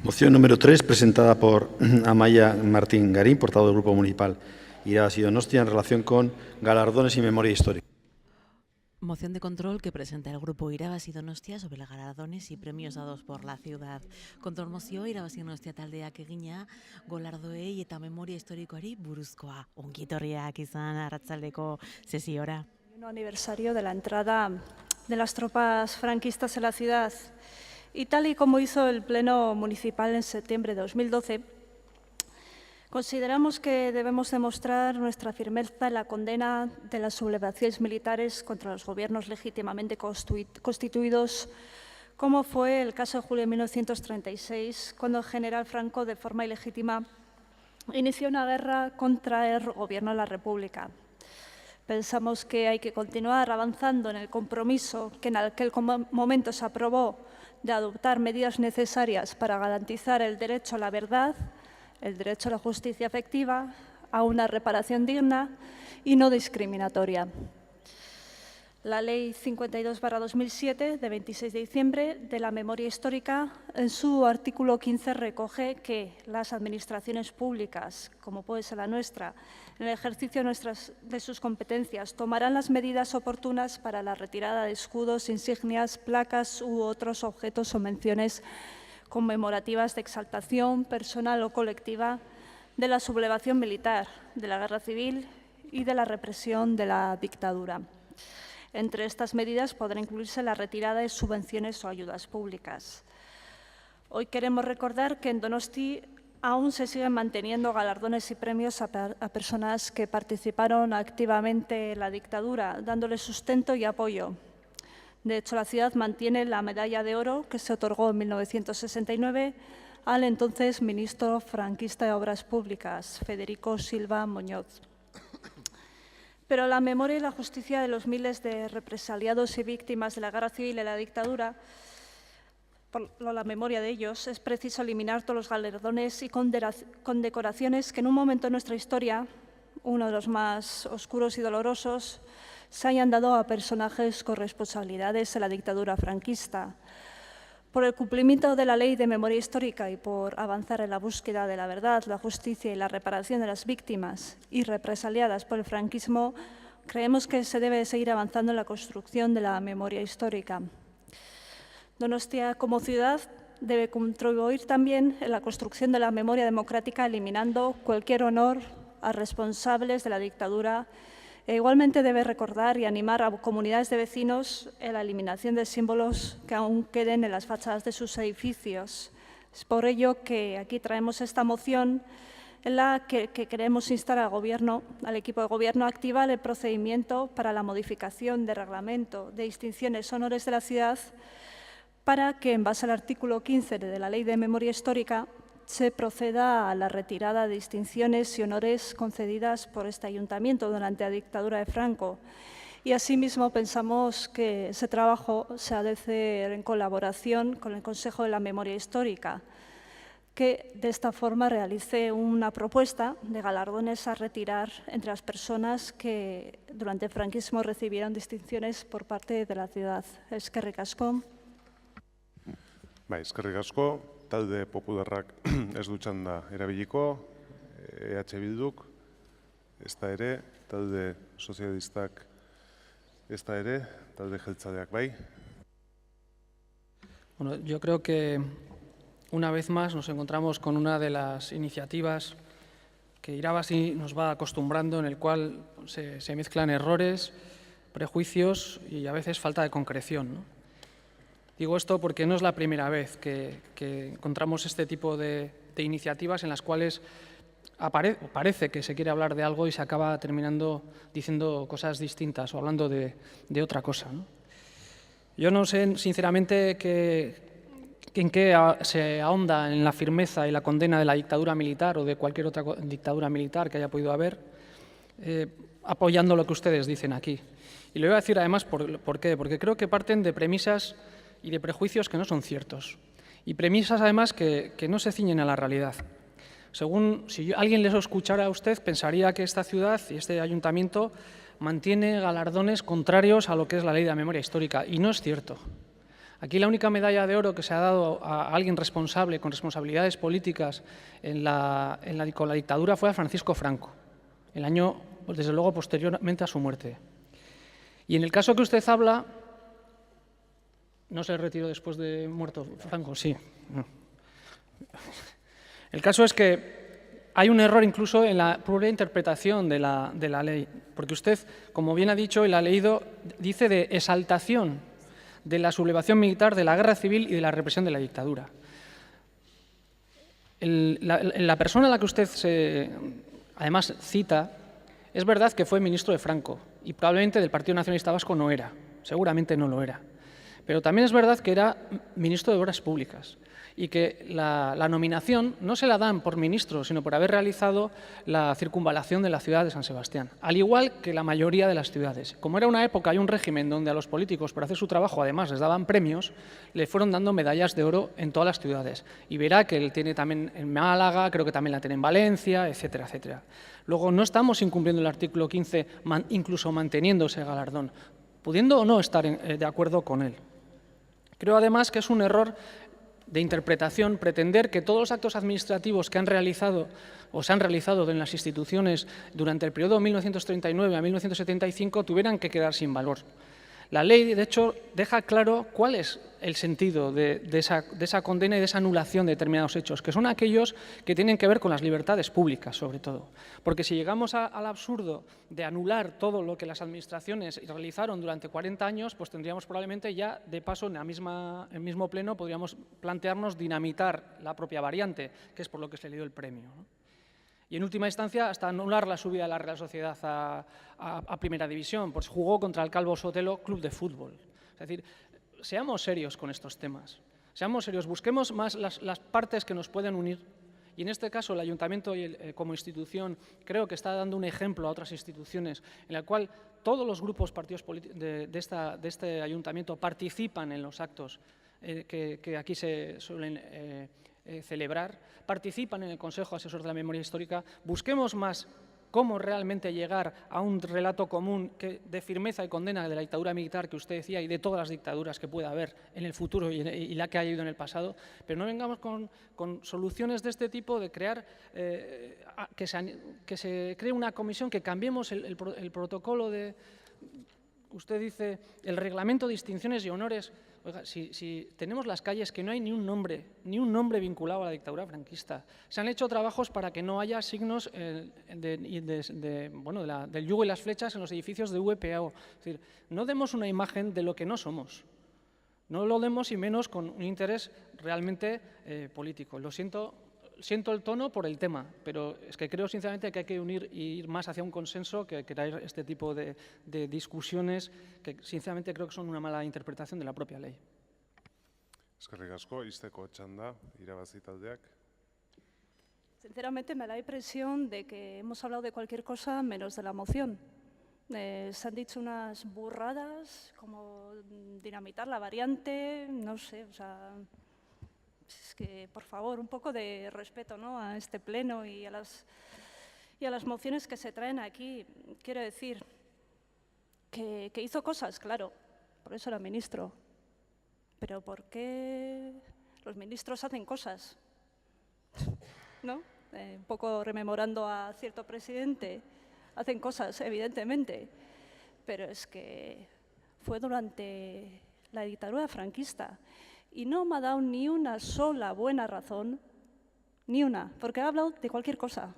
Moción número 3, presentada por Amaia Martín Garín, portavoz del Grupo Municipal Irabas y Donostia, en relación con galardones y memoria histórica. Moción de control que presenta el Grupo Irabas y Donostia sobre galardones y premios dados por la ciudad. Kontrolmozio Irabas y Donostia taldeak egina golardoei eta memoria historikoari buruzkoa. Ongi etorriak izan arratsaldeko sesiora. Aniversario de la entrada de las tropas franquistas en la ciudad. Y tal y como hizo el Pleno Municipal en septiembre de 2012, consideramos que debemos demostrar nuestra firmeza en la condena de las sublevaciones militares contra los gobiernos legítimamente constituidos, como fue el caso de julio de 1936, cuando el general Franco, de forma ilegítima, inició una guerra contra el gobierno de la República. Pensamos que hay que continuar avanzando en el compromiso que en aquel momento se aprobó de adoptar medidas necesarias para garantizar el derecho a la verdad, el derecho a la justicia efectiva, a una reparación digna y no discriminatoria. La Ley 52/2007, de 26 de diciembre, de la memoria histórica, en su artículo 15 recoge que las administraciones públicas, como puede ser la nuestra, en el ejercicio de sus competencias, tomarán las medidas oportunas para la retirada de escudos, insignias, placas u otros objetos o menciones conmemorativas de exaltación personal o colectiva de la sublevación militar, de la guerra civil y de la represión de la dictadura. Entre estas medidas podrá incluirse la retirada de subvenciones o ayudas públicas. Hoy queremos recordar que en Donosti aún se siguen manteniendo galardones y premios a personas que participaron activamente en la dictadura, dándole sustento y apoyo. De hecho, la ciudad mantiene la medalla de oro que se otorgó en 1969 al entonces ministro franquista de Obras Públicas, Federico Silva Muñoz. Pero la memoria y la justicia de los miles de represaliados y víctimas de la guerra civil y la dictadura, por la memoria de ellos, es preciso eliminar todos los galardones y condecoraciones que en un momento de nuestra historia, uno de los más oscuros y dolorosos, se hayan dado a personajes con responsabilidades en la dictadura franquista. Por el cumplimiento de la Ley de Memoria Histórica y por avanzar en la búsqueda de la verdad, la justicia y la reparación de las víctimas y represaliadas por el franquismo, creemos que se debe seguir avanzando en la construcción de la memoria histórica. Donostia, como ciudad, debe contribuir también en la construcción de la memoria democrática, eliminando cualquier honor a responsables de la dictadura. Igualmente debe recordar y animar a comunidades de vecinos en la eliminación de símbolos que aún queden en las fachadas de sus edificios. Es por ello que aquí traemos esta moción en la que queremos instar al equipo de gobierno a activar el procedimiento para la modificación de reglamento de distinciones honores de la ciudad para que, en base al artículo 15 de la Ley de Memoria Histórica, se proceda a la retirada de distinciones y honores concedidas por este ayuntamiento durante la dictadura de Franco. Y asimismo pensamos que ese trabajo se ha de hacer en colaboración con el Consejo de la Memoria Histórica, que de esta forma realice una propuesta de galardones a retirar entre las personas que durante el franquismo recibieron distinciones por parte de la ciudad. Eskerrik asko. Eskerrik asko. Talde popularrak ez du txanda erabiliko, EH Bilduk, ezta ere, talde sozialistak ezta ere, talde jeltzaleak bai. Bueno, yo creo que una vez más nos encontramos con una de las iniciativas que Irabasi nos va acostumbrando, en el cual se mezclan errores, prejuicios y a veces falta de concreción, ¿no? Digo esto porque no es la primera vez que encontramos este tipo de iniciativas en las cuales parece que se quiere hablar de algo y se acaba terminando diciendo cosas distintas o hablando de otra cosa, ¿no? Yo no sé, sinceramente, en qué se ahonda en la firmeza y la condena de la dictadura militar o de cualquier otra dictadura militar que haya podido haber, apoyando lo que ustedes dicen aquí. Y lo voy a decir además ¿por qué? Porque creo que parten de premisas y de prejuicios que no son ciertos. Y premisas, además, que no se ciñen a la realidad. Si alguien les escuchara a usted, pensaría que esta ciudad y este ayuntamiento mantiene galardones contrarios a lo que es la Ley de la Memoria Histórica. Y no es cierto. Aquí la única medalla de oro que se ha dado a alguien responsable, con responsabilidades políticas con la dictadura, fue a Francisco Franco, el año, pues, desde luego, posteriormente a su muerte. Y en el caso que usted habla, ¿no se retiró después de muerto Franco? Sí. El caso es que hay un error incluso en la propia interpretación de la ley, porque usted, como bien ha dicho y la ha leído, dice de exaltación de la sublevación militar, de la guerra civil y de la represión de la dictadura. La persona a la que usted además cita, es verdad que fue ministro de Franco y probablemente del Partido Nacionalista Vasco no era, seguramente no lo era. Pero también es verdad que era ministro de Obras Públicas y que la nominación no se la dan por ministro, sino por haber realizado la circunvalación de la ciudad de San Sebastián, al igual que la mayoría de las ciudades. Como era una época y un régimen donde a los políticos, por hacer su trabajo, además les daban premios, le fueron dando medallas de oro en todas las ciudades. Y verá que él tiene también en Málaga, creo que también la tiene en Valencia, etcétera, etcétera. Luego, no estamos incumpliendo el artículo 15, incluso manteniendo ese galardón, pudiendo o no estar de acuerdo con él. Creo además que es un error de interpretación pretender que todos los actos administrativos que han realizado o se han realizado en las instituciones durante el periodo 1939 a 1975 tuvieran que quedar sin valor. La ley, de hecho, deja claro cuál es el sentido de esa condena y de esa anulación de determinados hechos, que son aquellos que tienen que ver con las libertades públicas, sobre todo. Porque si llegamos al absurdo de anular todo lo que las administraciones realizaron durante 40 años, pues tendríamos probablemente ya, de paso, en el mismo pleno, podríamos plantearnos dinamitar la propia variante, que es por lo que se le dio el premio, ¿no? Y en última instancia, hasta anular la subida de la Real Sociedad a Primera División, pues jugó contra el Calvo Sotelo Club de Fútbol. Es decir, seamos serios con estos temas, seamos serios, busquemos más las partes que nos pueden unir. Y en este caso el Ayuntamiento como institución creo que está dando un ejemplo a otras instituciones en la cual todos los grupos partidos de este Ayuntamiento participan en los actos que aquí se suelen celebrar, participan en el Consejo Asesor de la Memoria Histórica. Busquemos más cómo realmente llegar a un relato común de firmeza y condena de la dictadura militar que usted decía y de todas las dictaduras que pueda haber en el futuro y la que haya ido en el pasado, pero no vengamos con soluciones de este tipo de crear, que se cree una comisión, que cambiemos el protocolo de, usted dice, el reglamento de distinciones y honores. Oiga, si tenemos las calles que no hay ni un nombre vinculado a la dictadura franquista. Se han hecho trabajos para que no haya signos del yugo y las flechas en los edificios de VPO. Es decir, no demos una imagen de lo que no somos. No lo demos y menos con un interés realmente político. Lo siento el tono por el tema, pero es que creo sinceramente que hay que unir y ir más hacia un consenso que traer este tipo de discusiones que sinceramente creo que son una mala interpretación de la propia ley. Eskerrik asko, izteko txanda, irabazi taldeak. Sinceramente me da la impresión de que hemos hablado de cualquier cosa menos de la moción. Se han dicho unas burradas como dinamitar la variante, no sé, o sea, es que, por favor, un poco de respeto, ¿no?, a este pleno y a las mociones que se traen aquí. Quiero decir que hizo cosas, claro, por eso era ministro. Pero ¿por qué los ministros hacen cosas? ¿No? Un poco rememorando a cierto presidente, hacen cosas, evidentemente, pero es que fue durante la dictadura franquista. Y no me ha dado ni una sola buena razón, ni una, porque ha hablado de cualquier cosa.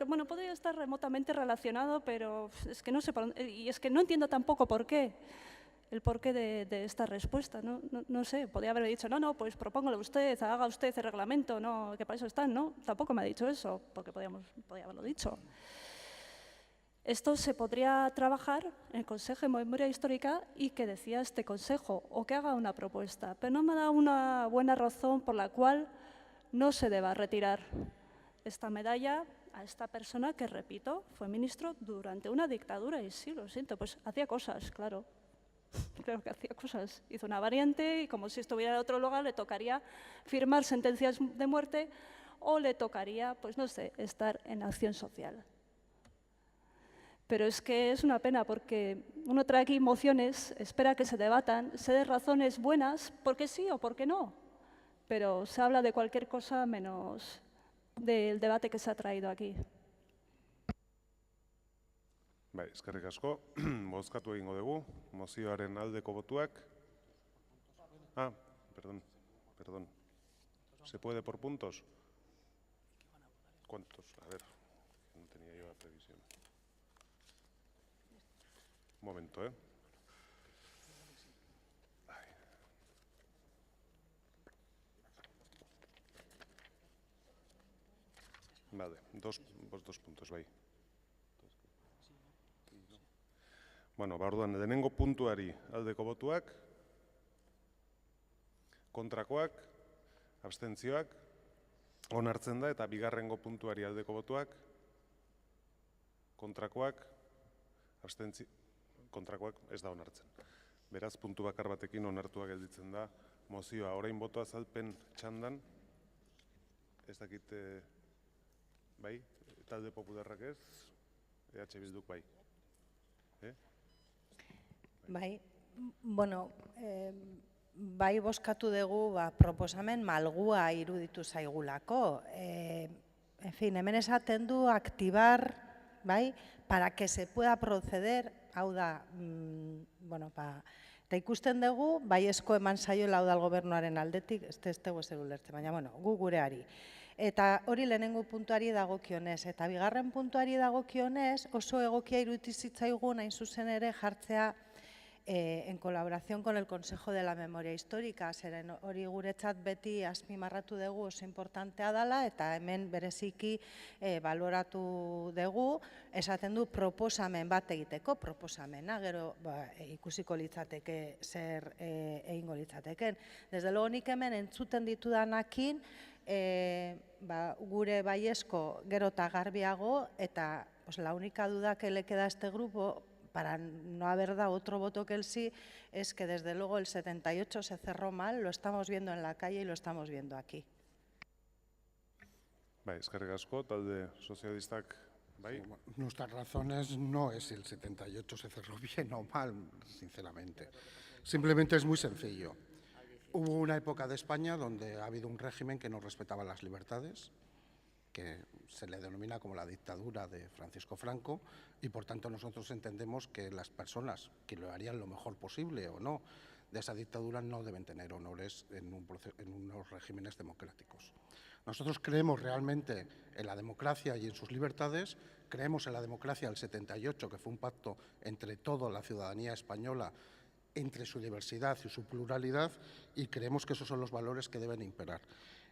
Bueno, podría estar remotamente relacionado, pero es que no sé, y es que no entiendo tampoco por qué, el porqué de esta respuesta. No sé, podría haber dicho, no, pues propóngalo usted, haga usted el reglamento, no, que para eso están, ¿no? Tampoco me ha dicho eso, porque podría haberlo dicho. Esto se podría trabajar en el Consejo de Memoria Histórica y que decía este Consejo, o que haga una propuesta, pero no me da una buena razón por la cual no se deba retirar esta medalla a esta persona que, repito, fue ministro durante una dictadura y sí, lo siento, pues hacía cosas, claro. Claro que hacía cosas. Hizo una variante y como si estuviera en otro lugar le tocaría firmar sentencias de muerte o le tocaría, pues no sé, estar en acción social. Pero es que es una pena porque uno trae aquí mociones, espera que se debatan, se den razones buenas, porque sí o porque no, pero se habla de cualquier cosa menos del debate que se ha traído aquí. Bai, eskerrik asko. Bozkatu egingo dugu. Mozioaren aldeko botuak. Ah, perdón. ¿Se puede por puntos? ¿Cuántos? A ver, no tenía yo la previsión. Un momento, ¿eh? Ay. Vale, dos puntos, bai. Bueno, orduan, lehenengo puntuari aldeko botuak, kontrakoak, abstentzioak, onartzen da, eta bigarrengo puntuari aldeko botuak, kontrakoak, kontrakoak ez da onartzen. Beraz, puntu bakar batekin onartua gelditzen da mozioa. Orain boto azalpen txandan, ez dakit, bai, talde popularrak ez, EH Bilduk bai. Bai, bueno, bai bozkatu dugu proposamen malgua iruditu zaigulako. En fin, hemen esaten du aktibar, bai, para que se pueda proceder, hau da, bueno, eta ikusten dugu, bai esko eman zaiola hau da gobernuaren aldetik, ez dugu ezer ulertzen, baina, bueno, gu gureari. Eta hori lehenengo puntuari dagokionez, eta bigarren puntuari dagokionez oso egokia iruditu zitzaigun hain zuzen ere jartzea en colaboración con el Consejo de la Memoria Histórica, zeren hori guretzat beti azpimarratu dugu oso importantea dela, eta hemen bereziki baloratu dugu, esaten du proposamen bat egiteko, proposamena, gero ikusiko litzateke zer egingo litzateken. Desde luego nik hemen entzuten ditudanakin, gure baiezko gero eta garbiago, eta la única duda que le queda a este grupo, para no haber dado otro voto que el sí, es que desde luego el 78 se cerró mal, lo estamos viendo en la calle y lo estamos viendo aquí. Bai, eskerrik asko, talde sozialistak, bai. Nuestras razones no es si el 78 se cerró bien o mal, sinceramente. Simplemente es muy sencillo. Hubo una época de España donde ha habido un régimen que no respetaba las libertades, que se le denomina como la dictadura de Francisco Franco, y por tanto nosotros entendemos que las personas que lo harían lo mejor posible o no de esa dictadura no deben tener honores en unos regímenes democráticos. Nosotros creemos realmente en la democracia y en sus libertades, creemos en la democracia del 78, que fue un pacto entre toda la ciudadanía española, entre su diversidad y su pluralidad, y creemos que esos son los valores que deben imperar.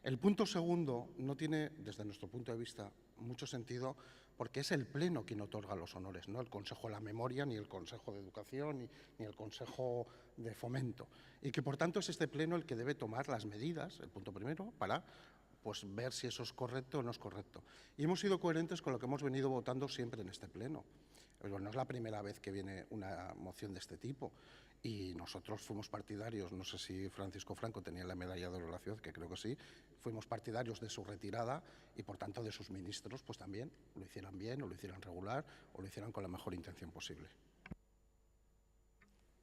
El punto segundo no tiene, desde nuestro punto de vista, mucho sentido porque es el Pleno quien otorga los honores, no el Consejo de la Memoria, ni el Consejo de Educación, ni el Consejo de Fomento. Y que, por tanto, es este Pleno el que debe tomar las medidas, el punto primero, para ver si eso es correcto o no es correcto. Y hemos sido coherentes con lo que hemos venido votando siempre en este Pleno. Pero no es la primera vez que viene una moción de este tipo. Y nosotros fuimos partidarios, no sé si Francisco Franco tenía la medalla de oro de la ciudad, que creo que sí, fuimos partidarios de su retirada y por tanto de sus ministros, pues también lo hicieran bien o lo hicieran regular o lo hicieran con la mejor intención posible.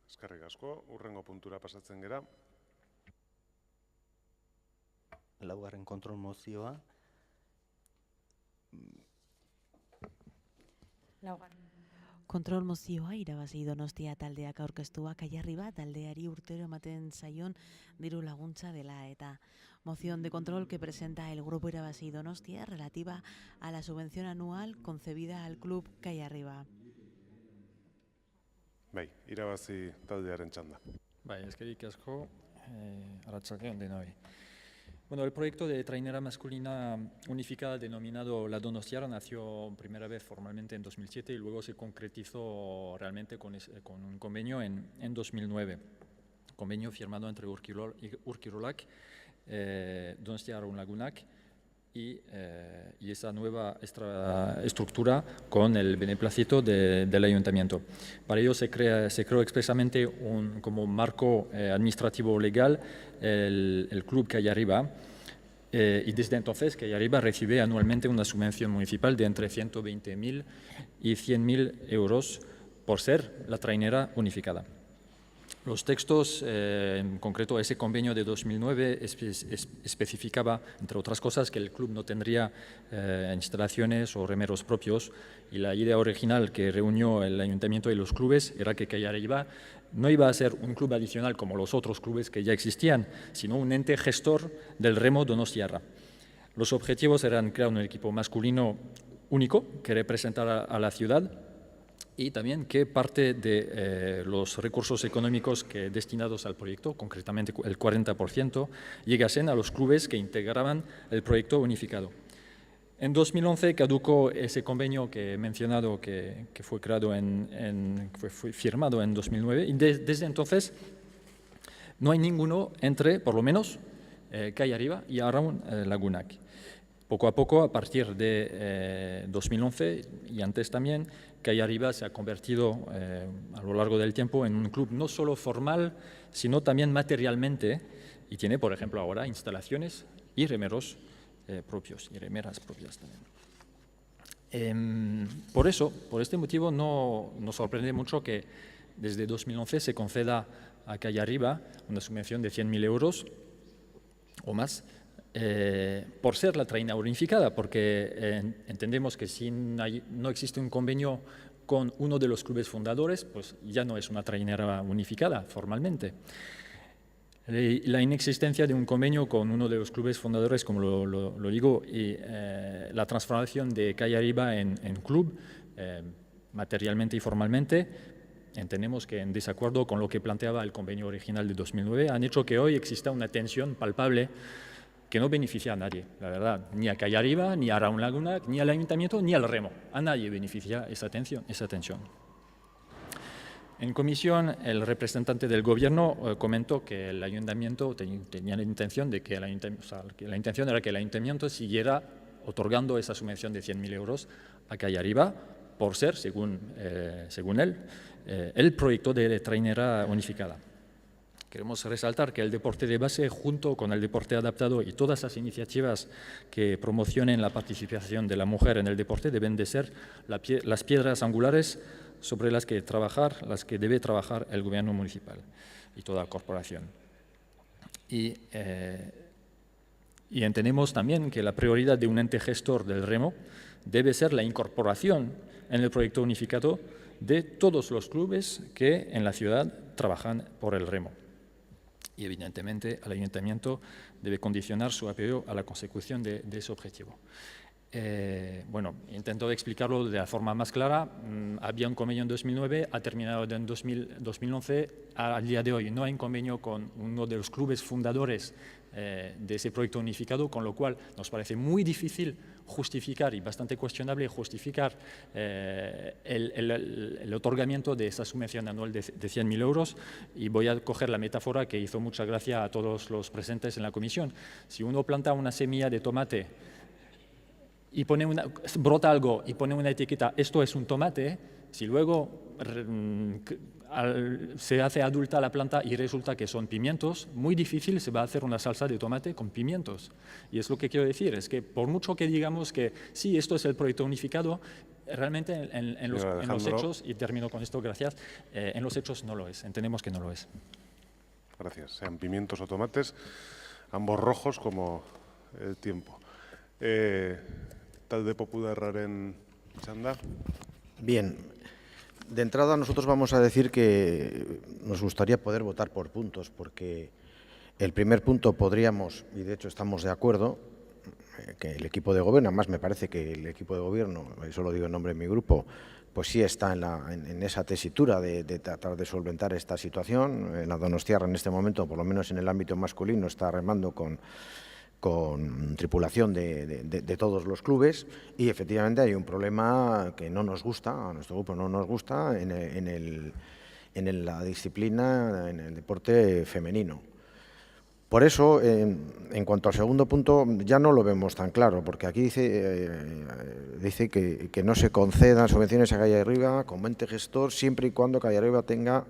Eskerrik asko, hurrengo puntura pasatzen gera. Laugarren kontrol mozioa. Kontrol mozioa irabazi Donostia taldeak aurkeztua Kaiarriba taldeari urtero ematen zaion diru laguntza dela eta moción de control que presenta el grupo irabazi Donostia relativa a la subvención anual concebida al club Kaiarriba. Bai, irabazi taldearen txanda. Bai, eskerrik asko, arratsaldeon denoi. Bueno, el proyecto de trainera masculina unificada denominado La Donostiara nació primera vez formalmente en 2007 y luego se concretizó realmente con un convenio en 2009. Convenio firmado entre Urkirolak, Donostia Lagunak y esa nueva estructura con el beneplácito del ayuntamiento. Para ello se creó expresamente como marco administrativo legal el Club Kaiarriba, y desde entonces Calle Arriba recibe anualmente una subvención municipal de entre 120.000 y 100.000 euros por ser la trainera unificada. Los textos, en concreto ese convenio de 2009, especificaba, entre otras cosas, que el club no tendría instalaciones o remeros propios, y la idea original que reunió el ayuntamiento y los clubes era que Calle Arriba no iba a ser un club adicional como los otros clubes que ya existían, sino un ente gestor del remo donostiarra. Los objetivos eran crear un equipo masculino único que representara a la ciudad, y también que parte de los recursos económicos destinados al proyecto, concretamente el 40%, llegasen a los clubes que integraban el proyecto unificado. En 2011 caducó ese convenio que he mencionado, que fue creado fue firmado en 2009, y desde entonces no hay ninguno entre, por lo menos, Calle Arriba y Araun Lagunak. Poco a poco, a partir de 2011 y antes también, Calle Arriba se ha convertido a lo largo del tiempo en un club no solo formal, sino también materialmente, y tiene, por ejemplo, ahora instalaciones y remeros propios, y remeras propias también. Por este motivo, no nos sorprende mucho que desde 2011 se conceda a Calle Arriba una subvención de 100.000 euros o más, por ser la trainera unificada, porque entendemos que si no existe un convenio con uno de los clubes fundadores, pues ya no es una trainera unificada formalmente. La inexistencia de un convenio con uno de los clubes fundadores, como lo digo, y la transformación de Calle Arriba en club, materialmente y formalmente, entendemos que en desacuerdo con lo que planteaba el convenio original de 2009, han hecho que hoy exista una tensión palpable que no beneficia a nadie, la verdad, ni a Calle Arriba, ni a Araun Lagunak, ni al ayuntamiento, ni al remo. A nadie beneficia esa tensión. En comisión, el representante del gobierno comentó que el ayuntamiento tenía la intención de que la intención era que el ayuntamiento siguiera otorgando esa subvención de 100.000 euros a Calle Arriba por ser, según él, el proyecto de trainera unificada. Queremos resaltar que el deporte de base, junto con el deporte adaptado y todas las iniciativas que promocionen la participación de la mujer en el deporte, deben de ser las piedras angulares sobre las que debe trabajar el gobierno municipal y toda corporación. Y entendemos también que la prioridad de un ente gestor del remo debe ser la incorporación en el proyecto unificado de todos los clubes que en la ciudad trabajan por el remo. Y evidentemente el ayuntamiento debe condicionar su apoyo a la consecución de ese objetivo. Bueno, intento explicarlo de la forma más clara. Había un convenio en 2009, ha terminado en 2011. Al día de hoy no hay un convenio con uno de los clubes fundadores de ese proyecto unificado, con lo cual nos parece muy difícil justificar y bastante cuestionable justificar el otorgamiento de esa subvención anual de 100.000 euros. Y voy a coger la metáfora que hizo mucha gracia a todos los presentes en la comisión. Si uno planta una semilla de tomate y brota algo y pone una etiqueta, esto es un tomate, si luego se hace adulta la planta y resulta que son pimientos, muy difícil se va a hacer una salsa de tomate con pimientos. Y es lo que quiero decir, es que por mucho que digamos que sí, esto es el proyecto unificado, realmente en los hechos, y termino con esto, gracias, en los hechos no lo es, entendemos que no lo es. Gracias. Sean pimientos o tomates, ambos rojos como el tiempo. Talde Popularraren txanda. Bien, de entrada nosotros vamos a decir que nos gustaría poder votar por puntos, porque el primer punto podríamos, y de hecho estamos de acuerdo, que el equipo de gobierno, además me parece que el equipo de gobierno, eso lo digo en nombre de mi grupo, pues sí está en esa tesitura de tratar de solventar esta situación. La Donostiarra en este momento, por lo menos en el ámbito masculino, está remando con tripulación de todos los clubes, y efectivamente hay un problema que no nos gusta, a nuestro grupo no nos gusta, en la disciplina, en el deporte femenino. Por eso, en cuanto al segundo punto, ya no lo vemos tan claro, porque aquí dice que no se concedan subvenciones a Calle Arriba como ente gestor siempre y cuando Calle Arriba tenga,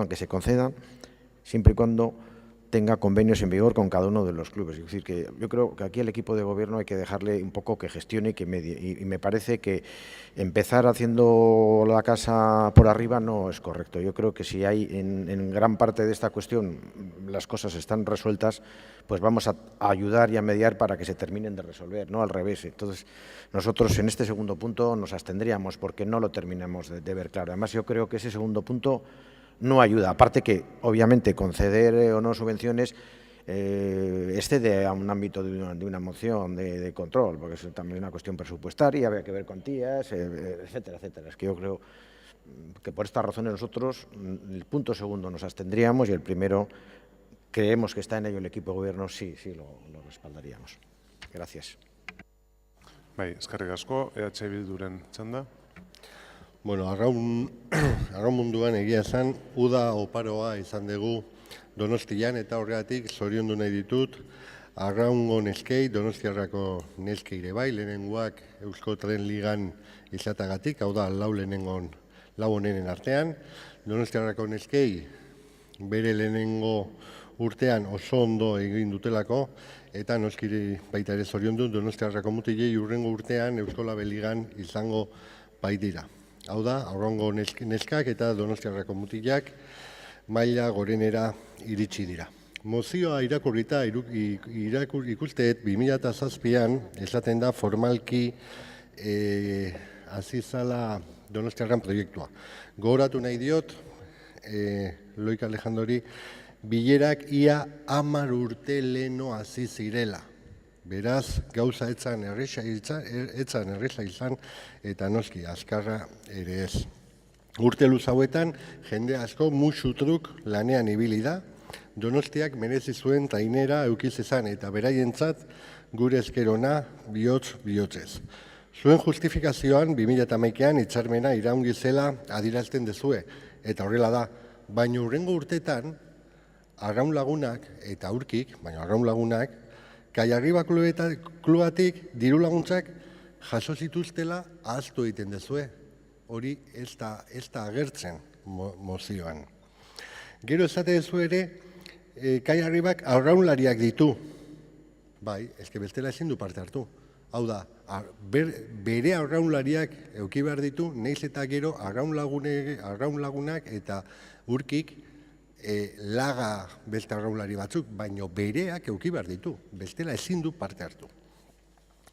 que se concedan siempre y cuando tenga convenios en vigor con cada uno de los clubes. Es decir, que yo creo que aquí el equipo de gobierno hay que dejarle un poco que gestione y que medie. Y me parece que empezar haciendo la casa por arriba no es correcto. Yo creo que si hay en gran parte de esta cuestión las cosas están resueltas, pues vamos a ayudar y a mediar para que se terminen de resolver, no al revés. Entonces, nosotros en este segundo punto nos abstendríamos porque no lo terminamos de ver claro. Además, yo creo que ese segundo punto no ayuda, aparte que, obviamente, conceder o no subvenciones excede a un ámbito de una moción de control, porque es también una cuestión presupuestaria, habría que ver cuantías, etcétera, etcétera. Es que yo creo que por estas razones nosotros, el punto segundo nos abstendríamos y el primero creemos que está en ello el equipo de gobierno, sí lo respaldaríamos. Gracias. Bai, eskerrik asko, EH Bilduren txanda. Bueno, arraun munduan egia esan, uda oparoa izan dugu Donostian eta horregatik zoriondu nahi ditut arraungo neskei, Donostiarrako neskei ere bai, lehenengoak Eusko Tren Ligan izatagatik, hau da, lau honenen artean. Donostiarrako neskei bere lehenengo urtean oso ondo egin dutelako, eta noskiri baita ere zoriondu Donostiarrako mutilei hurrengo urtean Eusko Labe Ligan izango baitira. Hau da, aurrengo neskak eta Donostiarrako mutilak maila gorenera iritsi dira. Mozioa irakurrita ikusteet 2007an esaten da formalki hasi zala Donostiarran proiektua. Gogoratu nahi diot, Loik Alejandori, bilerak ia 10 urte leheno hasi zirela. Beraz, gauza etzan erresa izan, eta noski, azkarra ere ez. Urte luz hauetan, jende asko musutruk lanean ibili da, Donostiak merezi zuen trainera eukiz ezan, eta beraientzat gure eskerona bihotzez. Zuen justifikazioan, 2011an hitzarmena iraungi zela adierazten dezue, eta horrela da, baina hurrengo urtetan, Arraun Lagunak eta Urkik, baina Arraun Lagunak, Kaiarriba klubatik diru laguntzak jaso zituztela ahaztu egiten dezue. Hori ez da agertzen mozioan. Gero esate dezu ere, Kaiarribak arraunlariak ditu. Bai, eske bestela ezin du parte hartu. Hau da, bere arraunlariak eduki behar ditu, nahiz eta gero Arraun Lagunak eta Urkik laga beste arraunlari batzuk, baino bereak eduki behar ditu, bestela ezin du parte hartu.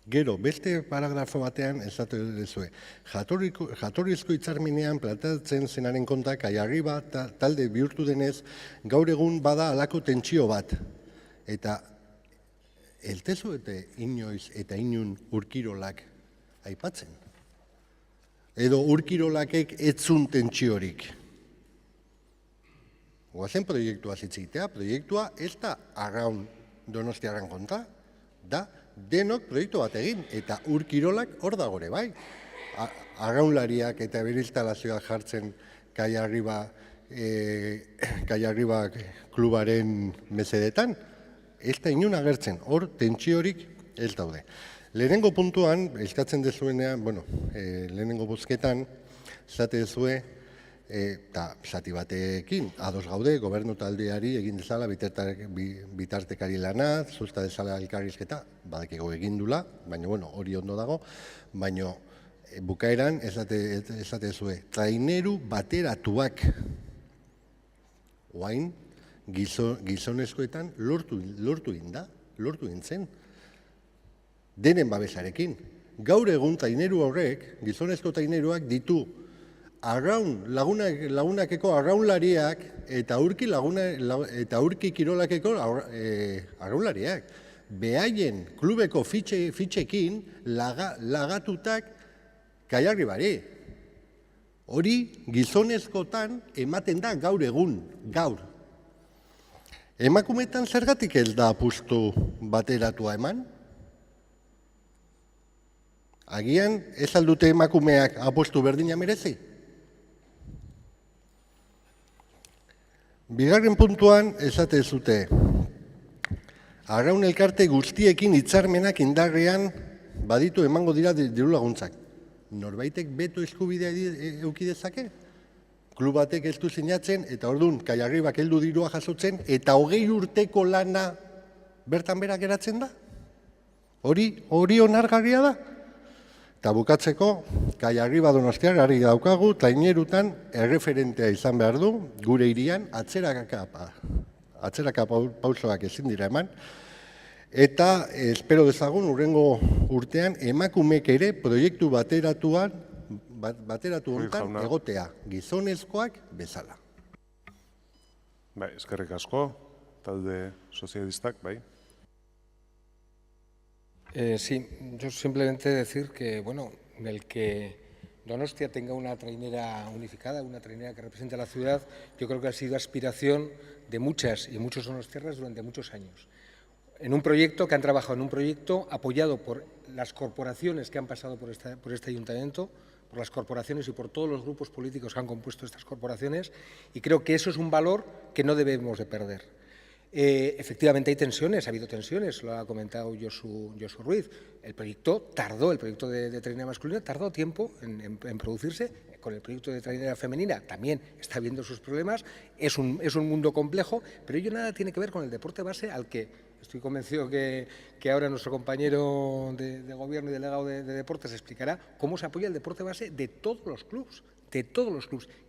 Gero, beste paragrafo batean esatu dezue, jatorrizko hitzarmenean planteatzen zenaren konta Kaiarriba talde bihurtu denez, gaur egun bada halako tentsio bat. Eta eltezu eta inoiz eta inun Urkirolak aipatzen. Edo Urkirolakek etzun tentsiorik. Oazen proiektua zitzitea, proiektua ez da Arraun Donostiarran kontra, da denok proiektu bat egin, eta Urkirolak hor dagore bai. Arraunlariak eta bere instalazioak jartzen Kaiarriba klubaren mesedetan, ez da inun agertzen, hor tentsiorik ez daude. Lehenengo puntuan, eskatzen dezuenean, lehenengo bozketan, zate dezue, eta zati batekin, ados gaude, gobernu taldeari egin dezala bitartekari lana, zuzta dezala elkarrizketa, badakiko egin dula, baina hori ondo dago, baina bukaeran esate zue, traineru bateratuak, oain gizonezkoetan lortu gintzen, denen babesarekin. Gaur egun traineru horrek, gizonezko traineruak ditu, lagunakeko arraunlariak eta Urki kirolakeko arraunlariak. Behaien klubeko fitxekin lagatutak Kaiarribari. Hori gizonezkotan ematen da gaur egun, gaur. Emakumetan zergatik ez da apustu bateratua eman? Agian ez aldute emakumeak apustu berdina merezi? Bigarren puntuan esate zute, Arraun elkarte guztiekin hitzarmenak indarrean baditu emango dira diru laguntzak. Norbaitek beto eskubidea eduki dezake? klub batek ez du sinatzen, eta orduan, Kaiarribak heldu dirua jasotzen, eta 20 urteko lana bertan berak geratzen da? Hori onargarria da? Eta bukatzeko, Kaiarriba Donostiarrari daukagu, trainerutan erreferentea izan behar du, gure hirian atzeraka pausoak ezin dira eman, eta espero dezagun urrengo urtean emakumek ere proiektu bateratu honetan egotea, gizonezkoak bezala. Bai, eskerrik asko, talde sozialistak, bai. Sí, yo simplemente decir que, bueno, el que Donostia tenga una trainera unificada, una trainera que represente a la ciudad, yo creo que ha sido aspiración de muchas y muchos donostiarras durante muchos años. En un proyecto, que han trabajado en un proyecto apoyado por las corporaciones que han pasado por este ayuntamiento, por las corporaciones y por todos los grupos políticos que han compuesto estas corporaciones, y creo que eso es un valor que no debemos de perder. Efectivamente hay tensiones, ha habido tensiones, lo ha comentado Josu Ruiz. El proyecto de trainera masculina tardó tiempo en producirse. Con el proyecto de trainera femenina también está habiendo sus problemas. Es un mundo complejo, pero ello nada tiene que ver con el deporte base, al que estoy convencido que ahora nuestro compañero de gobierno y delegado de deportes explicará cómo se apoya el deporte base de todos los clubes,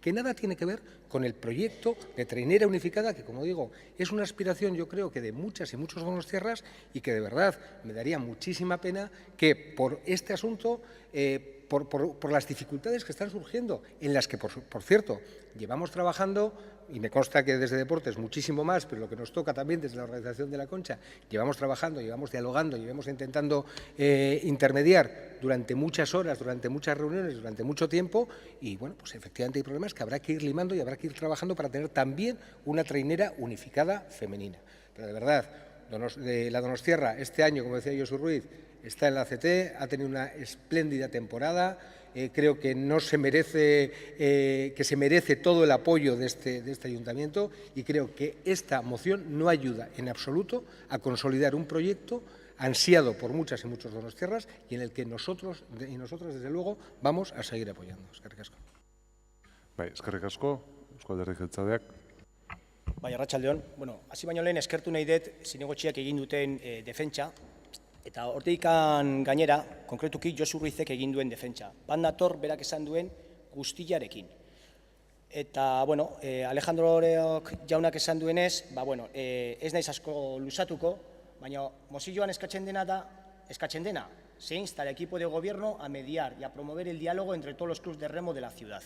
que nada tiene que ver con el proyecto de trainera unificada, que, como digo, es una aspiración, yo creo, que de muchas y muchos donostiarras, y que de verdad me daría muchísima pena que por este asunto, por las dificultades que están surgiendo, en las que, por cierto, llevamos trabajando, y me consta que desde Deportes muchísimo más, pero lo que nos toca también desde la organización de la Concha, llevamos trabajando, llevamos dialogando, llevamos intentando intermediar durante muchas horas, durante muchas reuniones, durante mucho tiempo, y bueno, pues efectivamente hay problemas que habrá que ir limando y habrá que ir trabajando para tener también una trainera unificada femenina. Pero de verdad, la Donostiarra este año, como decía Josu Ruiz, está en la ACT, ha tenido una espléndida temporada. Creo que se merece todo el apoyo de este ayuntamiento, y creo que esta moción no ayuda en absoluto a consolidar un proyecto ansiado por muchas y muchos donostiarras, y en el que nosotros y nosotras, desde luego, vamos a seguir apoyando. Eskerrik asko. Bai, eskerrik asko, Eusko Alderdi Jeltzaleak. Bai, arratsaldeon. Bueno, hasi baino lehen eskertu nahi dut zinegotziak egin duten defentsa, eta hortikan gainera, konkretuki Josu Ruizek egin duen defentsa. Bat nator berak esan duen guztiarekin. Eta, bueno, Alejandro jaunak esan duenez, ez naiz asko luzatuko, baina mozioan eskatzen dena, se insta al equipo de gobierno a mediar y a promover el diálogo entre todos los clubes de remo de la ciudad.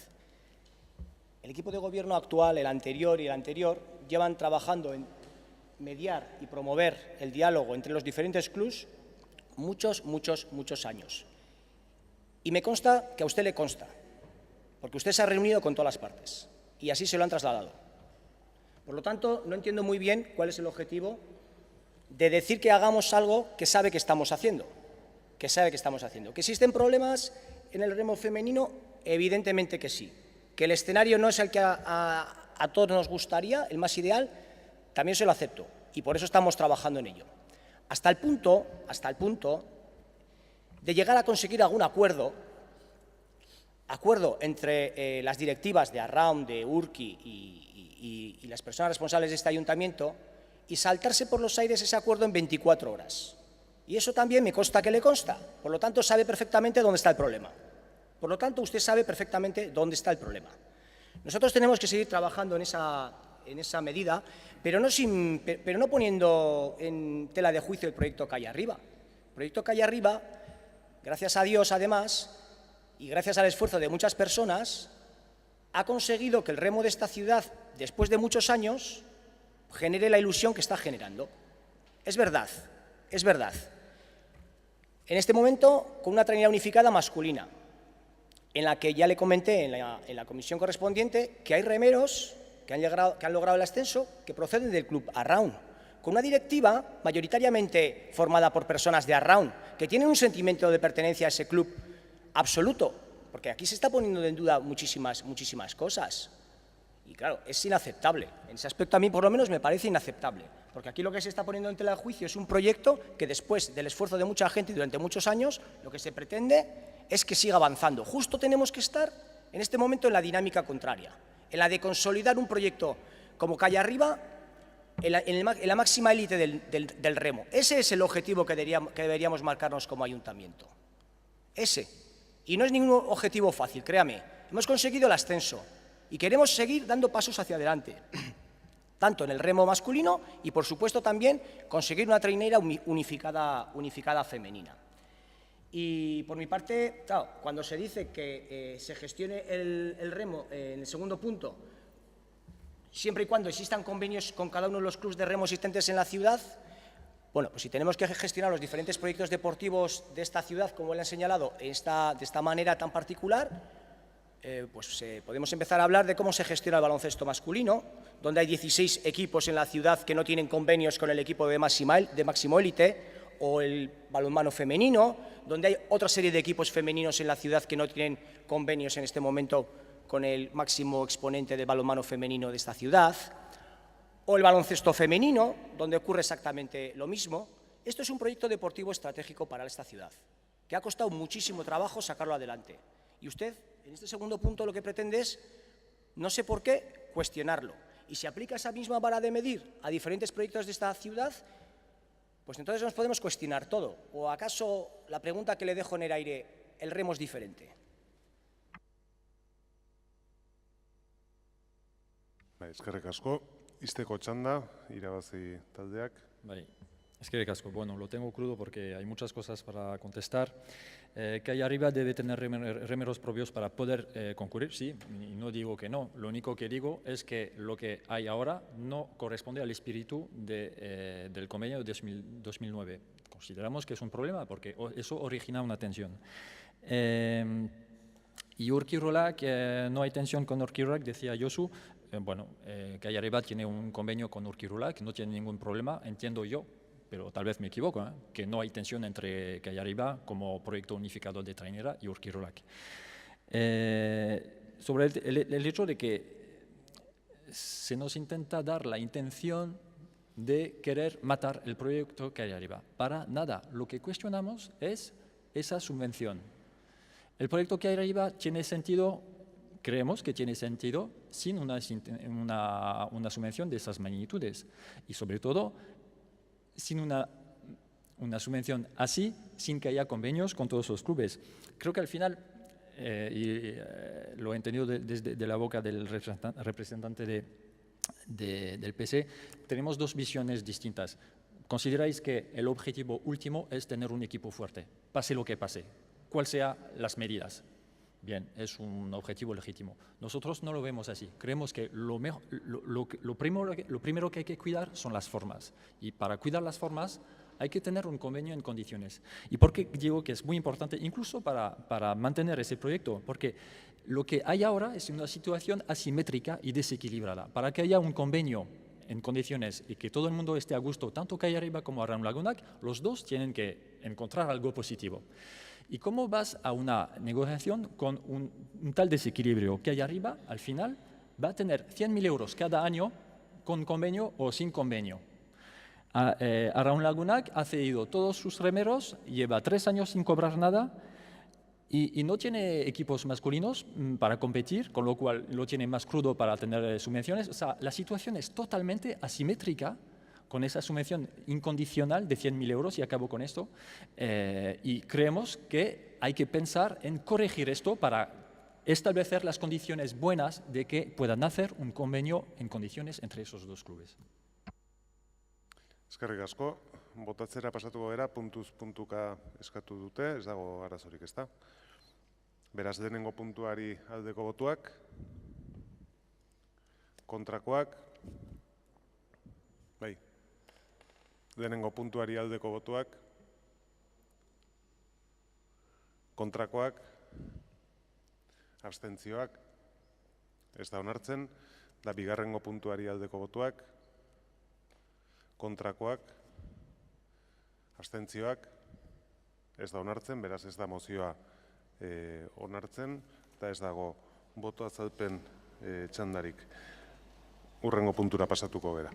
El equipo de gobierno actual, el anterior y el anterior, llevan trabajando en mediar y promover el diálogo entre los diferentes clubes muchos años. Y me consta que a usted le consta, porque usted se ha reunido con todas las partes y así se lo han trasladado. Por lo tanto, no entiendo muy bien cuál es el objetivo de decir que hagamos algo que sabe que estamos haciendo. Que existen problemas en el remo femenino, evidentemente que sí. Que el escenario no es el que a todos nos gustaría, el más ideal, también se lo acepto, y por eso estamos trabajando en ello. Hasta el punto de llegar a conseguir algún acuerdo entre las directivas de Arraun, de Urki y las personas responsables de este ayuntamiento, y saltarse por los aires ese acuerdo en 24 horas. Y eso también me consta que le consta, por lo tanto sabe perfectamente dónde está el problema. Usted sabe perfectamente dónde está el problema. Nosotros tenemos que seguir trabajando en esa medida, pero no poniendo en tela de juicio el proyecto Calle Arriba. El proyecto Calle Arriba, gracias a Dios además, y gracias al esfuerzo de muchas personas, ha conseguido que el remo de esta ciudad, después de muchos años, genere la ilusión que está generando. Es verdad. En este momento, con una trainera unificada masculina, en la que ya le comenté en la comisión correspondiente que hay remeros que han logrado el ascenso que proceden del club Arraun, con una directiva mayoritariamente formada por personas de Arraun, que tienen un sentimiento de pertenencia a ese club absoluto, porque aquí se está poniendo en duda muchísimas cosas. Y claro, es inaceptable. En ese aspecto a mí por lo menos me parece inaceptable, porque aquí lo que se está poniendo en tela de juicio es un proyecto que después del esfuerzo de mucha gente y durante muchos años, lo que se pretende es que siga avanzando. Justo tenemos que estar en este momento en la dinámica contraria, en la de consolidar un proyecto como Calle Arriba en la máxima élite del remo. Ese es el objetivo que deberíamos marcarnos como ayuntamiento. Ese. Y no es ningún objetivo fácil, créame. Hemos conseguido el ascenso y queremos seguir dando pasos hacia adelante, tanto en el remo masculino y, por supuesto, también conseguir una trainera unificada femenina. Y, por mi parte, claro, cuando se dice que se gestione el remo en el segundo punto, siempre y cuando existan convenios con cada uno de los clubes de remo existentes en la ciudad, bueno, pues si tenemos que gestionar los diferentes proyectos deportivos de esta ciudad, como le han señalado, de esta manera tan particular, pues podemos empezar a hablar de cómo se gestiona el baloncesto masculino, donde hay 16 equipos en la ciudad que no tienen convenios con el equipo de máximo élite, o el balonmano femenino, donde hay otra serie de equipos femeninos en la ciudad que no tienen convenios en este momento con el máximo exponente del balonmano femenino de esta ciudad, o el baloncesto femenino, donde ocurre exactamente lo mismo. Esto es un proyecto deportivo estratégico para esta ciudad, que ha costado muchísimo trabajo sacarlo adelante. Y usted, en este segundo punto, lo que pretende es, no sé por qué, cuestionarlo. Y si aplica esa misma vara de medir a diferentes proyectos de esta ciudad, pues entonces nos podemos cuestionar todo. ¿O acaso la pregunta que le dejo en el aire, el remo es diferente? Eskerrik asko, izteko txanda, irabazi taldeak. Bai, eskerrik asko. Bueno, lo tengo crudo porque hay muchas cosas para contestar. Calle Arriba debe tener remeros propios para poder concurrir, sí, y no digo que no. Lo único que digo es que lo que hay ahora no corresponde al espíritu del convenio de 2009. Consideramos que es un problema porque eso origina una tensión. Y Urkirolak, no hay tensión con Urkirolak, decía Josu. Bueno, Calle Arriba tiene un convenio con Urkirolak, no tiene ningún problema, entiendo yo, pero tal vez me equivoco, que no hay tensión entre Calle Arriba como proyecto unificado de trainera y Urkirolak. Sobre el hecho de que se nos intenta dar la intención de querer matar el proyecto Calle Arriba. Para nada, lo que cuestionamos es esa subvención. El proyecto Calle Arriba tiene sentido, creemos que tiene sentido, sin una subvención de esas magnitudes y sobre todo sin una subvención así, sin que haya convenios con todos los clubes. Creo que al final, lo he entendido de la boca del representante del PC, tenemos dos visiones distintas. Consideráis que el objetivo último es tener un equipo fuerte, pase lo que pase, cuál sean las medidas. Bien, es un objetivo legítimo. Nosotros no lo vemos así. Creemos que lo primero que hay que cuidar son las formas. Y para cuidar las formas hay que tener un convenio en condiciones. ¿Y por qué digo que es muy importante, incluso para mantener ese proyecto? Porque lo que hay ahora es una situación asimétrica y desequilibrada. Para que haya un convenio en condiciones y que todo el mundo esté a gusto, tanto Calle Arriba como Arraun Lagunak, los dos tienen que encontrar algo positivo. ¿Y cómo vas a una negociación con un tal desequilibrio? Que Calle Arriba, al final, va a tener 100.000 euros cada año con convenio o sin convenio. Arraun Lagunak ha cedido todos sus remeros, lleva 3 años sin cobrar nada y no tiene equipos masculinos para competir, con lo cual lo tiene más crudo para tener subvenciones. O sea, la situación es totalmente asimétrica con esa subvención incondicional de 100.000 euros, y acabo con esto, y creemos que hay que pensar en corregir esto para establecer las condiciones buenas de que puedan hacer un convenio en condiciones entre esos dos clubes. Eskerrik asko, botatzera pasatuko gara, puntuz puntuka eskatu dute, ez dago arazorik, ezta? Beraz, lehenengo puntuari aldeko botuak, kontrakoak, bai. Lehenengo puntuari aldeko botuak, kontrakoak, abstentzioak, ez da onartzen, da bigarrengo puntuari aldeko botuak, kontrakoak, abstentzioak, ez da onartzen, beraz ez da mozioa onartzen, eta ez dago boto azalpen txandarik. Hurrengo puntura pasatuko gara.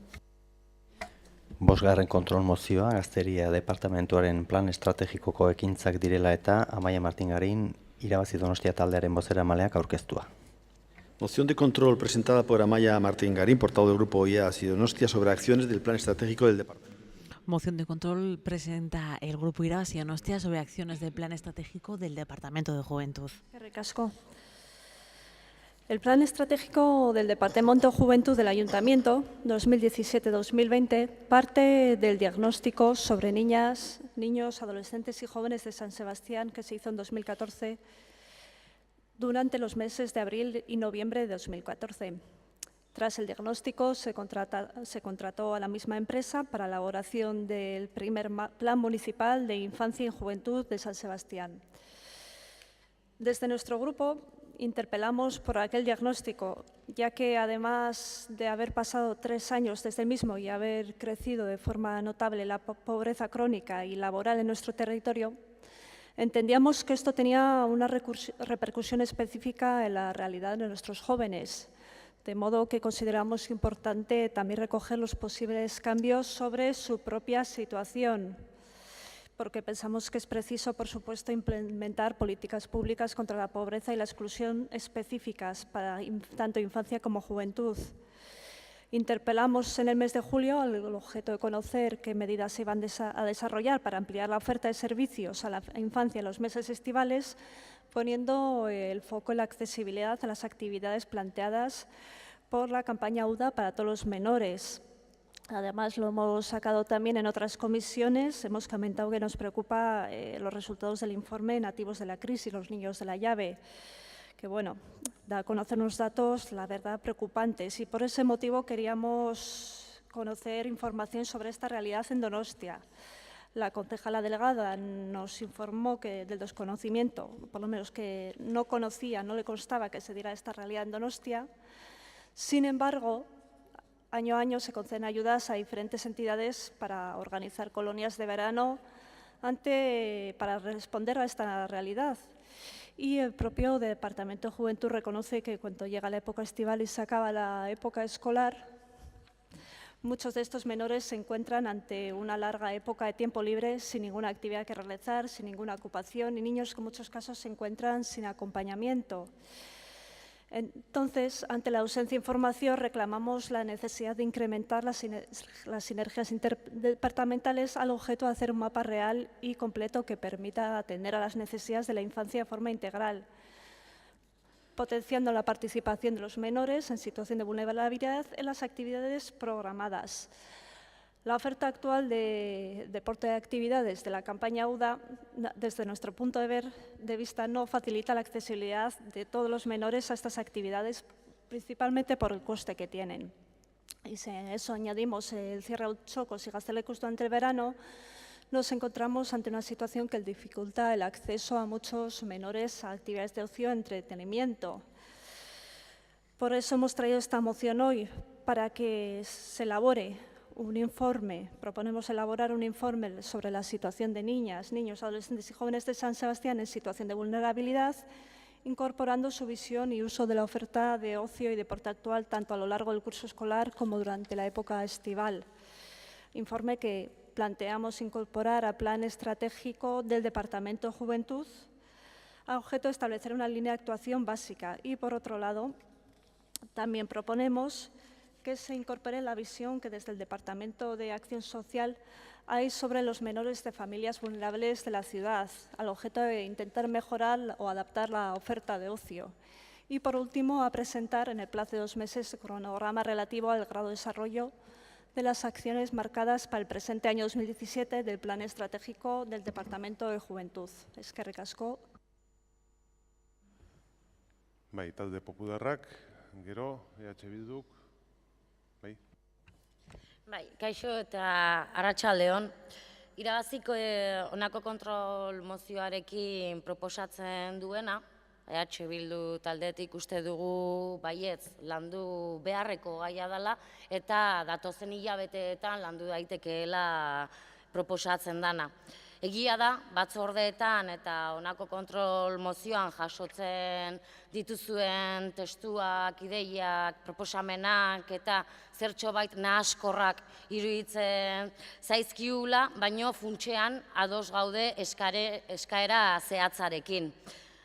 Bosgarren kontrol mozioa, Gazteria Departamentuaren plan estrategikoko ekintzak direla eta Amaia Martingarin irabazi Donostia taldearen bozeramaleak aurkeztua. Moción de control presentada por Amaia Martín Garín, portavoz del Grupo IEAS y Donostia, sobre acciones del Plan Estratégico del Departamento. Moción de control presenta el Grupo Irabaz y Donostia sobre acciones del Plan Estratégico del Departamento de Juventud. Recasco. El Plan Estratégico del Departamento de Juventud del Ayuntamiento 2017-2020 parte del diagnóstico sobre niñas, niños, adolescentes y jóvenes de San Sebastián que se hizo en 2014 durante los meses de abril y noviembre de 2014. Tras el diagnóstico se contrató a la misma empresa para la elaboración del primer Plan Municipal de Infancia y Juventud de San Sebastián. Desde nuestro grupo interpelamos por aquel diagnóstico, ya que además de haber pasado 3 años desde el mismo y haber crecido de forma notable la pobreza crónica y laboral en nuestro territorio, entendíamos que esto tenía una repercusión específica en la realidad de nuestros jóvenes, de modo que consideramos importante también recoger los posibles cambios sobre su propia situación, porque pensamos que es preciso, por supuesto, implementar políticas públicas contra la pobreza y la exclusión específicas para tanto infancia como juventud. Interpelamos en el mes de julio al objeto de conocer qué medidas se iban a desarrollar para ampliar la oferta de servicios a la infancia en los meses estivales, poniendo el foco en la accesibilidad a las actividades planteadas por la campaña UDA para todos los menores. Además, lo hemos sacado también en otras comisiones. Hemos comentado que nos preocupa los resultados del informe Nativos de la Crisis, los niños de la llave, que bueno, da a conocer unos datos, la verdad, preocupantes. Y por ese motivo queríamos conocer información sobre esta realidad en Donostia. La concejala delegada nos informó que del desconocimiento, por lo menos que no conocía, no le constaba que se diera esta realidad en Donostia. Sin embargo, año a año se conceden ayudas a diferentes entidades para organizar colonias de verano para responder a esta realidad. Y el propio Departamento de Juventud reconoce que cuando llega la época estival y se acaba la época escolar, muchos de estos menores se encuentran ante una larga época de tiempo libre sin ninguna actividad que realizar, sin ninguna ocupación, y niños que en muchos casos se encuentran sin acompañamiento. Entonces, ante la ausencia de información, reclamamos la necesidad de incrementar las sinergias interdepartamentales al objeto de hacer un mapa real y completo que permita atender a las necesidades de la infancia de forma integral, potenciando la participación de los menores en situación de vulnerabilidad en las actividades programadas. La oferta actual de deporte de actividades de la campaña UDA, desde nuestro punto de vista, no facilita la accesibilidad de todos los menores a estas actividades, principalmente por el coste que tienen. Y si a eso añadimos el cierre de Txokos y Gaztelecos durante el verano, nos encontramos ante una situación que dificulta el acceso a muchos menores a actividades de ocio y entretenimiento. Por eso hemos traído esta moción hoy, para que se elabore un informe, proponemos elaborar un informe sobre la situación de niñas, niños, adolescentes y jóvenes de San Sebastián en situación de vulnerabilidad, incorporando su visión y uso de la oferta de ocio y deporte actual tanto a lo largo del curso escolar como durante la época estival. Informe que planteamos incorporar al Plan Estratégico del Departamento de Juventud a objeto de establecer una línea de actuación básica y, por otro lado, también proponemos que se incorpore la visión que desde el Departamento de Acción Social hay sobre los menores de familias vulnerables de la ciudad, al objeto de intentar mejorar o adaptar la oferta de ocio. Y, por último, a presentar en el plazo de 2 meses el cronograma relativo al grado de desarrollo de las acciones marcadas para el presente año 2017 del Plan Estratégico del Departamento de Juventud. Eskerrik asko. Bai, talde popularrak, gero, EH Bilduk. Bai, kaixo eta arratsaldeon. Irabaziko honako kontrol mozioarekin proposatzen duena, EH Bildu taldetik uste dugu baietz landu beharreko gaia dela eta datozen hilabeteetan landu daitekeela proposatzen dana. Egia da, batzordeetan eta honako kontrol mozioan jasotzen dituzuen testuak, ideiak, proposamenak eta zertxobait nahaskorrak iruditzen zaizkiula, baino funtsean ados gaude eskaera zehatzarekin.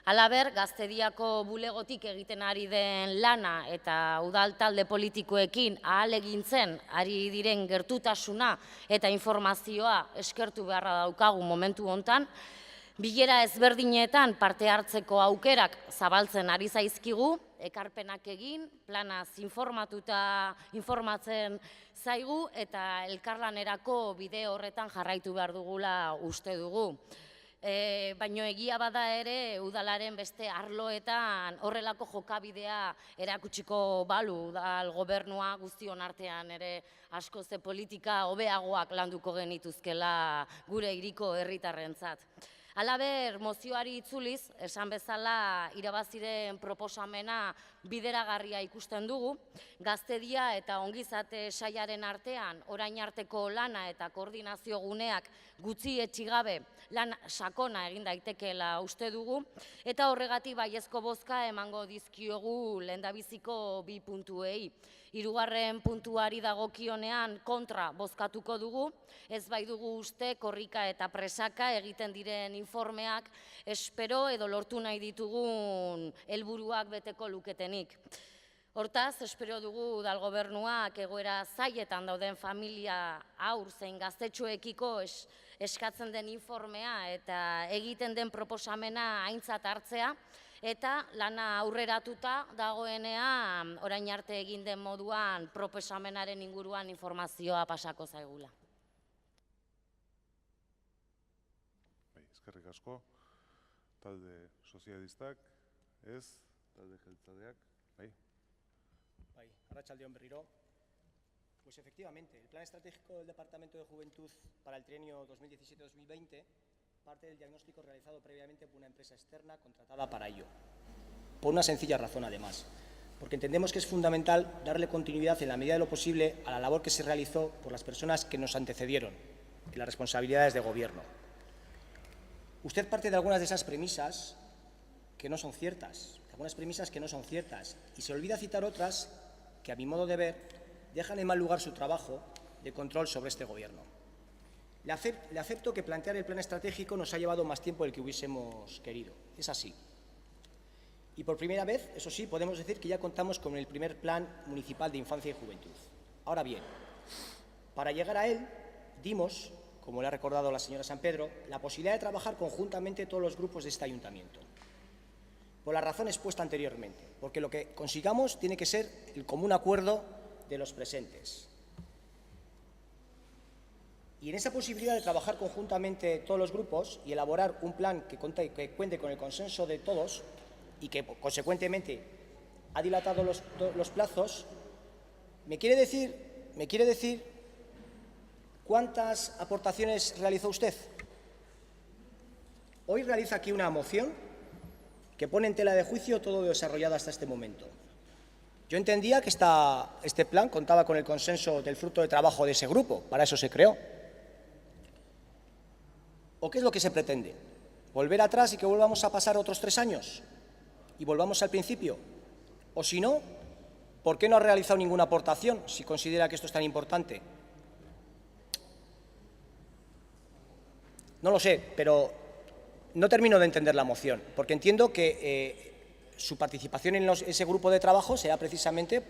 Halaber, Gaztediako bulegotik egiten ari den lana eta udal talde politikoekin ahalegintzen ari diren gertutasuna eta informazioa eskertu beharra daukagu momentu hontan, bilera ezberdinetan parte hartzeko aukerak zabaltzen ari zaizkigu, ekarpenak egin, planaz informatzen zaigu eta elkarlanerako bide horretan jarraitu behar dugula uste dugu. Baino egia bada ere udalaren beste arloetan horrelako jokabidea erakutsiko balu udal gobernua guztion artean ere asko ze politika hobeagoak landuko genituzkela gure hiriko herritarrentzat. Halaber, mozioari itzuliz, esan bezala irabaziren proposamena bideragarria ikusten dugu, Gaztedia eta ongizate sailaren artean orain arteko lana eta koordinazio guneak gutxi etxigabe lan sakona egin daitekeela uste dugu, eta horregatik baiezko bozka emango dizkiogu lehendabiziko 2 puntuei. 3. puntuari dagokionean kontra bozkatuko dugu, ez bai dugu uste korrika eta presaka egiten diren informeak espero edo lortu nahi ditugun helburuak beteko luketenik. Hortaz, espero dugu udal gobernuak egoera zailetan dauden familia haur zein gaztetxoekiko eskatzen den informea eta egiten den proposamena aintzat hartzea, eta lana aurreratuta dagoenean orain arte egin den moduan proposamenaren inguruan informazioa pasako zaigula. Eskerrik asko, talde sozialistak, ez, talde jeltzaleak, bai. Arratsaldeon berriro. Pues efectivamente, el Plan Estratégico del Departamento de Juventud para el trienio 2017-2020 parte del diagnóstico realizado previamente por una empresa externa contratada para ello. Por una sencilla razón, además, porque entendemos que es fundamental darle continuidad en la medida de lo posible a la labor que se realizó por las personas que nos antecedieron en las responsabilidades de gobierno. Usted parte de algunas de esas premisas que no son ciertas, y se olvida citar otras que, a mi modo de ver, dejan en mal lugar su trabajo de control sobre este Gobierno. Le acepto que plantear el plan estratégico nos ha llevado más tiempo del que hubiésemos querido. Es así. Y por primera vez, eso sí, podemos decir que ya contamos con el primer Plan Municipal de Infancia y Juventud. Ahora bien, para llegar a él, dimos, como le ha recordado la señora San Pedro, la posibilidad de trabajar conjuntamente todos los grupos de este ayuntamiento. Por la razón expuesta anteriormente, porque lo que consigamos tiene que ser el común acuerdo de los presentes. Y en esa posibilidad de trabajar conjuntamente todos los grupos y elaborar un plan que cuente con el consenso de todos y que, consecuentemente, ha dilatado los plazos, ¿me quiere decir cuántas aportaciones realizó usted? Hoy realiza aquí una moción que pone en tela de juicio todo lo desarrollado hasta este momento. Yo entendía que este plan contaba con el consenso del fruto de trabajo de ese grupo, para eso se creó. ¿O qué es lo que se pretende? ¿Volver atrás y que volvamos a pasar otros 3 años? ¿Y volvamos al principio? O si no, ¿por qué no ha realizado ninguna aportación si considera que esto es tan importante? No lo sé, pero no termino de entender la moción, porque entiendo que su participación en ese grupo de trabajo será precisamente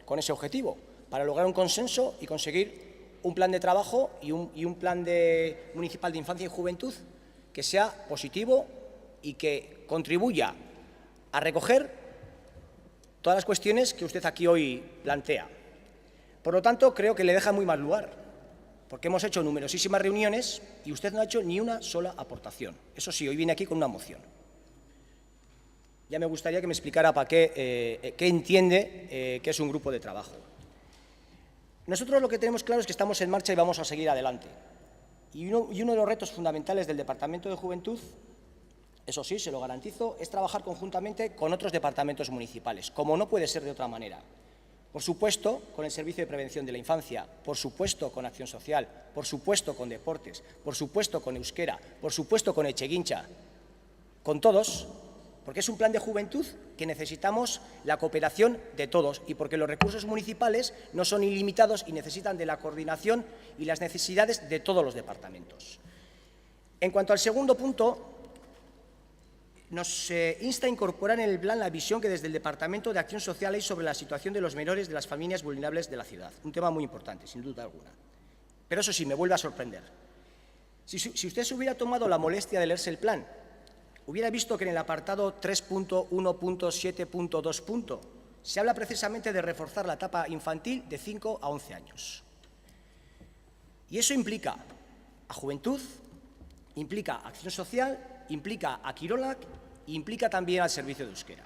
con ese objetivo, para lograr un consenso y conseguir un plan de trabajo y un plan municipal de infancia y juventud que sea positivo y que contribuya a recoger todas las cuestiones que usted aquí hoy plantea. Por lo tanto, creo que le deja muy mal lugar, porque hemos hecho numerosísimas reuniones y usted no ha hecho ni una sola aportación. Eso sí, hoy viene aquí con una moción. Ya me gustaría que me explicara para qué entiende que es un grupo de trabajo. Nosotros lo que tenemos claro es que estamos en marcha y vamos a seguir adelante. Y uno de los retos fundamentales del Departamento de Juventud, eso sí, se lo garantizo, es trabajar conjuntamente con otros departamentos municipales, como no puede ser de otra manera. Por supuesto, con el Servicio de Prevención de la Infancia, por supuesto, con Acción Social, por supuesto, con Deportes, por supuesto, con Euskera, por supuesto, con Echeguincha, con todos, porque es un plan de juventud que necesitamos la cooperación de todos y porque los recursos municipales no son ilimitados y necesitan de la coordinación y las necesidades de todos los departamentos. En cuanto al segundo punto, nos insta a incorporar en el plan la visión que desde el Departamento de Acción Social hay sobre la situación de los menores de las familias vulnerables de la ciudad. Un tema muy importante, sin duda alguna. Pero eso sí, me vuelve a sorprender. Si usted se hubiera tomado la molestia de leerse el plan, hubiera visto que en el apartado 3.1.7.2 se habla precisamente de reforzar la etapa infantil de 5 a 11 años. Y eso implica a juventud, implica acción social, implica a Kirolak e implica también al servicio de euskera.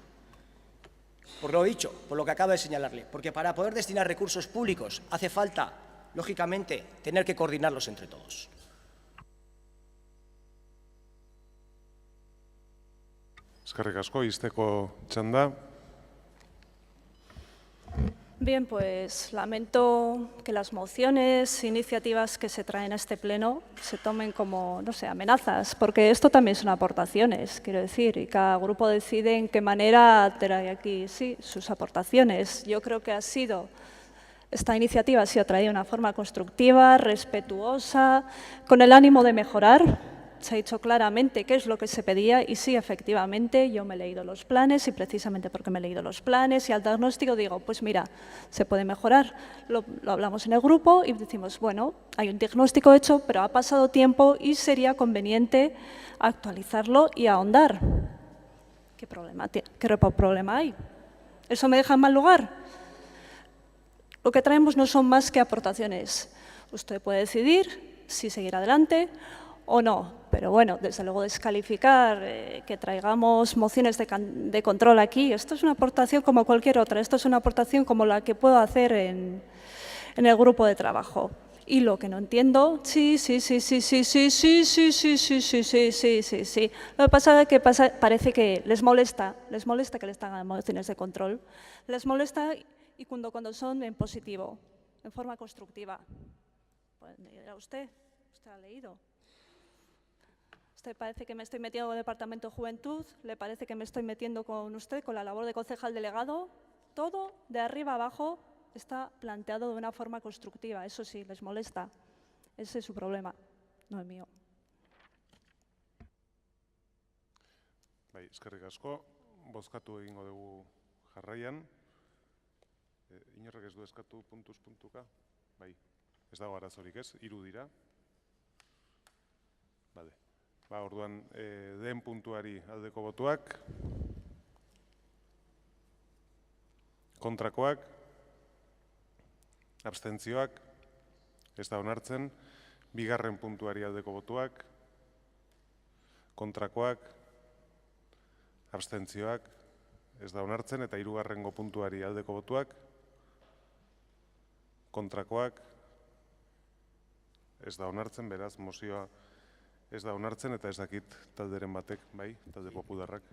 Por lo dicho, por lo que acabo de señalarle, porque para poder destinar recursos públicos hace falta, lógicamente, tener que coordinarlos entre todos. Eskerrik asko, izteko txanda. Bien, pues lamento que las mociones, iniciativas que se traen a este pleno se tomen como, no sé, amenazas, porque esto también son aportaciones, quiero decir, y cada grupo decide en qué manera trae aquí, sí, sus aportaciones. Yo creo que esta iniciativa ha sido traída de una forma constructiva, respetuosa, con el ánimo de mejorar. Se ha dicho claramente qué es lo que se pedía y sí, efectivamente, yo me he leído los planes y precisamente porque me he leído los planes y al diagnóstico digo, pues mira, se puede mejorar. Lo hablamos en el grupo y decimos, bueno, hay un diagnóstico hecho, pero ha pasado tiempo y sería conveniente actualizarlo y ahondar. ¿Qué problema hay? ¿Eso me deja en mal lugar? Lo que traemos no son más que aportaciones. Usted puede decidir si seguir adelante o no, pero bueno, desde luego descalificar que traigamos mociones de control aquí, esto es una aportación como cualquier otra, esto es una aportación como la que puedo hacer en el grupo de trabajo. Y lo que no entiendo, sí. Lo que pasa es que parece que les molesta que les hagan mociones de control, les molesta y cuando son en positivo, en forma constructiva. Pues mira usted ha leído. ¿Usted parece que me estoy metiendo con el Departamento de Juventud? ¿Le parece que me estoy metiendo con usted, con la labor de concejal delegado? Todo, de arriba abajo, está planteado de una forma constructiva. Eso sí, les molesta. Ese es su problema, no es mío. Bai, eskerrik asko. Bozkatu egingo dugu jarraian. Inorrek ez du eskatu puntuz puntuka? Bai, ez dago arazorik ez, 3 dira. Bale. Orduan, den puntuari aldeko botuak, kontrakoak, abstentzioak, ez da onartzen, 2. puntuari aldeko botuak, kontrakoak, abstentzioak, ez da onartzen, eta 3. puntuari aldeko botuak, kontrakoak, ez da onartzen, beraz, mozioa ez da onartzen eta ez dakit talderen batek, bai, talde popularrak.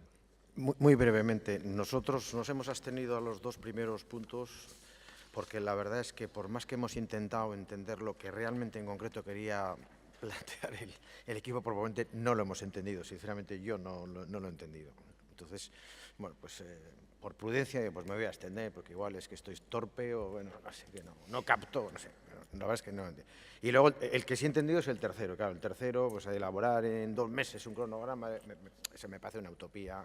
Muy brevemente, nosotros nos hemos abstenido a los 2 primeros puntos porque la verdad es que por más que hemos intentado entender lo que realmente en concreto quería plantear el equipo proponente, no lo hemos entendido. Sinceramente, yo no lo he entendido. Entonces, bueno, pues por prudencia pues me voy a abstener porque igual es que estoy torpe o bueno, no sé, que no capto, no sé. La verdad es que no entiendo. Y luego el que sí he entendido es el tercero. Claro, el tercero, pues a elaborar en 2 meses un cronograma, se me parece una utopía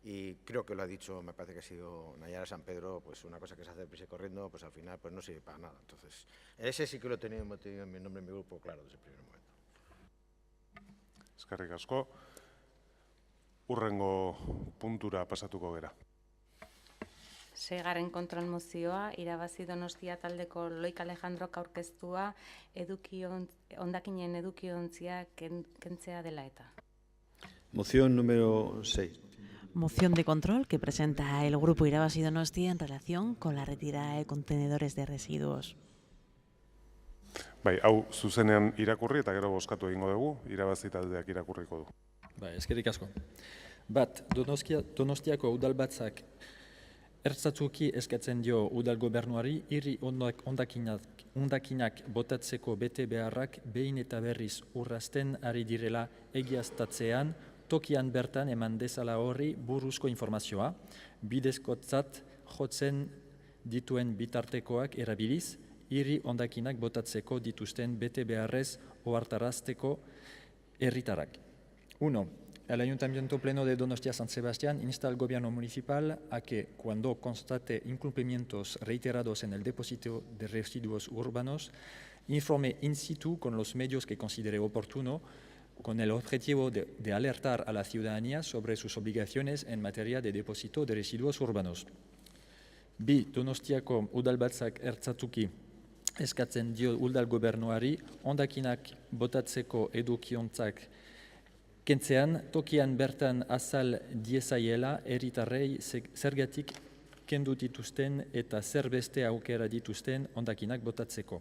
y creo que lo ha dicho, me parece que ha sido Nayara San Pedro, pues una cosa que se hace deprisa y corriendo, pues al final pues no sirve para nada. Entonces, ese sí que lo he tenido en mi nombre, en mi grupo, claro, desde el primer momento. Eskerrik asko. Hurrengo puntura pasatuko gera. 6. kontrol mozioa, irabazi Donostia taldeko Loik Alejandrok aurkeztua hondakinen edukiontzia kentzea dela eta. Moción número 6. Moción de control que presenta el Grupo Irabazi Donostia en relación con la retirada de contenedores de residuos. Bai, hau zuzenean irakurri eta gero bozkatu egingo dugu, irabazi taldeak irakurriko du. Bai, eskerrik asko. Bat, Donostiako udalbatzak ertzatzuki eskatzen dio udal gobernuari hiri hondakinak botatzeko bete beharrak behin eta berriz urrazten ari direla egiaztatzean tokian bertan eman dezala horri buruzko informazioa, bidezkotzat jotzen dituen bitartekoak erabiliz, hiri hondakinak botatzeko dituzten bete beharrez ohartarazteko herritarrak. 1. El Ayuntamiento Pleno de Donostia San Sebastián insta al Gobierno municipal a que, cuando constate incumplimientos reiterados en el depósito de residuos urbanos, informe in situ con los medios que considere oportuno, con el objetivo de alertar a la ciudadanía sobre sus obligaciones en materia de depósito de residuos urbanos. Bi, Donostiako udalbatzak ertzatuki eskatzen dio udal gobernuari hondakinak botatzeko edukiontzak kentzean tokian bertan azal diezaiela herritarrei zergatik kendu dituzten eta zer beste aukera dituzten hondakinak botatzeko.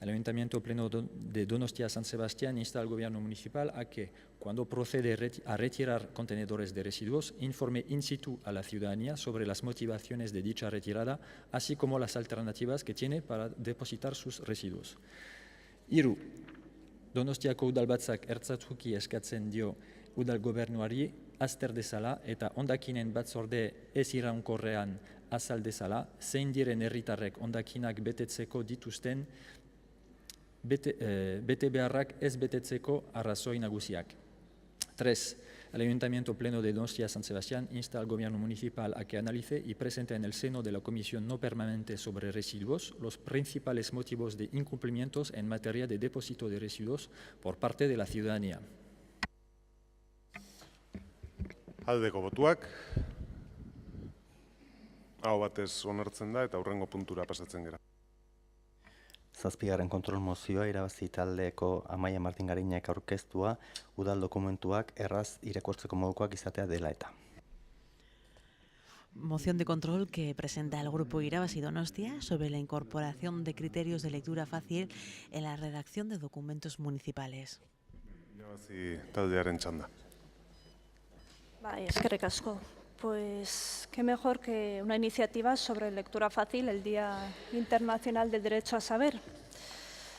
El Ayuntamiento Pleno de Donostia San Sebastián insta al Gobierno municipal a que, cuando procede a retirar contenedores de residuos, informe in situ a la ciudadanía sobre las motivaciones de dicha retirada, así como las alternativas que tiene para depositar sus residuos. Hiru, Donostiako udalbatzak ertzatuki eskatzen dio udal gobernuari azter dezala eta hondakinen batzorde ez iraunkorrean azal dezala, zein diren herritarrek hondakinak betetzeko dituzten bete beharrak ez betetzeko arrazoi nagusiak. 3. El Ayuntamiento Pleno de Donostia San Sebastián insta al Gobierno municipal a que analice y presente en el seno de la Comisión no permanente sobre residuos los principales motivos de incumplimientos en materia de depósito de residuos por parte de la ciudadanía. Aldeko botuak, hau batez onartzen da eta hurrengo puntura pasatzen gara. Zazpigarren kontrol mozioa irabazi taldeko Amaia Martin Gariñak aurkeztua udal dokumentuak erraz irakurtzeko modukoak izatea dela eta. Moción de control que presenta el Grupo Irabazi Donostia sobre la incorporación de criterios de lectura fácil en la redacción de documentos municipales. Irabazi taldearen txanda. Bai, eskerrik asko. Pues qué mejor que una iniciativa sobre lectura fácil el Día Internacional del Derecho a Saber.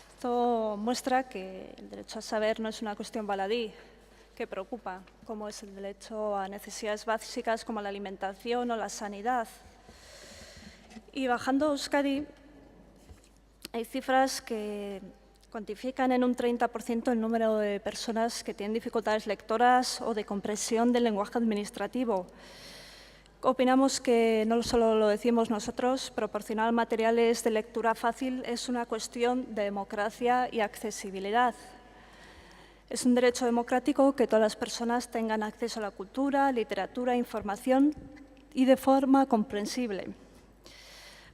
Esto muestra que el derecho a saber no es una cuestión baladí, que preocupa, como es el derecho a necesidades básicas como la alimentación o la sanidad. Y bajando a Euskadi, hay cifras que cuantifican en un 30% el número de personas que tienen dificultades lectoras o de comprensión del lenguaje administrativo. Opinamos que no solo lo decimos nosotros, proporcionar materiales de lectura fácil es una cuestión de democracia y accesibilidad. Es un derecho democrático que todas las personas tengan acceso a la cultura, literatura, información y de forma comprensible,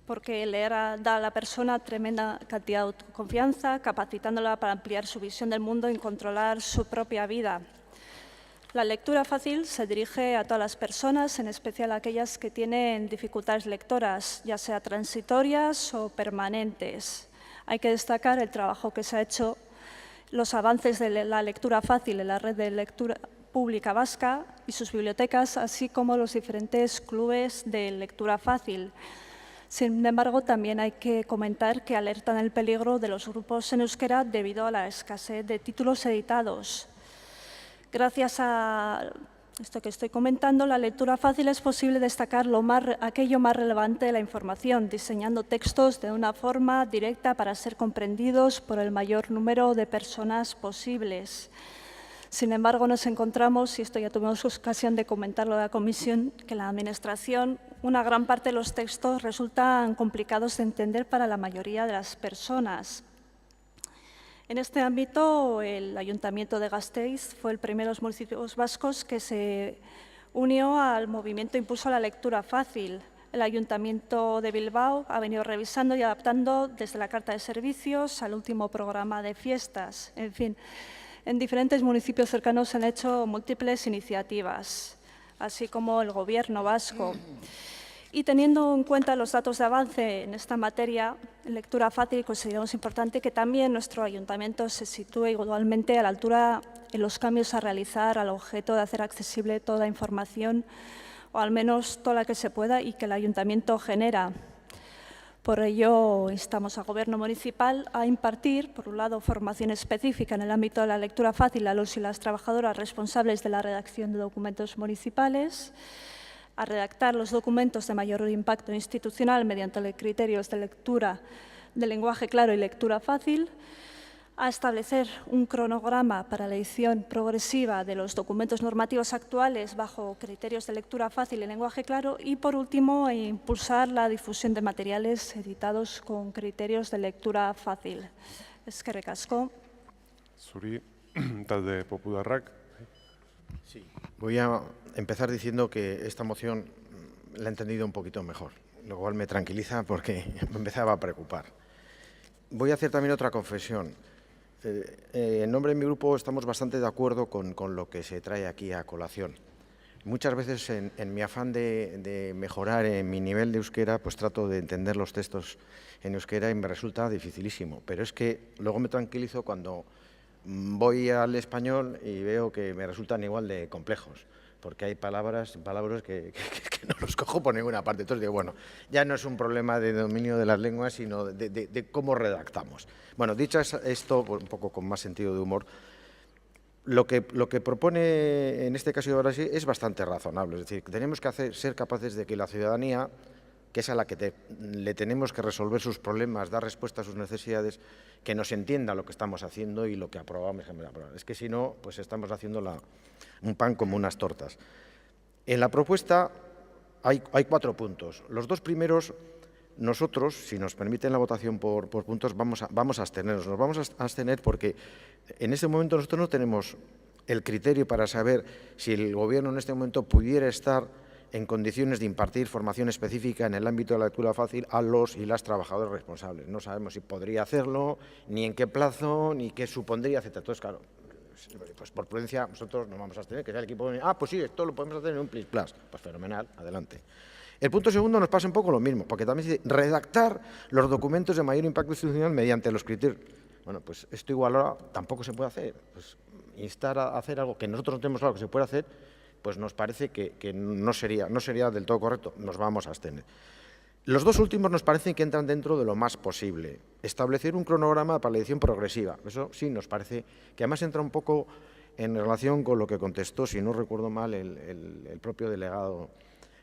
porque leer da a la persona tremenda cantidad de autoconfianza, capacitándola para ampliar su visión del mundo y controlar su propia vida. La lectura fácil se dirige a todas las personas, en especial a aquellas que tienen dificultades lectoras, ya sea transitorias o permanentes. Hay que destacar el trabajo que se ha hecho, los avances de la lectura fácil en la red de lectura pública vasca y sus bibliotecas, así como los diferentes clubes de lectura fácil. Sin embargo, también hay que comentar que alertan el peligro de los grupos en euskera debido a la escasez de títulos editados. Gracias a esto que estoy comentando, la lectura fácil es posible destacar aquello más relevante de la información, diseñando textos de una forma directa para ser comprendidos por el mayor número de personas posibles. Sin embargo, nos encontramos, y esto ya tuvimos ocasión de comentarlo en la comisión, que en la Administración una gran parte de los textos resultan complicados de entender para la mayoría de las personas. En este ámbito, el Ayuntamiento de Gasteiz fue el primero de los municipios vascos que se unió al movimiento Impulso a la Lectura Fácil. El Ayuntamiento de Bilbao ha venido revisando y adaptando desde la Carta de Servicios al último programa de fiestas. En fin, en diferentes municipios cercanos se han hecho múltiples iniciativas, así como el Gobierno vasco. Y teniendo en cuenta los datos de avance en esta materia, en lectura fácil, consideramos importante que también nuestro ayuntamiento se sitúe igualmente a la altura en los cambios a realizar al objeto de hacer accesible toda información, o al menos toda la que se pueda y que el ayuntamiento genera. Por ello, instamos al Gobierno municipal a impartir, por un lado, formación específica en el ámbito de la lectura fácil a los y las trabajadoras responsables de la redacción de documentos municipales, a redactar los documentos de mayor impacto institucional mediante criterios de lectura de lenguaje claro y lectura fácil, a establecer un cronograma para la edición progresiva de los documentos normativos actuales bajo criterios de lectura fácil y lenguaje claro y, por último, a impulsar la difusión de materiales editados con criterios de lectura fácil. Eskerrik asko. Zuri, talde Popularrak. Sí. Voy a empezar diciendo que esta moción la he entendido un poquito mejor, lo cual me tranquiliza porque me empezaba a preocupar. Voy a hacer también otra confesión. En nombre de mi grupo estamos bastante de acuerdo con lo que se trae aquí a colación. Muchas veces en mi afán de mejorar en mi nivel de euskera, pues trato de entender los textos en euskera y me resulta dificilísimo. Pero es que luego me tranquilizo cuando voy al español y veo que me resultan igual de complejos, porque hay palabras que no los cojo por ninguna parte. Entonces digo, bueno, ya no es un problema de dominio de las lenguas, sino de cómo redactamos. Bueno, dicho esto, un poco con más sentido de humor, lo que propone en este caso ahora sí es bastante razonable. Es decir, tenemos que ser capaces de que la ciudadanía, que es a la que le tenemos que resolver sus problemas, dar respuesta a sus necesidades, que nos entienda lo que estamos haciendo y lo que aprobamos. Es que si no, pues estamos haciendo un pan como unas tortas. En la propuesta hay 4 puntos. Los 2 primeros, nosotros, si nos permiten la votación por puntos, vamos a abstenernos. Nos vamos a abstener porque en este momento nosotros no tenemos el criterio para saber si el Gobierno en este momento pudiera estar en condiciones de impartir formación específica en el ámbito de la lectura fácil a los y las trabajadores responsables. No sabemos si podría hacerlo, ni en qué plazo, ni qué supondría, etc. Entonces, claro, pues por prudencia nosotros nos vamos a abstener, que sea el equipo de... pues sí, esto lo podemos hacer en un plis plas. Pues fenomenal, adelante. El punto segundo nos pasa un poco lo mismo, porque también se dice redactar los documentos de mayor impacto institucional mediante los criterios. Bueno, pues esto igual ahora tampoco se puede hacer. Pues instar a hacer algo que nosotros no tenemos claro que se puede hacer, pues nos parece que no sería del todo correcto, nos vamos a abstener. Los 2 últimos nos parecen que entran dentro de lo más posible. Establecer un cronograma para la edición progresiva, eso sí nos parece que además entra un poco en relación con lo que contestó, si no recuerdo mal, el propio delegado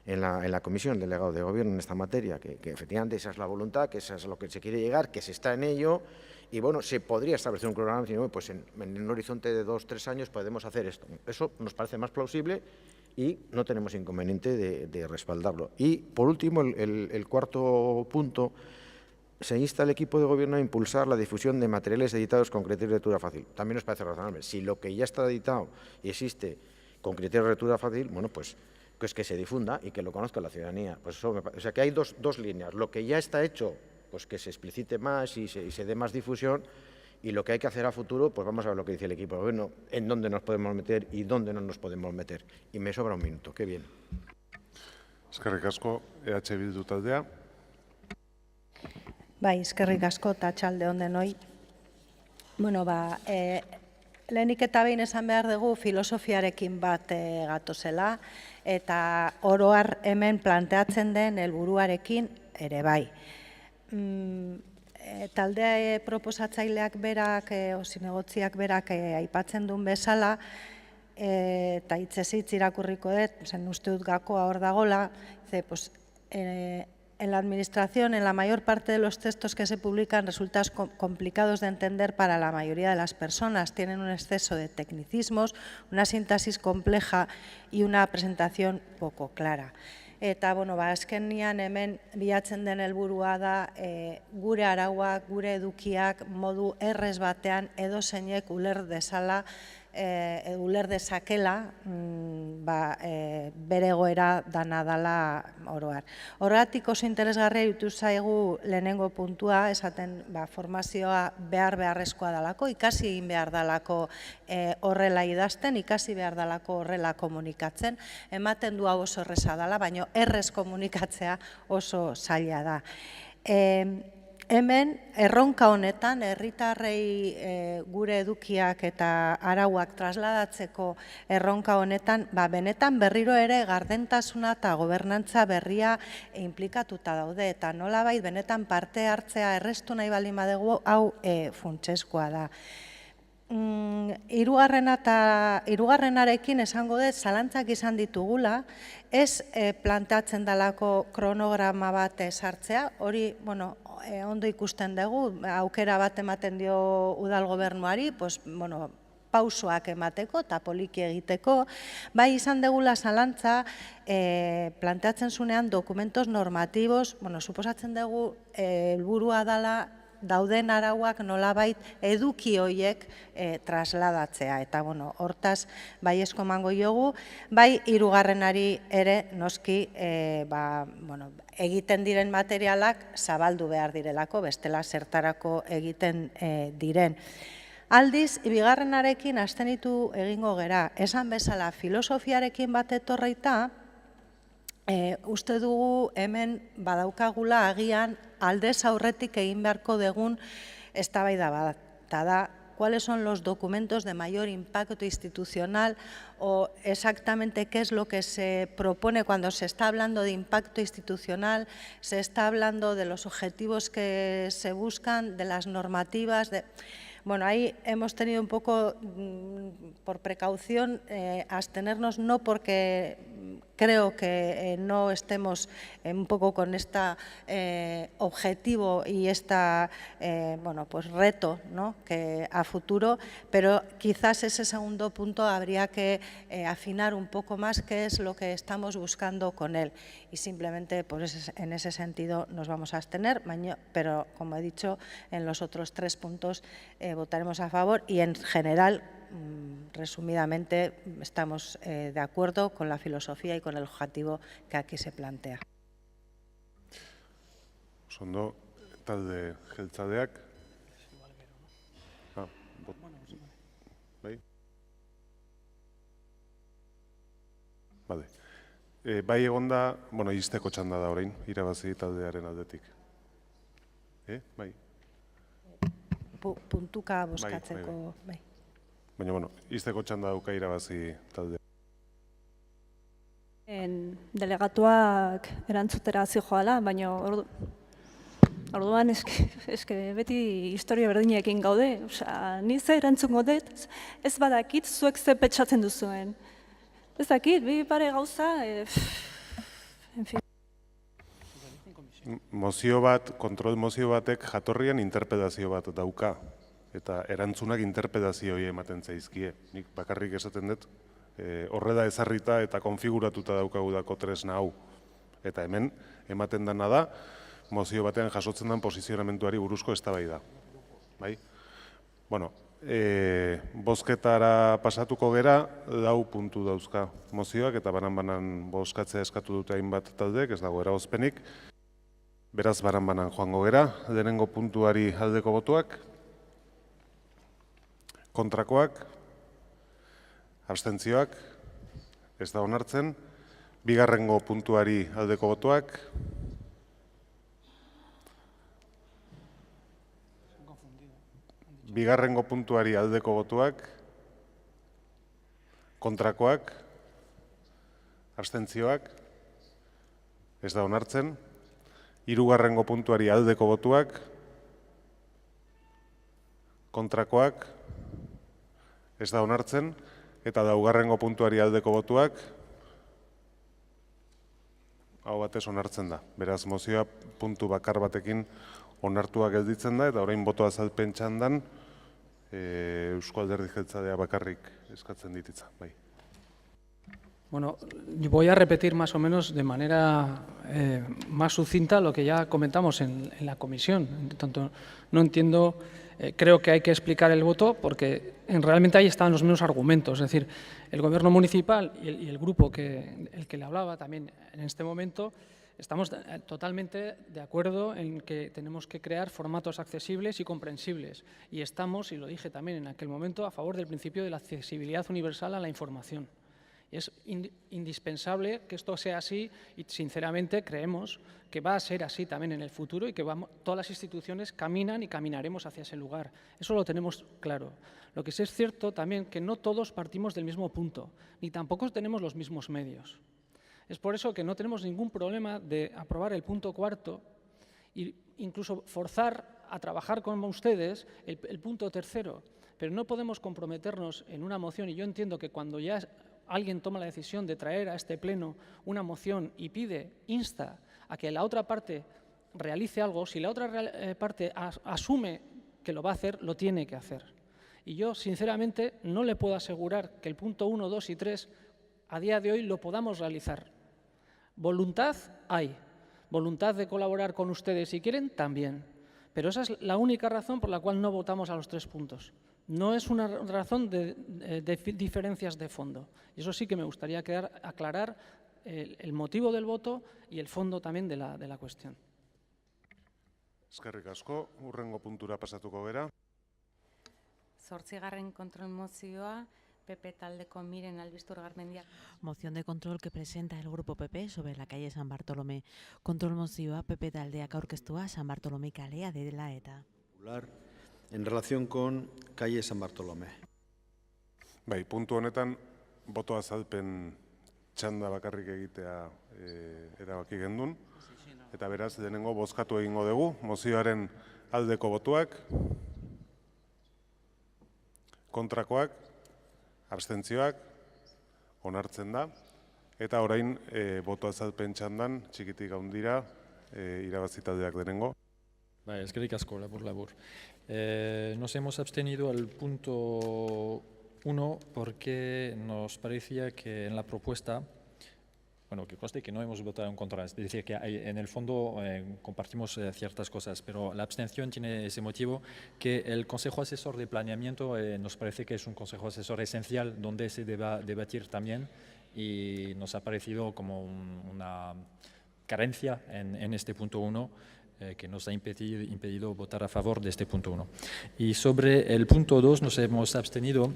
en la comisión, el delegado de gobierno en esta materia, que efectivamente esa es la voluntad, que eso es a lo que se quiere llegar, que se está en ello. Y bueno, se podría establecer un cronograma, sino, pues en un horizonte de 2 o 3 años podemos hacer esto. Eso nos parece más plausible y no tenemos inconveniente de respaldarlo. Y por último, el 4º punto, se insta al equipo de gobierno a impulsar la difusión de materiales editados con criterios de lectura fácil. También nos parece razonable. Si lo que ya está editado y existe con criterios de lectura fácil, bueno, pues que se difunda y que lo conozca la ciudadanía. Pues eso o sea que hay dos líneas. Lo que ya está hecho, pues que se explicite más y se dé más difusión, y lo que hay que hacer a futuro, pues vamos a ver lo que dice el equipo de gobierno, en dónde nos podemos meter y dónde no nos podemos meter. Y me sobra un minuto, qué bien. Eskerrik asko, EH Bildu taldea. Bai, eskerrik asko eta atxalde on denoi. Bueno, lehenik eta behin esan behar dugu filosofiarekin bat gatozela eta oro har hemen planteatzen den helburuarekin ere bai. Talde proposatzaileak berak, zinegotziak berak aipatzen duen bezala, eta hitzez hitz irakurriko dut, zen uste dut gakoa hor dagola, pues, en la Administración, en la mayor parte de los textos que se publican resultan complicados de entender para la mayoría de las personas. Tienen un exceso de tecnicismos, una sintaxis compleja y una presentación poco clara. Eta, bueno, azkenian hemen bilatzen den helburua da gure arauak, gure edukiak modu errez batean edozeinek uler dezakela bere egoera dana dala oro har. Horregatik oso interesgarria iruditu zaigu lehenengo puntua, esaten formazioa beharrezkoa dalako, ikasi egin behar dalako horrela idazten, ikasi behar dalako horrela komunikatzen, ematen du hau oso erreza dala, baina errez komunikatzea oso zaila da. Hemen, erronka honetan, herritarrei gure edukiak eta arauak trasladatzeko erronka honetan, benetan berriro ere gardentasuna eta gobernantza berria implikatuta daude, eta nolabait benetan parte hartzea errestu nahi baldin badegu hau funtsezkoa da. Hirugarrenarekin esango dut zalantzak izan ditugula, ez planteatzen dalako kronograma bat sartzea, hori ondo ikusten dugu, aukera bat ematen dio udal gobernuari, pausoak emateko eta poliki egiteko, bai izan degula zalantza planteatzen zunean dokumentos normativos, suposatzen dugu helburua dela dauden arauak nolabait eduki horiek trasladatzea. Eta hortaz bai esko emango diogu, bai hirugarrenari ere noski egiten diren materialak zabaldu behar direlako, bestela zertarako egiten diren. Aldiz, bigarrenarekin abstenitu egingo gera. Esan bezala, filosofiarekin bat etorreita, uste dugu hemen badaukagula agian aldez aurretik egin beharko dugun eztabaida bat. Eta da, ¿cuáles son los documentos de mayor impacto institucional o exactamente qué es lo que se propone cuando se está hablando de impacto institucional, se está hablando de los objetivos que se buscan, de las normativas, ahí hemos tenido un poco, por precaución, abstenernos, no porque creo que no estemos un poco con este objetivo y este reto que a futuro, pero quizás ese segundo punto habría que afinar un poco más qué es lo que estamos buscando con él. Y simplemente en ese sentido nos vamos a abstener, pero como he dicho, en los otros 3 puntos votaremos a favor y en general, resumidamente, estamos de acuerdo con la filosofía y con el objetivo que aquí se plantea. Ondo, talde jeltzaleak. Bai? Bai egonda, izteko txanda da orain, irabazi taldearen aldetik. Bai? Puntuka bozkatzeko, bai. Baina, izteko txanda dauka irabazi talde. Delegatuak erantzutera zijoala, baina orduan eske beti historia berdinekin gaude. Ni ze erantzungo dut, ez badakit zuek ze pentsatzen duzuen. Ez dakit, bi pare gauza, Mozio bat, kontrol mozio batek jatorrian interpelazio bat dauka. Eta erantzunak interpelazio hori ematen zaizkie. Nik bakarrik esaten dut, horrela ezarrita eta konfiguratuta daukagudako tresna hau. Eta hemen, ematen dena da, mozio batean jasotzen den posizionamentuari buruzko eztabaida. Bai? Bozketara pasatuko gera, 4 puntu dauzka mozioak, eta banan-banan bozkatzea eskatu dute hainbat taldeek, ez dago eragozpenik. Beraz, banan-banan joango gera, lehenengo puntuari aldeko botuak, kontrakoak, abstentzioak, ez da onartzen, bigarrengo puntuari aldeko botuak, bigarrengo puntuari aldeko botuak, kontrakoak, abstentzioak, ez da onartzen, hirugarrengo puntuari aldeko botuak, kontrakoak, ez da onartzen, eta laugarrengo puntuari aldeko botuak, hau batez onartzen da. Beraz, mozioa puntu bakar batekin onartua gelditzen da, eta orain boto azalpen txandan Eusko Alderdi Jeltzalea bakarrik eskatzen dititza. Bai. Bueno, voy a repetir más o menos de manera más sucinta lo que ya comentamos en la comisión. Tanto no entiendo, creo que hay que explicar el voto porque realmente ahí están los mismos argumentos. Es decir, el gobierno municipal y el grupo el que le hablaba también en este momento, estamos totalmente de acuerdo en que tenemos que crear formatos accesibles y comprensibles. Y estamos, y lo dije también en aquel momento, a favor del principio de la accesibilidad universal a la información. Es indispensable que esto sea así y, sinceramente, creemos que va a ser así también en el futuro y que todas las instituciones caminan y caminaremos hacia ese lugar. Eso lo tenemos claro. Lo que sí es cierto también que no todos partimos del mismo punto, ni tampoco tenemos los mismos medios. Es por eso que no tenemos ningún problema de aprobar el punto 4 e incluso forzar a trabajar con ustedes el punto 3. pero no podemos comprometernos en una moción, y yo entiendo que cuando ya alguien toma la decisión de traer a este pleno una moción y insta a que la otra parte realice algo, si la otra parte asume que lo va a hacer, lo tiene que hacer. Y yo, sinceramente, no le puedo asegurar que el punto 1, 2 y 3 a día de hoy lo podamos realizar. Voluntad hay, voluntad de colaborar con ustedes si quieren, también. Pero esa es la única razón por la cual no votamos a los 3 puntos. No es una razón de diferencias de fondo. Y eso sí que me gustaría aclarar el motivo del voto y el fondo también de la cuestión. Eskerrik asko, hurrengo puntura pasatuko gera. 8. kontrol mozioa, PP taldeko Miren Albistur Garmendia. Moción de control que presenta el Grupo PP sobre la calle San Bartolomé. Kontrol mozioa PP taldeak aurkeztua San Bartolomé kalea dela eta. En relación con calle San Bartolomé. Bai, puntu honetan, boto azalpen txanda bakarrik egitea erabaki gendun. Eta beraz, denengo bozkatu egingo dugu, mozioaren aldeko botuak, kontrakoak, abstentzioak, onartzen da. Eta orain, boto azalpen txandan, txikitik handira, irabazitaldeak denengo. Eskerrik asko, labur. Nos hemos abstenido al punto 1 porque nos parecía que en la propuesta, bueno, que conste que no hemos votado en contra, es decir, que en el fondo compartimos ciertas cosas, pero la abstención tiene ese motivo que el Consejo Asesor de Planeamiento nos parece que es un Consejo Asesor esencial donde se deba debatir también y nos ha parecido como una carencia en este punto 1 que nos ha impedido votar a favor de este punto 1. Y sobre el punto 2 nos hemos abstenido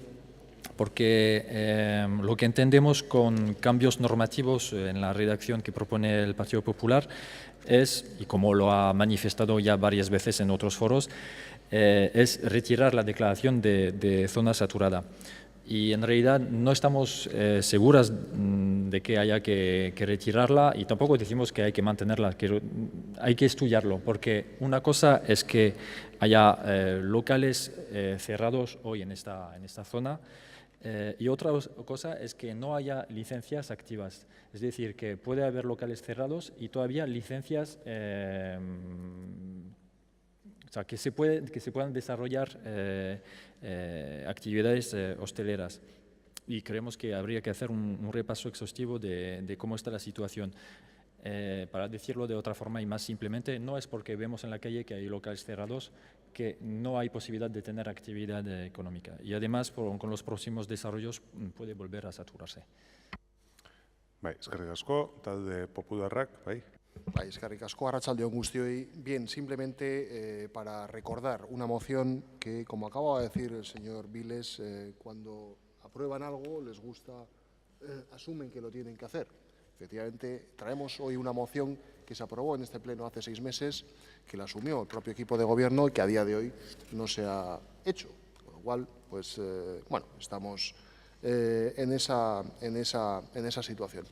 porque lo que entendemos con cambios normativos en la redacción que propone el Partido Popular es, y como lo ha manifestado ya varias veces en otros foros, es retirar la declaración de zona saturada. Y en realidad no estamos seguras de que haya que retirarla y tampoco decimos que hay que mantenerla, que hay que estudiarlo, porque una cosa es que haya locales cerrados hoy en esta zona y otra cosa es que no haya licencias activas, es decir, que puede haber locales cerrados y todavía licencias o sea, que se puedan desarrollar actividades hosteleras. Y creemos que habría que hacer un repaso exhaustivo de cómo está la situación. Para decirlo de otra forma y más simplemente, no es porque vemos en la calle que hay locales cerrados que no hay posibilidad de tener actividad económica. Y además, con los próximos desarrollos, puede volver a saturarse. Bai, eskerrik asko, talde popularrak, bai. Bai, eskerrik asko, arratsaldeon guztioi. Bien, simplemente para recordar una moción que, como acaba de decir el señor Viles, cuando aprueban algo les gusta, asumen que lo tienen que hacer. Efectivamente, traemos hoy una moción que se aprobó en este pleno hace 6 meses, que la asumió el propio equipo de gobierno y que a día de hoy no se ha hecho. Con lo cual, pues, bueno, estamos en esa situación.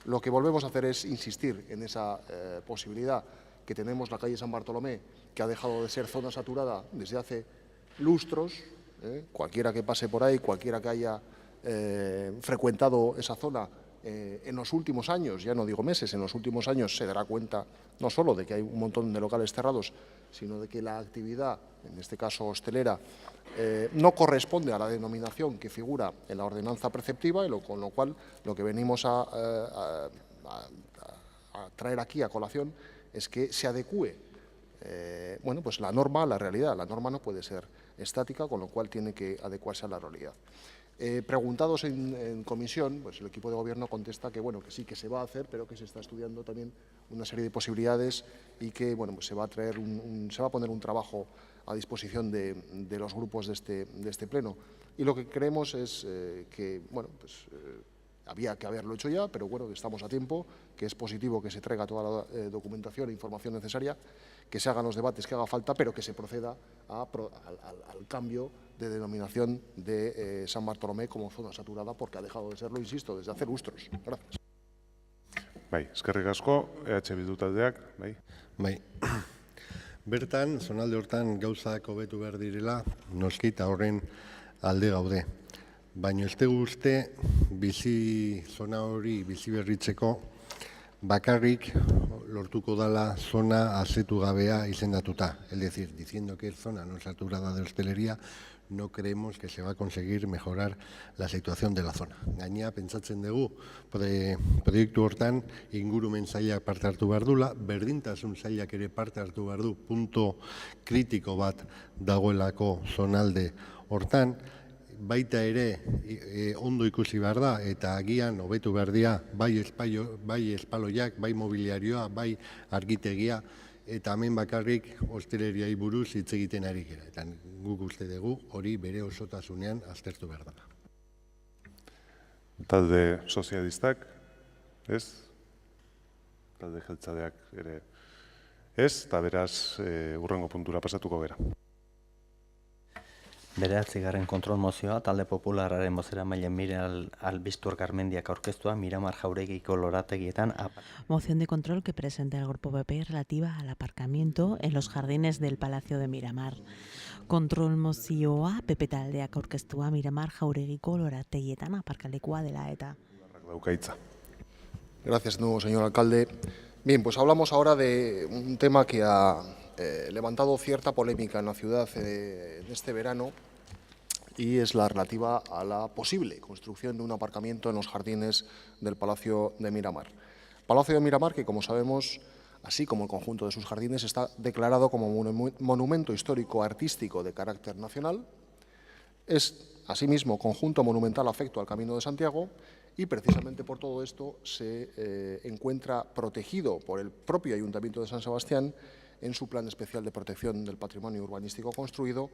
Lo que volvemos a hacer es insistir en esa posibilidad que tenemos la calle San Bartolomé, que ha dejado de ser zona saturada desde hace lustros. Cualquiera que pase por ahí, cualquiera que haya frecuentado esa zona en los últimos años, ya no digo meses, en los últimos años se dará cuenta no solo de que hay un montón de locales cerrados, sino de que la actividad, en este caso hostelera, no corresponde a la denominación que figura en la ordenanza preceptiva, y con lo cual lo que venimos a traer aquí a colación es que se adecúe bueno, pues la norma a la realidad. La norma no puede ser estática, con lo cual tiene que adecuarse a la realidad. Preguntados en comisión, pues el equipo de gobierno contesta que bueno, que sí, que se va a hacer, pero que se está estudiando también una serie de posibilidades y que bueno, pues se va a traer se va a poner un trabajo a disposición de los grupos de este pleno. Y lo que creemos es que bueno, pues había que haberlo hecho ya, pero bueno, que estamos a tiempo, que es positivo que se traiga toda la documentación e información necesaria, que se hagan los debates que haga falta, pero que se proceda al cambio de denominación de San Bartolomé como zona saturada, porque ha dejado de serlo, insisto, desde hace lustros. Gracias. Bai, eskerrik asko, Bildu taldeak, bai. Bai. Bertan, zonalde hortan gauzak hobetu behar direla, noski, eta horren alde gaude. Baina ez dugu uste bizi zona hori bizi berritzeko bakarrik lortuko dala zona asetu gabea izendatuta. Es decir, diciendo que es zona no saturada de hostelería, no creemos que se va a conseguir mejorar la situación de la zona. Gainera, pentsatzen dugu, proiektu hortan ingurumen sailak parte hartu behar dula, berdintasun sailak ere parte hartu behar du, punto kritiko bat dagoelako zonalde hortan, baita ere ondo ikusi behar da eta agian hobetu behar dira bai espaloiak, bai mobiliarioa, bai argitegia, eta hemen bakarrik hosteleriai buruz hitz egiten ari gara. Eta guk uste dugu hori bere osotasunean aztertu behar da. Talde sozialistak, ez? Talde jeltzaleak ere ez, eta beraz hurrengo puntura pasatuko gara. 9. kontrol mozioa, talde popularraren bozeramaile Miren Albistur Garmendiak aurkeztua Miramar Jauregiko lorategietan. Moción de control que presenta el Grupo PP relativa al aparcamiento en los jardines del Palacio de Miramar. Kontrol mozioa PP taldeak aurkeztua Miramar Jauregiko lorategietan aparkalekua dela eta. Gracias de nuevo, señor alcalde. Bien, pues hablamos ahora de un tema que ha levantado cierta polémica en la ciudad en este verano, y es la relativa a la posible construcción de un aparcamiento en los jardines del Palacio de Miramar. Palacio de Miramar que, como sabemos, así como el conjunto de sus jardines, está declarado como monumento histórico artístico de carácter nacional. Es, asimismo, conjunto monumental afecto al Camino de Santiago y, precisamente por todo esto, se encuentra protegido por el propio Ayuntamiento de San Sebastián en su Plan Especial de Protección del Patrimonio Urbanístico Construido,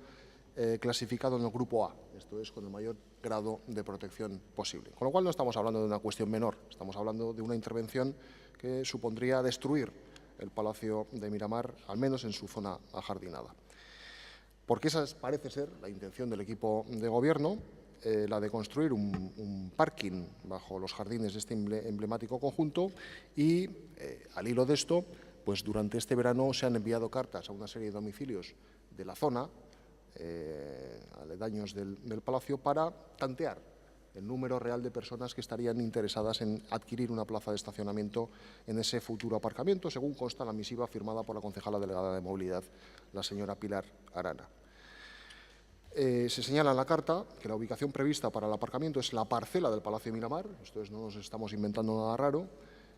clasificado en el Grupo A, esto es, con el mayor grado de protección posible. Con lo cual no estamos hablando de una cuestión menor, estamos hablando de una intervención que supondría destruir el Palacio de Miramar, al menos en su zona ajardinada. Porque esa parece ser la intención del equipo de gobierno, la de construir un parking bajo los jardines de este emblemático conjunto y, al hilo de esto, pues durante este verano se han enviado cartas a una serie de domicilios de la zona, aledaños del Palacio, para tantear el número real de personas que estarían interesadas en adquirir una plaza de estacionamiento en ese futuro aparcamiento, según consta en la misiva firmada por la concejala delegada de Movilidad, la señora Pilar Arana. Se señala en la carta que la ubicación prevista para el aparcamiento es la parcela del Palacio de Miramar, esto es, no nos estamos inventando nada raro,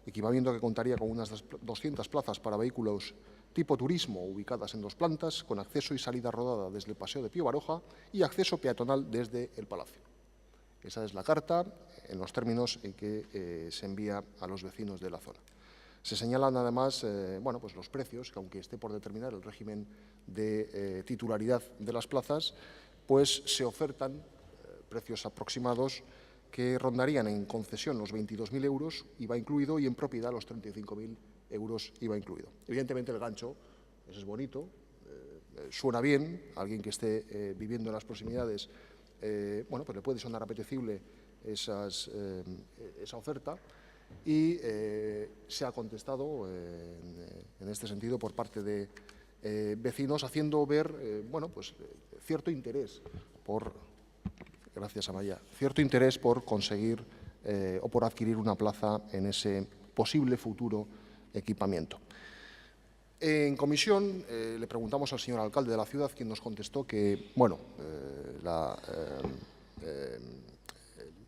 equipamiento que contaría con unas 200 plazas para vehículos tipo turismo ubicadas en 2 plantas, con acceso y salida rodada desde el Paseo de Pío Baroja y acceso peatonal desde el Palacio. Esa es la carta en los términos en que se envía a los vecinos de la zona. Se señalan además bueno, pues los precios, que aunque esté por determinar el régimen de titularidad de las plazas, pues se ofertan precios aproximados que rondarían en concesión los 22.000 euros, IVA incluido, y en propiedad los 35.000 euros, IVA incluido. Evidentemente el gancho, eso es bonito, suena bien, a alguien que esté viviendo en las proximidades, bueno, pues le puede sonar apetecible esa oferta, y se ha contestado en este sentido por parte de vecinos, haciendo ver bueno, pues, cierto interés por, gracias Amaya, cierto interés por conseguir o por adquirir una plaza en ese posible futuro equipamiento. En comisión le preguntamos al señor alcalde de la ciudad, quien nos contestó que bueno, la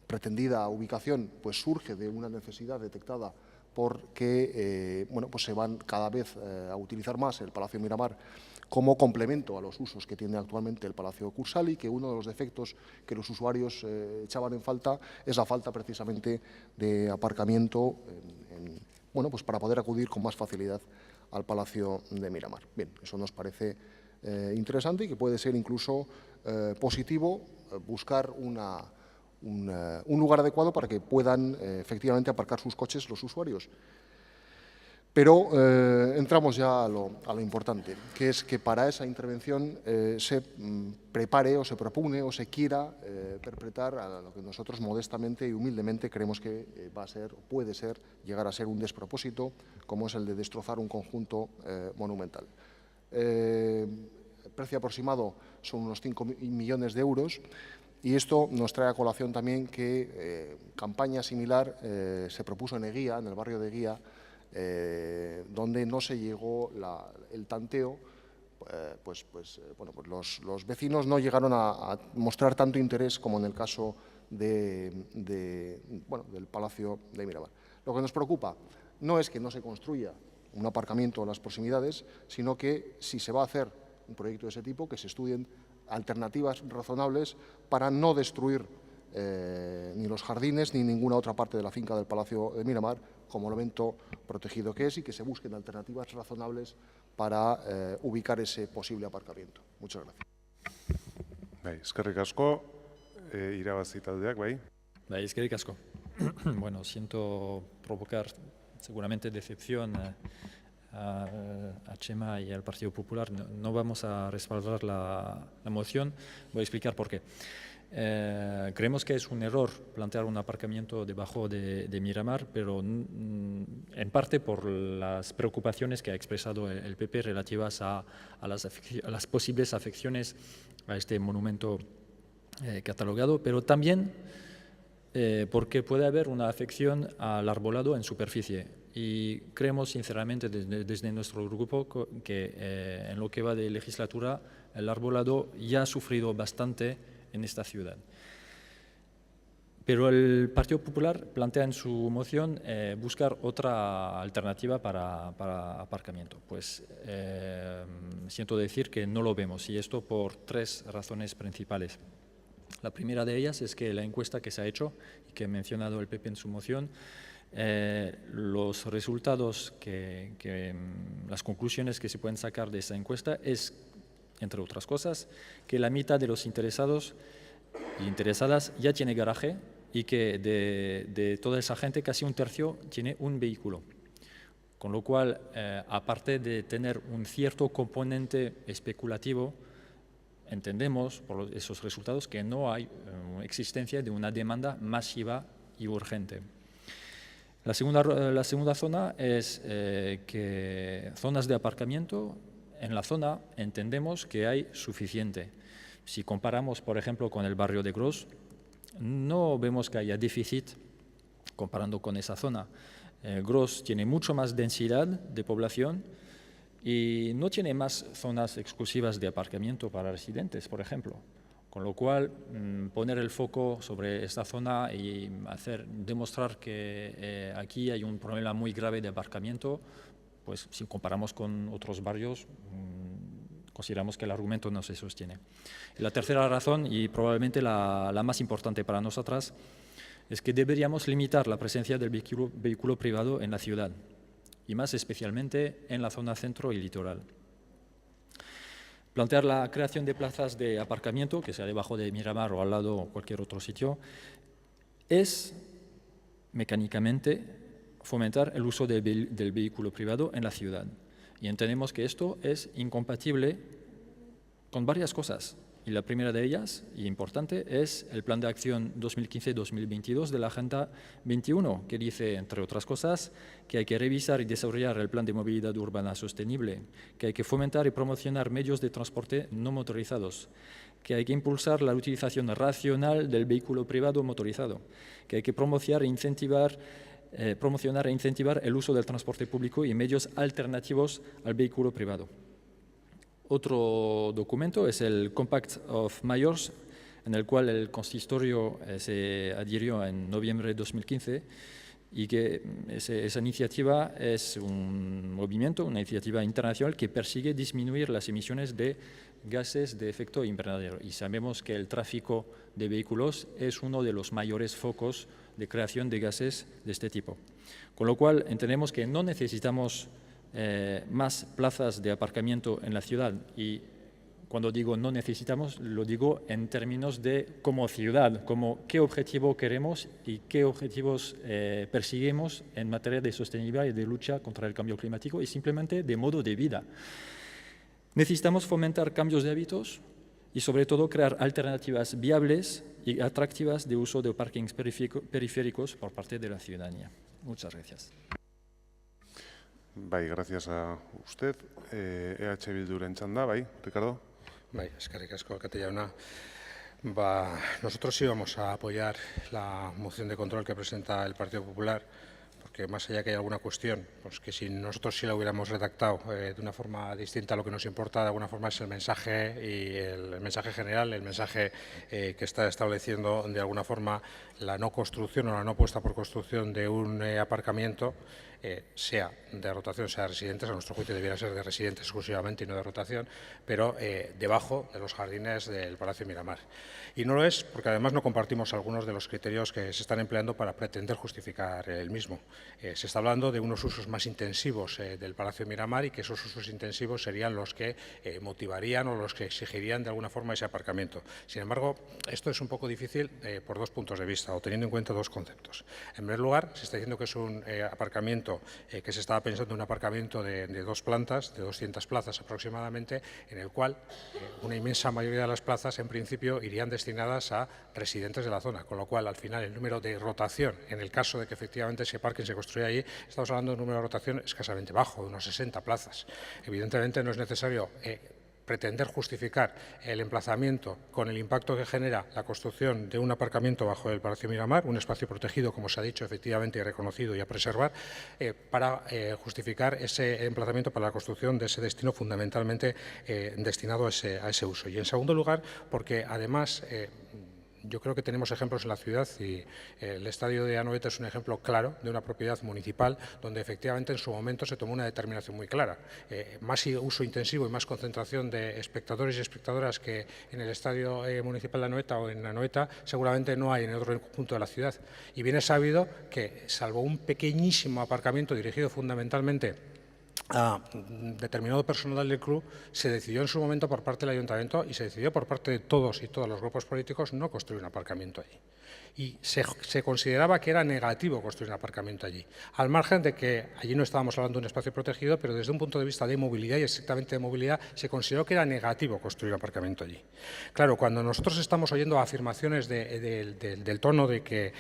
pretendida ubicación pues surge de una necesidad detectada porque bueno, pues se van cada vez a utilizar más el Palacio Miramar como complemento a los usos que tiene actualmente el Palacio Cursal, y que uno de los defectos que los usuarios echaban en falta es la falta precisamente de aparcamiento bueno, pues para poder acudir con más facilidad al Palacio de Miramar. Bien, eso nos parece interesante y que puede ser incluso positivo buscar un lugar adecuado para que puedan efectivamente aparcar sus coches los usuarios. Pero entramos ya a lo importante, que es que para esa intervención se prepare o se propugne o se quiera perpetrar a lo que nosotros modestamente y humildemente creemos que va a ser o puede ser, llegar a ser un despropósito, como es el de destrozar un conjunto monumental. El precio aproximado son unos 5 millones de euros Y esto nos trae a colación también que campaña similar se propuso en Eguía, en el barrio de Eguía, donde no se llegó el tanteo. Los vecinos no llegaron a mostrar tanto interés como en el caso del Palacio de Miramar. Lo que nos preocupa no es que no se construya un aparcamiento en las proximidades, sino que si se va a hacer un proyecto de ese tipo, que se estudien alternativas razonables para no destruir ni los jardines ni ninguna otra parte de la finca del Palacio de Miramar como elemento protegido que es, y que se busquen alternativas razonables para ubicar ese posible aparcamiento. Muchas gracias. Eskerrik asko, irabazi taldeak, bai. Eskerrik asko. Bueno, siento provocar seguramente decepción a Chema y al Partido Popular. No vamos a respaldar la moción. Voy a explicar por qué. Creemos que es un error plantear un aparcamiento debajo de Miramar, pero en parte por las preocupaciones que ha expresado el PP relativas a las posibles afecciones a este monumento catalogado, pero también porque puede haber una afección al arbolado en superficie. Y creemos sinceramente desde nuestro grupo que en lo que va de legislatura el arbolado ya ha sufrido bastante en esta ciudad. Pero el Partido Popular plantea en su moción buscar otra alternativa para aparcamiento. Pues siento decir que no lo vemos, y esto por tres razones principales. La primera de ellas es que la encuesta que se ha hecho y que ha mencionado el PP en su moción, los resultados, las conclusiones que se pueden sacar de esa encuesta es, entre otras cosas, que la mitad de los interesados y interesadas ya tiene garaje, y que de toda esa gente casi un tercio tiene un vehículo. Con lo cual, aparte de tener un cierto componente especulativo, entendemos por esos resultados que no hay existencia de una demanda masiva y urgente. La segunda zona es que zonas de aparcamiento, en la zona entendemos que hay suficiente. Si comparamos, por ejemplo, con el barrio de Gros, no vemos que haya déficit comparando con esa zona. Gros tiene mucho más densidad de población y no tiene más zonas exclusivas de aparcamiento para residentes, por ejemplo. Con lo cual, poner el foco sobre esta zona y demostrar que aquí hay un problema muy grave de aparcamiento, pues si comparamos con otros barrios, consideramos que el argumento no se sostiene. Y la tercera razón, y probablemente la más importante para nosotras, es que deberíamos limitar la presencia del vehículo privado en la ciudad, y más especialmente en la zona centro y litoral. Plantear la creación de plazas de aparcamiento, que sea debajo de Miramar o al lado o cualquier otro sitio, es mecánicamente fomentar el uso del vehículo privado en la ciudad. Y entendemos que esto es incompatible con varias cosas. Y la primera de ellas, y importante, es el Plan de Acción 2015-2022 de la Agenda 21, que dice, entre otras cosas, que hay que revisar y desarrollar el Plan de Movilidad Urbana Sostenible, que hay que fomentar y promocionar medios de transporte no motorizados, que hay que impulsar la utilización racional del vehículo privado motorizado, que hay que promocionar e incentivar el uso del transporte público y medios alternativos al vehículo privado. Otro documento es el Compact of Mayors, en el cual el consistorio se adhirió en noviembre de 2015, y que esa iniciativa es un movimiento, una iniciativa internacional que persigue disminuir las emisiones de gases de efecto invernadero. Y sabemos que el tráfico de vehículos es uno de los mayores focos de creación de gases de este tipo. Con lo cual, entendemos que no necesitamos más plazas de aparcamiento en la ciudad, y cuando digo no necesitamos, lo digo en términos de como ciudad, como qué objetivo queremos y qué objetivos perseguimos en materia de sostenibilidad y de lucha contra el cambio climático, y simplemente de modo de vida. Necesitamos fomentar cambios de hábitos y sobre todo crear alternativas viables y atractivas de uso de parkings periféricos por parte de la ciudadanía. Muchas gracias. Bai, gracias a usted. EH Bilduren txanda, bai, Ricardo? Bai, eskerrik asko, alkate jauna. Nosotros sí vamos a apoyar la moción de control que presenta el Partido Popular, porque más allá que hay alguna cuestión, pues que si nosotros sí la hubiéramos redactado de una forma distinta, lo que nos importa de alguna forma es el mensaje y el mensaje general, el mensaje que está estableciendo de alguna forma la no construcción o la no puesta por construcción de un aparcamiento, sea de rotación, sea de residentes. A nuestro juicio debiera ser de residentes exclusivamente y no de rotación, pero debajo de los jardines del Palacio Miramar. Y no lo es porque además no compartimos algunos de los criterios que se están empleando para pretender justificar el mismo. Se está hablando de unos usos más intensivos del Palacio Miramar y que esos usos intensivos serían los que motivarían o los que exigirían de alguna forma ese aparcamiento. Sin embargo, esto es un poco difícil por dos puntos de vista o teniendo en cuenta dos conceptos. En primer lugar, se está diciendo que es un aparcamiento que se estaba pensando en un aparcamiento de 2 plantas, de 200 plazas aproximadamente, en el cual una inmensa mayoría de las plazas en principio irían destinadas a residentes de la zona, con lo cual al final el número de rotación, en el caso de que efectivamente ese parking se construya allí, estamos hablando de un número de rotación escasamente bajo, de unos 60 plazas. Evidentemente no es necesario pretender justificar el emplazamiento con el impacto que genera la construcción de un aparcamiento bajo el Palacio Miramar, un espacio protegido, como se ha dicho, efectivamente y reconocido y a preservar, para justificar ese emplazamiento para la construcción de ese destino fundamentalmente destinado a ese uso. Y en segundo lugar, porque además yo creo que tenemos ejemplos en la ciudad y el estadio de Anoeta es un ejemplo claro de una propiedad municipal donde efectivamente en su momento se tomó una determinación muy clara. Más uso intensivo y más concentración de espectadores y espectadoras que en el estadio municipal de Anoeta o en Anoeta seguramente no hay en otro punto de la ciudad. Y bien es sabido que, salvo un pequeñísimo aparcamiento dirigido fundamentalmente a determinado personal del club, se decidió en su momento por parte del ayuntamiento y se decidió por parte de todos y todos los grupos políticos no construir un aparcamiento allí. Y se consideraba que era negativo construir un aparcamiento allí, al margen de que allí no estábamos hablando de un espacio protegido, pero desde un punto de vista de movilidad y estrictamente de movilidad se consideró que era negativo construir un aparcamiento allí. Claro, cuando nosotros estamos oyendo afirmaciones del tono de que,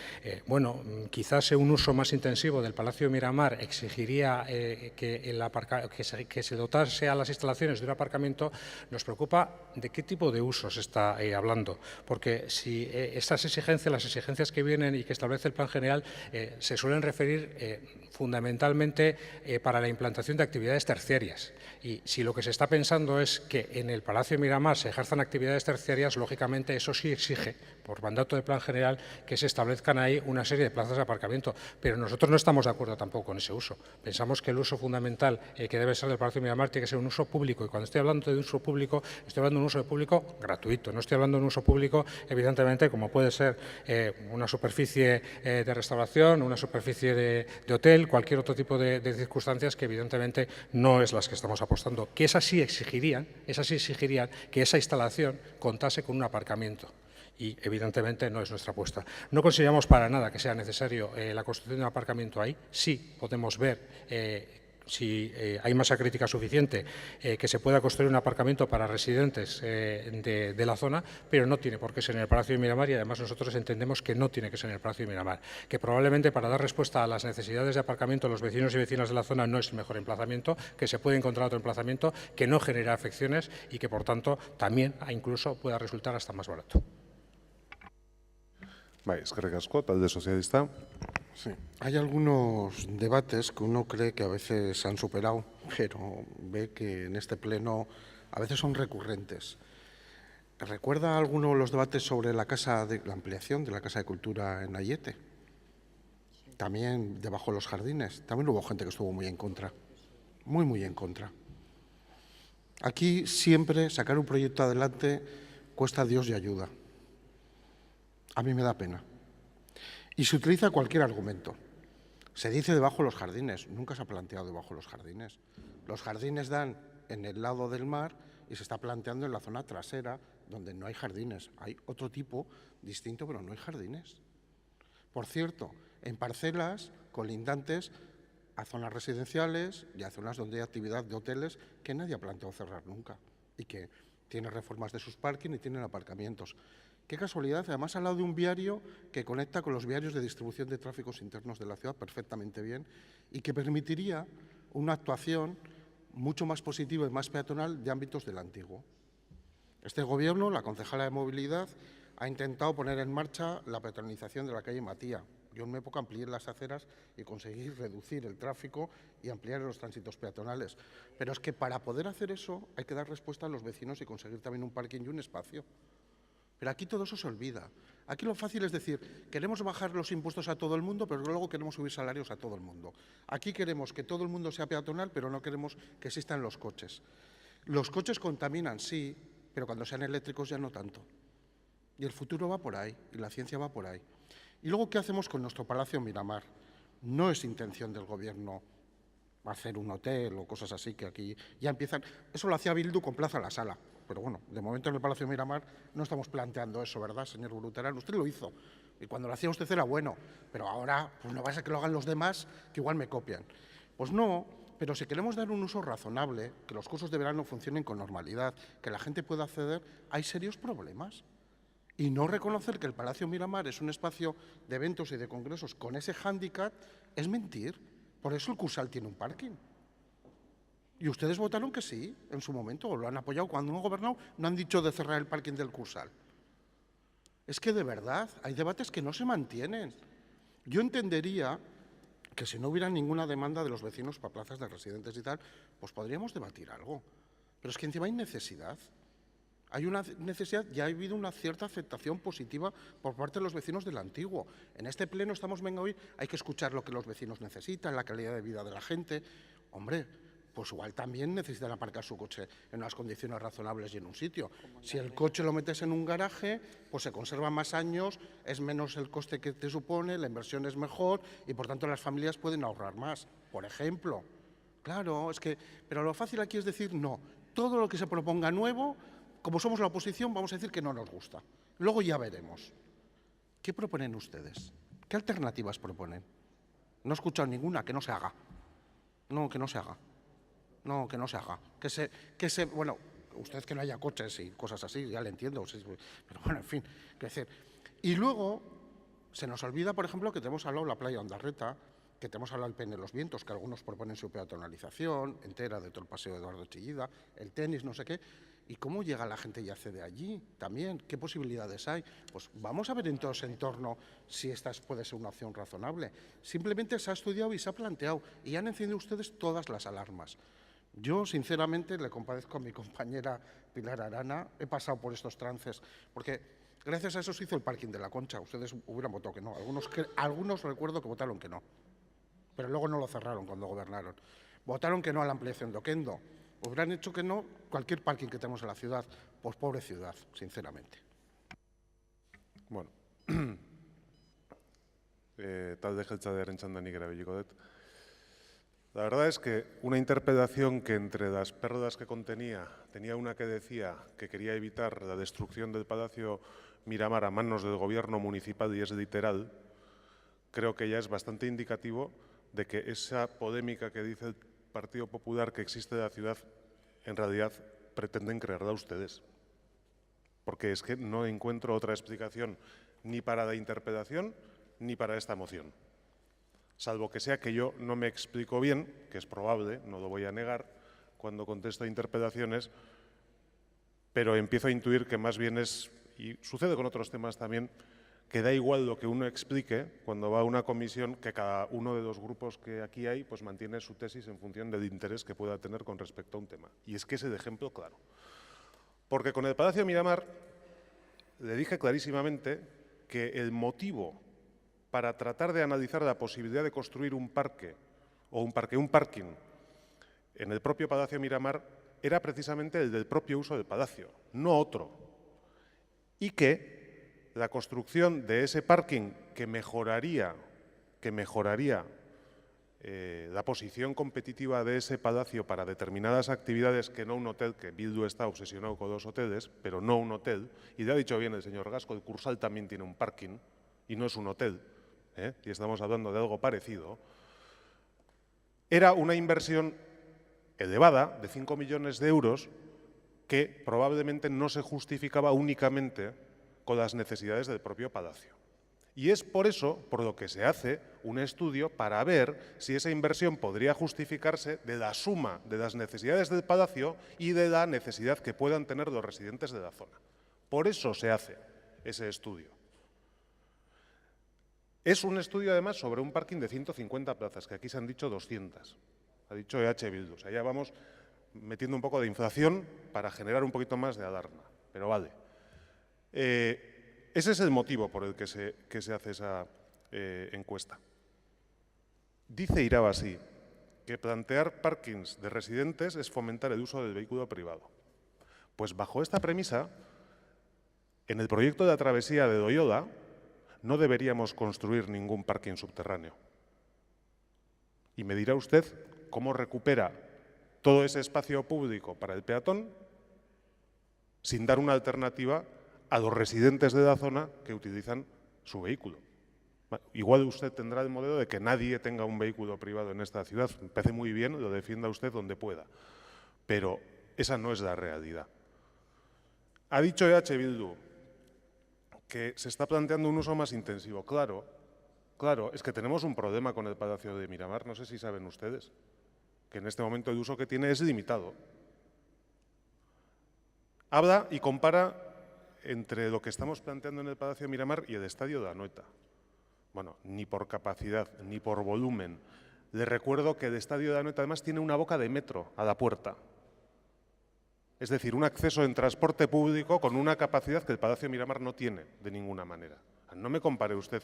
bueno, quizás un uso más intensivo del Palacio Miramar exigiría que se dotase a las instalaciones de un aparcamiento, nos preocupa de qué tipo de uso se está hablando, porque si estas exigencias, las exigencias que vienen y que establece el Plan General, se suelen referir fundamentalmente para la implantación de actividades terciarias. Y si lo que se está pensando es que en el Palacio Miramar se ejerzan actividades terciarias, lógicamente eso sí exige, por mandato del Plan General, que se establezcan ahí una serie de plazas de aparcamiento. Pero nosotros no estamos de acuerdo tampoco con ese uso. Pensamos que el uso fundamental que debe ser del Palacio Miramar tiene que ser un uso público. Y cuando estoy hablando de uso público, estoy hablando de un uso público gratuito. No estoy hablando de un uso público, evidentemente, como puede ser una superficie de restauración, una superficie de hotel, cualquier otro tipo de circunstancias que evidentemente no es las que estamos apostando. Que esas sí exigirían que esa instalación contase con un aparcamiento. Y evidentemente no es nuestra apuesta. No consideramos para nada que sea necesario la construcción de un aparcamiento ahí. Sí podemos ver si hay masa crítica suficiente que se pueda construir un aparcamiento para residentes de la zona, pero no tiene por qué ser en el Palacio de Miramar y además nosotros entendemos que no tiene que ser en el Palacio de Miramar, que probablemente para dar respuesta a las necesidades de aparcamiento de los vecinos y vecinas de la zona no es el mejor emplazamiento, que se puede encontrar otro emplazamiento que no genera afecciones y que por tanto también incluso pueda resultar hasta más barato. Eskerrik asko, talde sozialista. Sí. Hay algunos debates que uno cree que a veces se han superado, pero ve que en este pleno a veces son recurrentes. ¿Recuerda alguno los debates sobre la ampliación de la Casa de Cultura en Ayete? También debajo de los jardines. También hubo gente que estuvo muy en contra, muy en contra. Aquí siempre sacar un proyecto adelante cuesta Dios y ayuda. A mí me da pena. Y se utiliza cualquier argumento. Se dice debajo de los jardines. Nunca se ha planteado debajo de los jardines. Los jardines dan en el lado del mar y se está planteando en la zona trasera, donde no hay jardines. Hay otro tipo distinto, pero no hay jardines. Por cierto, en parcelas colindantes a zonas residenciales y a zonas donde hay actividad de hoteles que nadie ha planteado cerrar nunca y que tienen reformas de sus parking y tienen aparcamientos. Qué casualidad, además ha hablado de un viario que conecta con los viarios de distribución de tráficos internos de la ciudad perfectamente bien y que permitiría una actuación mucho más positiva y más peatonal de ámbitos del antiguo. Este Gobierno, la concejala de Movilidad, ha intentado poner en marcha la peatonalización de la calle Matía. Yo en mi época amplié las aceras y conseguí reducir el tráfico y ampliar los tránsitos peatonales. Pero es que para poder hacer eso hay que dar respuesta a los vecinos y conseguir también un parking y un espacio. Pero aquí todo eso se olvida. Aquí lo fácil es decir, queremos bajar los impuestos a todo el mundo, pero luego queremos subir salarios a todo el mundo. Aquí queremos que todo el mundo sea peatonal, pero no queremos que existan los coches. Los coches contaminan, sí, pero cuando sean eléctricos ya no tanto. Y el futuro va por ahí, y la ciencia va por ahí. ¿Y luego qué hacemos con nuestro Palacio Miramar? No es intención del Gobierno hacer un hotel o cosas así, que aquí ya empiezan. Eso lo hacía Bildu con Plaza La Sala. Pero bueno, de momento en el Palacio Miramar no estamos planteando eso, ¿verdad, señor Bruterán? Usted lo hizo. Y cuando lo hacía usted era bueno. Pero ahora, pues no va a ser que lo hagan los demás, que igual me copian. Pues no, pero si queremos dar un uso razonable, que los cursos de verano funcionen con normalidad, que la gente pueda acceder, hay serios problemas. Y no reconocer que el Palacio Miramar es un espacio de eventos y de congresos con ese hándicap es mentir. Por eso el Cursal tiene un parking. Y ustedes votaron que sí, en su momento, o lo han apoyado. Cuando no han gobernado, no han dicho de cerrar el parking del Cursal. Es que de verdad, hay debates que no se mantienen. Yo entendería que si no hubiera ninguna demanda de los vecinos para plazas de residentes y tal, pues podríamos debatir algo. Pero es que encima hay necesidad. Hay una necesidad, ya ha habido una cierta aceptación positiva por parte de los vecinos del antiguo. En este pleno estamos, venga, hoy hay que escuchar lo que los vecinos necesitan, la calidad de vida de la gente. Hombre, pues igual también necesitan aparcar su coche en unas condiciones razonables y en un sitio. Si el coche lo metes en un garaje, pues se conserva más años, es menos el coste que te supone, la inversión es mejor y por tanto las familias pueden ahorrar más, por ejemplo. Claro, es que, pero lo fácil aquí es decir no. Todo lo que se proponga nuevo, como somos la oposición, vamos a decir que no nos gusta. Luego ya veremos. ¿Qué proponen ustedes? ¿Qué alternativas proponen? No he escuchado ninguna, que no se haga. No, que no se haga. No, que no se haga. Bueno, usted que no haya coches y cosas así, ya le entiendo. Pero bueno, en fin. Y luego se nos olvida, por ejemplo, que tenemos al lado la playa Ondarreta, que tenemos al lado el Pen de los Vientos, que algunos proponen su peatonalización entera de todo el paseo de Eduardo Chillida, el tenis, no sé qué. ¿Y cómo llega la gente y accede allí también? ¿Qué posibilidades hay? Pues vamos a ver en todo ese entorno si esta puede ser una opción razonable. Simplemente se ha estudiado y se ha planteado y han encendido ustedes todas las alarmas. Yo, sinceramente, le compadezco a mi compañera Pilar Arana. He pasado por estos trances, porque gracias a eso se hizo el parking de la Concha. Ustedes hubieran votado que no. Algunos recuerdo que votaron que no, pero luego no lo cerraron cuando gobernaron. Votaron que no a la ampliación de Oquendo. Hubieran hecho que no cualquier parking que tenemos en la ciudad. Pues pobre ciudad, sinceramente. Bueno, talde jeltzadearen txandanik erabiliko dut. La verdad es que una interpretación que entre las pérdidas que contenía, tenía una que decía que quería evitar la destrucción del Palacio Miramar a manos del gobierno municipal y es literal, creo que ya es bastante indicativo de que esa polémica que dice el Partido Popular que existe de la ciudad, en realidad pretenden crearla ustedes. Porque es que no encuentro otra explicación ni para la interpretación ni para esta moción. Salvo que sea que yo no me explico bien, que es probable, no lo voy a negar, cuando contesto interpelaciones, pero empiezo a intuir que más bien es, y sucede con otros temas también, que da igual lo que uno explique cuando va a una comisión, que cada uno de los grupos que aquí hay pues mantiene su tesis en función del interés que pueda tener con respecto a un tema. Y es que ese es el ejemplo claro. Porque con el Palacio Miramar le dije clarísimamente que el motivo para tratar de analizar la posibilidad de construir un parque o un parking en el propio Palacio Miramar era precisamente el del propio uso del palacio, no otro. Y que la construcción de ese parking que mejoraría la posición competitiva de ese palacio para determinadas actividades que no un hotel, que Bildu está obsesionado con los hoteles, pero no un hotel, y le ha dicho bien el señor Gasco, el Cursal también tiene un parking y no es un hotel, y estamos hablando de algo parecido, era una inversión elevada de 5 millones de euros que probablemente no se justificaba únicamente con las necesidades del propio palacio. Y es por eso por lo que se hace un estudio para ver si esa inversión podría justificarse de la suma de las necesidades del palacio y de la necesidad que puedan tener los residentes de la zona. Por eso se hace ese estudio. Es un estudio, además, sobre un parking de 150 plazas, que aquí se han dicho 200. Ha dicho EH Bildu. O sea, ya vamos metiendo un poco de inflación para generar un poquito más de alarma. Pero vale. Ese es el motivo por el que se hace esa encuesta. Dice Irabazi que plantear parkings de residentes es fomentar el uso del vehículo privado. Pues bajo esta premisa, en el proyecto de la travesía de Doyola no deberíamos construir ningún parking subterráneo. Y me dirá usted cómo recupera todo ese espacio público para el peatón sin dar una alternativa a los residentes de la zona que utilizan su vehículo. Igual usted tendrá el modelo de que nadie tenga un vehículo privado en esta ciudad. Me parece muy bien, lo defienda usted donde pueda. Pero esa no es la realidad. Ha dicho EH Bildu que se está planteando un uso más intensivo. Claro, es que tenemos un problema con el Palacio de Miramar, no sé si saben ustedes, que en este momento el uso que tiene es limitado. Habla y compara entre lo que estamos planteando en el Palacio de Miramar y el Estadio de Anoeta. Bueno, ni por capacidad, ni por volumen. Le recuerdo que el Estadio de Anoeta además tiene una boca de metro a la puerta. Es decir, un acceso en transporte público con una capacidad que el Palacio de Miramar no tiene de ninguna manera. No me compare usted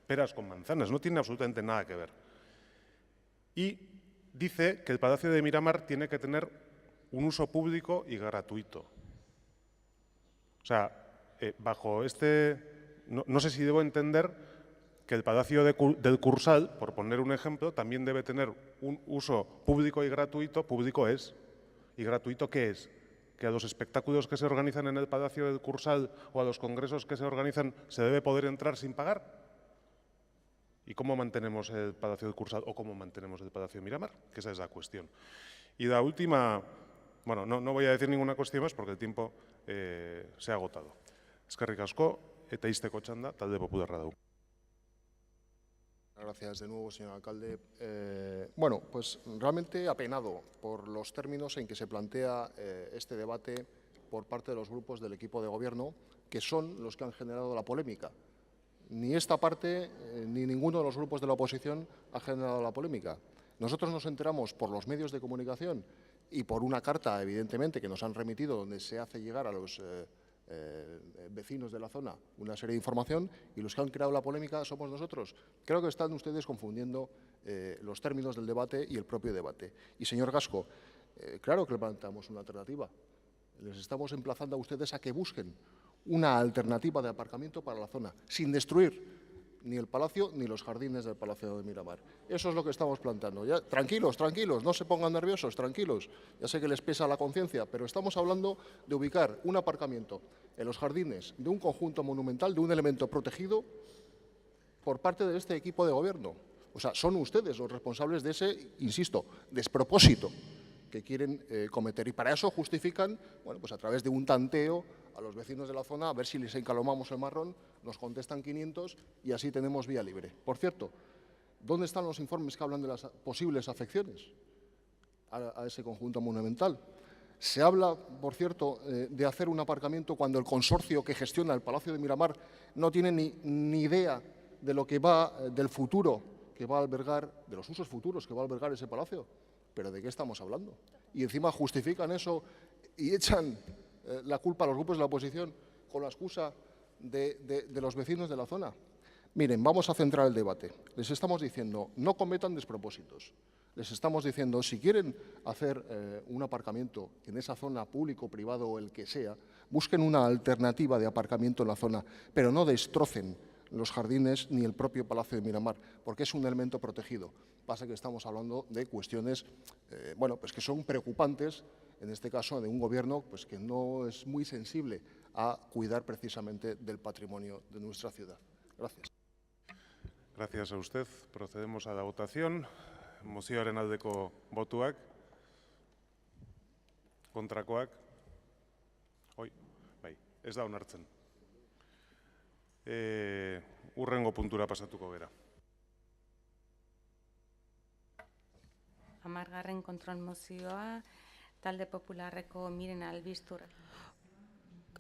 peras con manzanas, no tiene absolutamente nada que ver. Y dice que el Palacio de Miramar tiene que tener un uso público y gratuito. O sea, bajo este… No sé si debo entender que el Palacio del Cursal, por poner un ejemplo, también debe tener un uso público y gratuito. Público es. ¿Y gratuito qué es? ¿Que a los espectáculos que se organizan en el Palacio del Cursal o a los congresos que se organizan se debe poder entrar sin pagar? ¿Y cómo mantenemos el Palacio del Cursal o cómo mantenemos el Palacio de Miramar? Que esa es la cuestión. Y la última, bueno, no voy a decir ninguna cuestión más porque el tiempo se ha agotado. Eskerrik asko, eta ixteko txanda, talde popularra dugu. Gracias de nuevo, señor alcalde. Bueno, pues realmente apenado por los términos en que se plantea este debate por parte de los grupos del equipo de gobierno, que son los que han generado la polémica. Ni esta parte ni ninguno de los grupos de la oposición ha generado la polémica. Nosotros nos enteramos por los medios de comunicación y por una carta, evidentemente, que nos han remitido, donde se hace llegar a los vecinos de la zona una serie de información, y los que han creado la polémica somos nosotros. Creo que están ustedes confundiendo los términos del debate y el propio debate. Y, señor Gasco, claro que le planteamos una alternativa. Les estamos emplazando a ustedes a que busquen una alternativa de aparcamiento para la zona, sin destruir ni el Palacio ni los jardines del Palacio de Miramar. Eso es lo que estamos planteando. Ya, tranquilos, no se pongan nerviosos, tranquilos. Ya sé que les pesa la conciencia, pero estamos hablando de ubicar un aparcamiento en los jardines de un conjunto monumental, de un elemento protegido por parte de este equipo de gobierno. O sea, son ustedes los responsables de ese, insisto, despropósito que quieren cometer. Y para eso justifican, bueno, pues a través de un tanteo a los vecinos de la zona, a ver si les encalomamos el marrón, nos contestan 500 y así tenemos vía libre. Por cierto, ¿dónde están los informes que hablan de las posibles afecciones a ese conjunto monumental? Se habla, por cierto, de hacer un aparcamiento cuando el consorcio que gestiona el Palacio de Miramar no tiene ni idea de lo que va, del futuro que va a albergar, de los usos futuros que va a albergar ese palacio. ¿Pero de qué estamos hablando? Y encima justifican eso y echan la culpa a los grupos de la oposición con la excusa de los vecinos de la zona. Miren, vamos a centrar el debate. Les estamos diciendo, no cometan despropósitos. Les estamos diciendo, si quieren hacer un aparcamiento en esa zona, público, privado o el que sea, busquen una alternativa de aparcamiento en la zona, pero no destrocen los jardines ni el propio Palacio de Miramar, porque es un elemento protegido. Pasa que estamos hablando de cuestiones bueno, pues que son preocupantes, en este caso de un gobierno pues que no es muy sensible a cuidar precisamente del patrimonio de nuestra ciudad. Gracias. Gracias a usted. Procedemos a la votación. Mozioaren aldeko botuak. Kontrakoak. Bai, ez da onartzen. Hurrengo puntura pasatuko gera. 10. kontrol mozioa, talde popularreko Miren Albistur.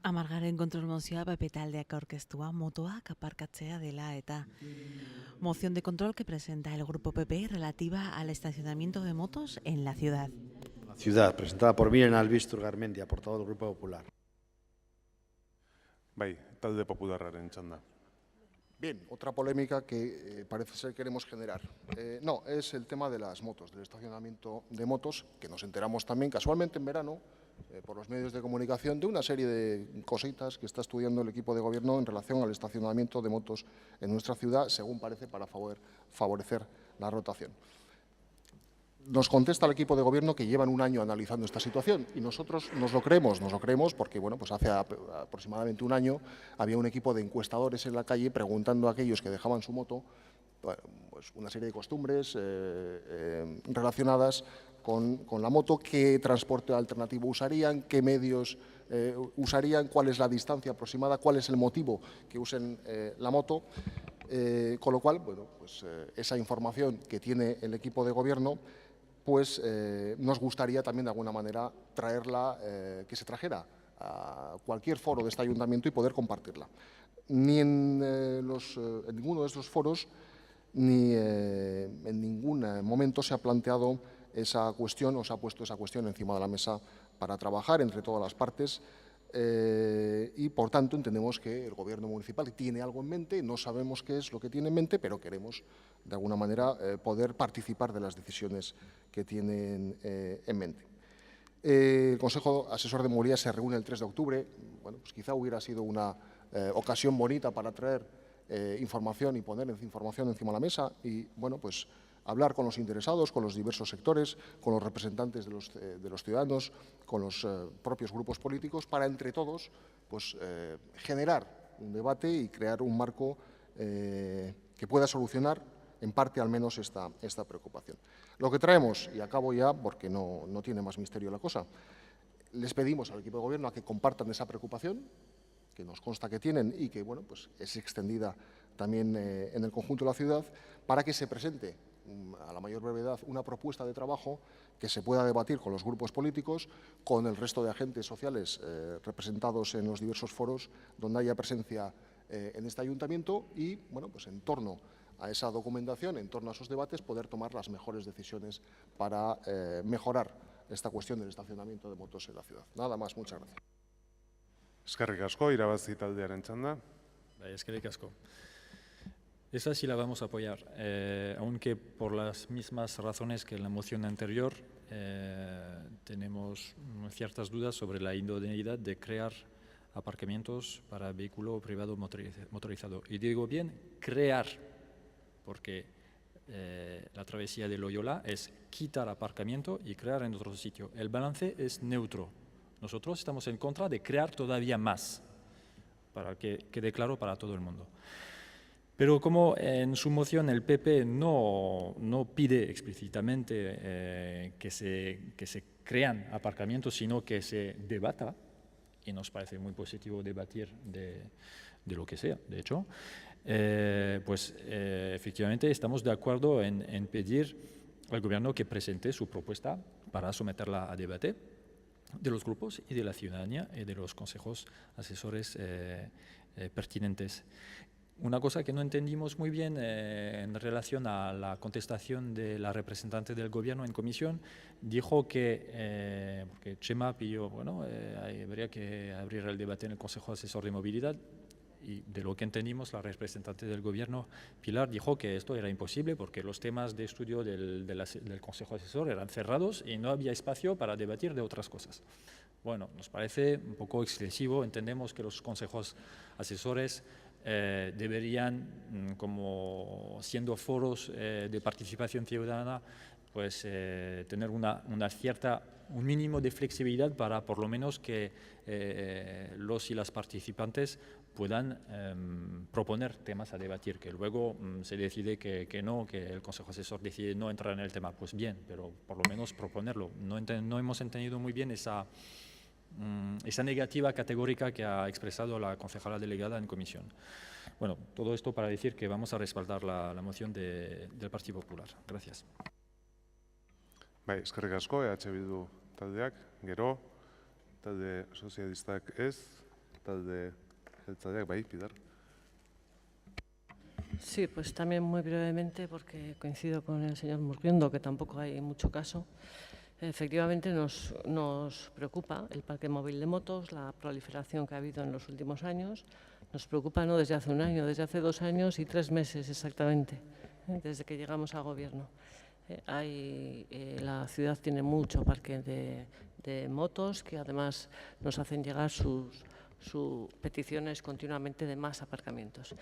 Amargaren kontrol mozioa PP taldeak aurkeztua motoak aparkatzea dela eta moción de control que presenta el grupo PP relativa al estacionamiento de motos en la ciudad. La ciudad, presentada por Miren Albistur Garmendia, portavoz del Grupo Popular. Bai, talde popularraren txanda. Bien, otra polémica que parece ser queremos generar. No, es el tema de las motos, del estacionamiento de motos, que nos enteramos también casualmente en verano, por los medios de comunicación, de una serie de cositas que está estudiando el equipo de gobierno en relación al estacionamiento de motos en nuestra ciudad, según parece para favorecer la rotación. Nos contesta el equipo de gobierno que llevan un año analizando esta situación y nosotros nos lo creemos porque bueno, pues hace aproximadamente un año había un equipo de encuestadores en la calle preguntando a aquellos que dejaban su moto pues una serie de costumbres relacionadas con la moto, qué transporte alternativo usarían, qué medios usarían, cuál es la distancia aproximada, cuál es el motivo que usen la moto. Con lo cual, bueno, pues esa información que tiene el equipo de gobierno, pues nos gustaría también de alguna manera traerla, que se trajera a cualquier foro de este ayuntamiento y poder compartirla. Ni en ninguno de estos foros ni en ningún momento se ha planteado esa cuestión o se ha puesto esa cuestión encima de la mesa para trabajar entre todas las partes y, por tanto, entendemos que el Gobierno municipal tiene algo en mente, no sabemos qué es lo que tiene en mente, pero queremos, de alguna manera, poder participar de las decisiones que tienen en mente. El Consejo Asesor de Movilidad se reúne el 3 de octubre. Bueno, pues quizá hubiera sido una ocasión bonita para traer información y poner información encima de la mesa y, bueno, pues hablar con los interesados, con los diversos sectores, con los representantes de los ciudadanos, con los propios grupos políticos, para entre todos pues, generar un debate y crear un marco que pueda solucionar en parte al menos esta preocupación. Lo que traemos, y acabo ya porque no tiene más misterio la cosa, les pedimos al equipo de gobierno a que compartan esa preocupación, que nos consta que tienen y que bueno, pues es extendida también en el conjunto de la ciudad, para que se presente a la mayor brevedad una propuesta de trabajo que se pueda debatir con los grupos políticos, con el resto de agentes sociales representados en los diversos foros donde haya presencia en este ayuntamiento y, bueno, pues en torno a esa documentación, en torno a esos debates, poder tomar las mejores decisiones para mejorar esta cuestión del estacionamiento de motos en la ciudad. Nada más, muchas gracias. Eskerrik asko, irabazi taldearen txanda. Eskerrik asko. Esa sí la vamos a apoyar, aunque por las mismas razones que en la moción anterior tenemos ciertas dudas sobre la idoneidad de crear aparcamientos para vehículo privado motorizado. Y digo bien, crear, porque la travesía de Loyola es quitar aparcamiento y crear en otro sitio. El balance es neutro. Nosotros estamos en contra de crear todavía más, para que quede claro para todo el mundo. Pero como en su moción el PP no pide explícitamente que se crean aparcamientos, sino que se debata, y nos parece muy positivo debatir de lo que sea, de hecho, pues efectivamente estamos de acuerdo en pedir al Gobierno que presente su propuesta para someterla a debate de los grupos y de la ciudadanía y de los consejos asesores pertinentes. Una cosa que no entendimos muy bien en relación a la contestación de la representante del Gobierno en comisión, dijo que, porque Chema pidió, bueno, habría que abrir el debate en el Consejo Asesor de Movilidad, y de lo que entendimos, la representante del Gobierno, Pilar, dijo que esto era imposible porque los temas de estudio del Consejo Asesor eran cerrados y no había espacio para debatir de otras cosas. Bueno, nos parece un poco excesivo, entendemos que los consejos asesores deberían, como siendo foros de participación ciudadana, pues tener un mínimo de flexibilidad para por lo menos que los y las participantes puedan proponer temas a debatir, que luego se decide que no, que el Consejo Asesor decide no entrar en el tema. Pues bien, pero por lo menos proponerlo. No hemos entendido muy bien esa negativa categórica que ha expresado la concejala delegada en comisión. Bueno, todo esto para decir que vamos a respaldar la moción del Partido Popular. Gracias. Bai, eskerrik asko, EH Bildu taldeak, gero, talde sozialistak ez, talde jeltzaleak, bai, Pilar. Sí, pues también muy brevemente, porque coincido con el señor Murguiondo, que tampoco hay mucho caso. Efectivamente nos preocupa el parque móvil de motos, la proliferación que ha habido en los últimos años. Nos preocupa no desde hace un año, desde hace 2 años y 3 meses exactamente, desde que llegamos al gobierno. La ciudad tiene mucho parque de motos que además nos hacen llegar sus peticiones continuamente de más aparcamientos.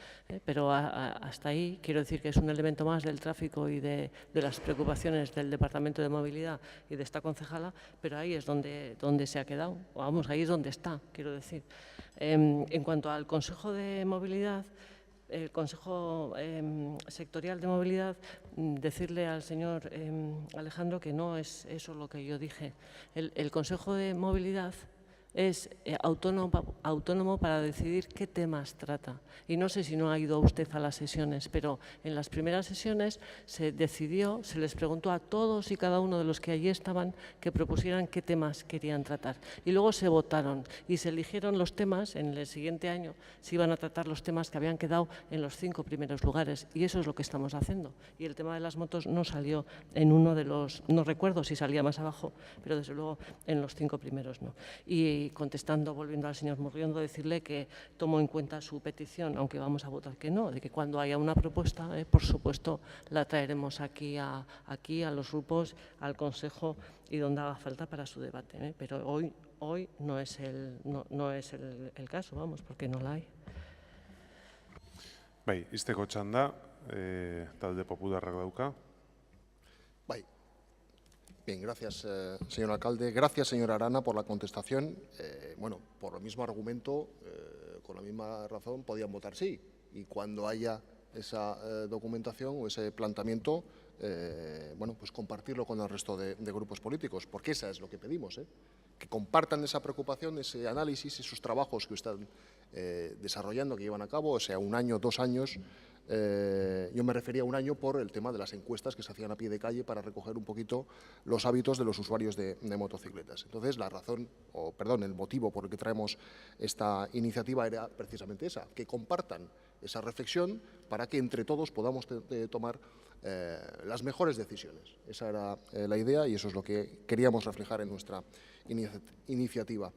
Pero hasta ahí quiero decir que es un elemento más del tráfico y de las preocupaciones del Departamento de Movilidad y de esta concejala, pero ahí es donde se ha quedado, vamos, ahí es donde está, quiero decir. En cuanto al Consejo de Movilidad, el Consejo Sectorial de Movilidad, decirle al señor Alejandro que no es eso lo que yo dije. El Consejo de Movilidad es autónomo para decidir qué temas trata. Y no sé si no ha ido usted a las sesiones, pero en las primeras sesiones se decidió, se les preguntó a todos y cada uno de los que allí estaban que propusieran qué temas querían tratar. Y luego se votaron y se eligieron los temas. En el siguiente año se iban a tratar los temas que habían quedado en los 5 primeros lugares. Y eso es lo que estamos haciendo. Y el tema de las motos no salió en uno de los, no recuerdo si salía más abajo, pero desde luego en los 5 primeros no. Y contestando, volviendo al señor Murguiondo, decirle que tomo en cuenta su petición, aunque vamos a votar que no, de que cuando haya una propuesta, por supuesto, la traeremos aquí a los grupos, al Consejo y donde haga falta para su debate. Pero hoy no es el caso, vamos, porque no la hay. Bai, izteko txanda, talde popularrak dauka. Bai. Bien, gracias, señor alcalde. Gracias, señor Arana, por la contestación. Bueno, por el mismo argumento, con la misma razón, podían votar sí. Y cuando haya esa documentación o ese planteamiento, bueno, pues compartirlo con el resto de grupos políticos, porque esa es lo que pedimos, que compartan esa preocupación, ese análisis, esos trabajos que están desarrollando, que llevan a cabo, o sea, 1 año, 2 años. Yo me refería a 1 año por el tema de las encuestas que se hacían a pie de calle para recoger un poquito los hábitos de los usuarios de motocicletas. Entonces, el motivo por el que traemos esta iniciativa era precisamente esa, que compartan esa reflexión para que entre todos podamos tomar las mejores decisiones. Esa era la idea y eso es lo que queríamos reflejar en nuestra iniciativa.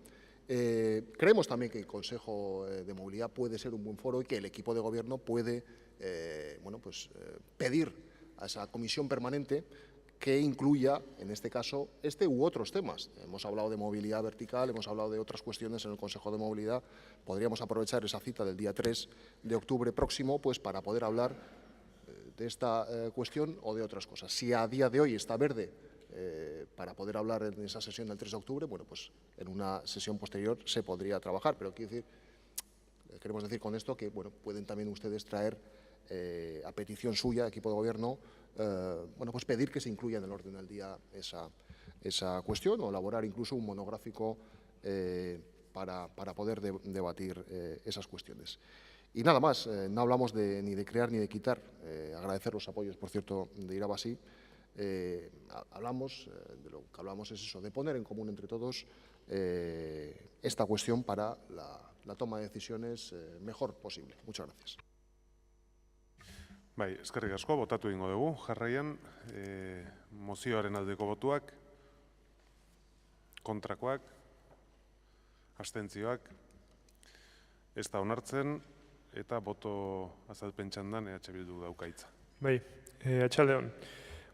Creemos también que el Consejo de Movilidad puede ser un buen foro y que el equipo de gobierno puede pedir a esa comisión permanente que incluya, en este caso, este u otros temas. Hemos hablado de movilidad vertical, hemos hablado de otras cuestiones en el Consejo de Movilidad. Podríamos aprovechar esa cita del día 3 de octubre próximo pues, para poder hablar de esta cuestión o de otras cosas. Si a día de hoy está verde para poder hablar en esa sesión del 3 de octubre, bueno, pues en una sesión posterior se podría trabajar. Pero queremos decir con esto que bueno, pueden también ustedes traer a petición suya, equipo de gobierno, bueno, pues pedir que se incluya en el orden del día esa cuestión o elaborar incluso un monográfico para poder debatir esas cuestiones. Y nada más, no hablamos ni de crear ni de quitar, agradecer los apoyos, por cierto, de Irabasí. De lo que hablamos es eso, de poner en común entre todos esta cuestión para la toma de decisiones mejor posible. Muchas gracias. Bai, eskerrik asko, botatu egingo dugu. Jarraian, mozioaren aldeko botuak, kontrakoak, abstentzioak, ez da onartzen, eta boto azalpen txandan EH Bildu dauka hitza. Bai, atxaldeon.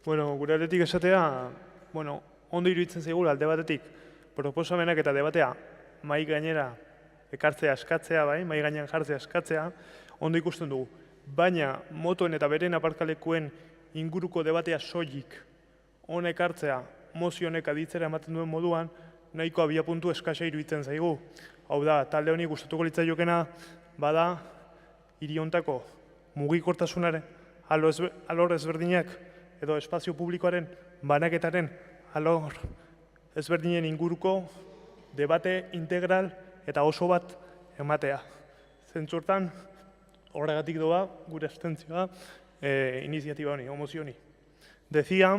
Bueno, gure aldetik esatea, bueno, ondo iruditzen zaigula alde batetik proposamenak eta debatea mahai gainera ekartzea eskatzea, bai, mahai gainean jartzea eskatzea, ondo ikusten dugu. Baina motoen eta beren aparkalekuen inguruko debatea soilik hona ekartzea mozio honek aditzera ematen duen moduan nahiko abiapuntu eskasa iruditzen zaigu. Hau da, talde honi gustatuko litzaiokena bada hiri hontako mugikortasunaren alor ezberdinak edo espazio publikoaren banaketaren alor ezberdinen inguruko debate integral eta oso bat ematea. Zentzurtan, horregatik doa gure abstentzioa iniziatiba honi, o mozio honi. Decía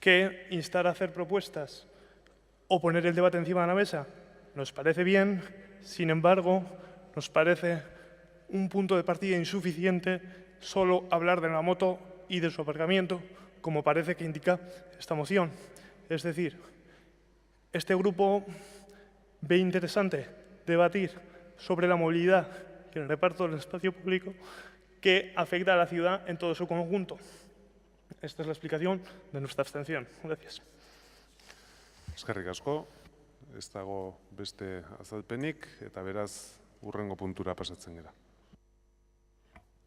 que instar a hacer propuestas o poner el debate encima de la mesa nos parece bien, Sin embargo, nos parece un punto de partida insuficiente solo hablar de la moto y de su aparcamiento, como parece que indica esta moción. Es decir, este grupo ve interesante debatir sobre la movilidad y el reparto del espacio público que afecta a la ciudad en todo su conjunto. Esta es la explicación de nuestra abstención. Gracias. Eskerrik asko, ez dago beste azalpenik, eta beraz hurrengo puntura pasatzen gara.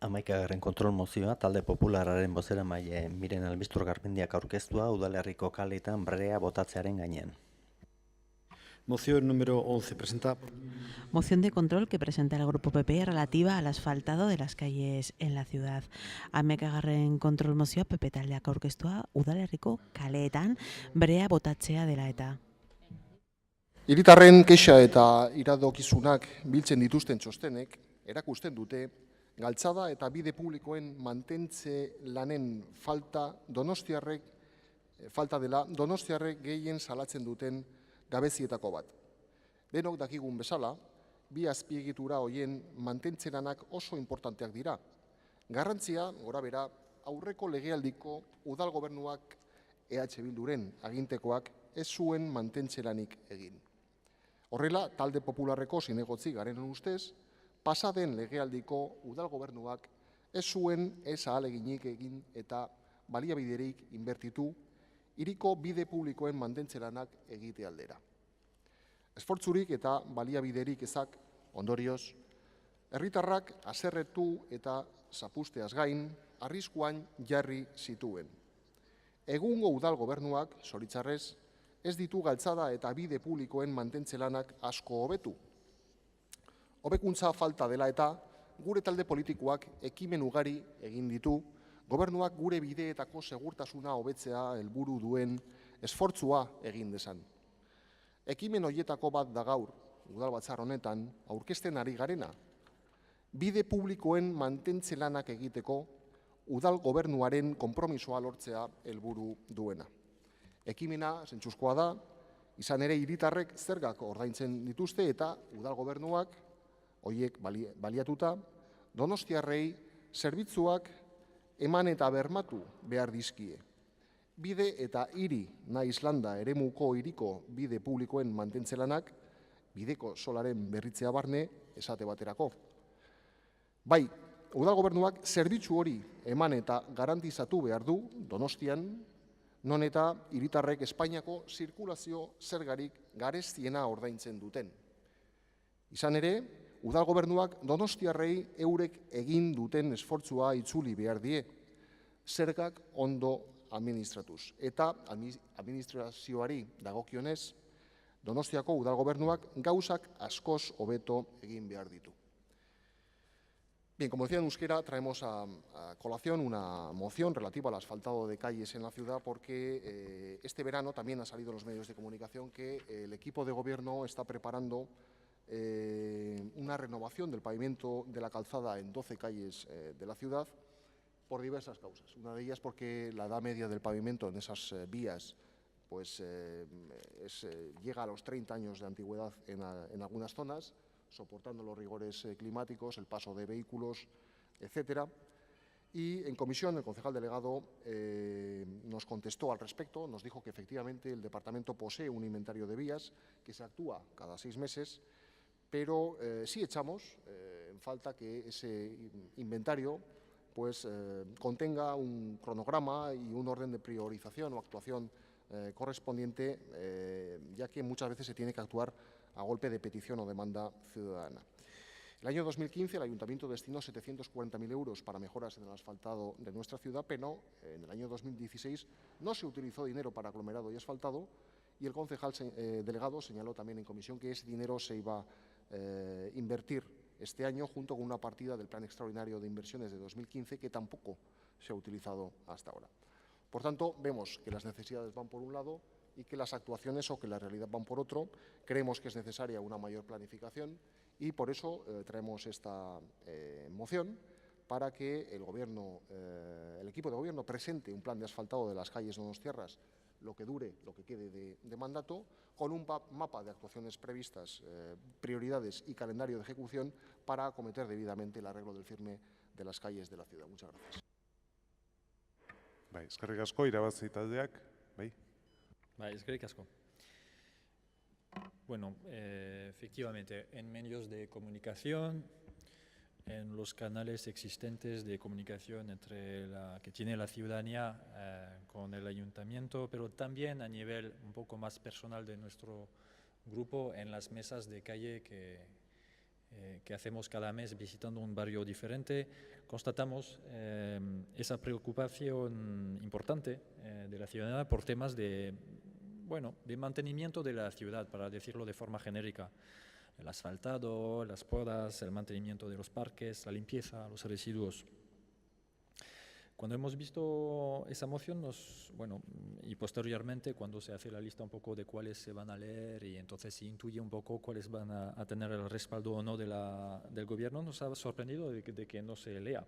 11. kontrol mozioa talde popularraren bozeramaile Miren Albistur Garmendiak aurkeztua udalerriko kaleetan brea botatzearen gainean. Moción número 11, presenta. Moción de control que presenta el Grupo PP relativa al asfaltado de las calles en la ciudad. 11. kontrol mozioa PP taldeak aurkeztua udalerriko kaleetan brea botatzea dela eta. Hiritarren kexa eta iradokizunak biltzen dituzten txostenek erakusten dute galtzada eta bide publikoen mantentze lanen falta dela donostiarrek gehien salatzen duten gabezietako bat. Denok dakigun bezala, bi azpiegitura hoien mantentze lanak oso importanteak dira. Garrantzia, gorabehera, aurreko legealdiko udal gobernuak EH Bilduren agintekoak ez zuen mantentze lanik egin. Horrela, talde popularreko zinegotzi garen ustez, pasaden legealdiko udal gobernuak ez zuen ez ahaleginik egin eta baliabiderik inbertitu hiriko bide publikoen mantentze lanak egite aldera. Esfortzurik eta baliabiderik ezak ondorioz, herritarrak haserretu eta zapusteaz gain arriskuan jarri zituen. Egungo udal gobernuak, zoritxarrez, ez ditu galtzada eta bide publikoen mantentze lanak asko hobetu. Hobekuntza falta dela eta gure talde politikoak ekimen ugari egin ditu, gobernuak gure bideetako segurtasuna hobetzea helburu duen esfortzua egin dezan. Ekimen horietako bat da gaur, udalbatzar honetan, aurkezten ari garena. Bide publikoen mantentze lanak egiteko udal gobernuaren konpromisoa lortzea helburu duena. Ekimena zentzuzkoa da, izan ere hiritarrek zergak ordaintzen dituzte eta udal gobernuak horiek baliatuta, donostiarrei zerbitzuak eman eta bermatu behar dizkie. Bide eta hiri nahiz landa eremuko hiriko bide publikoen mantentze lanak, bideko solaren berritzea barne esate baterako. Bai, udal gobernuak zerbitzu hori eman eta garantizatu behar du Donostian, non eta hiritarrek Espainiako zirkulazio zergarik garestiena ordaintzen duten. Izan ere, udal gobernuak donostiarrei eurek egin duten esfortzua itzuli behar die, zergak ondo administratuz. Eta administrazioari dagokionez, Donostiako udal gobernuak gauzak askoz hobeto egin behar ditu. Bien, como decía en euskera, traemos a colación una moción relativa al asfaltado de calles en la ciudad porque este verano también ha salido en los medios de comunicación que el equipo de gobierno está preparando una renovación del pavimento de la calzada en 12 calles de la ciudad por diversas causas. Una de ellas porque la edad media del pavimento en esas vías pues, llega a los 30 años de antigüedad en algunas zonas, soportando los rigores climáticos, el paso de vehículos, etcétera. Y en comisión el concejal delegado nos contestó al respecto, nos dijo que efectivamente el departamento posee un inventario de vías que se actúa cada 6 meses, pero sí echamos en falta que ese inventario pues, contenga un cronograma y un orden de priorización o actuación correspondiente, ya que muchas veces se tiene que actuar a golpe de petición o demanda ciudadana. El año 2015 el Ayuntamiento destinó 740.000 euros para mejoras en el asfaltado de nuestra ciudad, pero en el año 2016 no se utilizó dinero para aglomerado y asfaltado y el concejal delegado señaló también en comisión que ese dinero se iba a invertir este año junto con una partida del Plan Extraordinario de Inversiones de 2015 que tampoco se ha utilizado hasta ahora. Por tanto, vemos que las necesidades van por un lado y que las actuaciones o que la realidad van por otro. Creemos que es necesaria una mayor planificación y por eso traemos esta moción para que el equipo de gobierno presente un plan de asfaltado de las calles donostiarras lo que dure, lo que quede de mandato, con un mapa de actuaciones previstas, prioridades y calendario de ejecución para acometer debidamente el arreglo del firme de las calles de la ciudad. Muchas gracias. Bai, eskerrik asko, irabazi taldeak, bai. Bai, eskerrik asko. Bueno, efectivamente, en medios de comunicación, en los canales existentes de comunicación que tiene la ciudadanía con el ayuntamiento, pero también a nivel un poco más personal de nuestro grupo, en las mesas de calle que hacemos cada mes visitando un barrio diferente, constatamos esa preocupación importante de la ciudadanía por temas de mantenimiento de la ciudad, para decirlo de forma genérica. El asfaltado, las podas, el mantenimiento de los parques, la limpieza, los residuos. Cuando hemos visto esa moción, y posteriormente cuando se hace la lista un poco de cuáles se van a leer y entonces se intuye un poco cuáles van a tener el respaldo o no del gobierno, nos ha sorprendido de que no se lea.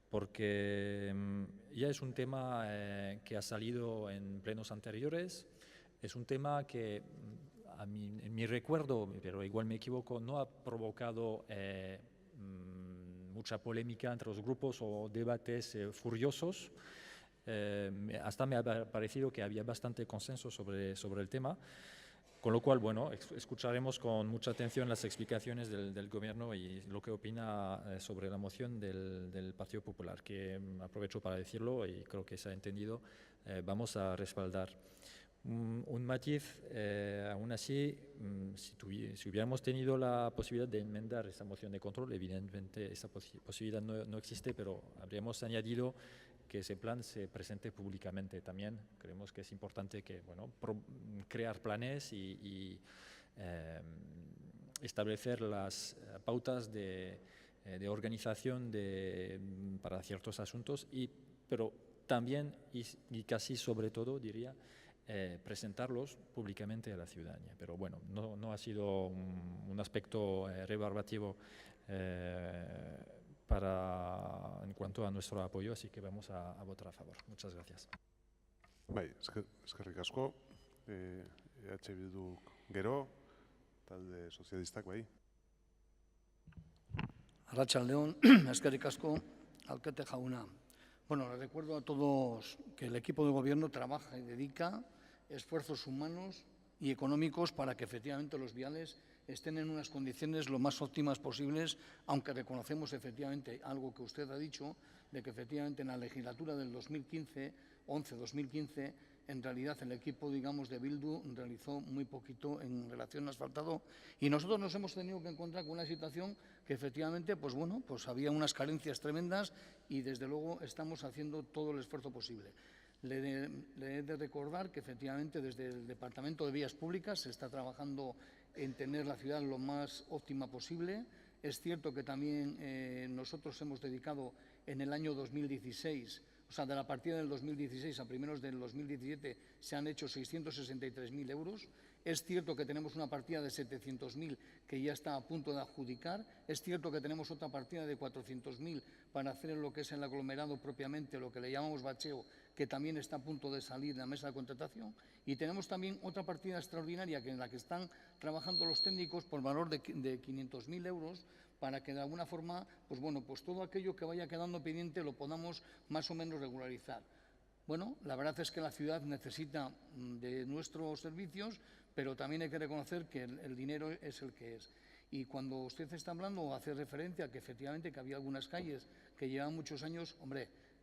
Porque ya es un tema que ha salido en plenos anteriores, es un tema que en mi recuerdo, pero igual me equivoco, no ha provocado mucha polémica entre los grupos o debates furiosos. Hasta me ha parecido que había bastante consenso sobre el tema, con lo cual, escucharemos con mucha atención las explicaciones del Gobierno y lo que opina sobre la moción del Partido Popular, que aprovecho para decirlo y creo que se ha entendido, vamos a respaldar. Un matiz, aún así, si hubiéramos tenido la posibilidad de enmendar esa moción de control, evidentemente esa posibilidad no existe, pero habríamos añadido que ese plan se presente públicamente también. Creemos que es importante que, crear planes y establecer las pautas de organización para ciertos asuntos, pero también y casi sobre todo, diría, presentarlos públicamente a la ciudadanía. Pero no ha sido un aspecto rebarbativo en cuanto a nuestro apoyo, así que vamos a votar a favor. Muchas gracias. Bai, eskerrik asko. EH Bildu gero, talde sozialistak, bai. Arratsaldeon, eskerrik asko, alkate jauna. Le recuerdo a todos que el equipo de gobierno trabaja y dedica esfuerzos humanos y económicos para que efectivamente los viales estén en unas condiciones lo más óptimas posibles, aunque reconocemos efectivamente algo que usted ha dicho, de que efectivamente en la legislatura del 2015, en realidad el equipo, de Bildu realizó muy poquito en relación a asfaltado y nosotros nos hemos tenido que encontrar con una situación que efectivamente, había unas carencias tremendas y desde luego estamos haciendo todo el esfuerzo posible. Le he de recordar que efectivamente desde el Departamento de Vías Públicas se está trabajando en tener la ciudad lo más óptima posible. Es cierto que también nosotros hemos dedicado en el año 2016, de la partida del 2016 a primeros del 2017 se han hecho 663.000 euros. Es cierto que tenemos una partida de 700.000 que ya está a punto de adjudicar. Es cierto que tenemos otra partida de 400.000 para hacer lo que es el aglomerado propiamente, lo que le llamamos bacheo, que también está a punto de salir de la mesa de contratación. Y tenemos también otra partida extraordinaria en la que están trabajando los técnicos por valor de 500.000 euros para que de alguna forma, todo aquello que vaya quedando pendiente lo podamos más o menos regularizar. La verdad es que la ciudad necesita de nuestros servicios, pero también hay que reconocer que el dinero es el que es. Y cuando usted está hablando o hace referencia a que efectivamente que había algunas calles que llevan muchos años,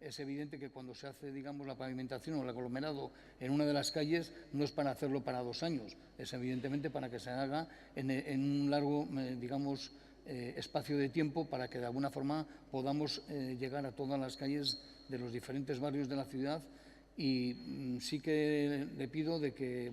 es evidente que cuando se hace, la pavimentación o el aglomerado en una de las calles no es para hacerlo para 2 años, es evidentemente para que se haga en un largo, espacio de tiempo para que de alguna forma podamos llegar a todas las calles de los diferentes barrios de la ciudad y sí que le pido de que,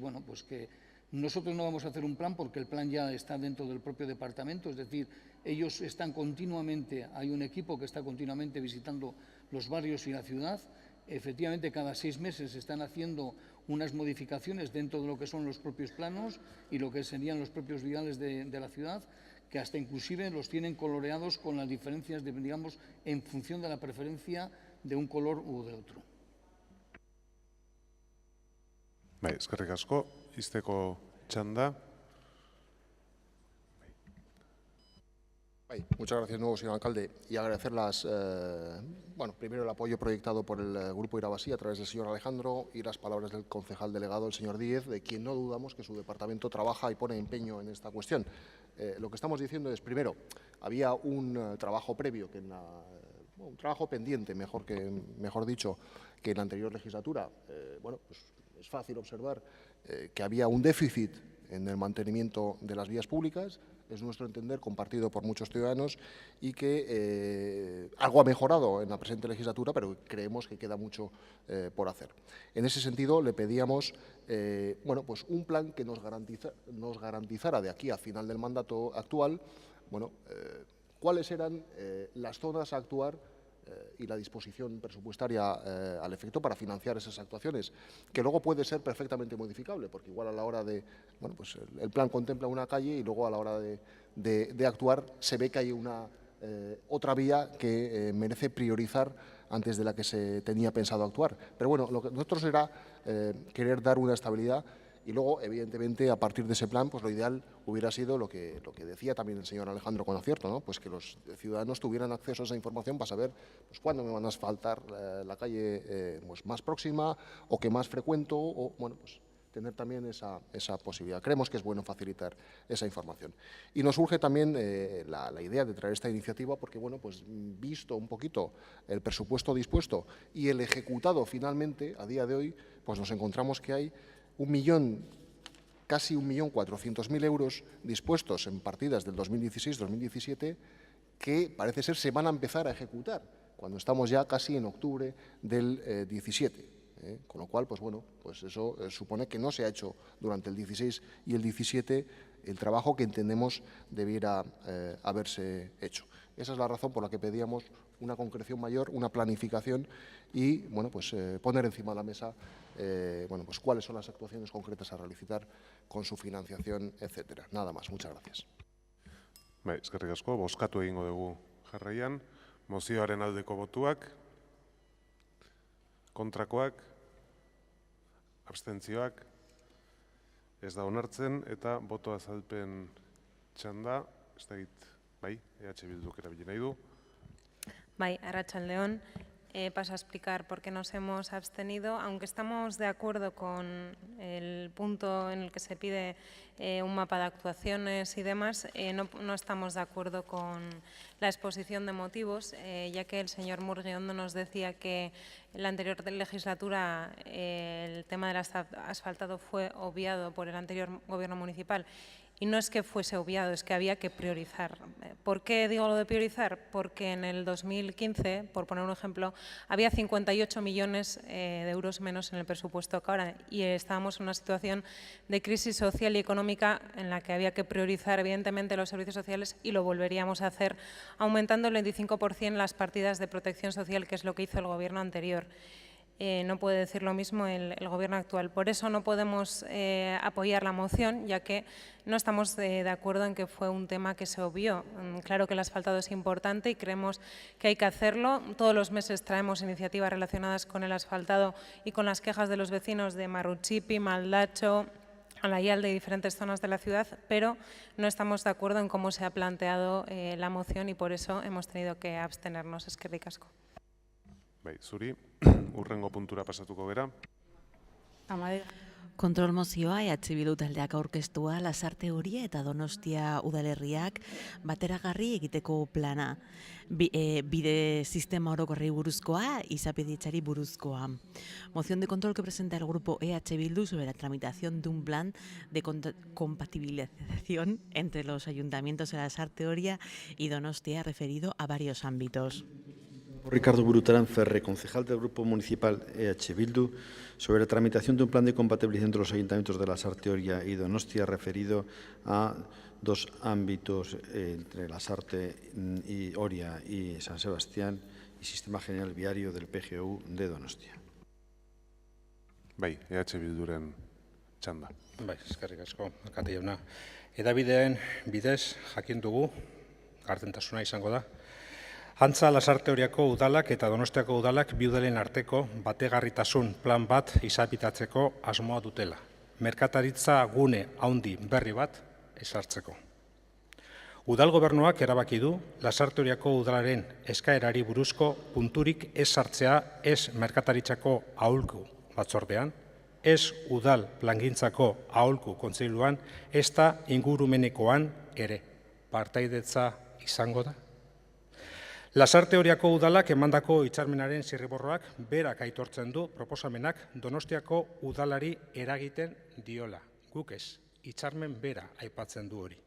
que nosotros no vamos a hacer un plan porque el plan ya está dentro del propio departamento, es decir, ellos están continuamente, hay un equipo que está continuamente visitando los barrios y la ciudad. Efectivamente, cada 6 meses se están haciendo unas modificaciones dentro de lo que son los propios planos y lo que serían los propios viales de la ciudad, que hasta inclusive los tienen coloreados con las diferencias, en función de la preferencia de un color u de otro. Bai, eskerrik asko, izteko txanda. Muchas gracias de nuevo, señor alcalde, y agradecer primero el apoyo proyectado por el Grupo Irabasí a través del señor Alejandro y las palabras del concejal delegado, el señor Díez, de quien no dudamos que su departamento trabaja y pone empeño en esta cuestión. Lo que estamos diciendo es, primero, había un trabajo previo, un trabajo pendiente, mejor dicho, que en la anterior legislatura. Es fácil observar que había un déficit en el mantenimiento de las vías públicas, es nuestro entender compartido por muchos ciudadanos y que algo ha mejorado en la presente legislatura, pero creemos que queda mucho por hacer. En ese sentido, le pedíamos un plan que nos garantizara de aquí a final del mandato actual cuáles eran las zonas a actuar y la disposición presupuestaria al efecto para financiar esas actuaciones, que luego puede ser perfectamente modificable, porque igual a la hora de, el plan contempla una calle y luego a la hora de actuar se ve que hay otra vía que merece priorizar antes de la que se tenía pensado actuar. Pero bueno, lo que nosotros era querer dar una estabilidad. Y luego, evidentemente, a partir de ese plan, pues lo ideal hubiera sido lo que decía también el señor Alejandro con acierto, ¿no? Pues que los ciudadanos tuvieran acceso a esa información para saber cuándo me van a asfaltar la calle más próxima o que más frecuento, o tener también esa posibilidad. Creemos que es bueno facilitar esa información. Y nos surge también la idea de traer esta iniciativa porque, visto un poquito el presupuesto dispuesto y el ejecutado finalmente, a día de hoy, pues nos encontramos que hay casi 1.400.000 euros dispuestos en partidas del 2016-2017 que parece ser se van a empezar a ejecutar cuando estamos ya casi en octubre del 17. Con lo cual, eso supone que no se ha hecho durante el 16 y el 17 el trabajo que entendemos debiera haberse hecho. Esa es la razón por la que pedíamos una concreción mayor, una planificación y poner encima de la mesa cuáles son las actuaciones concretas a realizar con su financiación, etcétera. Nada más. Muchas gracias. Eskerrik asko, bozkatu egingo dugu jarraian. Mozioaren aldeko botuak, kontrakoak, abstentzioak, ez da onartzen eta boto azalpen txanda, ez da bai, EH Bilduk erabili nahi du. Bai, Arratsaldeon. Paso a explicar por qué nos hemos abstenido. Aunque estamos de acuerdo con el punto en el que se pide un mapa de actuaciones y demás, no estamos de acuerdo con la exposición de motivos, ya que el señor Murguiondo nos decía que en la anterior legislatura el tema del asfaltado fue obviado por el anterior gobierno municipal. Y no es que fuese obviado, es que había que priorizar. ¿Por qué digo lo de priorizar? Porque en el 2015, por poner un ejemplo, había 58 millones de euros menos en el presupuesto que ahora y estábamos en una situación de crisis social y económica en la que había que priorizar evidentemente los servicios sociales y lo volveríamos a hacer aumentando el 25% las partidas de protección social, que es lo que hizo el gobierno anterior. No puede decir lo mismo el gobierno actual. Por eso no podemos apoyar la moción, ya que no estamos de acuerdo en que fue un tema que se obvió. Claro que el asfaltado es importante y creemos que hay que hacerlo. Todos los meses traemos iniciativas relacionadas con el asfaltado y con las quejas de los vecinos de Marruchipi, Maldacho, Alayalde y diferentes zonas de la ciudad, pero no estamos de acuerdo en cómo se ha planteado la moción y por eso hemos tenido que abstenernos. Eskerrik asko. Bai, zuri, urrengo puntura pasatuko gera. Kontrol mozioa EH Bildu taldeak aurkeztua Lasarte Horia eta Donostia udalerriak bateragarri egiteko plana. Bide sistema orokorrei buruzkoa, izapidetzari buruzkoa. Moción de control que presenta el grupo EH Bildu sobre la tramitación de un plan de compatibilización entre los ayuntamientos de Lasarte Horia y Donostia referido a varios ámbitos. Ricardo Burutarán Ferre, concejal del Grupo Municipal EH Bildu, sobre la tramitación de un plan de compatibilización entre los ayuntamientos de Lasarte Horia y Donostia referido a dos ámbitos entre Lasarte y Horia y San Sebastián y Sistema General Viario del PGU de Donostia. Bai, EH Bilduren txanda. Bai, eskerrik asko, alkate jauna. Hedabideen bidez jakin dugu, gardentasuna izango da, Antza Lasarte Oriako udalak eta Donostiako udalak bi udalen arteko bategarritasun plan bat izapitatzeko asmoa dutela. Merkataritza gune haundi berri bat ezartzeko. Udal gobernuak erabaki du Lasarte Oriako udalaren eskaerari buruzko punturik ez sartzea ez merkataritzako aholku batzordean, ez udal plangintzako aholku kontseiluan, ez da ingurumenekoan ere. Partaidetza izango da. Lasarte Oriako udalak emandako hitzarmenaren zirriborroak berak aitortzen du proposamenak Donostiako udalari eragiten diola. Guk ez, hitzarmen bera aipatzen du hori.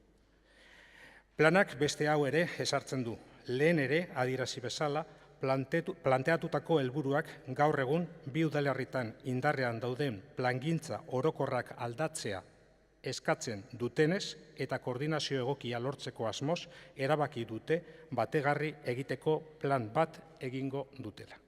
Planak beste hau ere ezartzen du. Lehen ere, adierazi bezala, planteatutako helburuak gaur egun bi udalerritan indarrean dauden plangintza orokorrak aldatzea eskatzen dutenez eta koordinazio egokia lortzeko asmoz erabaki dute bategarri egiteko plan bat egingo dutela.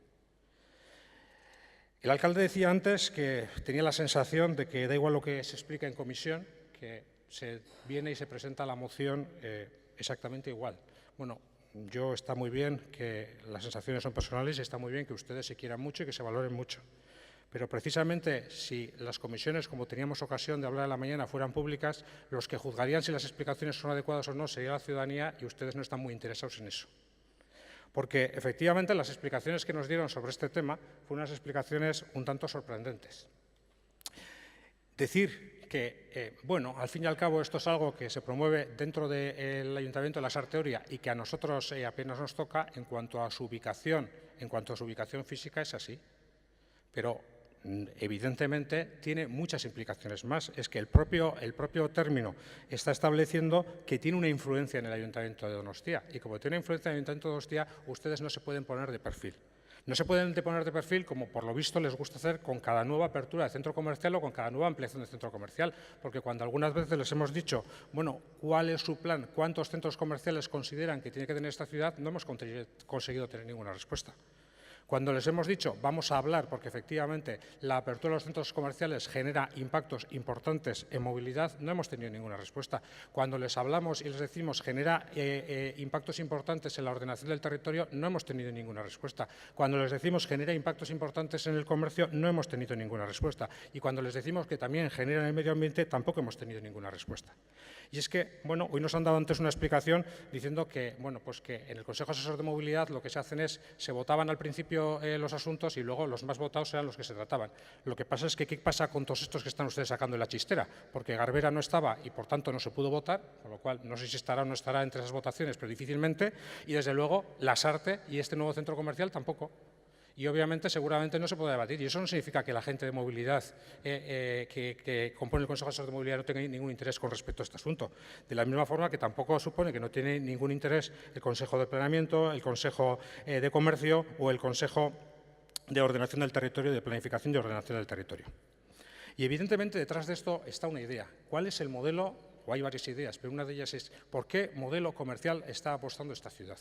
El alcalde decía antes que tenía la sensación de que da igual lo que se explica en comisión, que se viene y se presenta la moción exactamente igual. Bueno, está muy bien que las sensaciones son personales y está muy bien que ustedes se quieran mucho y que se valoren mucho. Pero precisamente si las comisiones, como teníamos ocasión de hablar en la mañana, fueran públicas, los que juzgarían si las explicaciones son adecuadas o no sería la ciudadanía y ustedes no están muy interesados en eso. Porque efectivamente las explicaciones que nos dieron sobre este tema fueron unas explicaciones un tanto sorprendentes. Decir que, bueno, al fin y al cabo esto es algo que se promueve dentro del Ayuntamiento de Lasarte Oria y que a nosotros apenas nos toca en cuanto a su ubicación física es así. Pero evidentemente tiene muchas implicaciones más. Es que el propio término está estableciendo que tiene una influencia en el Ayuntamiento de Donostia. Y como tiene influencia en el Ayuntamiento de Donostia, ustedes no se pueden poner de perfil. No se pueden poner de perfil como por lo visto les gusta hacer con cada nueva apertura de centro comercial o con cada nueva ampliación de centro comercial. Porque cuando algunas veces les hemos dicho, bueno, ¿cuál es su plan? ¿Cuántos centros comerciales consideran que tiene que tener esta ciudad? No hemos conseguido tener ninguna respuesta. Cuando les hemos dicho, vamos a hablar, porque efectivamente la apertura de los centros comerciales genera impactos importantes en movilidad, no hemos tenido ninguna respuesta. Cuando les hablamos y les decimos genera impactos importantes en la ordenación del territorio, no hemos tenido ninguna respuesta. Cuando les decimos genera impactos importantes en el comercio, no hemos tenido ninguna respuesta. Y cuando les decimos que también genera en el medio ambiente, tampoco hemos tenido ninguna respuesta. Y es que, bueno, hoy nos han dado antes una explicación diciendo que, bueno, pues que en el Consejo Asesor de Movilidad lo que se hacen es, se votaban al principio los asuntos y luego los más votados eran los que se trataban. Lo que pasa es que, ¿qué pasa con todos estos que están ustedes sacando de la chistera? Porque Garbera no estaba y, por tanto, no se pudo votar, con lo cual no sé si estará o no estará entre esas votaciones, pero difícilmente, y desde luego Lasarte y este nuevo centro comercial tampoco. Y obviamente, seguramente no se puede debatir. Y eso no significa que la gente de movilidad que compone el Consejo Asesor de Movilidad no tenga ningún interés con respecto a este asunto. De la misma forma que tampoco supone que no tiene ningún interés el Consejo de Planeamiento, el Consejo de Comercio o el Consejo de Ordenación del Territorio, de Planificación y Ordenación del Territorio. Y evidentemente detrás de esto está una idea. ¿Cuál es el modelo? O hay varias ideas, pero una de ellas es ¿por qué modelo comercial está apostando esta ciudad?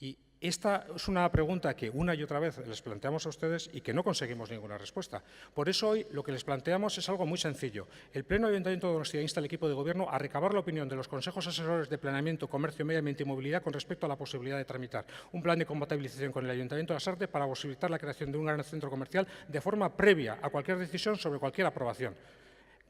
Y esta es una pregunta que una y otra vez les planteamos a ustedes y que no conseguimos ninguna respuesta. Por eso hoy lo que les planteamos es algo muy sencillo. El Pleno Ayuntamiento de Donostia insta al equipo de Gobierno a recabar la opinión de los consejos asesores de planeamiento, comercio, medio ambiente y movilidad con respecto a la posibilidad de tramitar un plan de compatibilización con el Ayuntamiento de Lasarte para posibilitar la creación de un gran centro comercial de forma previa a cualquier decisión sobre cualquier aprobación.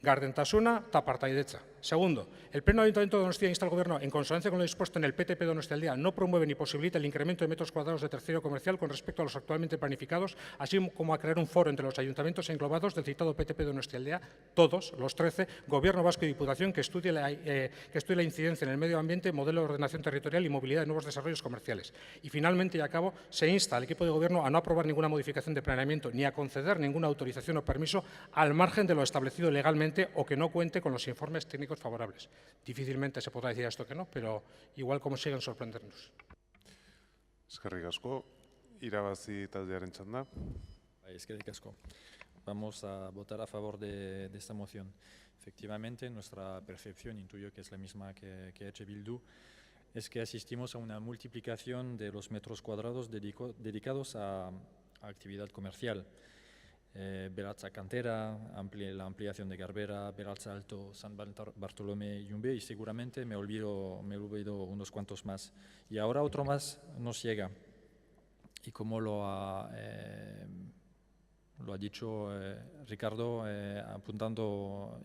Gardentasuna eta partaidetza. Segundo, el Pleno Ayuntamiento de Donostia insta al Gobierno, en consonancia con lo dispuesto en el PTP Donostia Aldea, no promueve ni posibilita el incremento de metros cuadrados de terciario comercial con respecto a los actualmente planificados, así como a crear un foro entre los ayuntamientos englobados del citado PTP Donostia Aldea, todos, los 13, Gobierno Vasco y Diputación, que estudie la incidencia en el medio ambiente, modelo de ordenación territorial y movilidad de nuevos desarrollos comerciales. Y finalmente, y a cabo, se insta al equipo de Gobierno a no aprobar ninguna modificación de planeamiento ni a conceder ninguna autorización o permiso al margen de lo establecido legalmente o que no cuente con los informes técnicos favorables. Difícilmente se podrá decir esto que no, pero igual consiguen sorprendernos. Eskerrik asko, irabazi taldearen txanda. Eskerrik asko. Vamos a votar a favor de esta moción. Efectivamente, nuestra percepción, intuyo que es la misma que H. Bildu, es que asistimos a una multiplicación de los metros cuadrados dedicados a actividad comercial. Beratza Cantera, la ampliación de Garbera, Beratza Alto, San Bartolomé y Yumbe, y seguramente me olvido unos cuantos más. Y ahora otro más nos llega. Y como lo ha dicho Ricardo,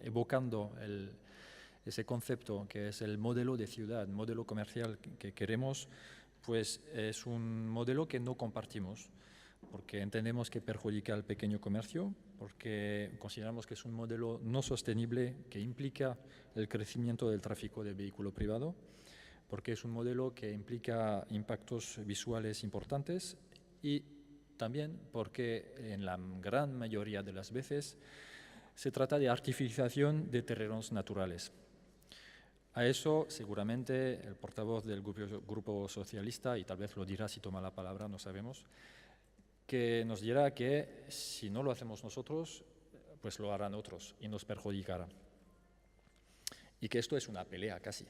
evocando ese concepto que es el modelo de ciudad, modelo comercial que queremos, pues es un modelo que no compartimos, porque entendemos que perjudica al pequeño comercio, porque consideramos que es un modelo no sostenible que implica el crecimiento del tráfico de vehículo privado, porque es un modelo que implica impactos visuales importantes y también porque en la gran mayoría de las veces se trata de artificialización de terrenos naturales. A eso seguramente el portavoz del Grupo Socialista, y tal vez lo dirá si toma la palabra, no sabemos, que nos dirá que si no lo hacemos nosotros, pues lo harán otros y nos perjudicará. Y que esto es una pelea casi,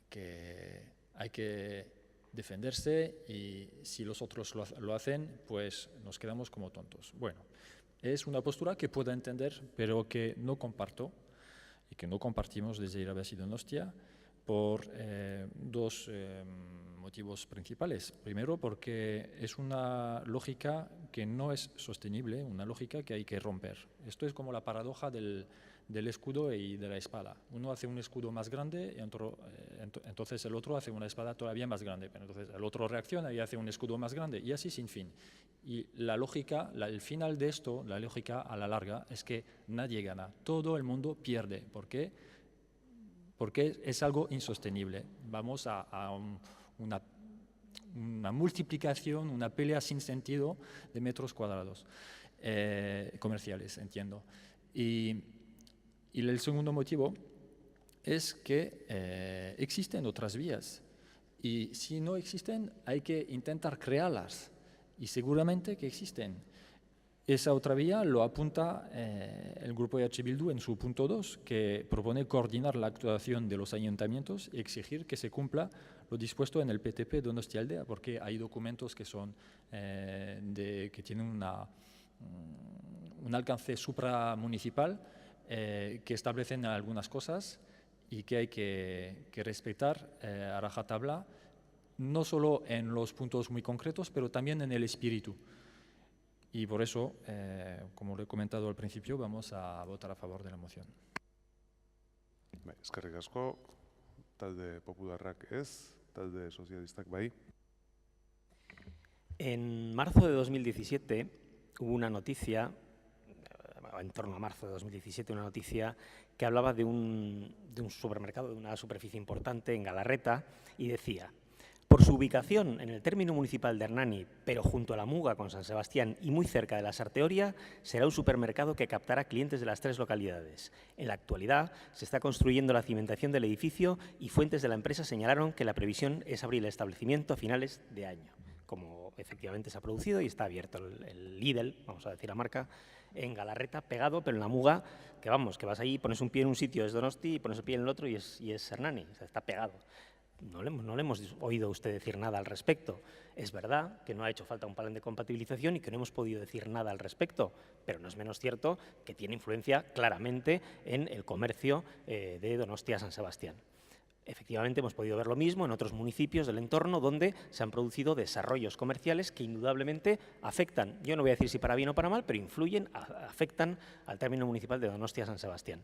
que hay que defenderse y si los otros lo hacen, pues nos quedamos como tontos. Bueno, es una postura que puedo entender, pero que no comparto y que no compartimos desde Irabazi Donostia por dos motivos principales. Primero, porque es una lógica que no es sostenible, una lógica que hay que romper. Esto es como la paradoja del escudo y de la espada. Uno hace un escudo más grande y entonces el otro hace una espada todavía más grande, pero entonces el otro reacciona y hace un escudo más grande y así sin fin. Y la lógica, el final de esto, la lógica a la larga es que nadie gana, todo el mundo pierde. ¿Por qué? Porque es algo insostenible. Vamos a una multiplicación, una pelea sin sentido de metros cuadrados comerciales, entiendo. Y el segundo motivo es que existen otras vías y si no existen hay que intentar crearlas y seguramente que existen. Esa otra vía lo apunta el Grupo EH Bildu en su punto 2, que propone coordinar la actuación de los ayuntamientos y exigir que se cumpla lo dispuesto en el PTP Donostialdea, porque hay documentos que son que tienen un alcance supramunicipal que establecen algunas cosas y que hay que respetar a rajatabla, no solo en los puntos muy concretos, pero también en el espíritu. Y por eso, como lo he comentado al principio, vamos a votar a favor de la moción. Eskerrik asko, talde popularrak ez, talde sozialistak bai. En marzo de 2017 hubo una noticia, en torno a marzo de 2017, una noticia que hablaba de un supermercado, de una superficie importante en Galarreta, y decía: por su ubicación en el término municipal de Hernani, pero junto a la Muga con San Sebastián y muy cerca de la Sarteoria, será un supermercado que captará clientes de las tres localidades. En la actualidad se está construyendo la cimentación del edificio y fuentes de la empresa señalaron que la previsión es abrir el establecimiento a finales de año, como efectivamente se ha producido y está abierto el Lidl, vamos a decir la marca, en Galarreta, pegado, pero en la Muga, que vamos, que vas ahí, pones un pie en un sitio, es Donosti, y pones el pie en el otro y es Hernani, o sea, está pegado. No le hemos oído a usted decir nada al respecto. Es verdad que no ha hecho falta un plan de compatibilización y que no hemos podido decir nada al respecto, pero no es menos cierto que tiene influencia claramente en el comercio de Donostia San Sebastián. Efectivamente, hemos podido ver lo mismo en otros municipios del entorno donde se han producido desarrollos comerciales que indudablemente afectan, yo no voy a decir si para bien o para mal, pero influyen, afectan al término municipal de Donostia San Sebastián.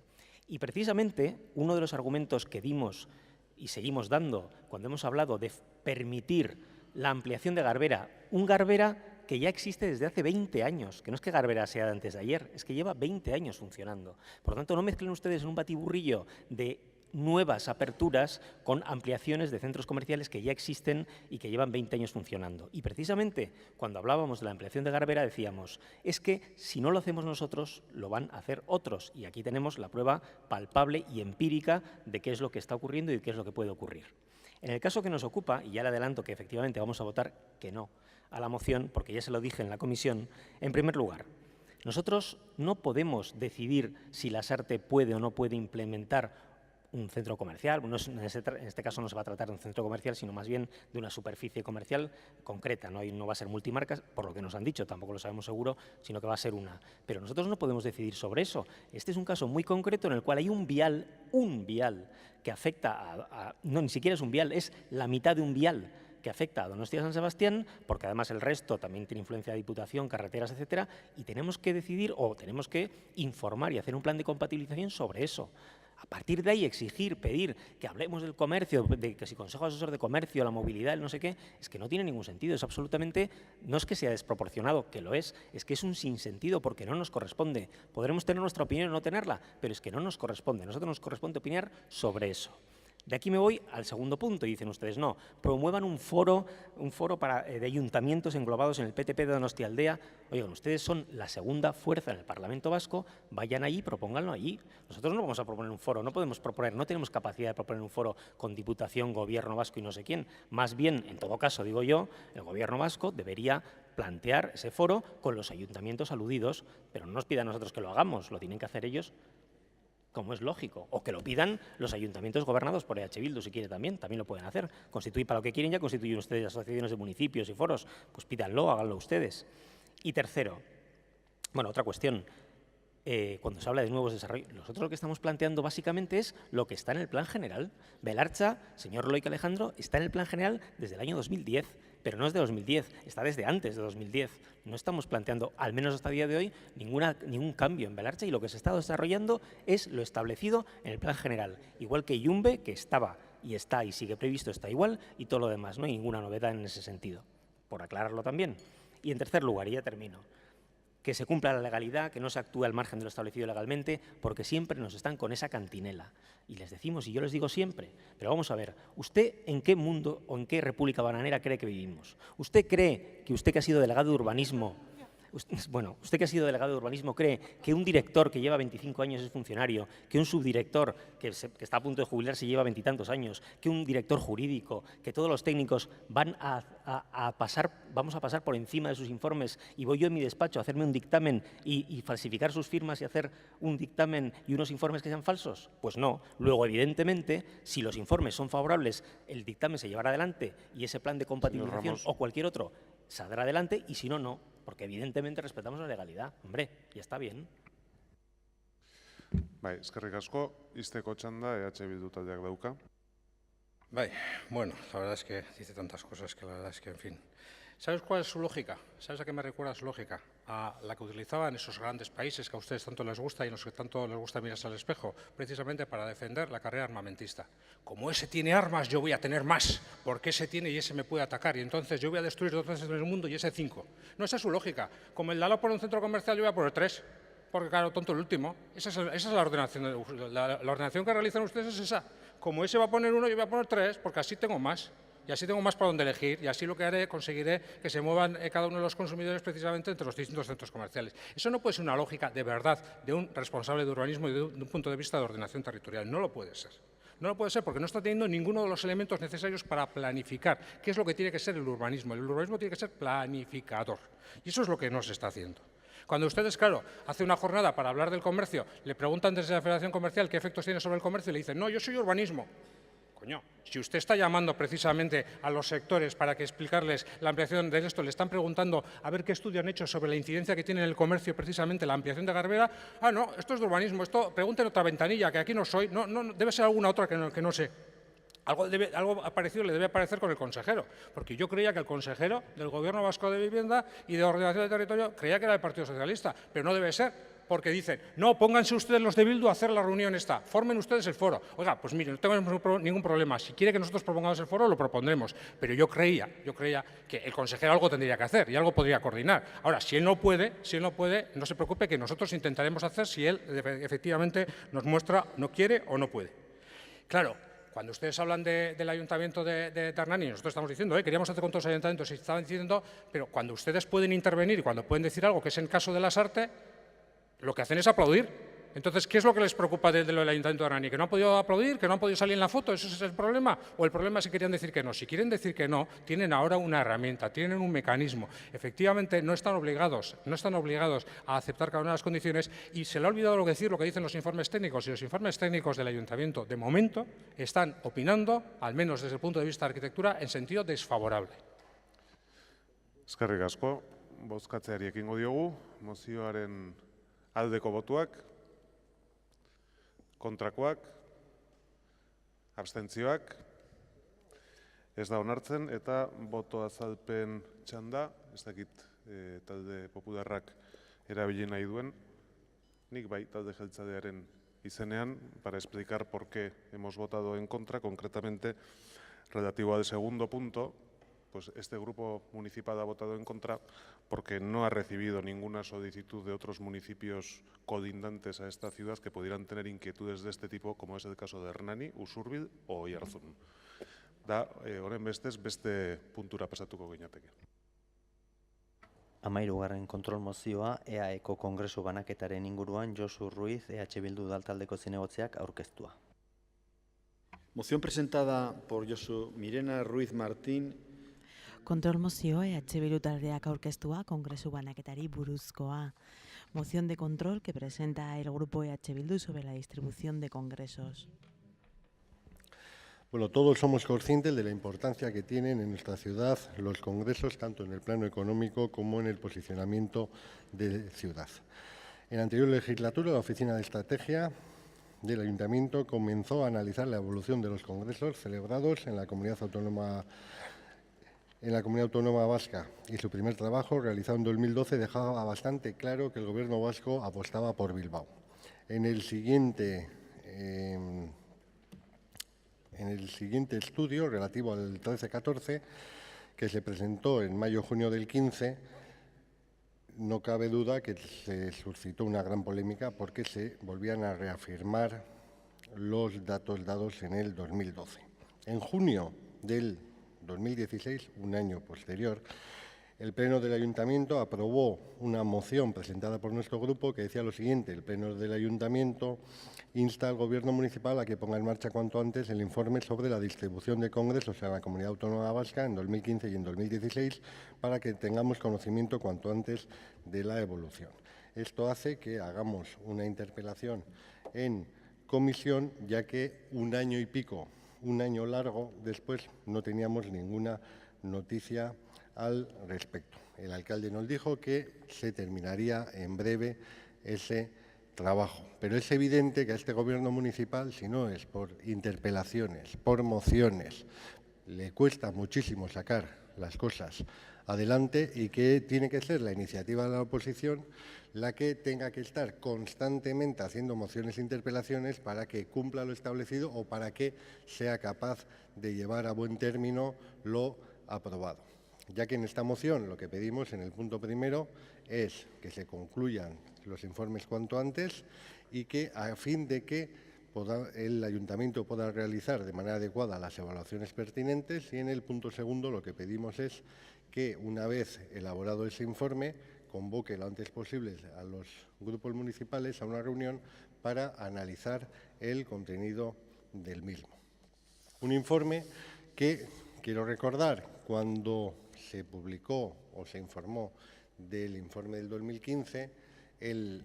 Y precisamente uno de los argumentos que dimos y seguimos dando cuando hemos hablado de permitir la ampliación de Garbera, un Garbera que ya existe desde hace 20 años, que no es que Garbera sea de antes de ayer, es que lleva 20 años funcionando. Por lo tanto, no mezclen ustedes en un batiburrillo de nuevas aperturas con ampliaciones de centros comerciales que ya existen y que llevan 20 años funcionando. Y precisamente cuando hablábamos de la ampliación de Garbera decíamos, es que si no lo hacemos nosotros, lo van a hacer otros. Y aquí tenemos la prueba palpable y empírica de qué es lo que está ocurriendo y qué es lo que puede ocurrir. En el caso que nos ocupa, y ya le adelanto que efectivamente vamos a votar que no a la moción, porque ya se lo dije en la comisión, en primer lugar, nosotros no podemos decidir si la SARTE puede o no puede implementar un centro comercial. Bueno, en este caso no se va a tratar de un centro comercial, sino más bien de una superficie comercial concreta. No va a ser multimarcas, por lo que nos han dicho, tampoco lo sabemos seguro, sino que va a ser una. Pero nosotros no podemos decidir sobre eso. Este es un caso muy concreto en el cual hay un vial que afecta no, ni siquiera es un vial, es la mitad de un vial que afecta a Donostia-San Sebastián, porque además el resto también tiene influencia de Diputación, carreteras, etcétera, y tenemos que decidir o tenemos que informar y hacer un plan de compatibilización sobre eso. A partir de ahí exigir, pedir que hablemos del comercio, de que si Consejo Asesor de Comercio, la movilidad, el no sé qué, es que no tiene ningún sentido. Es absolutamente, no es que sea desproporcionado, que lo es que es un sinsentido porque no nos corresponde. Podremos tener nuestra opinión o no tenerla, pero es que no nos corresponde. A nosotros nos corresponde opinar sobre eso. De aquí me voy al segundo punto, y dicen ustedes, no, promuevan un foro de ayuntamientos englobados en el PTP de Donostialdea. Oigan, ustedes son la segunda fuerza en el Parlamento Vasco, vayan allí, propónganlo allí. Nosotros no vamos a proponer un foro, no tenemos capacidad de proponer un foro con Diputación, Gobierno Vasco y no sé quién. Más bien, en todo caso, digo yo, el Gobierno Vasco debería plantear ese foro con los ayuntamientos aludidos, pero no nos pidan a nosotros que lo hagamos, lo tienen que hacer ellos, como es lógico, o que lo pidan los ayuntamientos gobernados por EH Bildu, si quiere también lo pueden hacer. Constituir para lo que quieren, ya constituyen ustedes asociaciones de municipios y foros, pues pídanlo, háganlo ustedes. Y tercero, bueno, otra cuestión, cuando se habla de nuevos desarrollos, nosotros lo que estamos planteando básicamente es lo que está en el Plan General. Belartza, señor Loic Alejandro, está en el Plan General desde el año 2010, pero no es de 2010, está desde antes de 2010. No estamos planteando, al menos hasta el día de hoy, ningún cambio en Belartza, y lo que se está desarrollando es lo establecido en el Plan General. Igual que Yumbe, que estaba y está y sigue previsto, está igual, y todo lo demás, no hay ninguna novedad en ese sentido, por aclararlo también. Y en tercer lugar, y ya termino, que se cumpla la legalidad, que no se actúe al margen de lo establecido legalmente, porque siempre nos están con esa cantinela. Y les decimos, y yo les digo siempre, pero vamos a ver, ¿usted en qué mundo o en qué república bananera cree que vivimos? ¿Usted cree que usted que ha sido delegado de urbanismo, usted que ha sido delegado de urbanismo cree que un director que lleva 25 años es funcionario, que un subdirector que está a punto de jubilarse lleva 20 y tantos años, que un director jurídico, que todos los técnicos vamos a pasar por encima de sus informes y voy yo en mi despacho a hacerme un dictamen y falsificar sus firmas y hacer un dictamen y unos informes que sean falsos? Pues no. Luego, evidentemente, si los informes son favorables, el dictamen se llevará adelante y ese plan de compatibilización o cualquier otro saldrá adelante, y si no, no. Porque evidentemente respetamos la legalidad. Hombre, ya está bien. Bai, eskerrik asko, izteko txanda EH Bildu taldeak dauka. Bueno, la verdad es que dice tantas cosas que la verdad es que, en fin. ¿Sabes cuál es su lógica? ¿Sabes a qué me recuerda su lógica? A la que utilizaban esos grandes países que a ustedes tanto les gusta y a los que tanto les gusta mirarse al espejo, precisamente para defender la carrera armamentista. Como ese tiene armas, yo voy a tener más, porque ese tiene y ese me puede atacar, y entonces yo voy a destruir 2 veces en el mundo y ese 5. No, esa es su lógica. Como el de al lado por un centro comercial, yo voy a poner 3. Porque claro, tonto el último. Esa es la ordenación. La ordenación que realizan ustedes es esa. Como ese va a poner 1, yo voy a poner 3, porque así tengo más. Y así tengo más para donde elegir, y así lo que haré, conseguiré que se muevan cada uno de los consumidores precisamente entre los distintos centros comerciales. Eso no puede ser una lógica de verdad de un responsable de urbanismo y de un punto de vista de ordenación territorial. No lo puede ser. No lo puede ser porque no está teniendo ninguno de los elementos necesarios para planificar. ¿Qué es lo que tiene que ser el urbanismo? El urbanismo tiene que ser planificador. Y eso es lo que no se está haciendo. Cuando ustedes, claro, hacen una jornada para hablar del comercio, le preguntan desde la Federación Comercial qué efectos tiene sobre el comercio y le dicen, no, yo soy urbanismo. Coño, si usted está llamando precisamente a los sectores para que explicarles la ampliación de esto, le están preguntando a ver qué estudio han hecho sobre la incidencia que tiene en el comercio precisamente la ampliación de Garbera, no, esto es de urbanismo, esto pregunten otra ventanilla, que aquí no soy, no, debe ser alguna otra que no sé. Algo parecido le debe aparecer con el consejero, porque yo creía que el consejero del Gobierno Vasco de Vivienda y de Ordenación del Territorio creía que era del Partido Socialista, pero no debe ser. Porque dicen, no, pónganse ustedes los de Bildu a hacer la reunión esta, formen ustedes el foro. Oiga, pues mire, no tengo ningún problema, si quiere que nosotros propongamos el foro, lo propondremos. Pero yo creía que el consejero algo tendría que hacer y algo podría coordinar. Ahora, si él no puede, no se preocupe que nosotros intentaremos hacer si él efectivamente nos muestra, no quiere o no puede. Claro, cuando ustedes hablan del ayuntamiento de Hernani, nosotros estamos diciendo, queríamos hacer con todos los ayuntamientos, y estaban diciendo, pero cuando ustedes pueden intervenir y cuando pueden decir algo, que es en el caso de Lasarte, lo que hacen es aplaudir. Entonces, ¿qué es lo que les preocupa de lo del Ayuntamiento de Hernani? ¿Que no han podido aplaudir? ¿Que no han podido salir en la foto? ¿Ese es el problema? ¿O el problema es que querían decir que no? Si quieren decir que no, tienen ahora una herramienta, tienen un mecanismo. Efectivamente, no están obligados a aceptar cada una de las condiciones y se le ha olvidado lo que dicen los informes técnicos. Y los informes técnicos del Ayuntamiento, de momento, están opinando, al menos desde el punto de vista de arquitectura, en sentido desfavorable. Eskerrik asko, bozkatzeari ekingo diogu, mozioaren aldeko botuak, kontrakoak, abstentzioak, ez da onartzen, eta boto azalpen txanda, ez dakit talde popularrak erabili nahi duen, nik bai talde jeltzalearen izenean, para explicar por qué hemos votado en contra, concretamente relativo al segundo punto. Pues este grupo municipal ha votado en contra porque no ha recibido ninguna solicitud de otros municipios colindantes a esta ciudad que pudieran tener inquietudes de este tipo, como es el caso de Hernani, Usurbil o Oiartzun. Da, honen bestez, beste puntura pasatuko ginateke. 13. kontrol mozioa EAEko kongresu banaketaren inguruan Josu Ruiz, EH Bildu udaltaldeko zinegotziak aurkeztua. Moción presentada por Josu Mirena Ruiz Martín. Kontrol mozio EH Bildu taldeak aurkeztua kongresu banaketari buruzkoa. Moción de control que presenta el grupo EH Bildu sobre la distribución de congresos. Bueno, todos somos conscientes de la importancia que tienen en nuestra ciudad los congresos, tanto en el plano económico como en el posicionamiento de ciudad. En la anterior legislatura, la Oficina de Estrategia del Ayuntamiento comenzó a analizar la evolución de los congresos celebrados en la Comunidad Autónoma Vasca, y su primer trabajo, realizado en 2012, dejaba bastante claro que el Gobierno vasco apostaba por Bilbao. En el siguiente estudio, relativo al 13-14, que se presentó en mayo-junio del 15, no cabe duda que se suscitó una gran polémica porque se volvían a reafirmar los datos dados en el 2012. En junio del 2016, un año posterior, el Pleno del Ayuntamiento aprobó una moción presentada por nuestro grupo que decía lo siguiente: el Pleno del Ayuntamiento insta al Gobierno municipal a que ponga en marcha cuanto antes el informe sobre la distribución de congresos en la Comunidad Autónoma Vasca en 2015 y en 2016 para que tengamos conocimiento cuanto antes de la evolución. Esto hace que hagamos una interpelación en comisión, ya que un año y pico, un año largo después, no teníamos ninguna noticia al respecto. El alcalde nos dijo que se terminaría en breve ese trabajo, pero es evidente que a este Gobierno municipal, si no es por interpelaciones, por mociones, le cuesta muchísimo sacar las cosas adelante y que tiene que ser la iniciativa de la oposición la que tenga que estar constantemente haciendo mociones e interpelaciones para que cumpla lo establecido o para que sea capaz de llevar a buen término lo aprobado. Ya que en esta moción lo que pedimos en el punto primero es que se concluyan los informes cuanto antes y que a fin de que el Ayuntamiento pueda realizar de manera adecuada las evaluaciones pertinentes, y en el punto segundo lo que pedimos es que una vez elaborado ese informe convoque lo antes posible a los grupos municipales a una reunión para analizar el contenido del mismo. Un informe que, quiero recordar, cuando se publicó o se informó del informe del 2015, el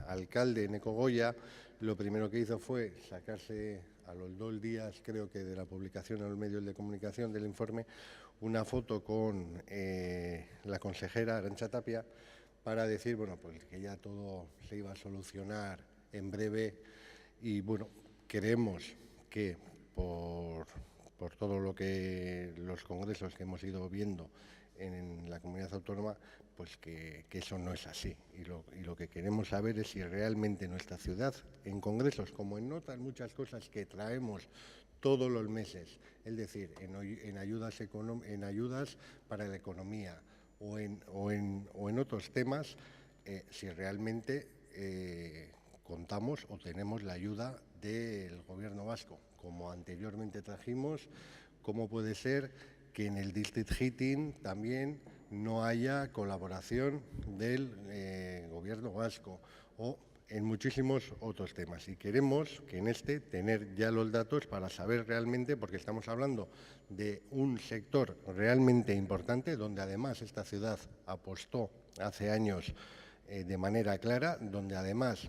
alcalde Eneko Goya lo primero que hizo fue sacarse a los 2 días, creo que de la publicación en los medios de comunicación del informe, una foto con la consejera Arantxa Tapia para decir, bueno, pues que ya todo se iba a solucionar en breve. Y bueno, creemos que por todo lo que los congresos que hemos ido viendo en la comunidad autónoma, pues que eso no es así. Y lo que queremos saber es si realmente nuestra ciudad, en congresos, como en otras muchas cosas que traemos todos los meses, es decir, en ayudas para la economía o en otros temas, si realmente contamos o tenemos la ayuda del Gobierno vasco, como anteriormente trajimos. ¿Cómo puede ser que en el District Heating también no haya colaboración del Gobierno vasco, o en muchísimos otros temas y queremos que en este tener ya los datos para saber realmente, porque estamos hablando de un sector realmente importante, donde además esta ciudad apostó hace años de manera clara, donde además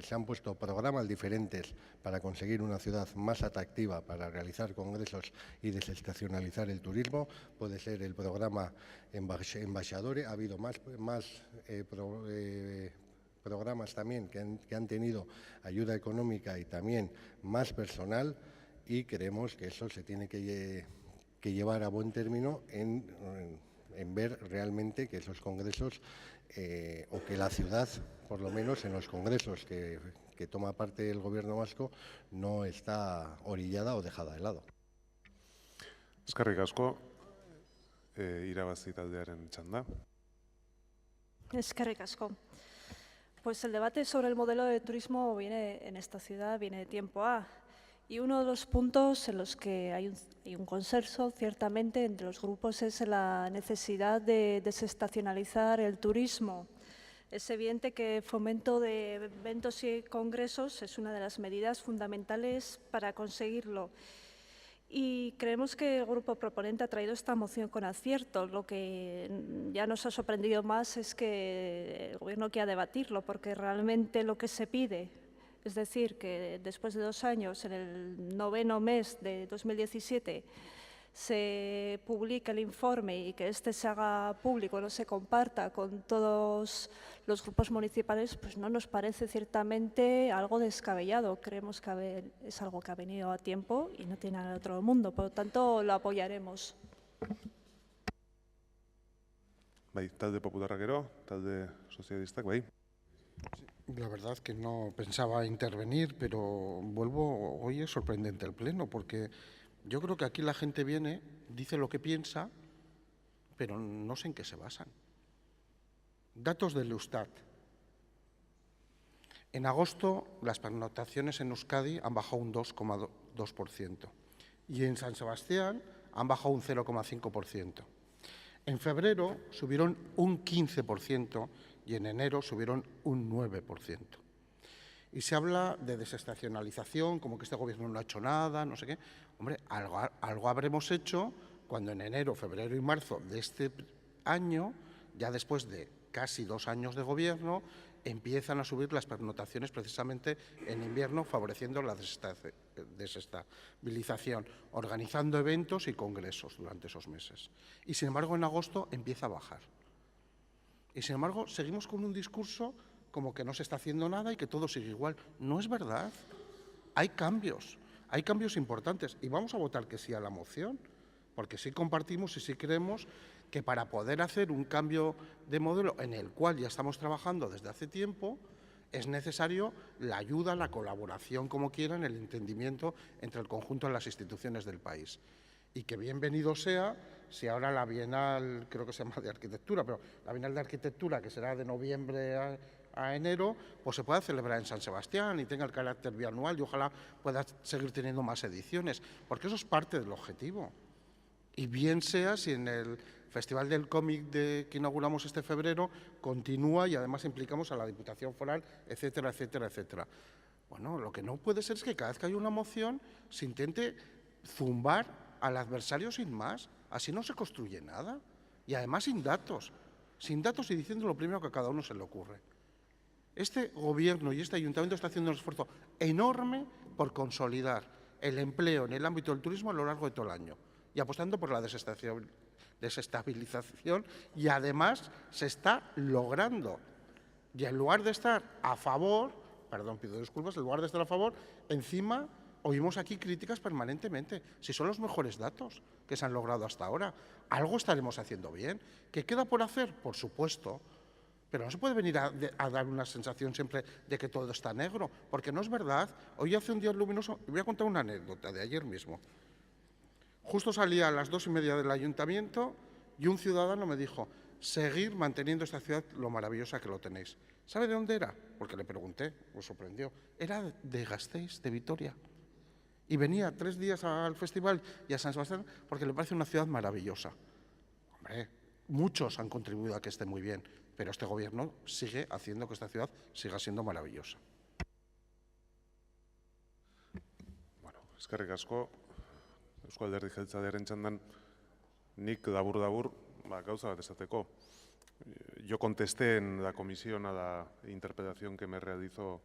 se han puesto programas diferentes para conseguir una ciudad más atractiva, para realizar congresos y desestacionalizar el turismo. Puede ser el programa Embaixadores, ha habido más programas también que han tenido ayuda económica y también más personal, y creemos que eso se tiene que llevar a buen término en ver realmente que esos congresos o que la ciudad, por lo menos en los congresos que toma parte el gobierno vasco, no está orillada o dejada de lado. Eskerrik asko, irabazi taldearen txanda. Eskerrik asko. Pues el debate sobre el modelo de turismo viene en esta ciudad, viene de tiempo A. Y uno de los puntos en los que hay un consenso, ciertamente, entre los grupos es la necesidad de desestacionalizar el turismo. Es evidente que el fomento de eventos y congresos es una de las medidas fundamentales para conseguirlo. Y creemos que el grupo proponente ha traído esta moción con acierto. Lo que ya nos ha sorprendido más es que el Gobierno quiera debatirlo, porque realmente lo que se pide, es decir, que después de 2 años, en el 9º mes de 2017, se publique el informe y que este se haga público, no se comparta con todos los grupos municipales, pues no nos parece ciertamente algo descabellado. Creemos que es algo que ha venido a tiempo y no tiene nada de otro mundo. Por lo tanto, lo apoyaremos. Bai, talde popularrak gero, talde sozialistak, bai. La verdad que no pensaba intervenir, pero vuelvo, hoy es sorprendente el pleno, porque yo creo que aquí la gente viene, dice lo que piensa, pero no sé en qué se basan. Datos del Eustat. En agosto las pernoctaciones en Euskadi han bajado un 2,2% y en San Sebastián han bajado un 0,5%. En febrero subieron un 15% y en enero subieron un 9%. Y se habla de desestacionalización, como que este gobierno no ha hecho nada, no sé qué. Hombre, algo habremos hecho cuando en enero, febrero y marzo de este año, ya después de casi 2 años de gobierno, empiezan a subir las pernoctaciones precisamente en invierno, favoreciendo la desestabilización, organizando eventos y congresos durante esos meses. Y sin embargo, en agosto empieza a bajar. Y sin embargo, seguimos con un discurso como que no se está haciendo nada y que todo sigue igual. No es verdad. Hay cambios importantes. Y vamos a votar que sí a la moción, porque sí compartimos y sí creemos que para poder hacer un cambio de modelo en el cual ya estamos trabajando desde hace tiempo, es necesario la ayuda, la colaboración, como quieran, el entendimiento entre el conjunto de las instituciones del país. Y que bienvenido sea si ahora la Bienal, creo que se llama de Arquitectura, pero la Bienal de Arquitectura, que será de noviembre a enero, pues se pueda celebrar en San Sebastián y tenga el carácter bianual y ojalá pueda seguir teniendo más ediciones, porque eso es parte del objetivo. Y bien sea si en el Festival del Cómic que inauguramos este febrero continúa y además implicamos a la Diputación Foral, etcétera, etcétera, etcétera. Bueno, lo que no puede ser es que cada vez que hay una moción se intente zumbar al adversario sin más. Así no se construye nada. Y además sin datos y diciendo lo primero que a cada uno se le ocurre. Este gobierno y este ayuntamiento está haciendo un esfuerzo enorme por consolidar el empleo en el ámbito del turismo a lo largo de todo el año y apostando por la desestabilización, y además se está logrando. Y en lugar de estar a favor, perdón, pido disculpas, en lugar de estar a favor, encima oímos aquí críticas permanentemente. Si son los mejores datos que se han logrado hasta ahora, algo estaremos haciendo bien. ¿Qué queda por hacer? Por supuesto. Pero no se puede venir a dar una sensación siempre de que todo está negro, porque no es verdad. Hoy hace un día luminoso, y voy a contar una anécdota de ayer mismo. Justo salía a las 2:30 del ayuntamiento y un ciudadano me dijo: seguir manteniendo esta ciudad lo maravillosa que lo tenéis. ¿Sabe de dónde era? Porque le pregunté, me sorprendió. Era de Gasteiz, de Vitoria. Y venía 3 días al festival y a San Sebastián porque le parece una ciudad maravillosa. Hombre, muchos han contribuido a que esté muy bien, pero este gobierno sigue haciendo que esta ciudad siga siendo maravillosa. Bueno, eskerrik asko, Eusko Alderdi Jeltzalearen txandan nik labur-labur gauza bat esateko. Yo contesté en la comisión a la interpelación que me realizó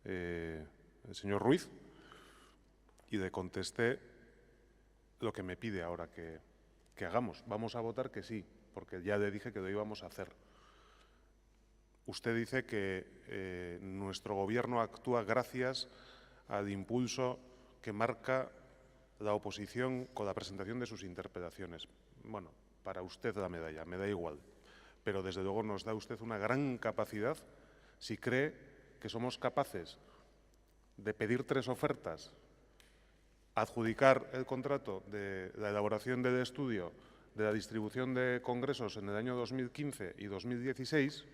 el señor Ruiz y le contesté lo que me pide ahora que hagamos. Vamos a votar que sí, porque ya le dije que lo íbamos a hacer. Usted dice que nuestro gobierno actúa gracias al impulso que marca la oposición con la presentación de sus interpelaciones. Bueno, para usted la medalla, me da igual. Pero desde luego nos da usted una gran capacidad si cree que somos capaces de pedir 3 ofertas, adjudicar el contrato de la elaboración del estudio de la distribución de congresos en el año 2015 y 2016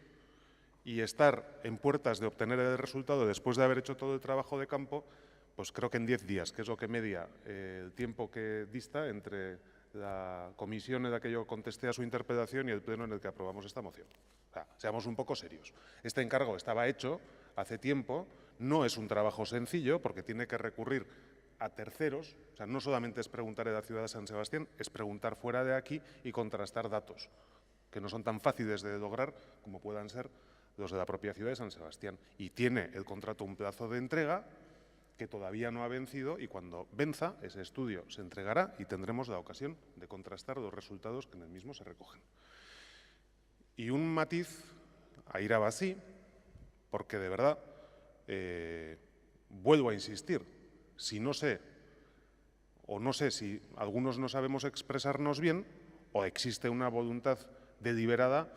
y estar en puertas de obtener el resultado después de haber hecho todo el trabajo de campo, pues creo que en 10 días, que es lo que media el tiempo que dista entre la comisión en la que yo contesté a su interpelación y el pleno en el que aprobamos esta moción. O sea, seamos un poco serios. Este encargo estaba hecho hace tiempo, no es un trabajo sencillo porque tiene que recurrir a terceros, o sea, no solamente es preguntar en la ciudad de San Sebastián, es preguntar fuera de aquí y contrastar datos, que no son tan fáciles de lograr como puedan ser los de la propia ciudad de San Sebastián. Y tiene el contrato un plazo de entrega que todavía no ha vencido y cuando venza ese estudio se entregará y tendremos la ocasión de contrastar los resultados que en el mismo se recogen. Y un matiz a Irabazí, porque de verdad, vuelvo a insistir, si no sé, o no sé si algunos no sabemos expresarnos bien, o existe una voluntad deliberada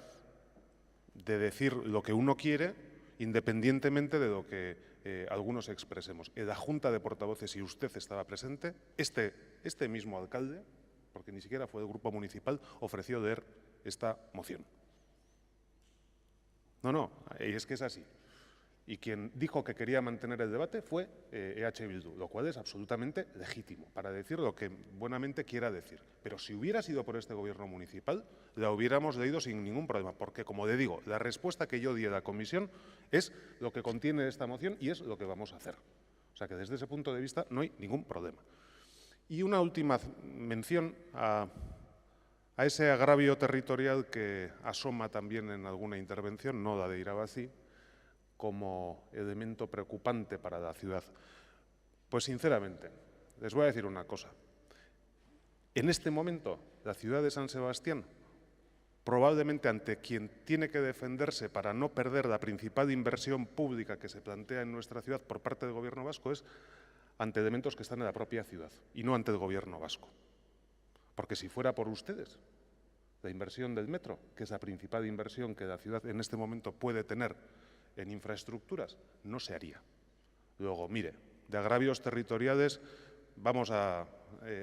de decir lo que uno quiere, independientemente de lo que algunos expresemos. En la Junta de Portavoces, si usted estaba presente, este mismo alcalde, porque ni siquiera fue del grupo municipal, ofreció leer esta moción. No, es que es así. Y quien dijo que quería mantener el debate fue EH Bildu, lo cual es absolutamente legítimo para decir lo que buenamente quiera decir. Pero si hubiera sido por este gobierno municipal, la hubiéramos leído sin ningún problema, porque, como le digo, la respuesta que yo di a la comisión es lo que contiene esta moción y es lo que vamos a hacer. O sea que desde ese punto de vista no hay ningún problema. Y una última mención a ese agravio territorial que asoma también en alguna intervención, no la de Irabazí, como elemento preocupante para la ciudad. Pues sinceramente, les voy a decir una cosa. En este momento, la ciudad de San Sebastián, probablemente ante quien tiene que defenderse para no perder la principal inversión pública que se plantea en nuestra ciudad por parte del Gobierno vasco, es ante elementos que están en la propia ciudad y no ante el Gobierno vasco. Porque si fuera por ustedes, la inversión del metro, que es la principal inversión que la ciudad en este momento puede tener en infraestructuras, no se haría. Luego, mire, de agravios territoriales vamos a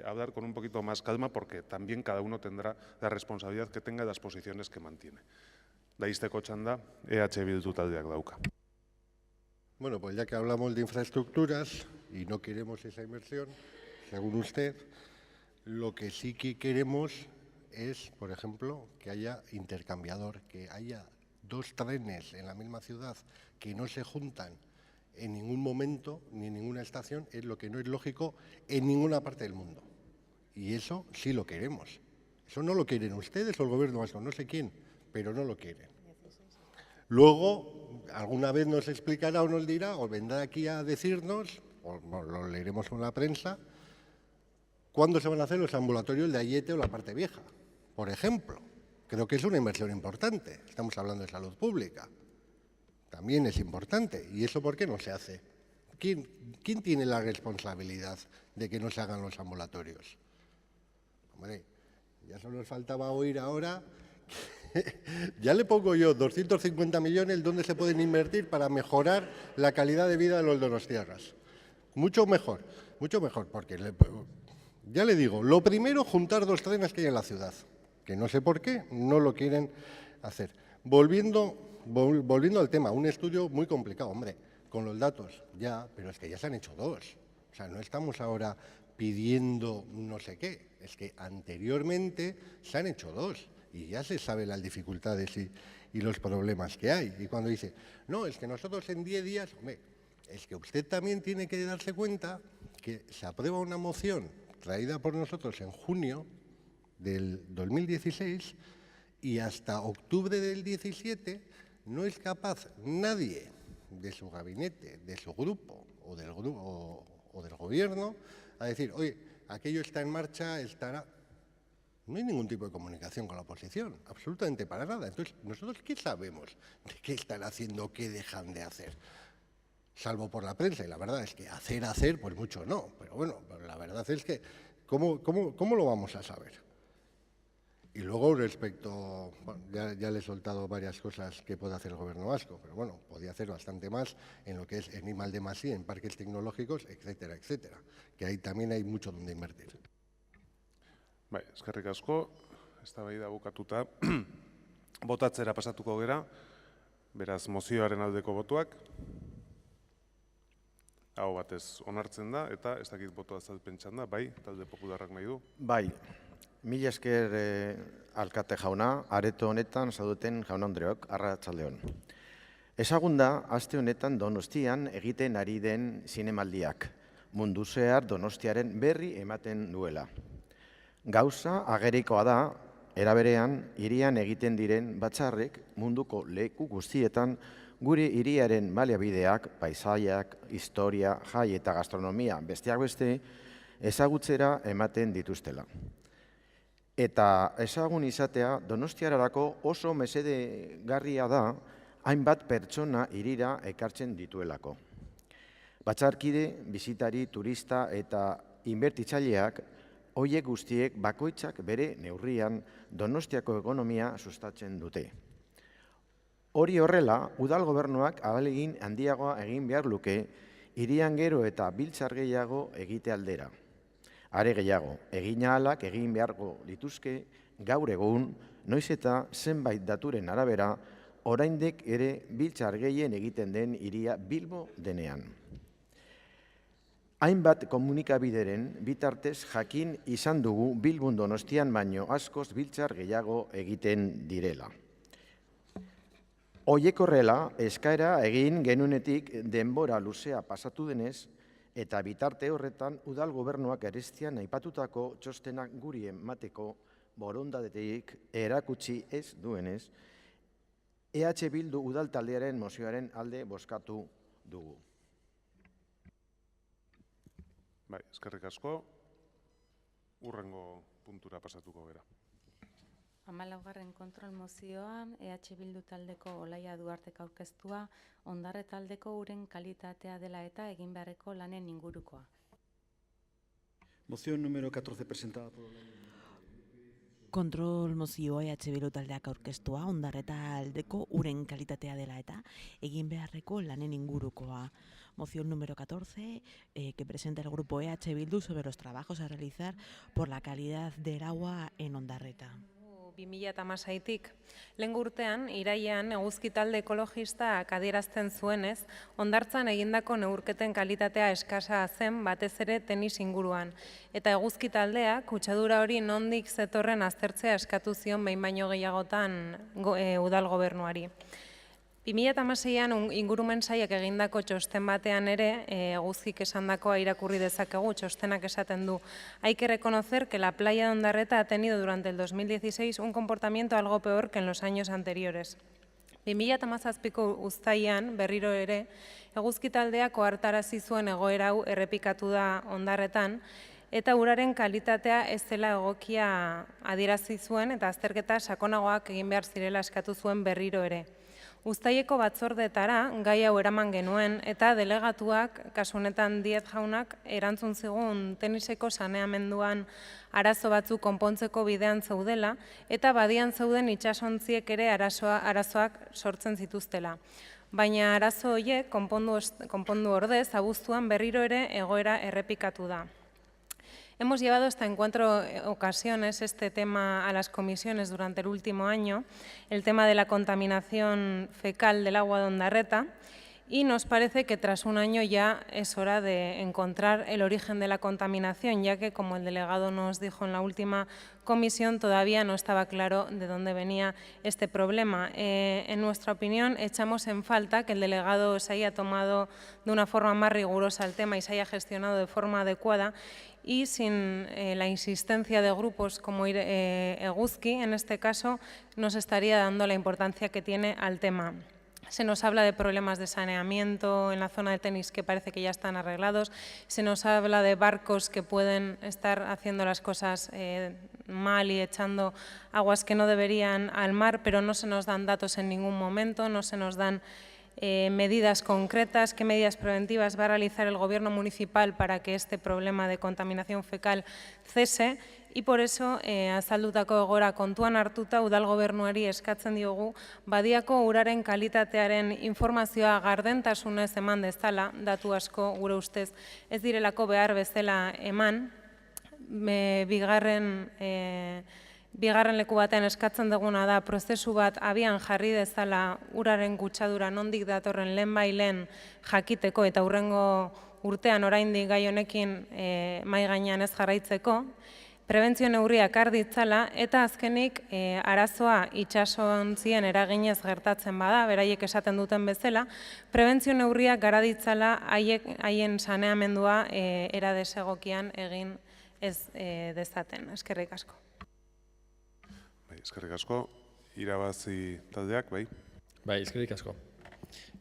hablar con un poquito más calma porque también cada uno tendrá la responsabilidad que tenga de las posiciones que mantiene. Daizteko txanda, EH Bildu taldeak dauka. Bueno, pues ya que hablamos de infraestructuras y no queremos esa inversión, según usted, lo que sí que queremos es, por ejemplo, que haya intercambiador, que haya 2 trenes en la misma ciudad que no se juntan en ningún momento ni en ninguna estación, es lo que no es lógico en ninguna parte del mundo. Y eso sí lo queremos. Eso no lo quieren ustedes o el Gobierno vasco, no sé quién, pero no lo quieren. Luego, alguna vez nos explicará o nos dirá, o vendrá aquí a decirnos, o lo leeremos en la prensa, cuándo se van a hacer los ambulatorios de Ayete o la parte vieja, por ejemplo. Creo que es una inversión importante. Estamos hablando de salud pública. También es importante. ¿Y eso por qué no se hace? ¿Quién tiene la responsabilidad de que no se hagan los ambulatorios? Hombre, ya solo nos faltaba oír ahora. Ya le pongo yo 250 millones donde se pueden invertir para mejorar la calidad de vida de los donostiarras. Mucho mejor, porque ya le digo, lo primero, juntar 2 trenes que hay en la ciudad, que no sé por qué no lo quieren hacer. Volviendo al tema, un estudio muy complicado, hombre, con los datos, ya, pero es que ya se han hecho 2. O sea, no estamos ahora pidiendo no sé qué, es que anteriormente se han hecho 2 y ya se saben las dificultades y los problemas que hay. Y cuando dice, no, es que nosotros en 10 días, hombre, es que usted también tiene que darse cuenta que se aprueba una moción traída por nosotros en junio del 2016 y hasta octubre del 17 no es capaz nadie de su gabinete, de su grupo o del gobierno a decir, oye, aquello está en marcha, estará... No hay ningún tipo de comunicación con la oposición, absolutamente para nada. Entonces, ¿nosotros qué sabemos de qué están haciendo, qué dejan de hacer? Salvo por la prensa, y la verdad es que hacer, pues mucho no. Pero bueno, la verdad es que, ¿cómo lo vamos a saber? Y luego respecto, bueno, ya le he soltado varias cosas que puede hacer el gobierno vasco, pero bueno, podía hacer bastante más en lo que es en I+D+I, en parques tecnológicos, etcétera, etcétera, que ahí también hay mucho donde invertir. Bai, eskerrik asko, eztabaida bukatuta botatzera pasatuko gera, beraz mozioaren aldeko botuak, hau batez onartzen da, eta ez dakit botoa azalpentzan da, bai, talde popularrak nahi du. Bai, mila esker alkate jauna, areto honetan zaudeten jaun Andreok, arratsaldeon. Ezagun da, aste honetan Donostian egiten ari den zinemaldiak, mundu zehar Donostiaren berri ematen duela. Gauza agerikoa da, eraberean, hirian egiten diren batzarrek munduko leku guztietan gure hiriaren baliabideak, paisaiak, historia, jai eta gastronomia besteak beste ezagutzera ematen dituztela. Eta ezagun izatea Donostiararako oso mesedegarria da hainbat pertsona hirira ekartzen dituelako. Batzarkide, bisitari, turista eta inbertitzaileak horiek guztiek bakoitzak bere neurrian Donostiako ekonomia sustatzen dute. Hori horrela, udal gobernuak ahalegin handiagoa egin behar luke hirian gero eta biltzar gehiago egite aldera. Are gehiago, egin ahalak egin beharko lituzke gaur egun, noiz eta zenbait daturen arabera, oraindik ere biltzar gehien egiten den hiria Bilbo denean. Hainbat komunikabideren bitartez jakin izan dugu Bilbon Donostian baino askoz biltzar gehiago egiten direla. Horiek horrela, eskaera egin genuenetik denbora luzea pasatu denez, eta bitarte horretan udal gobernuak arestian aipatutako txostenak guri emateko borondatetik erakutsi ez duenez, EH Bildu udal taldearen mozioaren alde bozkatu dugu. Bai, eskerrik asko, hurrengo puntura pasatuko gera. 14. kontrol mozioa, EH Bildu taldeko Olaia Duartek aurkeztua, Ondarre taldeko uren kalitatea dela eta egin beharreko lanen ingurukoa. Moción número 14 presentada por Olaia. Kontrol mozioa EH Bildu taldeak aurkeztua, Ondarre taldeko uren kalitatea dela eta egin beharreko lanen ingurukoa. Moción número 14, que presenta el grupo EH Bildu sobre los trabajos a realizar por la calidad del agua en Ondarreta. 2016tik. Lehen urtean, irailean eguzki talde ekologistak adierazten zuenez, hondartzan egindako neurketen kalitatea eskasa zen batez ere tenis inguruan. Eta eguzki taldeak kutsadura hori nondik zetorren aztertzea eskatu zion behin baino gehiagotan udal gobernuari. 2016an ingurumen sailak egindako txosten batean ere, eguzkik esandakoa irakurri dezakegu, txostenak esaten du. Hay que reconocer que la playa de Ondarreta ha tenido durante el 2016 un comportamiento algo peor que en los años anteriores. 2017ko uztailean berriro ere, eguzki taldeak ohartarazi zuen egoera hau errepikatu da Ondarretan, eta uraren kalitatea ez dela egokia adierazi zuen eta azterketa sakonagoak egin behar zirela eskatu zuen berriro ere. Uztaileko batzordetara gai hau eraman genuen eta delegatuak, kasu honetan Diez jaunak, erantzun zigun teniseko saneamenduan arazo batzuk konpontzeko bidean zeudela eta badian zeuden itsasontziek ere arazoak sortzen zituztela. Baina arazo horiek konpondu ordez, abuztuan berriro ere egoera errepikatu da. Hemos llevado hasta en 4 ocasiones este tema a las comisiones durante el último año, el tema de la contaminación fecal del agua de Ondarreta, y nos parece que tras un año ya es hora de encontrar el origen de la contaminación, ya que, como el delegado nos dijo en la última comisión, todavía no estaba claro de dónde venía este problema. En nuestra opinión, echamos en falta que el delegado se haya tomado de una forma más rigurosa el tema y se haya gestionado de forma adecuada, y sin la insistencia de grupos como Eguzki, en este caso, nos estaría dando la importancia que tiene al tema. Se nos habla de problemas de saneamiento en la zona de tenis que parece que ya están arreglados, se nos habla de barcos que pueden estar haciendo las cosas mal y echando aguas que no deberían al mar, pero no se nos dan datos en ningún momento, no se nos dan medidas concretas, qué medidas preventivas va a realizar el Gobierno municipal para que este problema de contaminación fecal cese, y por eso azaldutako egoera kontuan hartuta udal gobernuari eskatzen diogu badiako uraren kalitatearen informazioa gardentasunez eman dezala, datu asko gure ustez ez direlako behar bezala eman, bigarren leku batean eskatzen duguna da prozesu bat abian jarri dezala uraren kutsadura nondik datorren lehenbailen jakiteko eta hurrengo urtean oraindik gai honekin mahai gainean ez jarraitzeko, prebentzio neurriak har ditzala, eta azkenik arazoa itsasontzien eraginez gertatzen bada, beraiek esaten duten bezala, prebentzio neurriak gara ditzala haien saneamendua era desegokian egin ez dezaten. Eskerrik asko. Eskerrik asko, irabazi taldeak, bai? Bai, eskerrik asko.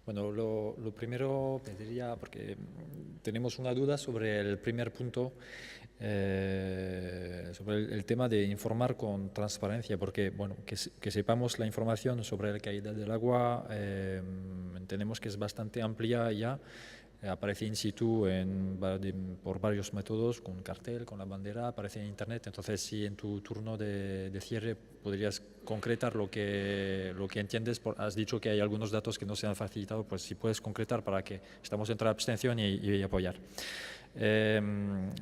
Bueno, lo primero pediría, porque tenemos una duda sobre el primer punto, sobre el tema de informar con transparencia, porque bueno, que sepamos la información sobre la calidad del agua, entendemos que es bastante amplia ya, aparece in situ por varios métodos, con cartel, con la bandera, aparece en internet. Entonces, si en tu turno de cierre podrías concretar lo que entiendes, has dicho que hay algunos datos que no se han facilitado, pues si puedes concretar para que estamos entre abstención y apoyar.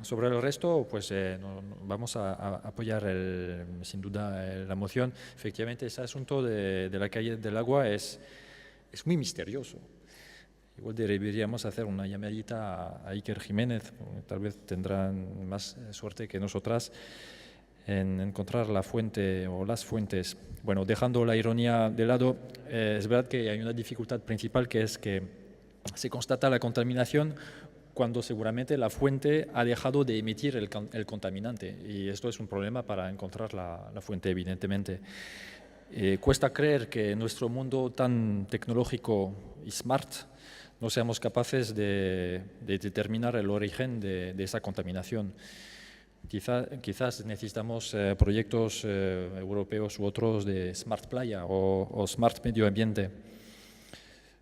Sobre el resto, pues vamos a apoyar sin duda la moción. Efectivamente, ese asunto de la calidad del agua es muy misterioso. Igual deberíamos hacer una llamadita a Iker Jiménez, tal vez tendrán más suerte que nosotras en encontrar la fuente o las fuentes. Bueno, dejando la ironía de lado, es verdad que hay una dificultad principal, que es que se constata la contaminación cuando seguramente la fuente ha dejado de emitir el contaminante, y esto es un problema para encontrar la fuente, evidentemente. Cuesta creer que en nuestro mundo tan tecnológico y smart no seamos capaces de determinar el origen de esa contaminación. Quizás necesitamos proyectos europeos u otros de Smart Playa o Smart Medio Ambiente.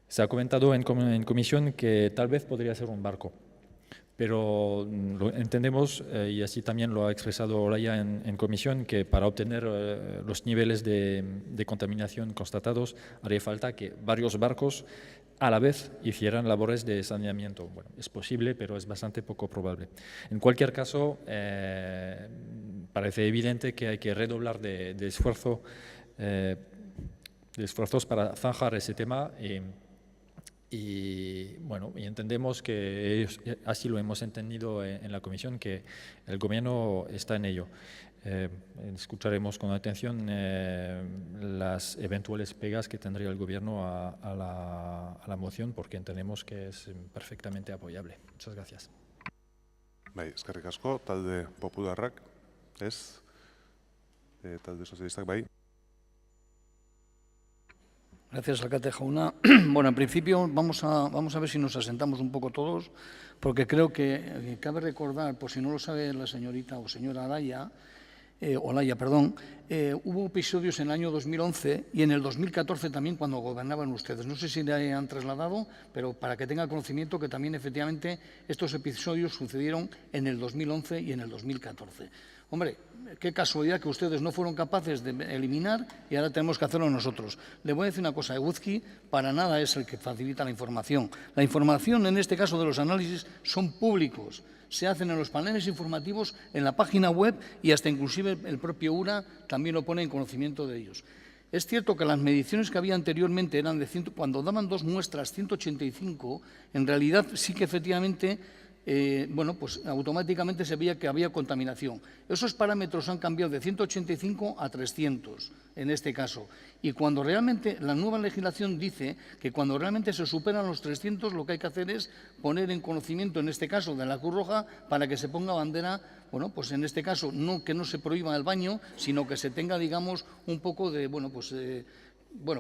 Se ha comentado en comisión que tal vez podría ser un barco, pero lo entendemos, y así también lo ha expresado Olaya en comisión, que para obtener los niveles de contaminación constatados haría falta que varios barcos a la vez hicieran labores de saneamiento. Bueno, es posible, pero es bastante poco probable. En cualquier caso, parece evidente que hay que redoblar de esfuerzos para zanjar ese tema, y bueno, y entendemos que así lo hemos entendido en la comisión, que el gobierno está en ello. Escucharemos con atención las eventuales pegas que tendría el gobierno a la moción, porque entendemos que es perfectamente apoyable. Muchas gracias. Bai, eskerrik asko, talde popularrak, ez? Talde sozialistak, bai. Gracias, alcalde Jauna. Bueno, en principio vamos a ver si nos asentamos un poco todos, porque creo que cabe recordar, por si no lo sabe la señorita o señora Olaya, hubo episodios en el año 2011 y en el 2014 también, cuando gobernaban ustedes. No sé si le han trasladado, pero para que tenga conocimiento que también efectivamente estos episodios sucedieron en el 2011 y en el 2014. Hombre, qué casualidad que ustedes no fueron capaces de eliminar y ahora tenemos que hacerlo nosotros. Le voy a decir una cosa, Eguzki para nada es el que facilita la información. La información, en este caso de los análisis, son públicos. Se hacen en los paneles informativos, en la página web, y hasta inclusive el propio URA también lo pone en conocimiento de ellos. Es cierto que las mediciones que había anteriormente eran de cuando daban 2 muestras 185, en realidad sí que efectivamente pues automáticamente se veía que había contaminación. Esos parámetros han cambiado de 185 a 300 en este caso. Y cuando realmente la nueva legislación dice que cuando realmente se superan los 300 lo que hay que hacer es poner en conocimiento, en este caso de la Cruz Roja, para que se ponga bandera, pues en este caso que no se prohíba el baño, sino que se tenga, digamos, un poco de,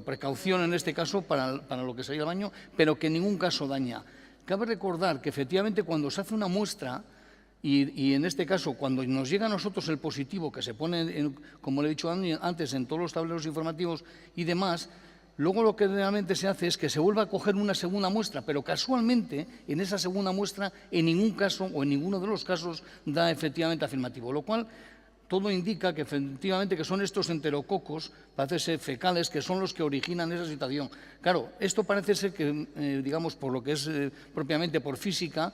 precaución en este caso para lo que sería el baño, pero que en ningún caso daña. Cabe recordar que efectivamente cuando se hace una muestra, y en este caso cuando nos llega a nosotros el positivo que se pone, como le he dicho antes, en todos los tableros informativos y demás, luego lo que realmente se hace es que se vuelva a coger una segunda muestra, pero casualmente en esa segunda muestra en ningún caso o en ninguno de los casos da efectivamente afirmativo, lo cual todo indica que efectivamente que son estos enterococos, parece ser fecales, que son los que originan esa situación. Claro, esto parece ser que, digamos, por lo que es propiamente por física,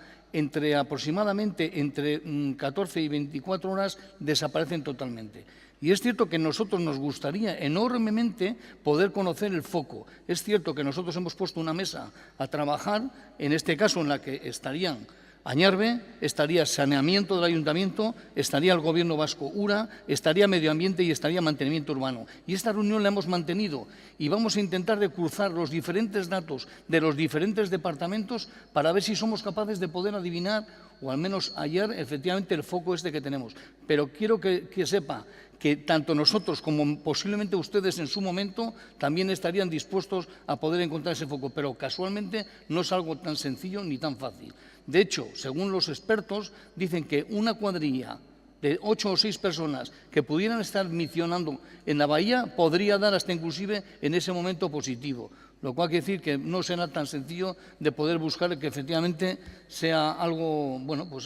aproximadamente entre 14 y 24 horas desaparecen totalmente. Y es cierto que a nosotros nos gustaría enormemente poder conocer el foco. Es cierto que nosotros hemos puesto una mesa a trabajar, en este caso en la que estarían Añarbe, estaría Saneamiento del Ayuntamiento, estaría el Gobierno Vasco URA, estaría Medio Ambiente y estaría Mantenimiento Urbano. Y esta reunión la hemos mantenido y vamos a intentar de cruzar los diferentes datos de los diferentes departamentos para ver si somos capaces de poder adivinar o al menos hallar efectivamente el foco este que tenemos. Pero quiero que sepa que tanto nosotros como posiblemente ustedes en su momento también estarían dispuestos a poder encontrar ese foco, pero casualmente no es algo tan sencillo ni tan fácil. De hecho, según los expertos, dicen que una cuadrilla de 8 o 6 personas que pudieran estar misionando en la bahía podría dar hasta inclusive en ese momento positivo, lo cual quiere decir que no será tan sencillo de poder buscar que efectivamente sea algo,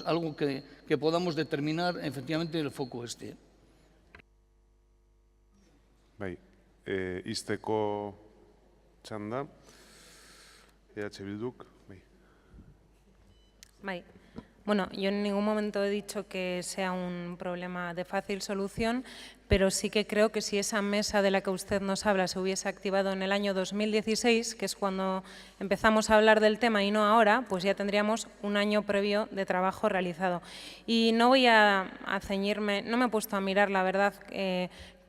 algo que podamos determinar efectivamente el foco este. Bai, izteko txanda, Bilduk, bai. Bai. Bueno, yo en ningún momento he dicho que sea un problema de fácil solución, pero sí que creo que si esa mesa de la que usted nos habla se hubiese activado en el año 2016, que es cuando empezamos a hablar del tema y no ahora, pues ya tendríamos un año previo de trabajo realizado. Y no voy a ceñirme, no me he puesto a mirar, la verdad,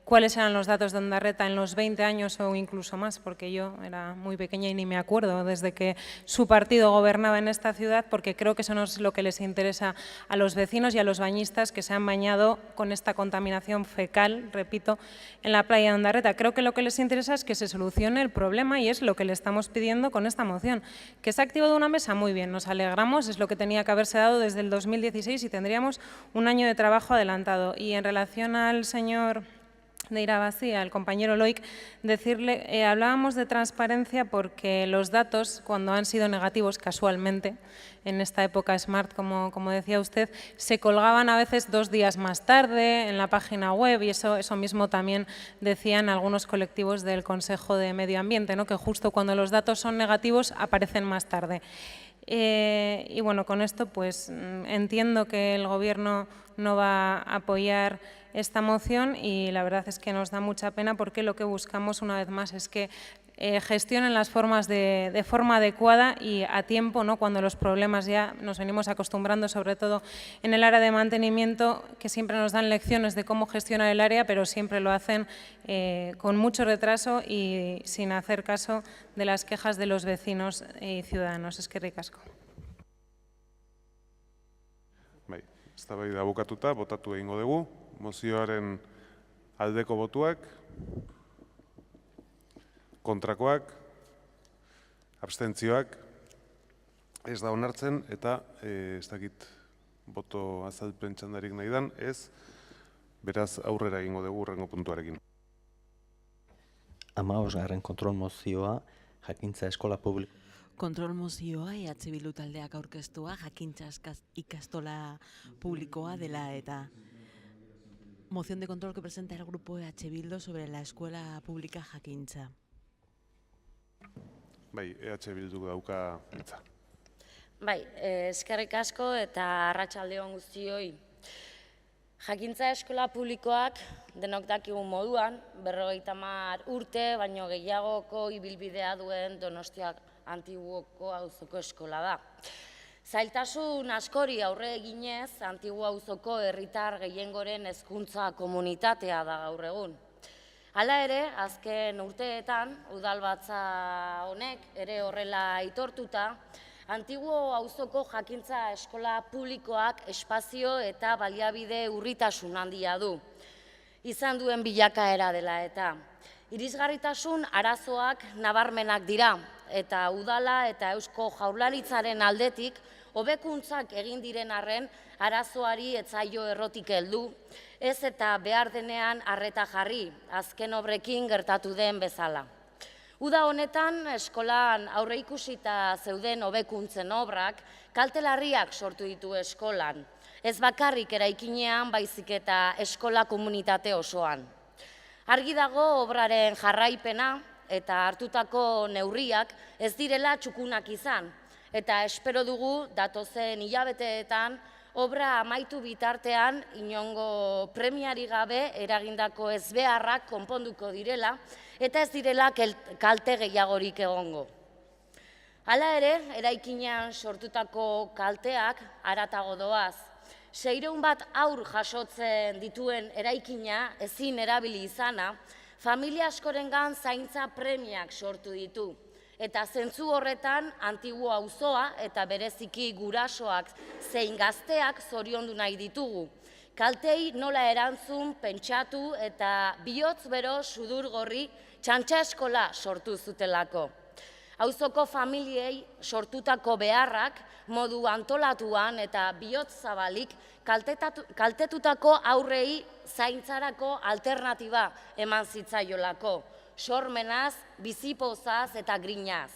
cuáles eran los datos de Ondarreta en los 20 años o incluso más, porque yo era muy pequeña y ni me acuerdo desde que su partido gobernaba en esta ciudad, porque creo que eso no es lo que les interesa a los vecinos y a los bañistas que se han bañado con esta contaminación fecal, repito, en la playa de Ondarreta. Creo que lo que les interesa es que se solucione el problema y es lo que le estamos pidiendo con esta moción. Que se ha activado una mesa, muy bien, nos alegramos, es lo que tenía que haberse dado desde el 2016 y tendríamos un año de trabajo adelantado. Y en relación al señor de Irabazi, al compañero Loic, decirle, hablábamos de transparencia porque los datos, cuando han sido negativos casualmente, en esta época Smart, como decía usted, se colgaban a veces 2 días más tarde en la página web y eso mismo también decían algunos colectivos del Consejo de Medio Ambiente, ¿no? Que justo cuando los datos son negativos aparecen más tarde. Y bueno, con esto pues entiendo que el Gobierno no va a apoyar esta moción y la verdad es que nos da mucha pena porque lo que buscamos una vez más es que gestionen las formas de forma adecuada y a tiempo, ¿no? Cuando los problemas ya nos venimos acostumbrando, sobre todo en el área de mantenimiento, que siempre nos dan lecciones de cómo gestionar el área, pero siempre lo hacen con mucho retraso y sin hacer caso de las quejas de los vecinos y ciudadanos. Eskerrik asko. Bai, eztabaida bukatuta, botatu egingo dugu. Mozioaren aldeko botuak, kontrakoak, abstentzioak, ez da onartzen eta ez dakit boto azalpen txandarik nahi dan, ez, beraz aurrera egingo dugu hurrengo puntuarekin. 15. kontrol mozioa, jakintza eskola publiko. Kontrol mozioa EH Bildu taldeak aurkeztua, jakintza ikastola publikoa dela eta moción de control que presenta el grupo EH Bildu sobre la escuela pública Jakintza. Bai, EH Bildu dauka hitza. Bai, eskerrik asko eta arratsalde on guztioi. Jakintza eskola publikoak denok dakigun moduan, 50 urte, baino gehiagoko ibilbidea duen Donostia Antiguoko auzoko eskola da. Zailtasun askori aurre eginez, Antigua auzoko herritar gehiengoren hezkuntza komunitatea da gaur egun. Hala ere, azken urteetan, udalbatza honek ere horrela aitortuta, Antiguo auzoko jakintza eskola publikoak espazio eta baliabide urritasun handia du. Izan duen bilakaera dela eta. Irisgarritasun arazoak nabarmenak dira, eta udala eta Eusko Jaurlaritzaren aldetik hobekuntzak egin diren arren arazoari etzaio errotik heldu, ez eta behar denean arreta jarri, azken obrekin gertatu den bezala. Uda honetan, eskolan aurreikusita zeuden hobekuntzen obrak, kaltelarriak sortu ditu eskolan. Ez bakarrik eraikinean, baizik eta eskola komunitate osoan. Argi dago obraren jarraipena eta hartutako neurriak ez direla txukunak izan, eta espero dugu datozen hilabeteetan obra amaitu bitartean inongo premiari gabe eragindako ezbeharrak konponduko direla eta ez direla kalte gehiagorik egongo. Hala ere, eraikinean sortutako kalteak haratago doaz. 600 bat haur jasotzen dituen eraikina ezin erabili izana, familia askorengan zaintza premiak sortu ditu. Eta zentzu horretan, Antiguo auzoa eta bereziki gurasoak zein gazteak zoriondu nahi ditugu. Kaltei nola erantzun, pentsatu eta bihotz bero sudur gorri txantxa eskola sortu zutelako. Auzoko familiei sortutako beharrak modu antolatuan eta bihotz zabalik kaltetutako aurrei zaintzarako alternatiba eman zitzaiolako. Sormenaz, bizipozaz eta grinaz.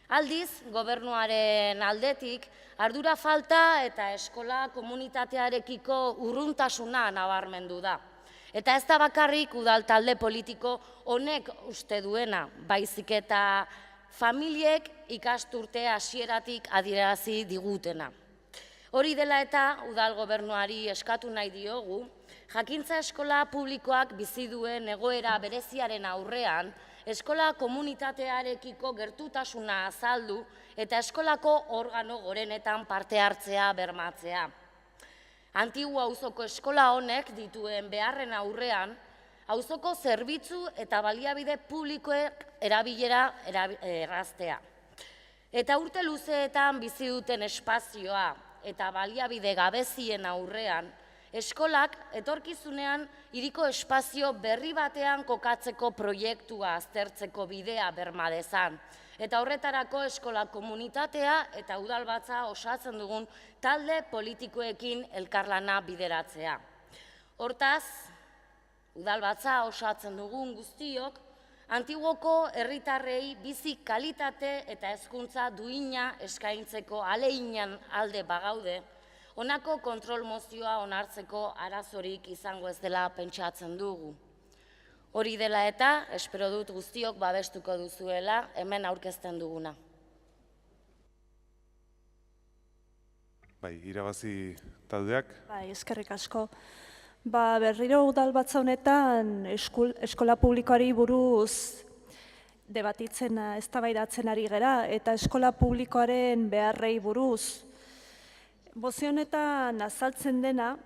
Aldiz, gobernuaren aldetik, ardura falta eta eskola komunitatearekiko urruntasuna nabarmendu da. Eta ez da bakarrik udal talde politiko honek uste duena, baizik eta familiek ikasturte hasieratik adierazi digutena. Hori dela eta udal gobernuari eskatu nahi diogu, jakintza eskola publikoak bizi duen egoera bereziaren aurrean, eskola komunitatearekiko gertutasuna azaldu eta eskolako organo gorenetan parte hartzea bermatzea. Antigua auzoko eskola honek dituen beharren aurrean, auzoko zerbitzu eta baliabide publikoek erabilera erraztea. Eta urte luzeetan bizi duten espazioa eta baliabide gabezien aurrean, eskolak etorkizunean hiriko espazio berri batean kokatzeko proiektua aztertzeko bidea berma dezan. Eta horretarako eskola komunitatea eta udalbatza osatzen dugun talde politikoekin elkarlana bideratzea. Hortaz, udalbatza osatzen dugun guztiok, Antiguoko herritarrei bizi kalitate eta hezkuntza duina eskaintzeko aleinan alde bagaude, honako kontrol mozioa onartzeko arazorik izango ez dela pentsatzen dugu. Hori dela eta, espero dut guztiok babestuko duzuela hemen aurkezten duguna. Bai, irabazi taldeak. Bai, eskerrik asko. Berriro udalbatza honetan eskola publikoari buruz debatitzen, eztabaidatzen ari gera, eta eskola publikoaren beharrei buruz. Mozio honetan azaltzen dena,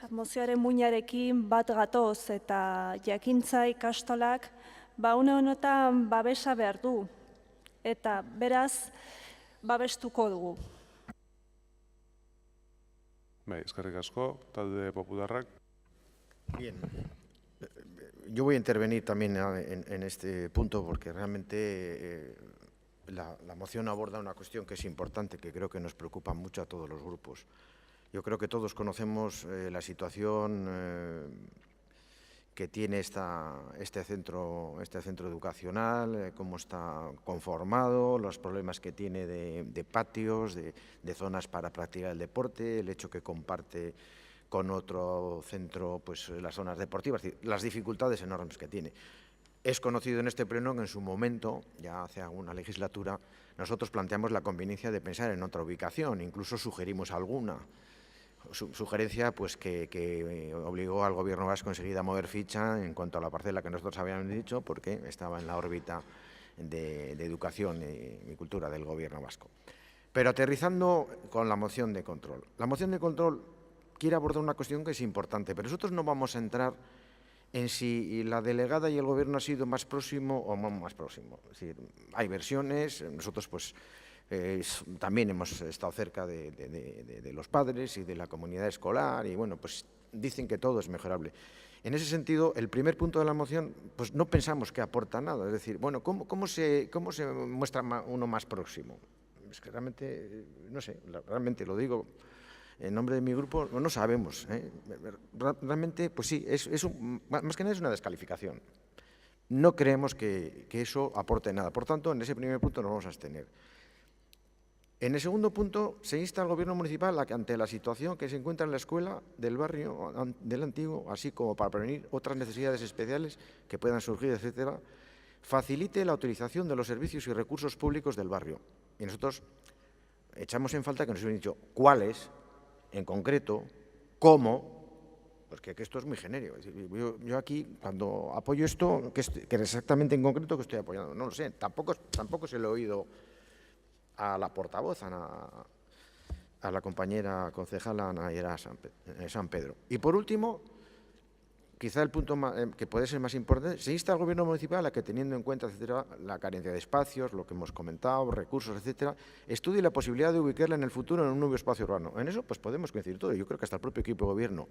mozioaren muinarekin bat gatoz eta jakintza ikastolak une honetan babesa behar du, eta beraz babestuko dugu. Bai, eskerrik asko, talde popularrak. Bien, yo voy a intervenir también en este punto porque realmente la moción aborda una cuestión que es importante, que creo que nos preocupa mucho a todos los grupos. Yo creo que todos conocemos la situación que tiene este centro educacional, cómo está conformado, los problemas que tiene de patios, de zonas para practicar el deporte, el hecho que comparte con otro centro, pues las zonas deportivas, las dificultades enormes que tiene. Es conocido en este pleno que en su momento, ya hace alguna legislatura, nosotros planteamos la conveniencia de pensar en otra ubicación, incluso sugerimos alguna. sugerencia pues que obligó al Gobierno vasco enseguida a mover ficha en cuanto a la parcela que nosotros habíamos dicho, porque estaba en la órbita de educación y cultura del Gobierno vasco. Pero aterrizando con la moción de control. La moción de control quiere abordar una cuestión que es importante, pero nosotros no vamos a entrar en si la delegada y el Gobierno ha sido más próximo o no más próximo. Es decir, hay versiones, nosotros pues también hemos estado cerca de los padres y de la comunidad escolar y bueno, pues dicen que todo es mejorable. En ese sentido, el primer punto de la moción, pues no pensamos que aporta nada. Es decir, bueno, ¿cómo se muestra uno más próximo? Es que realmente, no sé, realmente lo digo en nombre de mi grupo, no sabemos. Realmente, pues sí, más que nada es una descalificación. No creemos que eso aporte nada. Por tanto, en ese primer punto nos vamos a abstener. En el segundo punto, se insta al Gobierno municipal a que, ante la situación que se encuentra en la escuela del barrio del Antiguo, así como para prevenir otras necesidades especiales que puedan surgir, etcétera, facilite la utilización de los servicios y recursos públicos del barrio. Y nosotros echamos en falta que nos hubieran dicho cuáles, en concreto, cómo, porque esto es muy genérico. Es decir, yo aquí, cuando apoyo esto, que exactamente en concreto que estoy apoyando, no lo sé, tampoco se lo he oído a la portavoz, a la compañera concejala Nayera San Pedro. Y por último, quizá el punto que puede ser más importante, se insta al Gobierno municipal a que, teniendo en cuenta, etcétera, la carencia de espacios, lo que hemos comentado, recursos, etcétera, estudie la posibilidad de ubicarla en el futuro en un nuevo espacio urbano. En eso pues podemos coincidir todo, yo creo que hasta el propio equipo de Gobierno.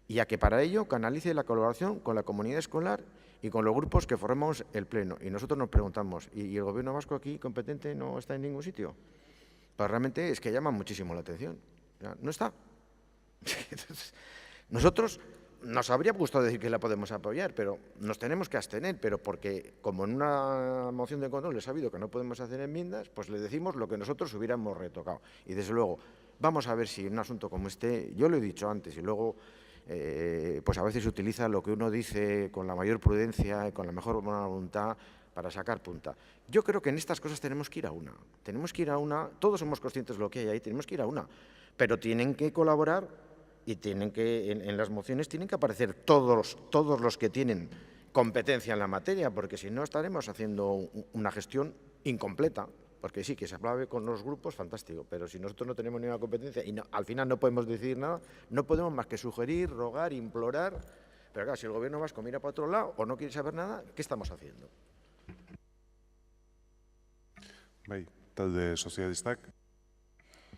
Y a que para ello canalice la colaboración con la comunidad escolar y con los grupos que formamos el Pleno. Y nosotros nos preguntamos, ¿y el Gobierno vasco aquí competente no está en ningún sitio? Pues realmente es que llama muchísimo la atención. No está. Entonces, nosotros nos habría gustado decir que la podemos apoyar, pero nos tenemos que abstener, pero porque, como en una moción de control les ha habido que no podemos hacer enmiendas, pues le decimos lo que nosotros hubiéramos retocado. Y desde luego, vamos a ver si en un asunto como este, yo lo he dicho antes y luego pues a veces se utiliza lo que uno dice con la mayor prudencia y con la mejor buena voluntad para sacar punta. Yo creo que en estas cosas tenemos que ir a una, todos somos conscientes de lo que hay ahí, tenemos que ir a una, pero tienen que colaborar y tienen que, en las mociones tienen que aparecer todos los que tienen competencia en la materia, porque si no estaremos haciendo una gestión incompleta. Porque sí, que se aplaude con los grupos, fantástico, pero si nosotros no tenemos ninguna competencia y al final no podemos decidir nada, no podemos más que sugerir, rogar, implorar. Pero claro, si el Gobierno vasco mira para otro lado o no quiere saber nada, ¿qué estamos haciendo? Talde sozialistak.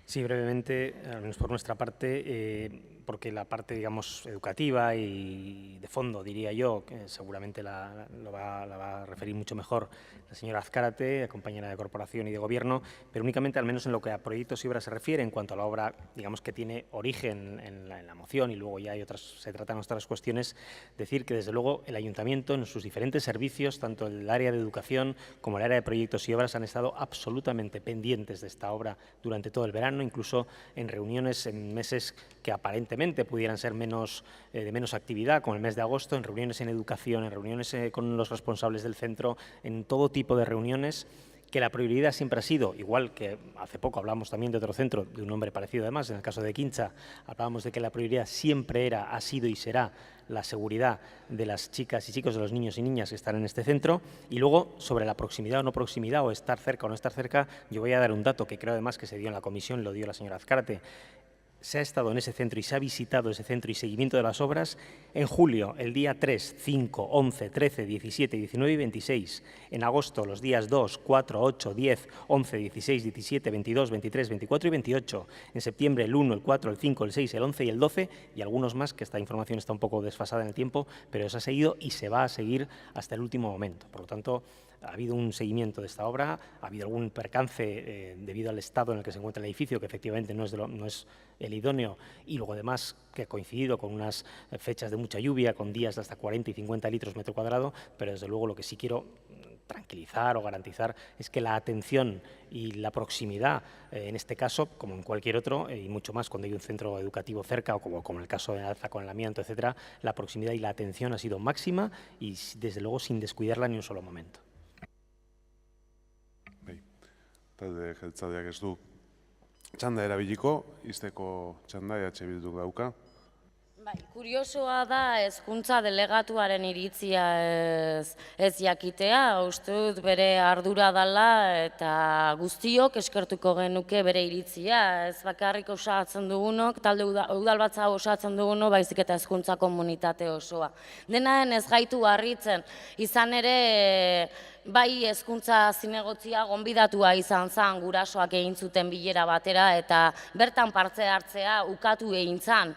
Sí, brevemente, al menos por nuestra parte, porque la parte, digamos, educativa y de fondo, diría yo, que seguramente lo va a referir mucho mejor la señora Azcárate, compañera de Corporación y de Gobierno, pero únicamente, al menos en lo que a proyectos y obras se refiere, en cuanto a la obra, digamos, que tiene origen en la moción y luego ya hay se tratan otras cuestiones, decir que, desde luego, el Ayuntamiento, en sus diferentes servicios, tanto el área de educación como el área de proyectos y obras, han estado absolutamente pendientes de esta obra durante todo el verano, incluso en reuniones en meses que aparentemente pudieran ser de menos actividad, como el mes de agosto, en reuniones en educación, en reuniones con los responsables del centro, en todo tipo de reuniones, que la prioridad siempre ha sido, igual que hace poco hablamos también de otro centro, de un nombre parecido además, en el caso de Quincha, hablábamos de que la prioridad siempre ha sido y será la seguridad de las chicas y chicos, de los niños y niñas que están en este centro. Y luego, sobre la proximidad o no proximidad, o estar cerca o no estar cerca, yo voy a dar un dato que creo además que se dio en la comisión, lo dio la señora Azcárate. Se ha estado en ese centro y se ha visitado ese centro y seguimiento de las obras en julio, el día 3, 5, 11, 13, 17, 19 y 26. En agosto, los días 2, 4, 8, 10, 11, 16, 17, 22, 23, 24 y 28. En septiembre, el 1, el 4, el 5, el 6, el 11 y el 12, y algunos más, que esta información está un poco desfasada en el tiempo, pero se ha seguido y se va a seguir hasta el último momento. Por lo tanto, ha habido un seguimiento de esta obra, ha habido algún percance debido al estado en el que se encuentra el edificio, que efectivamente no es el idóneo, y luego además que ha coincidido con unas fechas de mucha lluvia, con días de hasta 40 y 50 litros metro cuadrado, pero desde luego lo que sí quiero tranquilizar o garantizar es que la atención y la proximidad, en este caso, como en cualquier otro, y mucho más cuando hay un centro educativo cerca, o como en el caso de Alza con el amianto, etcétera, la proximidad y la atención ha sido máxima y desde luego sin descuidarla ni un solo momento. Talde jeltzaleak ez du txanda erabiliko, izteko txanda EH Bilduk dauka. Bai, kuriosoa da hezkuntza delegatuaren iritzia ez jakitea, uste dut bere ardura dela eta guztiok eskertuko genuke bere iritzia, ez bakarrik osatzen dugunok, talde udalbatza osatzen dugunok, baizik eta hezkuntza komunitate osoa. Denaren ez gaitu harritzen, izan ere bai hezkuntza zinegotzia gonbidatua izan zen gurasoak egin zuten bilera batera eta bertan parte hartzea ukatu egin zen.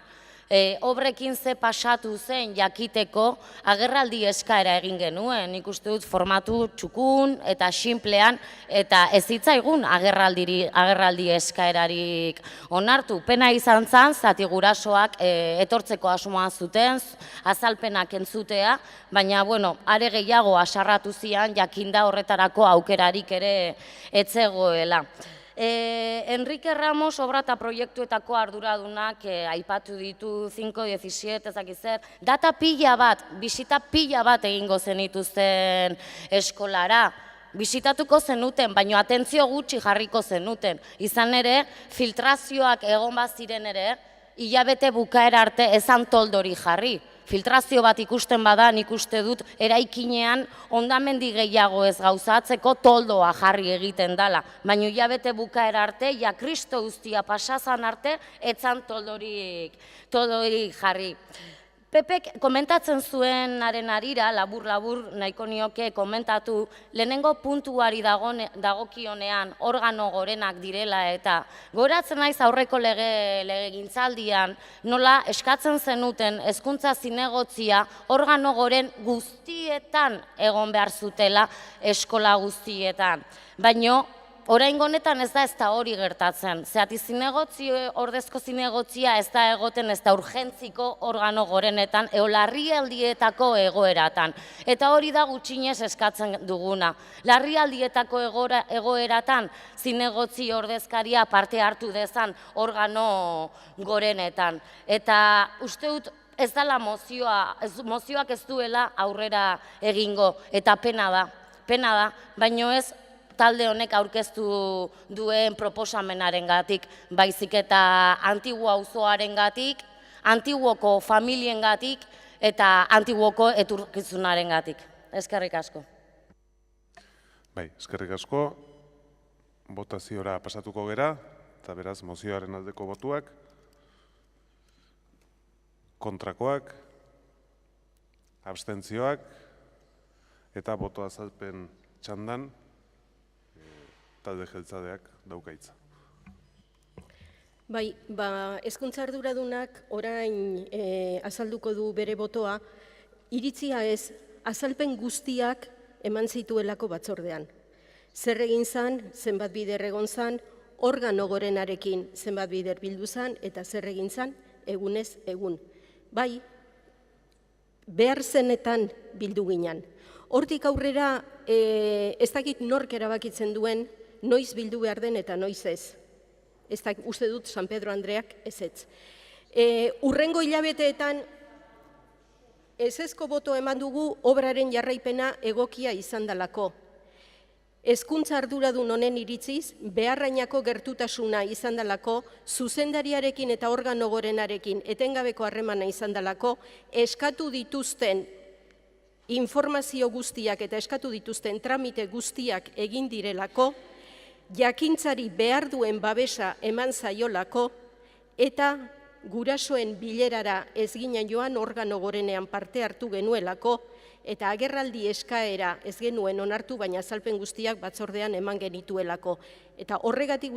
Obrekin ze pasatu zen jakiteko agerraldi eskaera egin genuen, nik uste dut formatu txukun eta sinplean eta ez zitzaigun agerraldi eskaerarik onartu. Pena izan zen, zati gurasoak etortzeko asmoa zuten, azalpenak entzutea, baina are gehiago asarratu zian jakinda horretarako aukerarik ere etzegoela. Enrique Ramos obra eta proiektuetako arduradunak aipatu ditu 5-17, ezakizer, data pila bat, bisita pila bat egingo zenituzten eskolara. Bisitatuko zenuten, baina atentzio gutxi jarriko zenuten. Izan ere, filtrazioak egon baziren ere, hilabete bukaera arte ezan toldori jarri. Filtrazio bat ikusten bada, nik uste dut, eraikinean hondamendi gehiago ez gauzatzeko toldoa jarri egiten dela. Baina hilabete bukaera arte, ja kristo guztia pasazan arte, etzan toldorik jarri. Pepek komentatzen zuenaren arira, labur-labur nahiko nioke komentatu, lehenengo puntuari dagokionean organo gorenak direla eta goratzen naiz aurreko legegintzaldian nola eskatzen zenuten hezkuntza zinegotzia organo goren guztietan egon behar zutela eskola guztietan. Baina oraingo honetan ez da hori gertatzen. Zergatik ordezko zinegotzia ez da egoten ez da urgentziko organo gorenetan, larrialdietako egoeratan. Eta hori da gutxinez eskatzen duguna. Larrialdietako egoeratan zinegotzi ordezkaria parte hartu dezan organo gorenetan. Eta uste dut ez dela mozioak ez duela aurrera egingo, eta pena da, baino ez talde honek aurkeztu duen proposamenaren gatik, baizik eta Antiguo auzoaren gatik, Antiguoko familien gatik eta Antiguoko etorkizunaren gatik. Eskerrik asko. Bai, eskerrik asko. Botaziora pasatuko gera, eta beraz mozioaren aldeko botuak, kontrakoak, abstentzioak, eta boto azalpen txandan, talde jeltzadeak daukaitza. Bai, hezkuntza arduradunak orain azalduko du bere botoa, iritzia ez, azalpen guztiak eman zituelako batzordean. Zer egin zan, zenbat bider egon zan, organo gorenarekin zenbat bider bildu zan, eta zer egin zan, egunez egun. Bai, behar zenetan bildu ginen. Hortik aurrera, ez dakit nork erabakitzen duen, noiz bildu behar den eta noiz ez. Ez da, uste dut San Pedro Andreak ezetz. Urrengo hilabeteetan ezezko boto eman dugu obraren jarraipena egokia izan dalako. Hezkuntza arduradun honen iritziz, beharrainako gertutasuna izan dalako, zuzendariarekin eta organo gorenarekin etengabeko harremana izan dalako, eskatu dituzten informazio guztiak eta eskatu dituzten tramite guztiak egin direlako, jakintzari behar duen babesa eman zaiolako, eta gurasoen bilerara ez ginen joan organo gorenean parte hartu genuelako, eta agerraldi eskaera ez genuen onartu, baina azalpen guztiak batzordean eman genituelako. Eta horregatik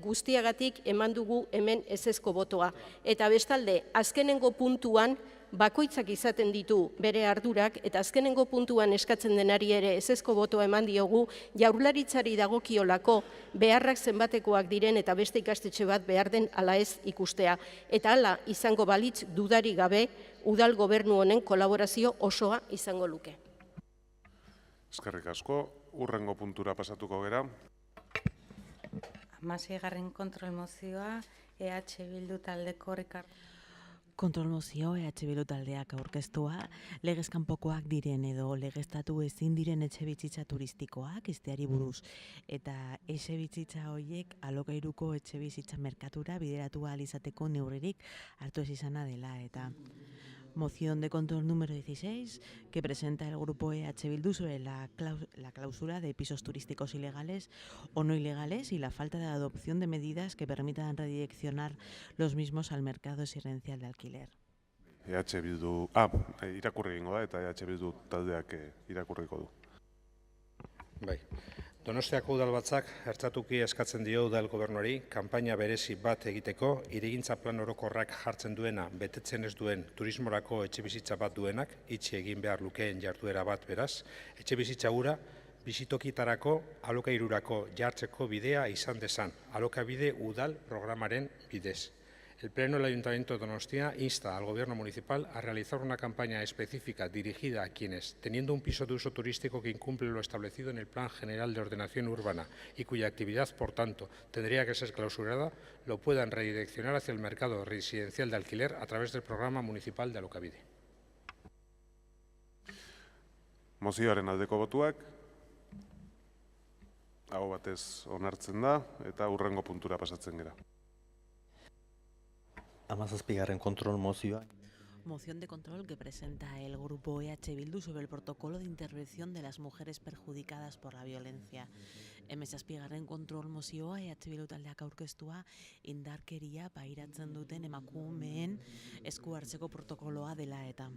guztiagatik eman dugu hemen ezezko botoa. Eta bestalde, azkenengo puntuan, bakoitzak izaten ditu bere ardurak, eta azkenengo puntuan eskatzen denari ere ezezko botoa eman diogu, jaurlaritzari dagokiolako beharrak zenbatekoak diren eta beste ikastetxe bat behar den ala ez ikustea. Eta hala izango balitz dudari gabe, udal gobernu honen kolaborazio osoa izango luke. Eskerrik asko, urrengo puntura pasatuko gera. 16. kontrol mozioa, EH Bildu taldeko Ricardo. Kontrol mozio EH Bildu taldeak aurkeztua, legez kanpokoak diren edo legeztatu ezin diren etxebizitza turistikoak izteari buruz. Eta etxebizitza horiek alokairuko etxebizitza merkatura bideratu ahal izateko neurririk hartu ez izana dela. Eta moción de control número 16 que presenta el grupo EH Bildu sobre la clausura de pisos turísticos ilegales o no ilegales y la falta de adopción de medidas que permitan redireccionar los mismos al mercado residencial de alquiler. EH Bildu, irakurri egingo da eta EH Bildu taldeak irakurriko du. Bai. Donostiako udalbatzak ertzatuki eskatzen dio udal gobernuari kanpaina berezi bat egiteko hirigintza plan orokorrak jartzen duena betetzen ez duen turismorako etxebizitza bat duenak itxi egin behar lukeen jarduera bat beraz, etxebizitza hura bizitokitarako alokairurako jartzeko bidea izan dezan, alokabide udal programaren bidez. El Pleno del Ayuntamiento de Donostia insta al Gobierno municipal a realizar una campaña específica dirigida a quienes, teniendo un piso de uso turístico que incumple lo establecido en el Plan General de Ordenación Urbana y cuya actividad, por tanto, tendría que ser clausurada, lo puedan redireccionar hacia el mercado residencial de alquiler a través del Programa Municipal de Alokabide. Mozioaren aldeko botuak, aho batez onartzen da eta hurrengo puntura pasatzen gera. 17. kontrol mozioa. Moción de control que presenta el grupo EH Bildu sobre el protocolo de intervención de las mujeres perjudicadas por la violencia. Zazpigarren kontrol mozioa EH Bildu taldeak aurkeztua indarkeria pairatzen duten emakumeen esku hartzeko protokoloa dela eta.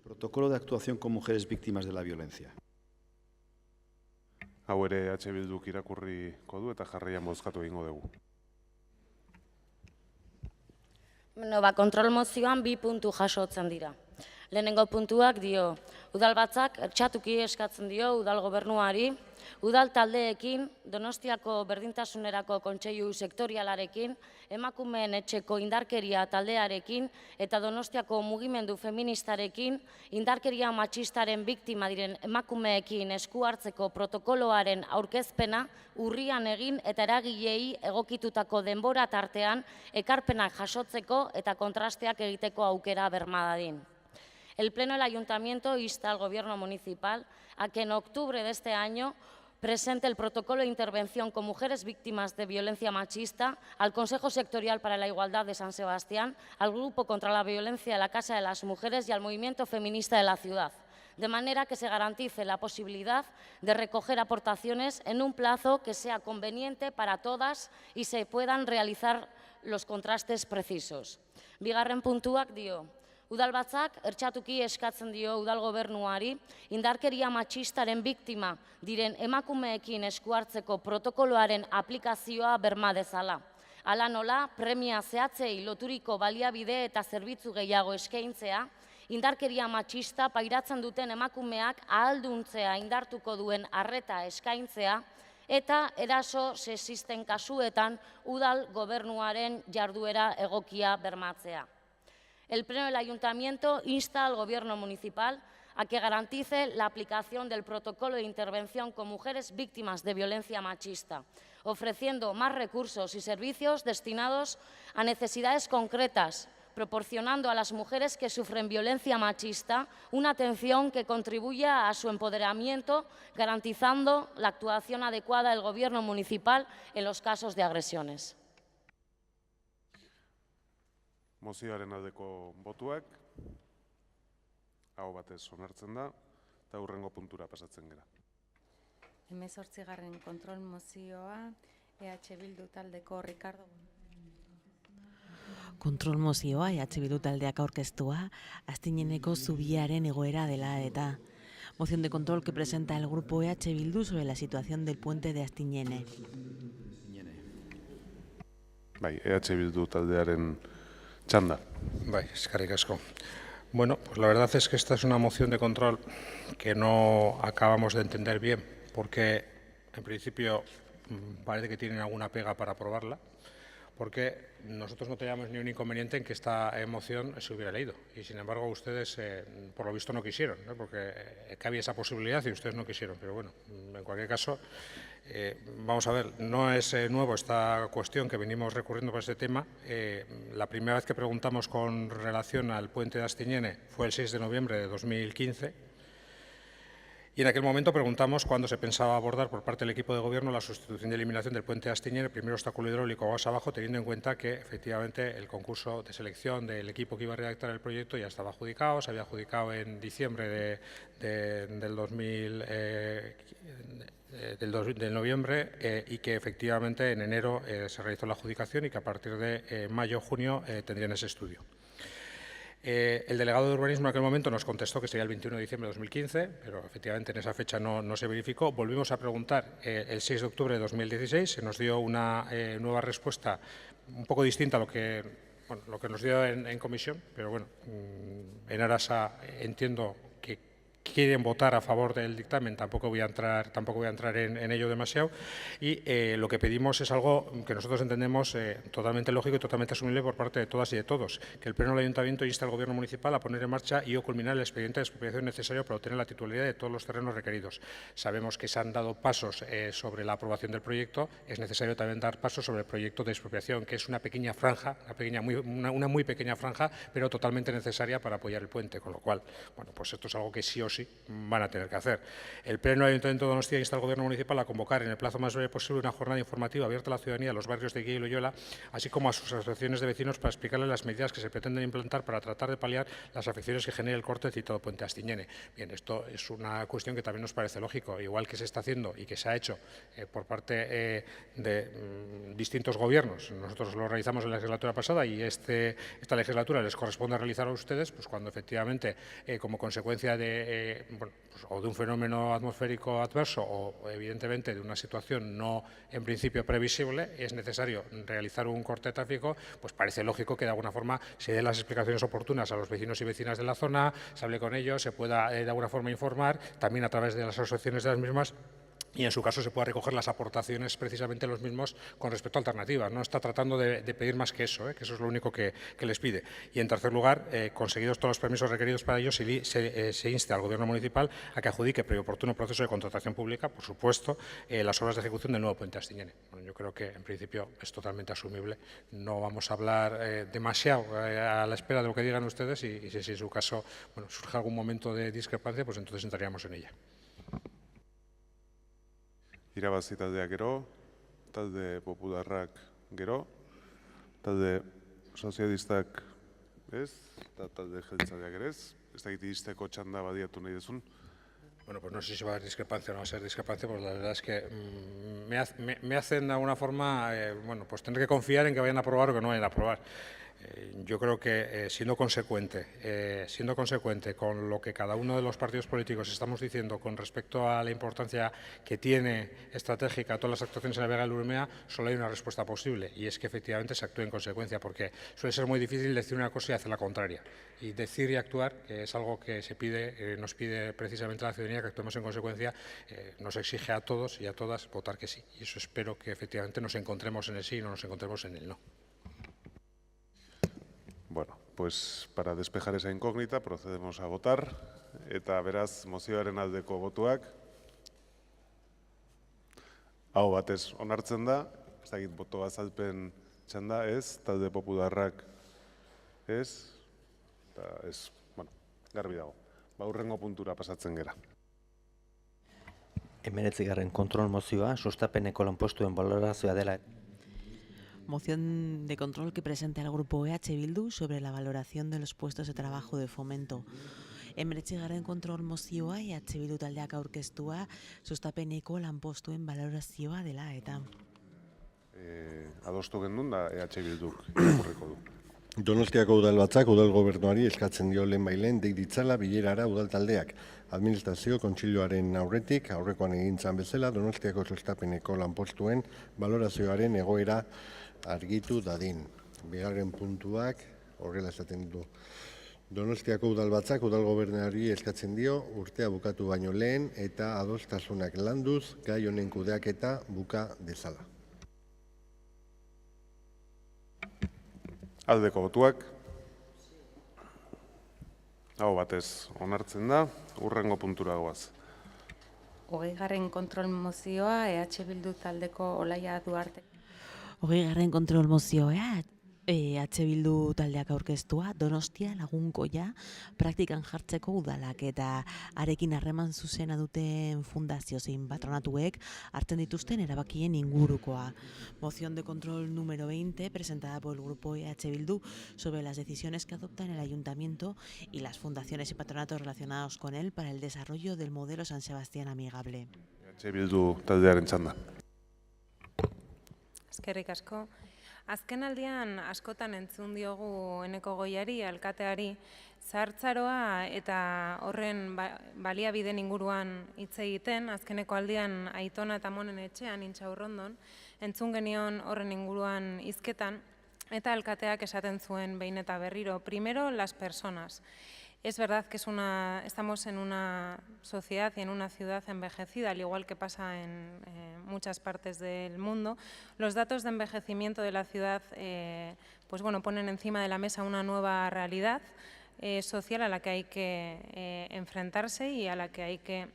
Protocolo de actuación con mujeres víctimas de la violencia. Hau ere EH Bilduk irakurriko du eta jarraian bozkatu egingo dugu. Kontrol mozioan 2 puntu jasotzen dira. Lehenengo puntuak dio, udalbatzak ertxatuki eskatzen dio udal gobernuari, udal taldeekin, Donostiako berdintasunerako kontseilu sektorialarekin, emakumeen etxeko indarkeria taldearekin eta Donostiako mugimendu feministarekin, indarkeria matxistaren biktima diren emakumeekin esku hartzeko protokoloaren aurkezpena urrian egin eta eragilei egokitutako denbora tartean ekarpenak jasotzeko eta kontrasteak egiteko aukera bermadadin. El Pleno del Ayuntamiento insta al Gobierno municipal a que en octubre de este año presente el protocolo de intervención con mujeres víctimas de violencia machista al Consejo Sectorial para la Igualdad de San Sebastián, al Grupo contra la Violencia de la Casa de las Mujeres y al Movimiento Feminista de la Ciudad, de manera que se garantice la posibilidad de recoger aportaciones en un plazo que sea conveniente para todas y se puedan realizar los contrastes precisos. Bigarren puntuak dio, udalbatzak ertxatuki eskatzen dio udal gobernuari indarkeria matxistaren biktima diren emakumeekin esku hartzeko protokoloaren aplikazioa berma dezala. Hala nola, premia zehatzei loturiko baliabide eta zerbitzu gehiago eskaintzea, indarkeria matxista pairatzen duten emakumeak ahalduntzea indartuko duen arreta eskaintzea, eta eraso sexisten kasuetan udal gobernuaren jarduera egokia bermatzea. El Pleno del Ayuntamiento insta al Gobierno municipal a que garantice la aplicación del protocolo de intervención con mujeres víctimas de violencia machista, ofreciendo más recursos y servicios destinados a necesidades concretas, proporcionando a las mujeres que sufren violencia machista una atención que contribuya a su empoderamiento, garantizando la actuación adecuada del Gobierno municipal en los casos de agresiones. Mozioaren aldeko botuak, aho batez onartzen da, eta hurrengo puntura pasatzen gera. 18. kontrol mozioa, EH Bildu taldeko Ricardo. Kontrol mozioa EH Bildu taldeak aurkeztua, Astineneko zubiaren egoera dela eta. Moción de control que presenta el grupo EH Bildu sobre la situación del puente de Astinene. Bai, EH Bildu taldearen txanda. Bai, eskerrik asko. Bueno, pues la verdad es que esta es una moción de control que no acabamos de entender bien, porque en principio parece que tienen alguna pega para aprobarla, porque nosotros no teníamos ni un inconveniente en que esta moción se hubiera leído. Y sin embargo ustedes, por lo visto, no quisieron, ¿no? Porque cabía esa posibilidad y ustedes no quisieron. Pero bueno, en cualquier caso, vamos a ver, no es nuevo esta cuestión que venimos recurriendo por este tema. La primera vez que preguntamos con relación al puente de Astiñene fue el 6 de noviembre de 2015. Y en aquel momento preguntamos cuándo se pensaba abordar por parte del equipo de gobierno la sustitución y eliminación del puente de Astiñene, el primer obstáculo hidráulico aguas abajo, teniendo en cuenta que efectivamente el concurso de selección del equipo que iba a redactar el proyecto ya estaba adjudicado, se había adjudicado en diciembre del noviembre y que efectivamente en enero se realizó la adjudicación y que a partir de mayo-junio tendrían ese estudio. El delegado de Urbanismo en aquel momento nos contestó que sería el 21 de diciembre de 2015, pero efectivamente en esa fecha no se verificó. Volvimos a preguntar el 6 de octubre de 2016, se nos dio una nueva respuesta un poco distinta a lo que nos dio en comisión, pero bueno, en aras a, entiendo que quieren votar a favor del dictamen, tampoco voy a entrar en ello demasiado, y lo que pedimos es algo que nosotros entendemos totalmente lógico y totalmente asumible por parte de todas y de todos, que el Pleno del Ayuntamiento inste al Gobierno municipal a poner en marcha y o culminar el expediente de expropiación necesario para obtener la titularidad de todos los terrenos requeridos. Sabemos que se han dado pasos sobre la aprobación del proyecto, es necesario también dar pasos sobre el proyecto de expropiación, que es una pequeña franja, una muy pequeña franja, pero totalmente necesaria para apoyar el puente, con lo cual, bueno, pues esto es algo que sí o sí van a tener que hacer. El Pleno del Ayuntamiento de Donostia insta al Gobierno municipal a convocar en el plazo más breve posible una jornada informativa abierta a la ciudadanía de los barrios de Guía y Loyola, así como a sus asociaciones de vecinos para explicarles las medidas que se pretenden implantar para tratar de paliar las afecciones que genera el corte del citado puente Astiñene. Bien, esto es una cuestión que también nos parece lógico, igual que se está haciendo y que se ha hecho por parte de distintos gobiernos. Nosotros lo realizamos en la legislatura pasada y esta legislatura les corresponde realizar a ustedes, pues cuando efectivamente, como consecuencia de o de un fenómeno atmosférico adverso o evidentemente de una situación no en principio previsible, es necesario realizar un corte de tráfico, pues parece lógico que de alguna forma se den las explicaciones oportunas a los vecinos y vecinas de la zona, se hable con ellos, se pueda de alguna forma informar, también a través de las asociaciones de las mismas, y en su caso se pueda recoger las aportaciones precisamente los mismos con respecto a alternativas. No está tratando de pedir más que eso es lo único que les pide. Y en tercer lugar, conseguidos todos los permisos requeridos para ello, se insta al Gobierno municipal a que adjudique previo oportuno proceso de contratación pública, por supuesto, las obras de ejecución del nuevo puente Astiñene. Bueno, yo creo que en principio es totalmente asumible. No vamos a hablar demasiado a la espera de lo que digan ustedes y si en su caso surge algún momento de discrepancia, pues entonces entraríamos en ella. Irabazi taldeak gero, talde popularrak gero, talde sozialistak ez, eta talde jeltzaleak ere ez. Ez dakit iristeko txanda badiatu nahi duzun. Bueno, pues no sé si va a haber discrepancia o no va a ser discrepancia, pues la verdad es que me hacen de alguna forma, pues tener que confiar en que vayan a aprobar o que no vayan a aprobar. Yo creo que siendo consecuente con lo que cada uno de los partidos políticos estamos diciendo con respecto a la importancia que tiene estratégica todas las actuaciones en la Vega del Urumea, solo hay una respuesta posible y es que efectivamente se actúe en consecuencia, porque suele ser muy difícil decir una cosa y hacer la contraria. Y decir y actuar, que es algo que nos pide precisamente la ciudadanía, que actuemos en consecuencia, nos exige a todos y a todas votar que sí. Y eso espero que efectivamente nos encontremos en el sí y no nos encontremos en el no. Bueno, pues para despejar esa incógnita procedemos a votar eta beraz mozioaren aldeko botuak aho batez onartzen da, ez dakit boto azalpen txanda ez, talde popularrak ez, eta ez, garbi dago. Hurrengo puntura pasatzen gera. 19. kontrol mozioa, sustapeneko lanpostuen balorazioa dela. Moción de control que presenta el Grupo EH Bildu sobre la valoración de los puestos de trabajo de fomento. 19. kontrol mozioa EH Bildu taldeak aurkeztua sustapeneko lanpostuen valorazioa dela eta. Adostu gendun da EH Bilduk irakurriko du. Donostiako udalbatzak udal gobernuari eskatzen dio lehenbailen deik ditzala bilerara udal taldeak. Administrazio kontseiluaren aurretik, aurrekoan egintzan bezala, Donostiako sustapeneko lanpostuen valorazioaren egoera argitu dadin. Bigarren puntuak horrela esaten du. Donostiako udalbatzak udal gobernuari eskatzen dio urtea bukatu baino lehen eta adostasunak landuz gai honen kudeaketa buka dezala. Aldeko botuak. Hau batez onartzen da, hurrengo puntura goaz. 20. kontrol mozioa EH Bildu taldeko Olaia Duarte. 20. kontrol mozioa EH Bildu taldeak aurkeztua Donostia Lagunkoia praktikan jartzeko udalak eta arekin harreman zuzena duten fundazio zein patronatuek hartzen dituzten erabakien ingurukoa. Moción de control número 20 presentada por el grupo EH Bildu sobre las decisiones que adoptan el ayuntamiento y las fundaciones y patronatos relacionados con él para el desarrollo del modelo San Sebastián amigable. EH Bildu taldearen txanda. Eskerrik asko. Azken aldian askotan entzun diogu Eneko Goiari, alkateari, zahartzaroa eta horren baliabideen inguruan hitz egiten, azkeneko aldian Aitona eta Monen etxean, Intxaurrondon, entzun genion horren inguruan hizketan, eta alkateak esaten zuen behin eta berriro. Primero, las personas. Es verdad que estamos en una sociedad y en una ciudad envejecida, al igual que pasa en muchas partes del mundo. Los datos de envejecimiento de la ciudad pues bueno, ponen encima de la mesa una nueva realidad social a la que hay que enfrentarse y a la que hay que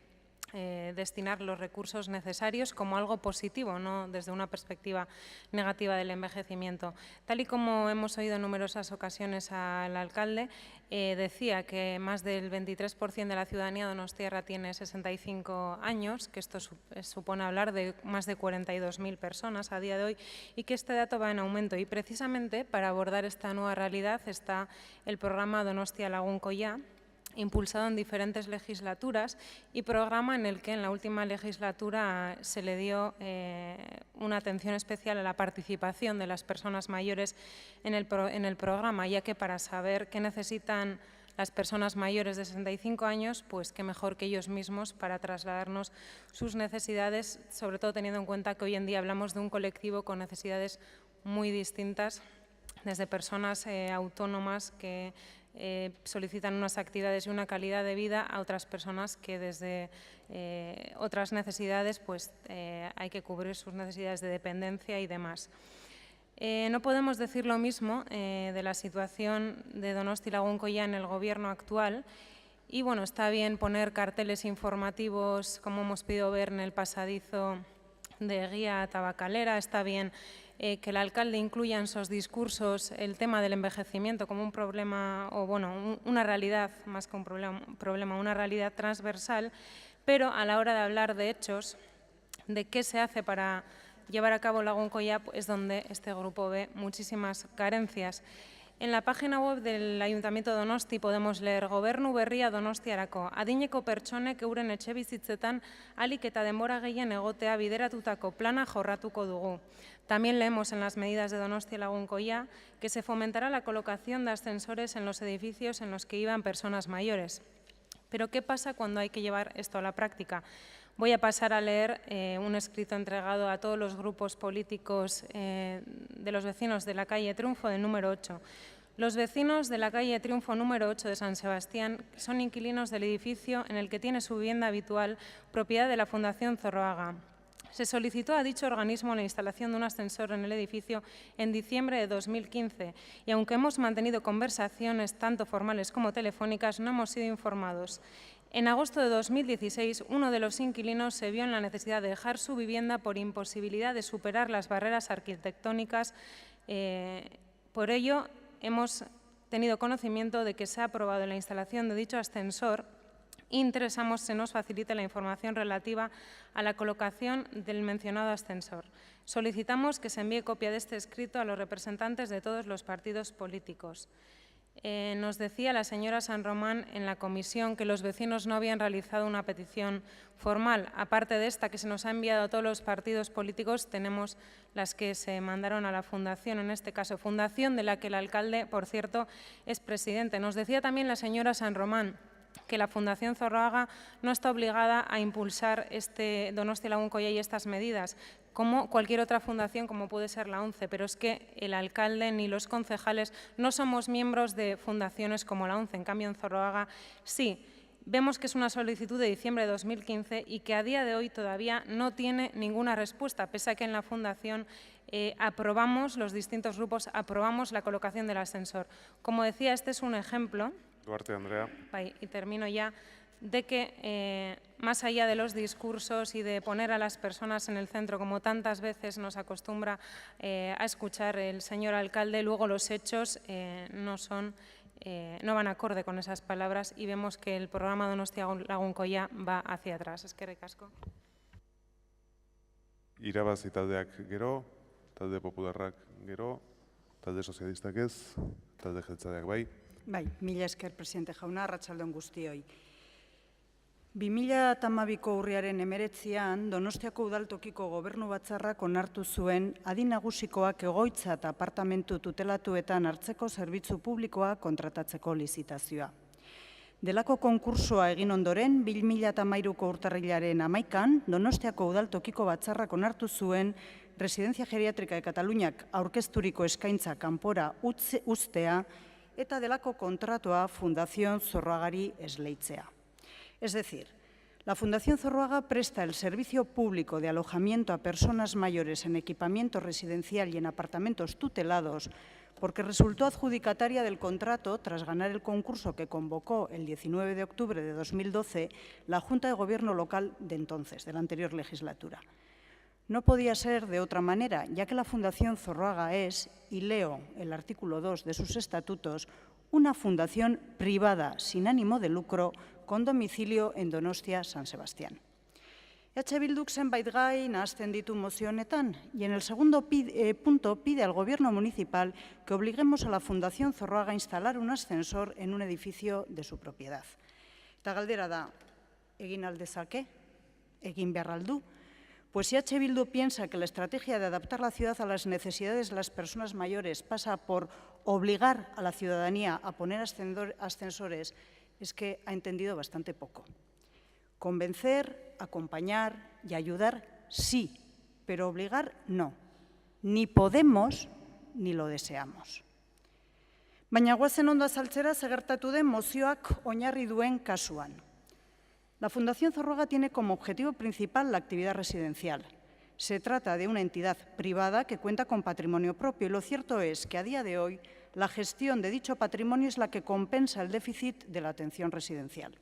destinar los recursos necesarios como algo positivo, no desde una perspectiva negativa del envejecimiento. Tal y como hemos oído en numerosas ocasiones al alcalde, decía que más del 23% de la ciudadanía donostiarra tiene 65 años, que esto supone hablar de más de 42.000 personas a día de hoy y que este dato va en aumento. Y precisamente para abordar esta nueva realidad está el programa Donostia Lagunkoia, impulsado en diferentes legislaturas y programa en el que en la última legislatura se le dio una atención especial a la participación de las personas mayores en el programa, ya que para saber qué necesitan las personas mayores de 65 años, pues qué mejor que ellos mismos para trasladarnos sus necesidades, sobre todo teniendo en cuenta que hoy en día hablamos de un colectivo con necesidades muy distintas, desde personas autónomas que solicitan unas actividades y una calidad de vida a otras personas que desde otras necesidades pues hay que cubrir sus necesidades de dependencia y demás. No podemos decir lo mismo de la situación de Donosti Lagunkoia en el gobierno actual y bueno, está bien poner carteles informativos como hemos podido ver en el pasadizo de Guía Tabacalera, está bien que el alcalde incluya en sus discursos el tema del envejecimiento como un problema, o bueno, una realidad, más que un problema, una realidad transversal, pero a la hora de hablar de hechos, de qué se hace para llevar a cabo Lagunkoia, es donde este grupo ve muchísimas carencias. En la página web del Ayuntamiento de Donosti podemos leer Gobernu berria Donostiarako. Adineko pertsonek euren etxebizitzetan ahalik eta denbora gehien egotea bideratutako plana jorratuko dugu. También leemos en las medidas de Donostia Lagunkoia que se fomentará la colocación de ascensores en los edificios en los que iban personas mayores. Pero ¿qué pasa cuando hay que llevar esto a la práctica? Voy a pasar a leer un escrito entregado a todos los grupos políticos de los vecinos de la calle Triunfo del número 8. Los vecinos de la calle Triunfo número 8 de San Sebastián son inquilinos del edificio en el que tiene su vivienda habitual, propiedad de la Fundación Zorroaga. Se solicitó a dicho organismo la instalación de un ascensor en el edificio en diciembre de 2015 y aunque hemos mantenido conversaciones tanto formales como telefónicas, no hemos sido informados. En agosto de 2016, uno de los inquilinos se vio en la necesidad de dejar su vivienda por imposibilidad de superar las barreras arquitectónicas. Por ello, hemos tenido conocimiento de que se ha aprobado la instalación de dicho ascensor e interesamos se nos facilite la información relativa a la colocación del mencionado ascensor. Solicitamos que se envíe copia de este escrito a los representantes de todos los partidos políticos. Nos decía la señora San Román en la comisión que los vecinos no habían realizado una petición formal. Aparte de esta que se nos ha enviado a todos los partidos políticos, tenemos las que se mandaron a la Fundación, en este caso Fundación, de la que el alcalde, por cierto, es presidente. Nos decía también la señora San Román que la Fundación Zorroaga no está obligada a impulsar este Donostia Lagunkoia y estas medidas, como cualquier otra fundación, como puede ser la ONCE, pero es que el alcalde ni los concejales no somos miembros de fundaciones como la ONCE, en cambio en Zorroaga sí. Vemos que es una solicitud de diciembre de 2015 y que a día de hoy todavía no tiene ninguna respuesta, pese a que en la Fundación aprobamos, los distintos grupos aprobamos la colocación del ascensor. Como decía, este es un ejemplo, Duarte, Andrea. y termino ya, de que más allá de los discursos y de poner a las personas en el centro, como tantas veces nos acostumbra a escuchar el señor alcalde, luego los hechos no van acorde con esas palabras y vemos que el programa Donostia Lagunkoia va hacia atrás. Eskerrik asko. Irabazi taldeak gero, talde popularrak gero, talde sozialistak ez, talde jeltzaleak bai. Bai, mila esker, presidente jauna, arratsalde on guztioi. 2012ko urriaren 19an, Donostiako udaltokiko gobernu batzarrak onartu zuen adin nagusikoak egoitza eta apartamentu tutelatuetan hartzeko zerbitzu publikoa kontratatzeko lizitazioa. Delako konkursoa egin ondoren, 2013ko urtarrilaren 11an, Donostiako udaltokiko batzarrak onartu zuen Residencia Geriatrika de Kataluniak aurkezturiko eskaintza kanpora uztea eta delako kontratua Fundación Zorroagari esleitzea. Es decir, la Fundación Zorroaga presta el servicio público de alojamiento a personas mayores en equipamiento residencial y en apartamentos tutelados porque resultó adjudicataria del contrato tras ganar el concurso que convocó el 19 de octubre de 2012 la Junta de Gobierno local de entonces, de la anterior legislatura. No podía ser de otra manera, ya que la Fundación Zorroaga es, y leo el artículo 2 de sus estatutos, una fundación privada sin ánimo de lucro con domicilio en Donostia, San Sebastián. Bilduk zenbait gai nahazten ditu mozio honetan, y en el segundo punto pide al Gobierno municipal que obliguemos a la Fundación Zorroaga a instalar un ascensor en un edificio de su propiedad. Eta galdera da, egin aldezake, egin behar aldu, pues si Bildu piensa que la estrategia de adaptar la ciudad a las necesidades de las personas mayores pasa por obligar a la ciudadanía a poner ascensores, es que ha entendido bastante poco. Convencer, acompañar y ayudar, sí, pero obligar, no. Ni podemos ni lo deseamos. Baina goazen ondo azaltzera gertatu den mozioak oinarri duen kasuan. La Fundación Zorroaga tiene como objetivo principal la actividad residencial. Se trata de una entidad privada que cuenta con patrimonio propio y lo cierto es que a día de hoy la gestión de dicho patrimonio es la que compensa el déficit de la atención residencial.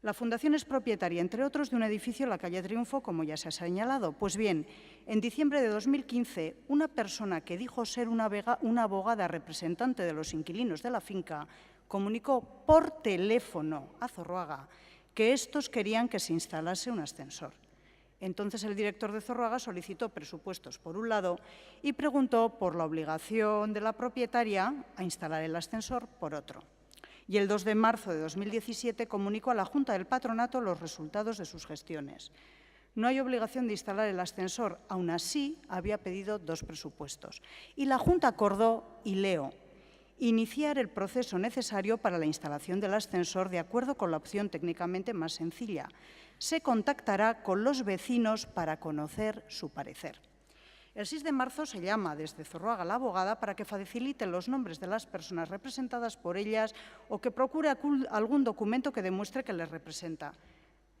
La Fundación es propietaria, entre otros, de un edificio en la calle Triunfo, como ya se ha señalado. Pues bien, en diciembre de 2015, una persona que dijo ser una abogada representante de los inquilinos de la finca comunicó por teléfono a Zorroaga que estos querían que se instalase un ascensor. Entonces el director de Zorroaga solicitó presupuestos por un lado y preguntó por la obligación de la propietaria a instalar el ascensor por otro. Y el 2 de marzo de 2017 comunicó a la Junta del Patronato los resultados de sus gestiones. No hay obligación de instalar el ascensor, aún así había pedido 2 presupuestos. Y la Junta acordó, y leo, iniciar el proceso necesario para la instalación del ascensor de acuerdo con la opción técnicamente más sencilla. Se contactará con los vecinos para conocer su parecer. El 6 de marzo se llama desde Zorroaga a la abogada para que facilite los nombres de las personas representadas por ellas o que procure algún documento que demuestre que les representa.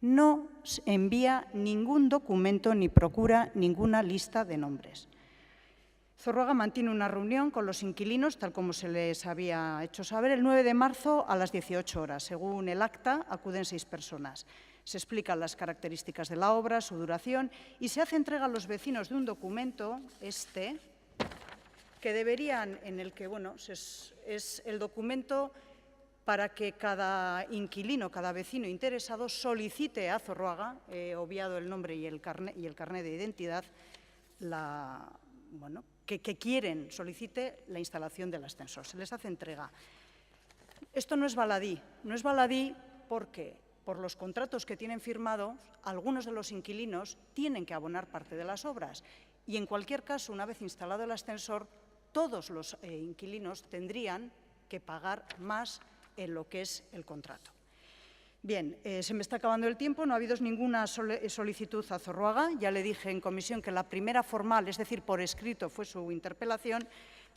No envía ningún documento ni procura ninguna lista de nombres. Zorroaga mantiene una reunión con los inquilinos, tal como se les había hecho saber, el 9 de marzo a las 18 horas. Según el acta, acuden 6 personas. Se explican las características de la obra, su duración y se hace entrega a los vecinos de un documento, que deberían, en el que, bueno, es el documento para que cada inquilino, cada vecino interesado solicite a Zorroaga, obviado el nombre y el carné de identidad, que quieren, solicite la instalación del ascensor. Se les hace entrega. Esto no es baladí porque por los contratos que tienen firmados, algunos de los inquilinos tienen que abonar parte de las obras y, en cualquier caso, una vez instalado el ascensor, todos los inquilinos tendrían que pagar más en lo que es el contrato. Bien, se me está acabando el tiempo, no ha habido ninguna solicitud a Zorroaga. Ya le dije en comisión que la primera formal, es decir, por escrito, fue su interpelación,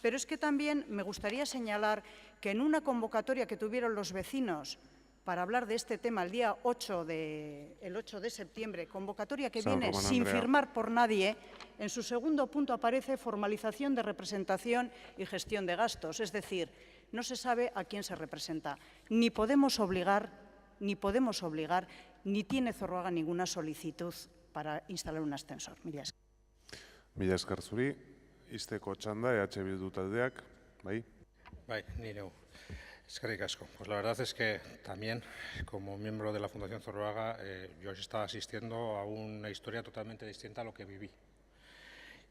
pero es que también me gustaría señalar que en una convocatoria que tuvieron los vecinos para hablar de este tema el día 8 de septiembre, convocatoria que viene Román, sin Andrea. firmar por nadie. En su segundo punto aparece formalización de representación y gestión de gastos, es decir, no se sabe a quién se representa. Ni podemos obligar, ni tiene Zorroaga ninguna solicitud para instalar un ascensor. Mila esker zuri, izteko txanda, EH Bildu taldeak, bai? Bai, ni neu. Eskerrik asko. Pues la verdad es que también, como miembro de la Fundación Zorroaga, yo estaba asistiendo a una historia totalmente distinta a lo que viví.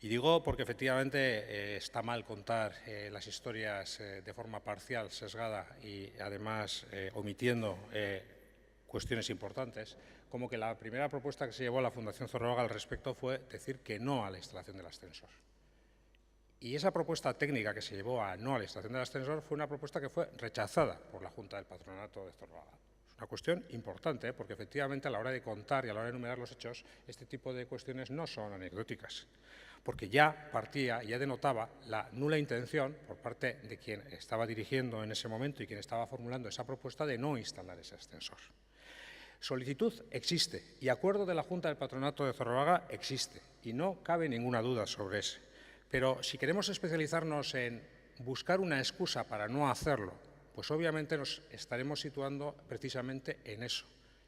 Y digo porque efectivamente está mal contar las historias de forma parcial, sesgada y además omitiendo cuestiones importantes, como que la primera propuesta que se llevó a la Fundación Zorroaga al respecto fue decir que no a la instalación del ascensor. Y esa propuesta técnica que se llevó a no a la instalación del ascensor fue una propuesta que fue rechazada por la Junta del Patronato de Zorroaga. Es una cuestión importante, porque efectivamente a la hora de contar y a la hora de enumerar los hechos, este tipo de cuestiones no son anecdóticas, porque ya partía, ya denotaba la nula intención por parte de quien estaba dirigiendo en ese momento y quien estaba formulando esa propuesta de no instalar ese ascensor. Solicitud existe y acuerdo de la Junta del Patronato de Zorroaga existe y no cabe ninguna duda sobre ese. Pero si queremos especializarnos en buscar una excusa para no hacerlo, pues obviamente nos estaremos situando precisamente en eso,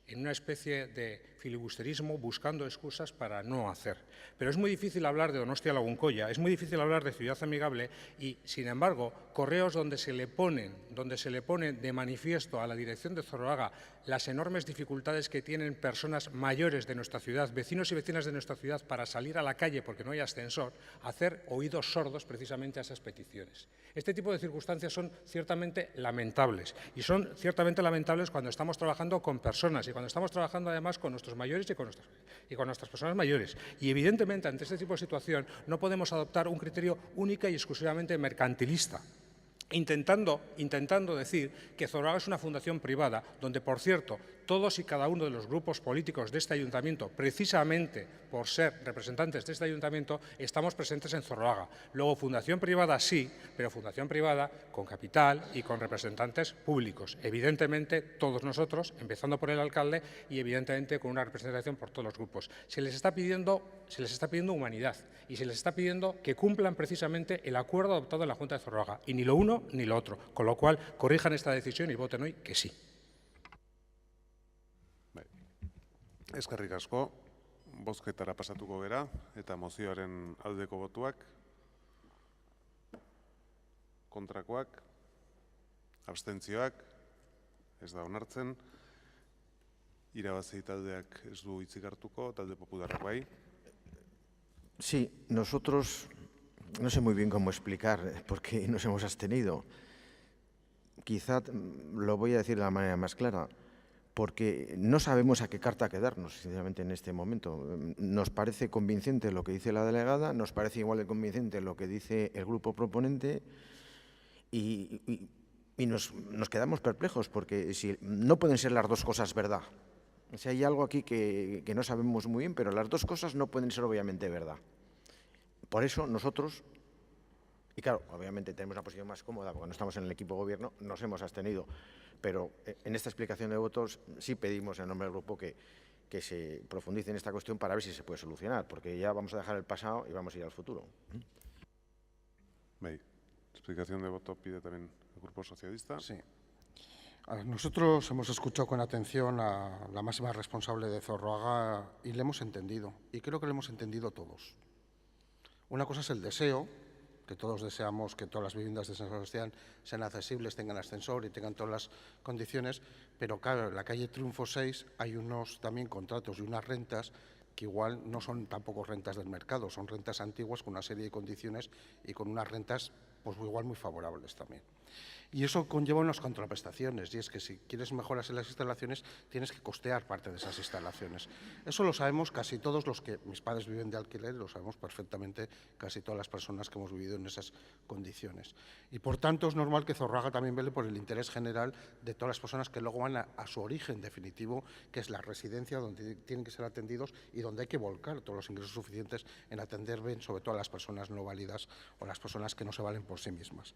en una especie de filibusterismo buscando excusas para no hacer. Pero es muy difícil hablar de Donostia-Lagunkoia, es muy difícil hablar de ciudad amigable y, sin embargo, correos donde se le pone de manifiesto a la dirección de Zorroaga las enormes dificultades que tienen personas mayores de nuestra ciudad, vecinos y vecinas de nuestra ciudad, para salir a la calle porque no hay ascensor, hacer oídos sordos precisamente a esas peticiones. Este tipo de circunstancias son ciertamente lamentables y son ciertamente lamentables cuando estamos trabajando con personas y cuando estamos trabajando además con nuestros mayores y con nuestras personas mayores. Y evidentemente ante este tipo de situación no podemos adoptar un criterio única y exclusivamente mercantilista, intentando decir que Zorroaga es una fundación privada, donde, por cierto, todos y cada uno de los grupos políticos de este ayuntamiento, precisamente por ser representantes de este ayuntamiento, estamos presentes en Zorroaga. Luego, fundación privada sí, pero fundación privada con capital y con representantes públicos. Evidentemente, todos nosotros, empezando por el alcalde y evidentemente con una representación por todos los grupos. Se les está pidiendo humanidad y se les está pidiendo que cumplan precisamente el acuerdo adoptado en la Junta de Zorroaga, y ni lo uno ni lo otro, con lo cual corrijan esta decisión y voten hoy que sí. Eskerrik asko, bozketara pasatuko gera, eta mozioaren aldeko botuak, kontrakoak, abstentzioak, ez da onartzen, irabazi taldeak ez du hitzik hartuko, talde popularrak bai. Sí, nosotros, no sé muy bien cómo explicar por qué nos hemos abstenido. Quizá lo voy a decir de la manera más clara, porque no sabemos a qué carta quedarnos, sinceramente, en este momento. Nos parece convincente lo que dice la delegada, nos parece igual de convincente lo que dice el grupo proponente y nos quedamos perplejos, porque si no pueden ser las dos cosas verdad. O sea, hay algo aquí que no sabemos muy bien, pero las dos cosas no pueden ser obviamente verdad. Por eso nosotros, y claro, obviamente tenemos una posición más cómoda porque no estamos en el equipo de gobierno, nos hemos abstenido, pero en esta explicación de votos sí pedimos en nombre del grupo que se profundice en esta cuestión para ver si se puede solucionar, porque ya vamos a dejar el pasado y vamos a ir al futuro. Bai, explicación de voto pide también el Grupo Socialista. Sí. Nosotros hemos escuchado con atención a la máxima responsable de Zorroaga y le hemos entendido, y creo que le hemos entendido todos. Una cosa es el deseo, que todos deseamos que todas las viviendas de San Sebastián sean accesibles, tengan ascensor y tengan todas las condiciones, pero claro, en la calle Triunfo 6 hay unos también contratos y unas rentas que igual no son tampoco rentas del mercado, son rentas antiguas con una serie de condiciones y con unas rentas pues igual muy favorables también. Y eso conlleva unas contraprestaciones, y es que si quieres mejoras en las instalaciones, tienes que costear parte de esas instalaciones. Eso lo sabemos casi todos los que, mis padres viven de alquiler, lo sabemos perfectamente casi todas las personas que hemos vivido en esas condiciones. Y por tanto es normal que Zorroaga también vele por el interés general de todas las personas que luego van a su origen definitivo, que es la residencia donde tienen que ser atendidos y donde hay que volcar todos los ingresos suficientes en atender bien, sobre todo a las personas no válidas o las personas que no se valen por sí mismas.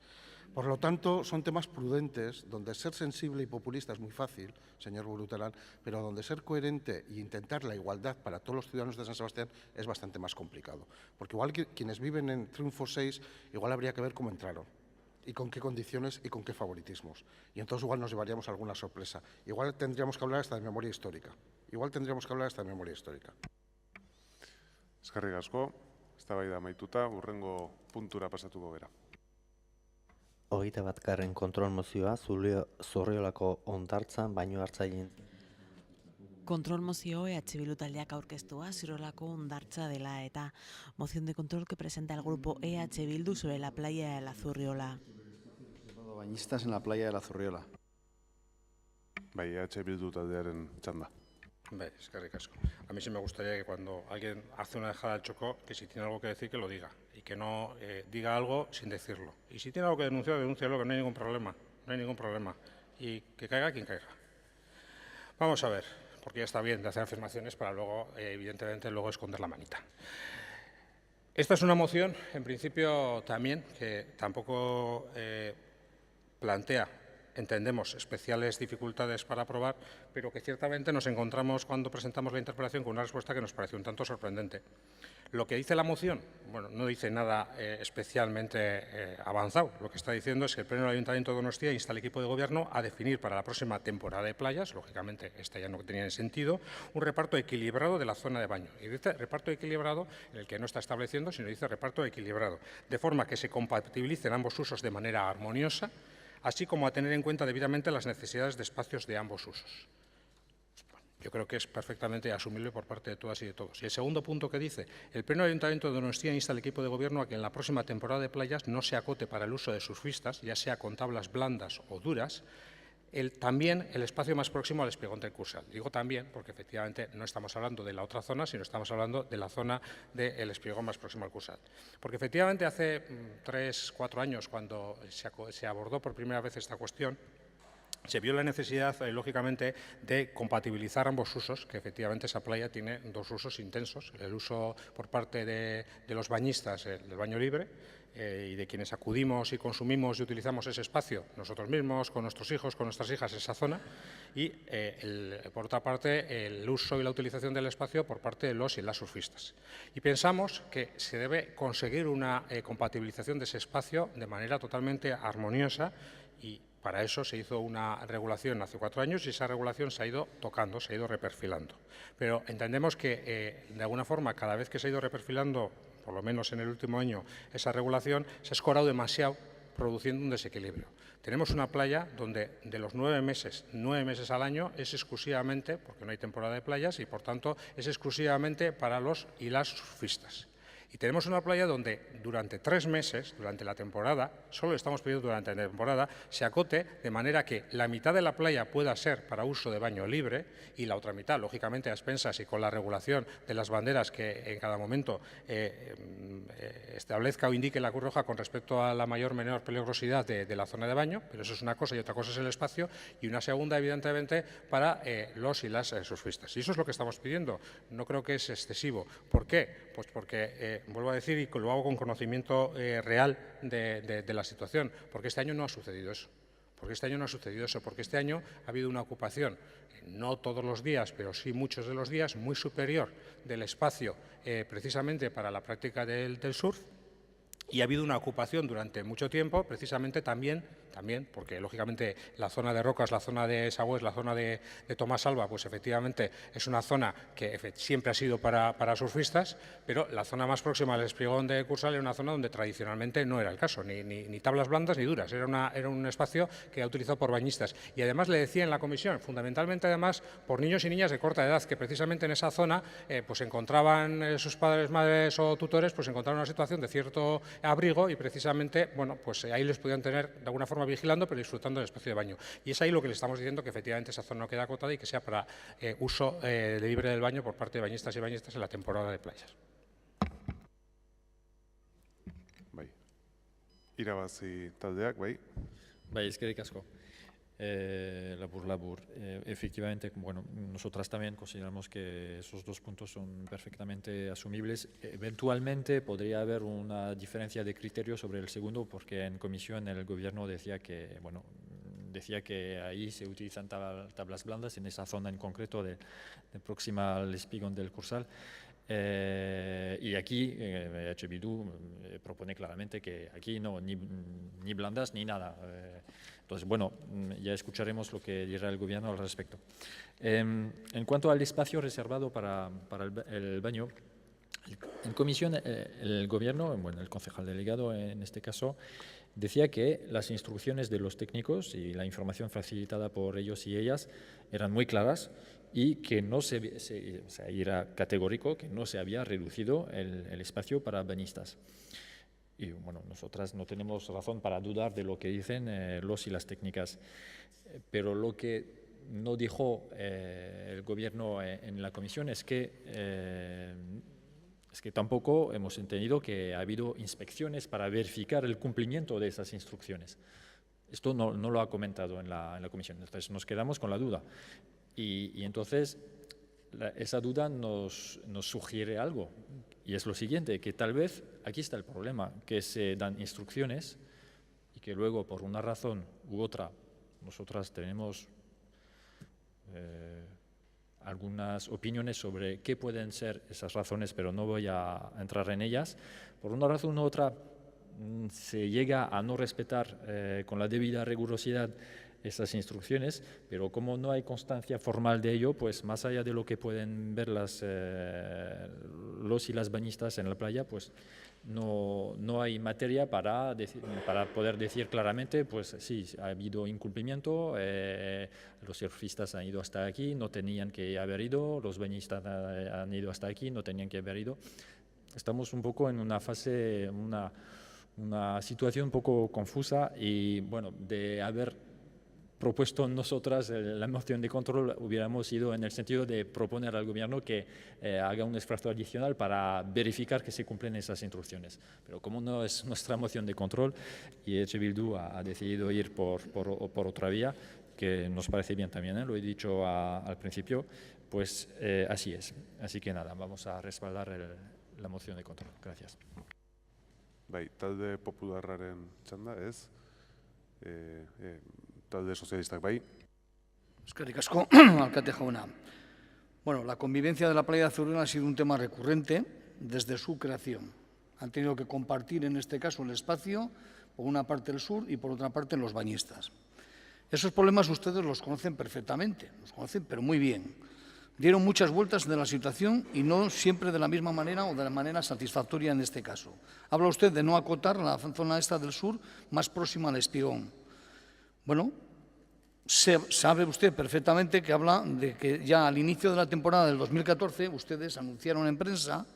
Por lo tanto, son temas prudentes, donde ser sensible y populista es muy fácil, señor Buruterán, pero donde ser coherente e intentar la igualdad para todos los ciudadanos de San Sebastián es bastante más complicado. Porque igual que quienes viven en Triunfo 6, igual habría que ver cómo entraron, y con qué condiciones y con qué favoritismos. Y entonces igual nos llevaríamos alguna sorpresa. Igual tendríamos que hablar hasta de memoria histórica. Eskerrik asko, eztabaida amaituta, hurrengo puntura pasatuko gara. 21. kontrol mozioa Zurriolako hondartzan baino hartzaileen. Control mozio Bildu taldeak aurkeztua Zurriolako hondartza dela eta moción de control que presenta el grupo Bildu sobre la playa de la Zurriola. Bañistas en la playa de la Zurriola. Bai, Bildu taldearen txanda. Eskerrik asko. A mí sí me gustaría que cuando alguien hace una dejada al Chocó, que si tiene algo que decir, que lo diga. Y que no diga algo sin decirlo. Y si tiene algo que denunciar, denúncialo, que no hay ningún problema. No hay ningún problema. Y que caiga quien caiga. Vamos a ver, porque ya está bien de hacer afirmaciones para luego, evidentemente, luego esconder la manita. Esta es una moción, en principio, también, que tampoco plantea, entendemos, especiales dificultades para aprobar, pero que ciertamente nos encontramos cuando presentamos la interpelación con una respuesta que nos pareció un tanto sorprendente. Lo que dice la moción, bueno, no dice nada especialmente avanzado. Lo que está diciendo es que el Pleno del Ayuntamiento de Donostia insta al equipo de gobierno a definir para la próxima temporada de playas, lógicamente esta ya no tenía sentido, un reparto equilibrado de la zona de baño. Y dice reparto equilibrado en el que no está estableciendo, sino dice reparto equilibrado, de forma que se compatibilicen ambos usos de manera armoniosa, así como a tener en cuenta debidamente las necesidades de espacios de ambos usos. Yo creo que es perfectamente asumible por parte de todas y de todos. Y el segundo punto que dice, el Pleno del Ayuntamiento de Donostia insta al equipo de gobierno a que en la próxima temporada de playas no se acote para el uso de surfistas, ya sea con tablas blandas o duras, también el espacio más próximo al espigón del Cursal. Digo también porque efectivamente no estamos hablando de la otra zona, sino estamos hablando de la zona del espigón más próximo al Cursal. Porque efectivamente hace 3 o 4 años, cuando se abordó por primera vez esta cuestión, se vio la necesidad, lógicamente, de compatibilizar ambos usos, que efectivamente esa playa tiene 2 usos intensos. El uso por parte de los bañistas del baño libre y de quienes acudimos y consumimos y utilizamos ese espacio, nosotros mismos, con nuestros hijos, con nuestras hijas, esa zona, y por otra parte el uso y la utilización del espacio por parte de los y las surfistas. Y pensamos que se debe conseguir una compatibilización de ese espacio de manera totalmente armoniosa y para eso se hizo una regulación hace 4 años y esa regulación se ha ido tocando, se ha ido reperfilando. Pero entendemos que, de alguna forma, cada vez que se ha ido reperfilando, por lo menos en el último año, esa regulación, se ha escorado demasiado, produciendo un desequilibrio. Tenemos una playa donde de los 9 meses al año es exclusivamente, porque no hay temporada de playas y por tanto es exclusivamente para los y las surfistas. Y tenemos una playa donde durante 3 meses, durante la temporada, solo estamos pidiendo durante la temporada, se acote de manera que la mitad de la playa pueda ser para uso de baño libre y la otra mitad, lógicamente a expensas y con la regulación de las banderas que en cada momento establezca o indique la Cruz Roja con respecto a la mayor o menor peligrosidad de la zona de baño, pero eso es una cosa y otra cosa es el espacio, y una segunda, evidentemente, para los y las surfistas. Y eso es lo que estamos pidiendo. No creo que es excesivo. ¿Por qué? Pues porque vuelvo a decir, y lo hago con conocimiento real de la situación, porque este año no ha sucedido eso. Porque este año ha habido una ocupación, no todos los días, pero sí muchos de los días, muy superior del espacio precisamente para la práctica del surf, y ha habido una ocupación durante mucho tiempo, precisamente también, porque lógicamente la zona de Rocas, la zona de Sagüés, la zona de Tomás Alba, pues efectivamente es una zona que siempre ha sido para surfistas, pero la zona más próxima al espigón de Cursal era una zona donde tradicionalmente no era el caso, ni tablas blandas ni duras, era un espacio que era utilizado por bañistas. Y además le decía en la comisión, fundamentalmente además por niños y niñas de corta edad, que precisamente en esa zona pues encontraban sus padres, madres o tutores, pues encontraban una situación de cierto abrigo y precisamente, bueno, pues ahí les podían tener de alguna forma vigilando, pero disfrutando del espacio de baño. Y es ahí lo que le estamos diciendo, que efectivamente esa zona no queda acotada y que sea para uso libre del baño por parte de bañistas y bañistas en la temporada de playas. Bai. Irabazi taldeak, bai. Bai, eskerrik asko. labur. Efectivamente, bueno, nosotras también consideramos que esos dos puntos son perfectamente asumibles. Eventualmente podría haber una diferencia de criterio sobre el segundo, porque en comisión el gobierno decía que, bueno, ahí se utilizan tablas blandas en esa zona en concreto de próxima al espigón del Cursal. Y aquí EH Bildu propone claramente que aquí no, ni blandas ni nada. Entonces, bueno, ya escucharemos lo que dirá el gobierno al respecto. En cuanto al espacio reservado para el baño, en comisión el gobierno, bueno, el concejal delegado en este caso, decía que las instrucciones de los técnicos y la información facilitada por ellos y ellas eran muy claras y que no era categórico que no se había reducido el espacio para bañistas. Y bueno, nosotras no tenemos razón para dudar de lo que dicen los y las técnicas, pero lo que no dijo el gobierno en la comisión es que tampoco hemos entendido que ha habido inspecciones para verificar el cumplimiento de esas instrucciones. Esto no lo ha comentado en la comisión, entonces nos quedamos con la duda. Y entonces esa duda nos sugiere algo, y es lo siguiente, que tal vez aquí está el problema, que se dan instrucciones y que luego por una razón u otra nosotras tenemos algunas opiniones sobre qué pueden ser esas razones, pero no voy a entrar en ellas. Por una razón u otra se llega a no respetar con la debida rigurosidad esas instrucciones, pero como no hay constancia formal de ello, pues más allá de lo que pueden ver los y las bañistas en la playa, pues no hay materia para poder decir claramente, pues sí, ha habido incumplimiento, los surfistas han ido hasta aquí, no tenían que haber ido, los bañistas han ido hasta aquí, no tenían que haber ido. Estamos un poco en una fase, una situación un poco confusa y, bueno, de haber propuesto nosotras la moción de control, hubiéramos ido en el sentido de proponer al gobierno que haga un esfuerzo adicional para verificar que se cumplen esas instrucciones. Pero como no es nuestra moción de control y EH Bildu ha decidido ir por otra vía, que nos parece bien también, lo he dicho al principio, pues así es. Así que nada, vamos a respaldar la moción de control. Gracias. Bai, talde popularraren txanda, ez? Talde sozialistak bai. Eskerrik asko, alkate jauna. Bueno, la convivencia de la playa de Zurriola ha sido un tema recurrente desde su creación. Han tenido que compartir en este caso el espacio, por una parte el sur y por otra parte los bañistas. Esos problemas ustedes los conocen perfectamente, los conocen pero muy bien. Dieron muchas vueltas de la situación y no siempre de la misma manera o de la manera satisfactoria en este caso. Habla usted de no acotar la zona esta del sur más próxima al espigón. Bueno, sabe usted perfectamente que habla de que ya al inicio de la temporada del 2014 ustedes anunciaron en prensa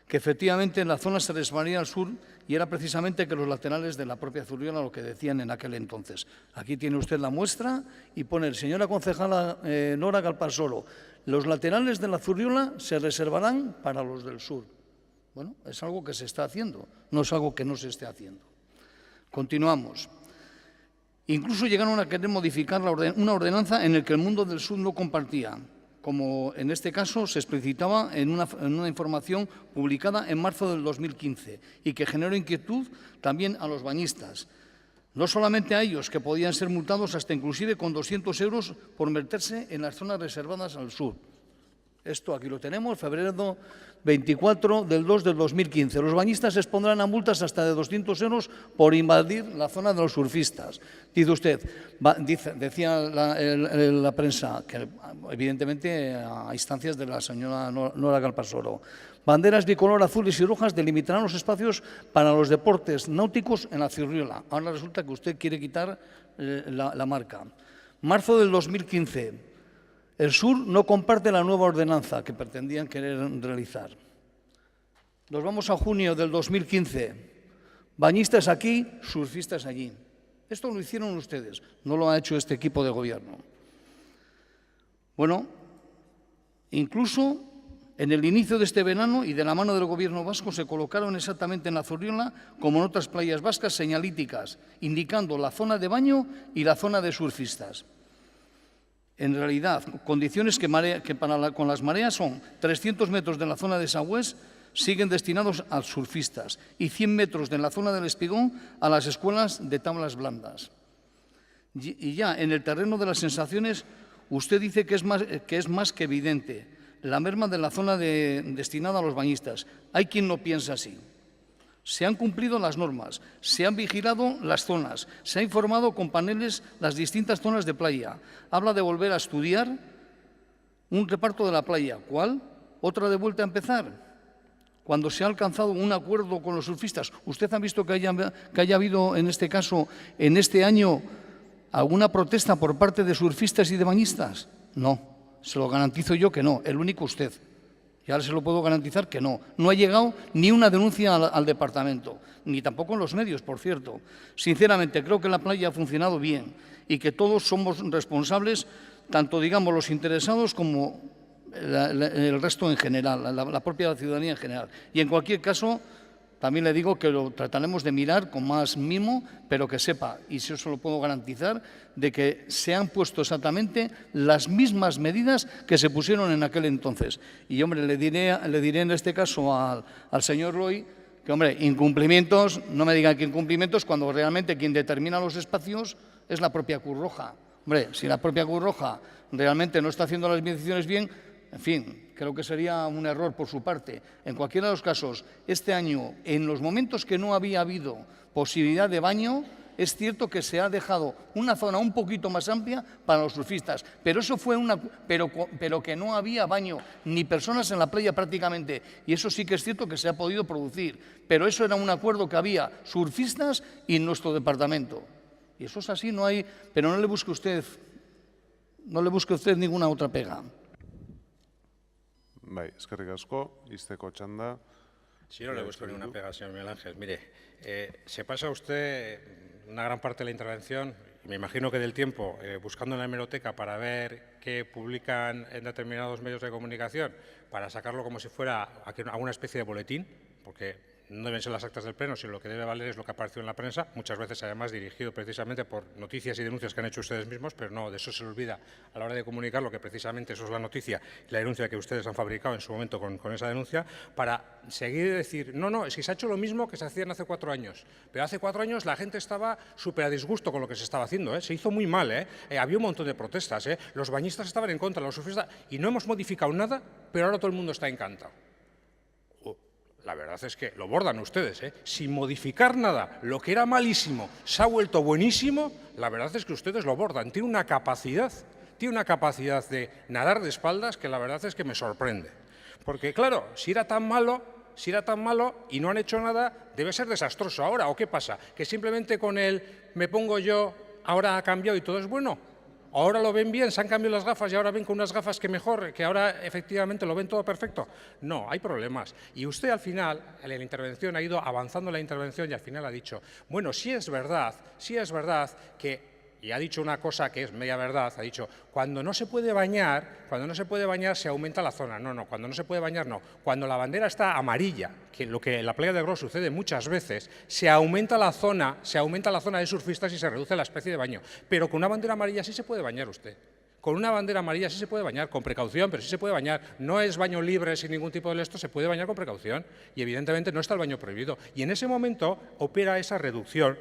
que efectivamente en la zona se resbalaría al sur y era precisamente que los laterales de la propia Zurriola lo que decían en aquel entonces. Aquí tiene usted la muestra y pone, señora concejala Nora Galparsoro, los laterales de la Zurriola se reservarán para los del sur. Bueno, es algo que se está haciendo, no es algo que no se esté haciendo. Continuamos. Incluso llegaron a querer modificar una ordenanza en la que el mundo del sur no compartía, como en este caso se explicitaba en una información publicada en marzo del 2015 y que generó inquietud también a los bañistas. No solamente a ellos, que podían ser multados hasta inclusive con 200 euros por meterse en las zonas reservadas al sur. Esto aquí lo tenemos, febrero 24 del 2 del 2015. Los bañistas se expondrán a multas hasta de 200 euros por invadir la zona de los surfistas. Dice usted, decía la prensa, que evidentemente a instancias de la señora Nora Galparsoro, banderas bicolor azules y rojas delimitarán los espacios para los deportes náuticos en la Zurriola. Ahora resulta que usted quiere quitar la marca. Marzo del 2015. El sur no comparte la nueva ordenanza que pretendían querer realizar. Nos vamos a junio del 2015. Bañistas aquí, surfistas allí. Esto lo hicieron ustedes, no lo ha hecho este equipo de gobierno. Bueno, incluso En el inicio de este verano y de la mano del Gobierno vasco se colocaron exactamente en la Zurriola, como en otras playas vascas, señalíticas, indicando la zona de baño y la zona de surfistas. En realidad, condiciones que con las mareas son 300 metros de la zona de Sagüés siguen destinados a surfistas y 100 metros de la zona del Espigón a las escuelas de tablas blandas. Y ya en el terreno de las sensaciones, usted dice que es más que evidente la merma de la zona destinada a los bañistas. Hay quien no piensa así. Se han cumplido las normas, se han vigilado las zonas, se ha informado con paneles las distintas zonas de playa. Habla de volver a estudiar un reparto de la playa. ¿Cuál? ¿Otra de vuelta a empezar? Cuando se ha alcanzado un acuerdo con los surfistas. ¿Usted ha visto que haya habido, en este caso, en este año, alguna protesta por parte de surfistas y de bañistas? No. Se lo garantizo yo que no, el único usted. Y ahora se lo puedo garantizar que no. No ha llegado ni una denuncia al departamento, ni tampoco en los medios, por cierto. Sinceramente, creo que la playa ha funcionado bien y que todos somos responsables, tanto, digamos, los interesados como el resto en general, la propia ciudadanía en general. Y en cualquier caso, también le digo que lo trataremos de mirar con más mimo, pero que sepa, y si eso lo puedo garantizar, de que se han puesto exactamente las mismas medidas que se pusieron en aquel entonces. Y, hombre, le diré en este caso al señor Roy que, hombre, incumplimientos, no me digan que incumplimientos cuando realmente quien determina los espacios es la propia Cruz Roja. Hombre, si la propia Cruz Roja realmente no está haciendo las mediciones bien, en fin, creo que sería un error por su parte. En cualquiera de los casos, este año, en los momentos que no había habido posibilidad de baño, es cierto que se ha dejado una zona un poquito más amplia para los surfistas, pero eso fue pero que no había baño ni personas en la playa prácticamente, y eso sí que es cierto que se ha podido producir, pero eso era un acuerdo que había surfistas y nuestro departamento. Y eso es así, no hay, pero no le busque usted ninguna otra pega. Bai, eskerrik asko, izteko txanda. Si no le busco ninguna pega, señor Miguel Ángel. Mire, se pasa usted una gran parte de la intervención, me imagino que del tiempo, buscando en la hemeroteca para ver qué publican en determinados medios de comunicación, para sacarlo como si fuera alguna especie de boletín, porque no deben ser las actas del Pleno, sino lo que debe valer es lo que apareció en la prensa, muchas veces además dirigido precisamente por noticias y denuncias que han hecho ustedes mismos, pero no, de eso se olvida a la hora de comunicar lo que precisamente eso es la noticia y la denuncia que ustedes han fabricado en su momento con esa denuncia, para seguir y decir, no, es que se ha hecho lo mismo que se hacían hace 4 años, pero hace 4 años la gente estaba súper a disgusto con lo que se estaba haciendo, se hizo muy mal, había un montón de protestas, los bañistas estaban en contra, los surfistas, y no hemos modificado nada, pero ahora todo el mundo está encantado. La verdad es que lo bordan ustedes, sin modificar nada. Lo que era malísimo se ha vuelto buenísimo, la verdad es que ustedes lo bordan. Tiene una capacidad de nadar de espaldas que la verdad es que me sorprende. Porque claro, si era tan malo y no han hecho nada, debe ser desastroso ahora. ¿O qué pasa? ¿Que simplemente con el me pongo yo, ahora ha cambiado y todo es bueno? ¿Ahora lo ven bien? ¿Se han cambiado las gafas y ahora ven con unas gafas que mejor, que ahora efectivamente lo ven todo perfecto? No, hay problemas. Y usted al final, en la intervención, ha ido avanzando en la intervención y al final ha dicho, bueno, sí es verdad que, y ha dicho una cosa que es media verdad, ha dicho, cuando no se puede bañar se aumenta la zona. No, cuando no se puede bañar no. Cuando la bandera está amarilla, que lo que en la playa de Gros sucede muchas veces, se aumenta la zona de surfistas y se reduce la especie de baño. Pero con una bandera amarilla sí se puede bañar usted. Con una bandera amarilla sí se puede bañar, con precaución, pero sí se puede bañar. No es baño libre sin ningún tipo de esto, se puede bañar con precaución y evidentemente no está el baño prohibido. Y en ese momento opera esa reducción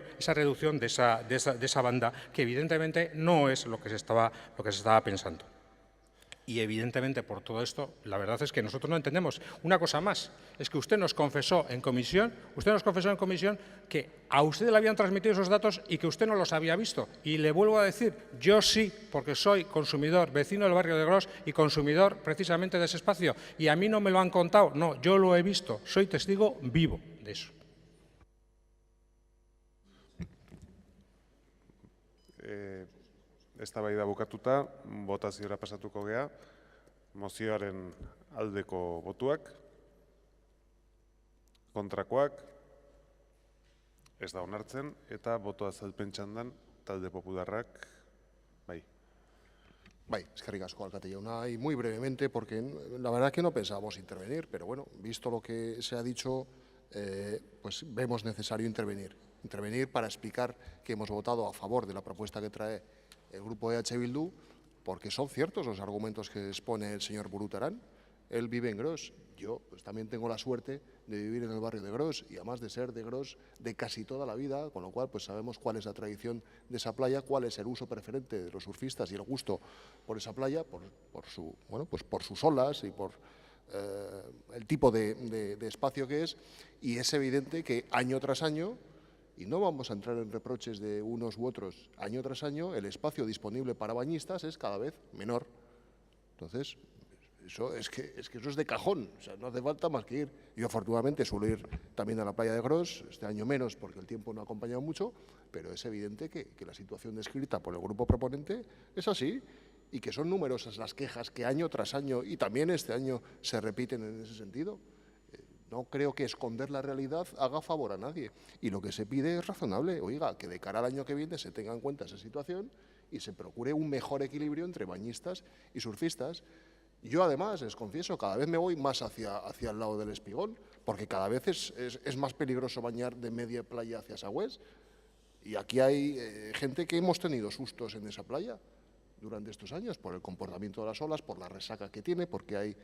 de esa banda que evidentemente no es lo que se estaba pensando. Y evidentemente por todo esto, la verdad es que nosotros no entendemos. Una cosa más, es que usted nos confesó en comisión que a usted le habían transmitido esos datos y que usted no los había visto. Y le vuelvo a decir, yo sí, porque soy consumidor, vecino del barrio de Gros y consumidor precisamente de ese espacio. Y a mí no me lo han contado, no, yo lo he visto, soy testigo vivo de eso. Eztabaida bukatuta, botaziora pasatuko gea, mozioaren aldeko botuak, kontrakoak, ez da onartzen, eta boto azalpen txandan talde popularrak, bai. Eskerrik asko, alcate jauna, y muy brevemente, porque la verdad que no pensábamos intervenir, pero bueno, visto lo que se ha dicho, pues vemos necesario intervenir. Intervenir para explicar que hemos votado a favor de la propuesta que trae el grupo EH Bildu, porque son ciertos los argumentos que expone el señor Burutarán. Él vive en Gros. Yo pues, también tengo la suerte de vivir en el barrio de Gros y además de ser de Gros de casi toda la vida, con lo cual pues sabemos cuál es la tradición de esa playa, cuál es el uso preferente de los surfistas y el gusto por esa playa, por sus olas y por el tipo de espacio que es. Y es evidente que año tras año, y no vamos a entrar en reproches de unos u otros, año tras año el espacio disponible para bañistas es cada vez menor. Entonces, eso es que eso es de cajón, o sea, no hace falta más que ir. Yo afortunadamente suelo ir también a la playa de Gros, este año menos porque el tiempo no ha acompañado mucho, pero es evidente que la situación descrita por el grupo proponente es así y que son numerosas las quejas que año tras año y también este año se repiten en ese sentido. No creo que esconder la realidad haga favor a nadie y lo que se pide es razonable, oiga, que de cara al año que viene se tenga en cuenta esa situación y se procure un mejor equilibrio entre bañistas y surfistas. Yo, además, les confieso, cada vez me voy más hacia el lado del Espigón, porque cada vez es más peligroso bañar de media playa hacia Sagüés. Y aquí hay gente que hemos tenido sustos en esa playa durante estos años, por el comportamiento de las olas, por la resaca que tiene, porque hay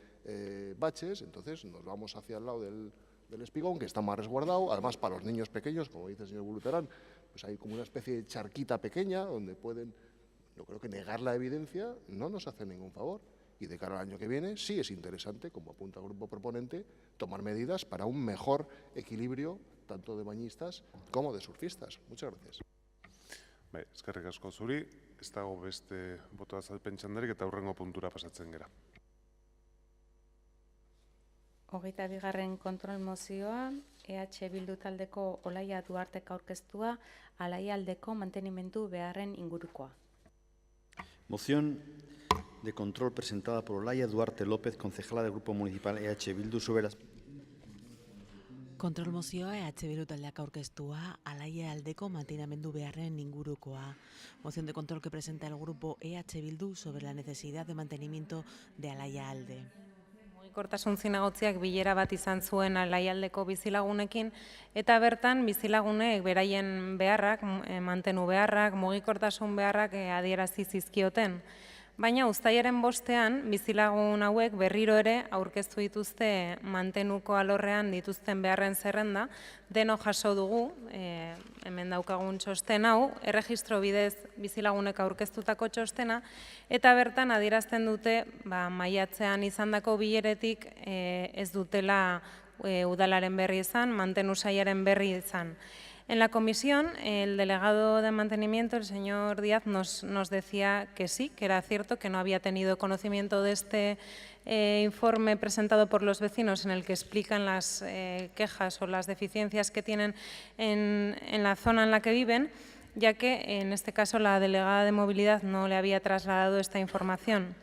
baches. Entonces nos vamos hacia el lado del Espigón, que está más resguardado. Además, para los niños pequeños, como dice el señor Burutarán, pues hay como una especie de charquita pequeña donde pueden, yo creo que negar la evidencia no nos hace ningún favor. Y de cara al año que viene sí es interesante, como apunta el grupo proponente, tomar medidas para un mejor equilibrio tanto de bañistas como de surfistas. Muchas gracias. Eskerrik asko zuri, ez dago beste boto azalpen txandarik eta hurrengo puntura pasatzen gera. 22. kontrol mozioa, EH Bildu taldeko Olaia Duartek aurkeztua, alaialdeko mantenimendu beharren ingurukoa. Moción de control presentada por Olaia Duarte López, concejala del Grupo Municipal EH Bildu, sobre las... Kontrol mozioa EH Bildu taldeak aurkeztua, Alaia aldeko mantenamendu beharren ingurukoa. Moción de control que presenta el Grupo EH Bildu sobre la necesidad de mantenimiento de Alaia alde. Mugikortasun zinegotziak bilera bat izan zuen alaialdeko bizilagunekin, eta bertan bizilagunek beraien beharrak, mantenu beharrak, mugikortasun beharrak adierazi zizkioten. Baina uztailaren 5ean bizilagun hauek berriro ere aurkeztu dituzte mantenuko alorrean dituzten beharren zerrenda, deno jaso dugu, hemen daukagun txosten hau, erregistro bidez bizilagunek aurkeztutako txostena, eta bertan adierazten dute maiatzean izandako bileretik ez dutela udalaren berri izan, mantenu sailaren berri izan. En la comisión, el delegado de mantenimiento, el señor Díaz, nos decía que sí, que era cierto, que no había tenido conocimiento de este informe presentado por los vecinos en el que explican las quejas o las deficiencias que tienen en la zona en la que viven, ya que en este caso la delegada de movilidad no le había trasladado esta información.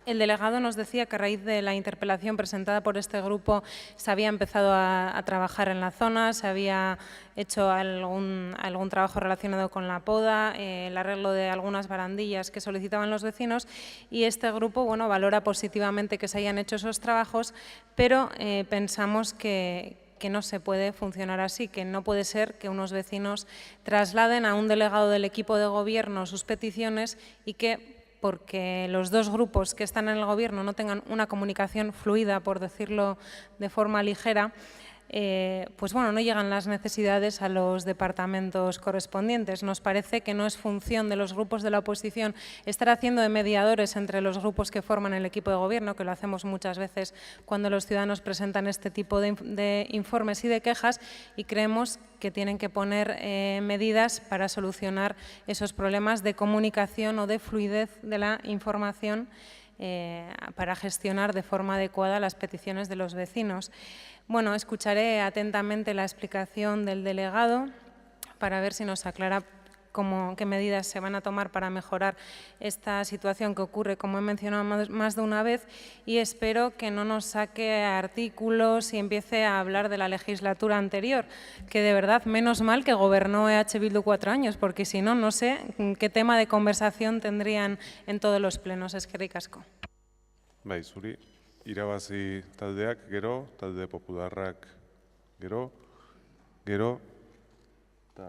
El delegado nos decía que a raíz de la interpelación presentada por este grupo se había empezado a trabajar en la zona, se había hecho algún trabajo relacionado con la poda, el arreglo de algunas barandillas que solicitaban los vecinos, y este grupo valora positivamente que se hayan hecho esos trabajos, pero pensamos que no se puede funcionar así, que no puede ser que unos vecinos trasladen a un delegado del equipo de gobierno sus peticiones y que porque los dos grupos que están en el Gobierno no tengan una comunicación fluida, por decirlo de forma ligera, pues no llegan las necesidades a los departamentos correspondientes. Nos parece que no es función de los grupos de la oposición estar haciendo de mediadores entre los grupos que forman el equipo de gobierno, que lo hacemos muchas veces cuando los ciudadanos presentan este tipo de informes y de quejas, y creemos que tienen que poner medidas para solucionar esos problemas de comunicación o de fluidez de la información para gestionar de forma adecuada las peticiones de los vecinos. Bueno, escucharé atentamente la explicación del delegado para ver si nos aclara qué medidas se van a tomar para mejorar esta situación que ocurre, como he mencionado más de una vez, y espero que no nos saque artículos y empiece a hablar de la legislatura anterior, que de verdad, menos mal que gobernó EH Bildu 4 años, porque si no, no sé qué tema de conversación tendrían en todos los plenos. Eskerrik asko. Bai, zuri, irabazi taldeak gero, talde popularrak gero, eta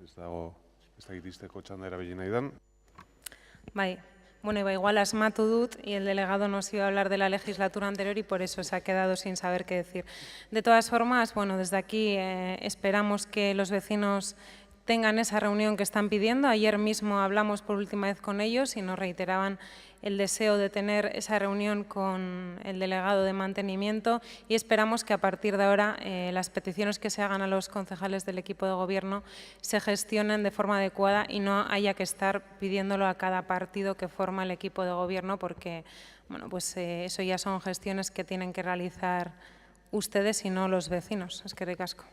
ez dago, ez da iristeko txanda erabili nahi dan. Bai, bueno, igual asmatu dut y el delegado nos iba a hablar de la legislatura anterior y por eso se ha quedado sin saber qué decir. De todas formas, bueno, desde aquí esperamos que los vecinos tengan esa reunión que están pidiendo. Ayer mismo hablamos por última vez con ellos y nos reiteraban el deseo de tener esa reunión con el delegado de mantenimiento y esperamos que a partir de ahora las peticiones que se hagan a los concejales del equipo de gobierno se gestionen de forma adecuada y no haya que estar pidiéndolo a cada partido que forma el equipo de gobierno, porque bueno, pues eso ya son gestiones que tienen que realizar ustedes y no los vecinos. Eskerrik asko.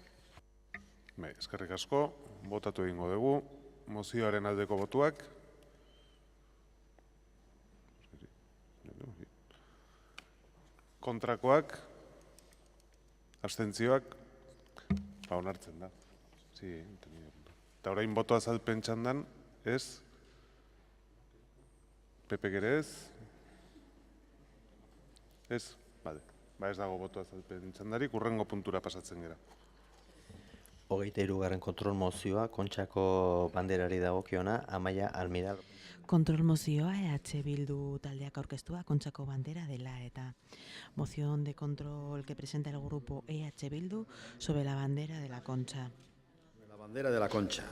Eskerrik asko, botatu egingo dugu, mozioaren aldeko botuak. Kontrakoak, abstentzioak, onartzen da. Eta orain boto azalpen txandan, ez? Pepek ere ez? Ez? Bale, ez dago boto azalpen txandarik, hurrengo puntura pasatzen gera. 23. kontrol mozioa, Kontxako banderari dagokiona, Amaia Almiral. Kontrol mozioa EH Bildu taldeak aurkeztua Kontxako bandera dela eta moción de control que presenta el grupo EH Bildu sobre la bandera de la Concha. La bandera de la Concha.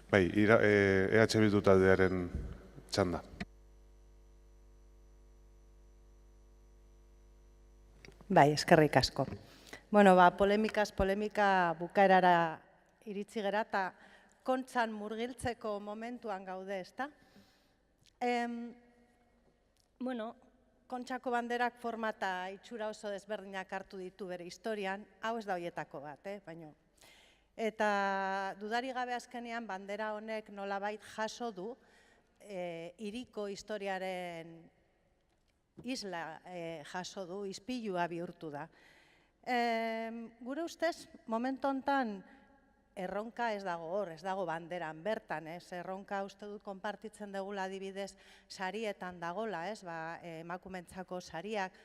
Bai, EH Bildu taldearen txanda. Bai, eskerrik asko. Bueno, polemika bukaerara iritsi gera eta Kontxan murgiltzeko momentuan gaude, ezta? Bueno, Kontxako banderak formata itxura oso desberdinak hartu ditu bere historian, hau ez da horietako bat, baina. Eta dudari gabe azkenean bandera honek nolabait jaso du hiriko historiaren isla jaso du, ispilua bihurtu da. Gure ustez, momentu honetan, erronka ez dago hor, ez dago banderan bertan, erronka uste dut konpartitzen dugula adibidez sarietan dagola, emakumentzako sariak,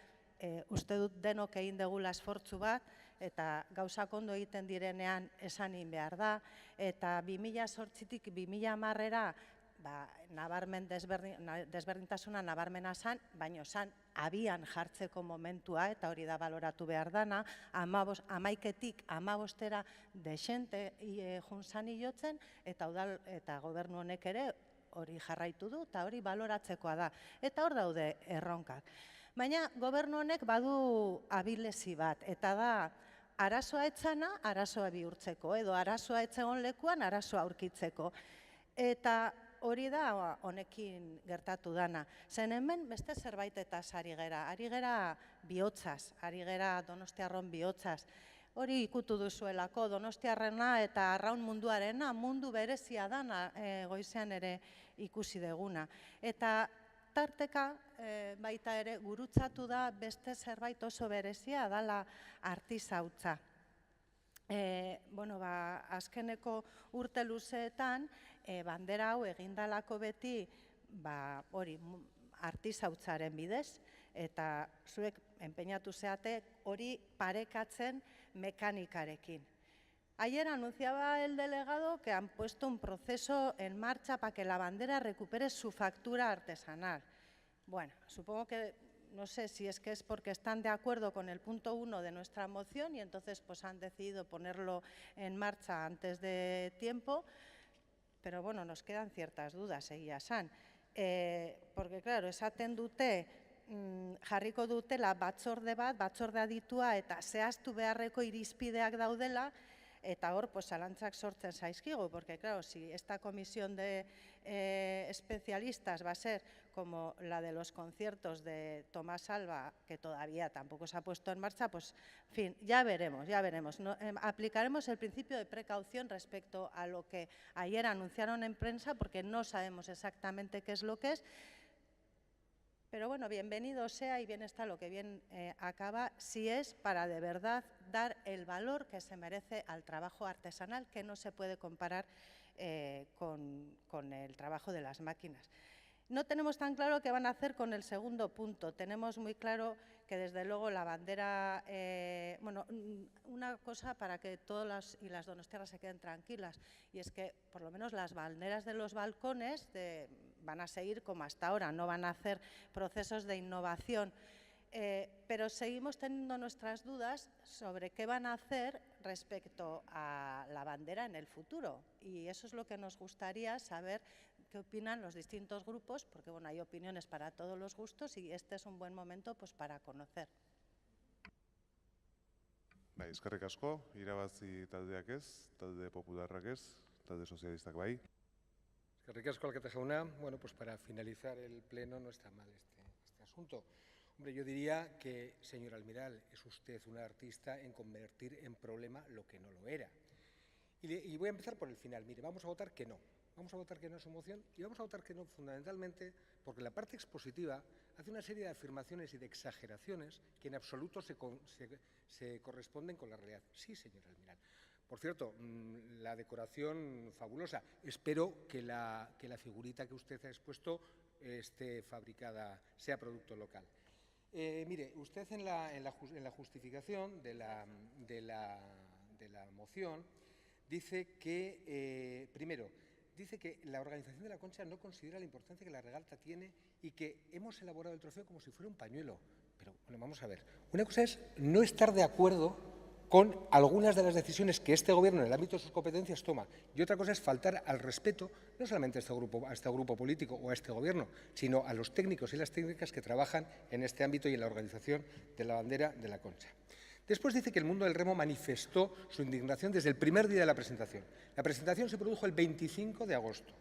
uste dut denok egin dugula esfortzu bat, eta gauzak ondo egiten direnean esanin behar da, eta 2008tik 2010era nabarmen desberdintasuna nabarmena zan, baina zan abian jartzeko momentua, eta hori da baloratu behar dana, 11etik 15era desente juntzan hilotzen, eta gobernu honek ere hori jarraitu du, eta hori baloratzekoa da. Eta hor daude erronkak. Baina gobernu honek badu abilezi bat, eta da arazoa etzana, arazoa bihurtzeko, edo arazoa etzegon lekuan, arazoa aurkitzeko. Eta hori da honekin gertatu dana. Zen hemen beste zerbaitetaz ari gera bihotzaz, ari gera Donostiarron bihotzaz. Hori ikutu duzuelako Donostiarrena eta arraun munduarena, mundu berezia dana goizean ere ikusi deguna. Eta tarteka baita ere gurutzatu da beste zerbait oso berezia dala artizautza. Azkeneko urte luzeetan, bandera hau egindalako beti hori artizautzaren bidez, eta zuek enpeinatu zeate hori parekatzen mekanikarekin. Ayer anunciaba el delegado que han puesto un proceso en marcha para que la bandera recupere su factura artesanal. Bueno, supongo que no sé si es que es porque están de acuerdo con el punto 1 de nuestra moción y entonces pues han decidido ponerlo en marcha antes de tiempo, pero bueno, nos quedan ciertas dudas, egia san. Porque claro, esaten dute, jarriko dutela batzorde bat, batzorde aditua eta zehaztu beharreko irizpideak daudela, eta hor, zalantzak sortzen zaizkigu, porque claro, si esta comisión especialistas va a ser como la de los conciertos de Tomás Alba, que todavía tampoco se ha puesto en marcha, pues, en fin, ya veremos, ya veremos. Aplicaremos el principio de precaución respecto a lo que ayer anunciaron en prensa, porque no sabemos exactamente qué es lo que es. Pero bueno, bienvenido sea y bien está lo que bien acaba, si es para de verdad dar el valor que se merece al trabajo artesanal, que no se puede comparar con el trabajo de las máquinas. No tenemos tan claro qué van a hacer con el segundo punto. Tenemos muy claro que, desde luego, la bandera… bueno, una cosa para que todas las donostiarras se queden tranquilas, y es que, por lo menos, las banderas de los balcones van a seguir como hasta ahora, no van a hacer procesos de innovación. Pero seguimos teniendo nuestras dudas sobre qué van a hacer respecto a la bandera en el futuro. Y eso es lo que nos gustaría saber, qué opinan los distintos grupos, porque bueno, hay opiniones para todos los gustos y este es un buen momento pues, para conocer. Bai, eskerrik asko, irabazi taldeak ez, talde popularrak ez, talde sozialistak bai. Eskerrik asko, alkate jauna. Bueno, pues para finalizar el pleno no está mal este asunto. Hombre, yo diría que, señor Almiral, es usted un artista en convertir en problema lo que no lo era. Y voy a empezar por el final. Mire, vamos a votar que no. Vamos a votar que no a su moción y vamos a votar que no fundamentalmente porque la parte expositiva hace una serie de afirmaciones y de exageraciones que en absoluto se corresponden con la realidad. Sí, señor Almiral. Por cierto, la decoración fabulosa. Espero que la figurita que usted ha expuesto esté fabricada, sea producto local. Mire, usted en la justificación de la moción dice que, primero, dice que la organización de la Concha no considera la importancia que la regata tiene y que hemos elaborado el trofeo como si fuera un pañuelo. Pero, bueno, vamos a ver. Una cosa es no estar de acuerdo con algunas de las decisiones que este Gobierno en el ámbito de sus competencias toma. Y otra cosa es faltar al respeto, no solamente a este grupo político o a este Gobierno, sino a los técnicos y las técnicas que trabajan en este ámbito y en la organización de la bandera de la Concha. Después dice que el mundo del remo manifestó su indignación desde el primer día de la presentación. La presentación se produjo el 25 de agosto.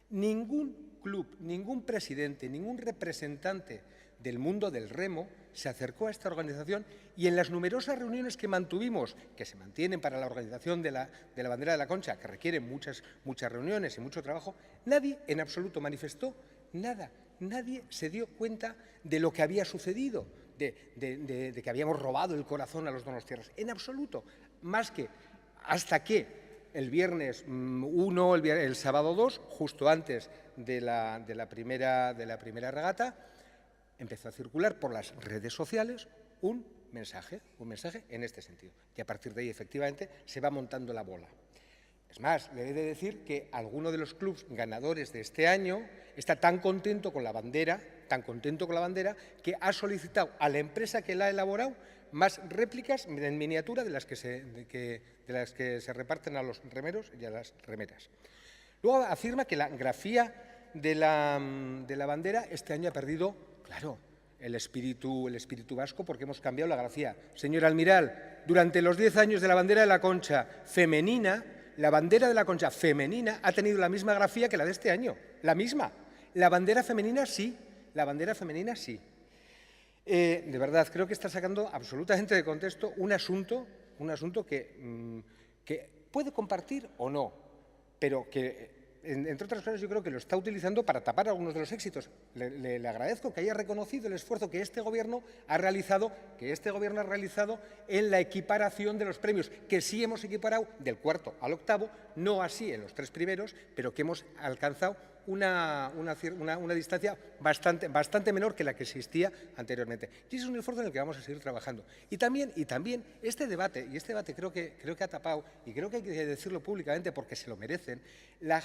Ningún club, ningún presidente, ningún representante del mundo del remo se acercó a esta organización y en las numerosas reuniones que mantuvimos, que se mantienen para la organización de la bandera de la Concha, que requieren muchas reuniones y mucho trabajo, nadie en absoluto manifestó nada. Nadie se dio cuenta de lo que había sucedido, de que habíamos robado el corazón a los donostiarras. En absoluto, más que hasta que el viernes 1, el sábado 2, justo antes de la primera regata, empezó a circular por las redes sociales un mensaje en este sentido. Y a partir de ahí, efectivamente, se va montando la bola. Es más, le he de decir que alguno de los clubs ganadores de este año está tan contento con la bandera, que ha solicitado a la empresa que la ha elaborado más réplicas en miniatura de las que se reparten a los remeros y a las remeras. Luego afirma que la grafía de la bandera este año ha perdido, claro, el espíritu vasco porque hemos cambiado la grafía. Señor Almiral, durante los 10 años de la bandera de la Concha femenina, la bandera de la Concha femenina ha tenido la misma grafía que la de este año, la misma. La bandera femenina sí, de verdad, creo que está sacando absolutamente de contexto un asunto que puede compartir o no, pero que, entre otras cosas, yo creo que lo está utilizando para tapar algunos de los éxitos. Le agradezco que haya reconocido el esfuerzo que este Gobierno ha realizado, en la equiparación de los premios, que sí hemos equiparado del cuarto al octavo, no así en los 3 primeros, pero que hemos alcanzado una distancia bastante menor que la que existía anteriormente. Y ese es un esfuerzo en el que vamos a seguir trabajando. Y también este debate creo que ha tapado, y creo que hay que decirlo públicamente porque se lo merecen, la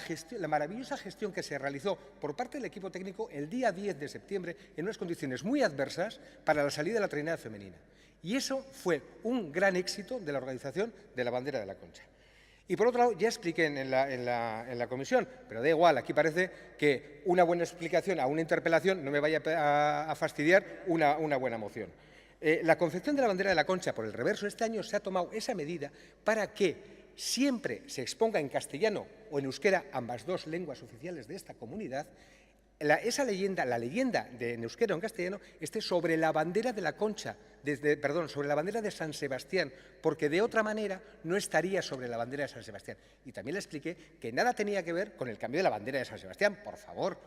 maravillosa gestión que se realizó por parte del equipo técnico el día 10 de septiembre en unas condiciones muy adversas para la salida de la trainera femenina. Y eso fue un gran éxito de la organización de la bandera de la Concha. Y por otro lado, ya expliqué en la comisión, pero da igual, aquí parece que una buena explicación a una interpelación no me vaya a fastidiar una buena moción. La confección de la bandera de la Concha por el reverso este año se ha tomado esa medida para que siempre se exponga en castellano o en euskera, ambas dos lenguas oficiales de esta comunidad, esa leyenda, la leyenda en euskera o en castellano, esté sobre la bandera de la Concha, sobre la bandera de San Sebastián, porque de otra manera no estaría sobre la bandera de San Sebastián. Y también le expliqué que nada tenía que ver con el cambio de la bandera de San Sebastián, por favor,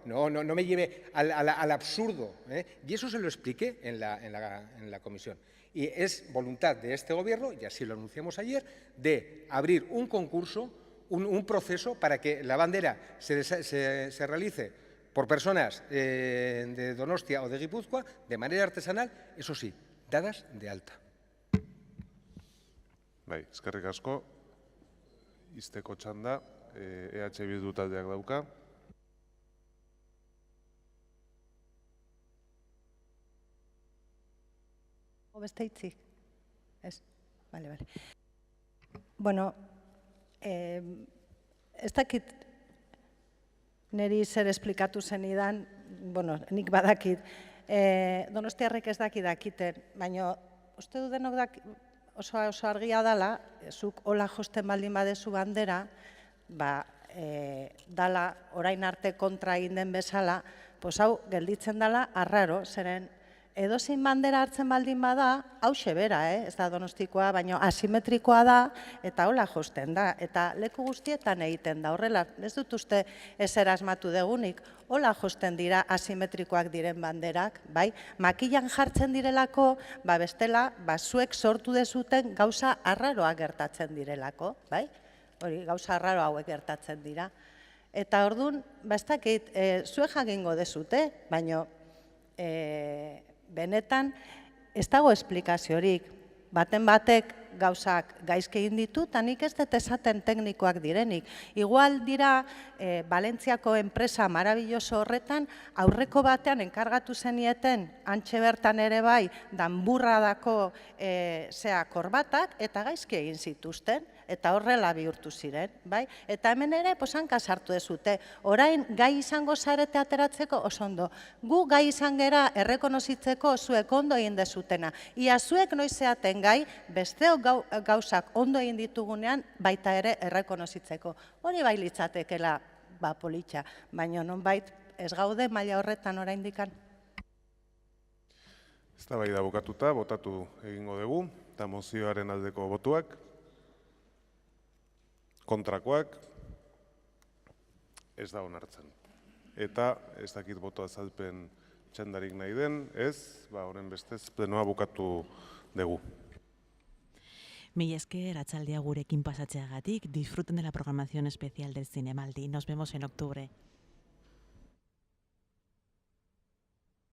no me lleve al absurdo, ¿eh? Y eso se lo expliqué en la comisión. Y es voluntad de este Gobierno, y así lo anunciamos ayer, de abrir un concurso, un proceso para que la bandera se realice por personas de Donostia o de Guipúzcoa de manera artesanal, eso sí, dadas de alta. Bai, eskerrik asko. Izteko txanda, EH Bildu taldeak dauka. Beste hitzik? Ez? Bale. Bueno, ez dakit niri zer esplikatu zenidan, bueno, nik badakit, Donostiarrek ez dakiten, baina uste du denok oso argia dela, zuk hola josten baldin badezu bandera, dala orain arte kontra egin den bezala, hau gelditzen dela arraro, zeren edozein bandera hartzen baldin bada, hauxe bera, ez da Donostikoa, baina asimetrikoa da, eta hola josten da, eta leku guztietan egiten da, horrela, ez dut uste ezer asmatu degunik, hola josten dira asimetrikoak diren banderak, bai? Makilan jartzen direlako, bestela, zuek sortu dezuten gauza arraroak gertatzen direlako, bai? Hori, gauza arraro hauek gertatzen dira. Eta orduan, ez dakit, zuek jakingo dezute, baina benetan, ez dago esplikaziorik. Baten batek gauzak gaizki egin ditu, eta nik ez dut esaten teknikoak direnik. Igual dira, Valentziako enpresa marabilloso horretan, aurreko batean enkargatu zenieten, antxe bertan ere bai, danburradako korbatak, eta gaizki egin zituzten, eta horrela bihurtu ziren, bai? Eta hemen ere, hanka sartu dezute. Orain, gai izango zarete ateratzeko, oso ondo. Gu gai izan gera errekonozitzeko zuek ondo egin dezutena. Ia zuek noizeaten gai, besteok gauzak ondo egin ditugunean, baita ere errekonozitzeko. Hori bai litzatekela politxa, baina nonbait ez gaude maila horretan oraindikan. Eztabaida bukatuta, botatu egingo dugu, eta mozioaren aldeko botuak, kontrakoak, ez da onartzen. Eta ez dakit boto azalpen txandarik nahi den, ez, horren bestez, plenoa bukatu dugu. Mila esker, atzaldea gurekin pasatzeagatik, disfruten de la programación especial del Zinemaldi. Nos vemos en octubre.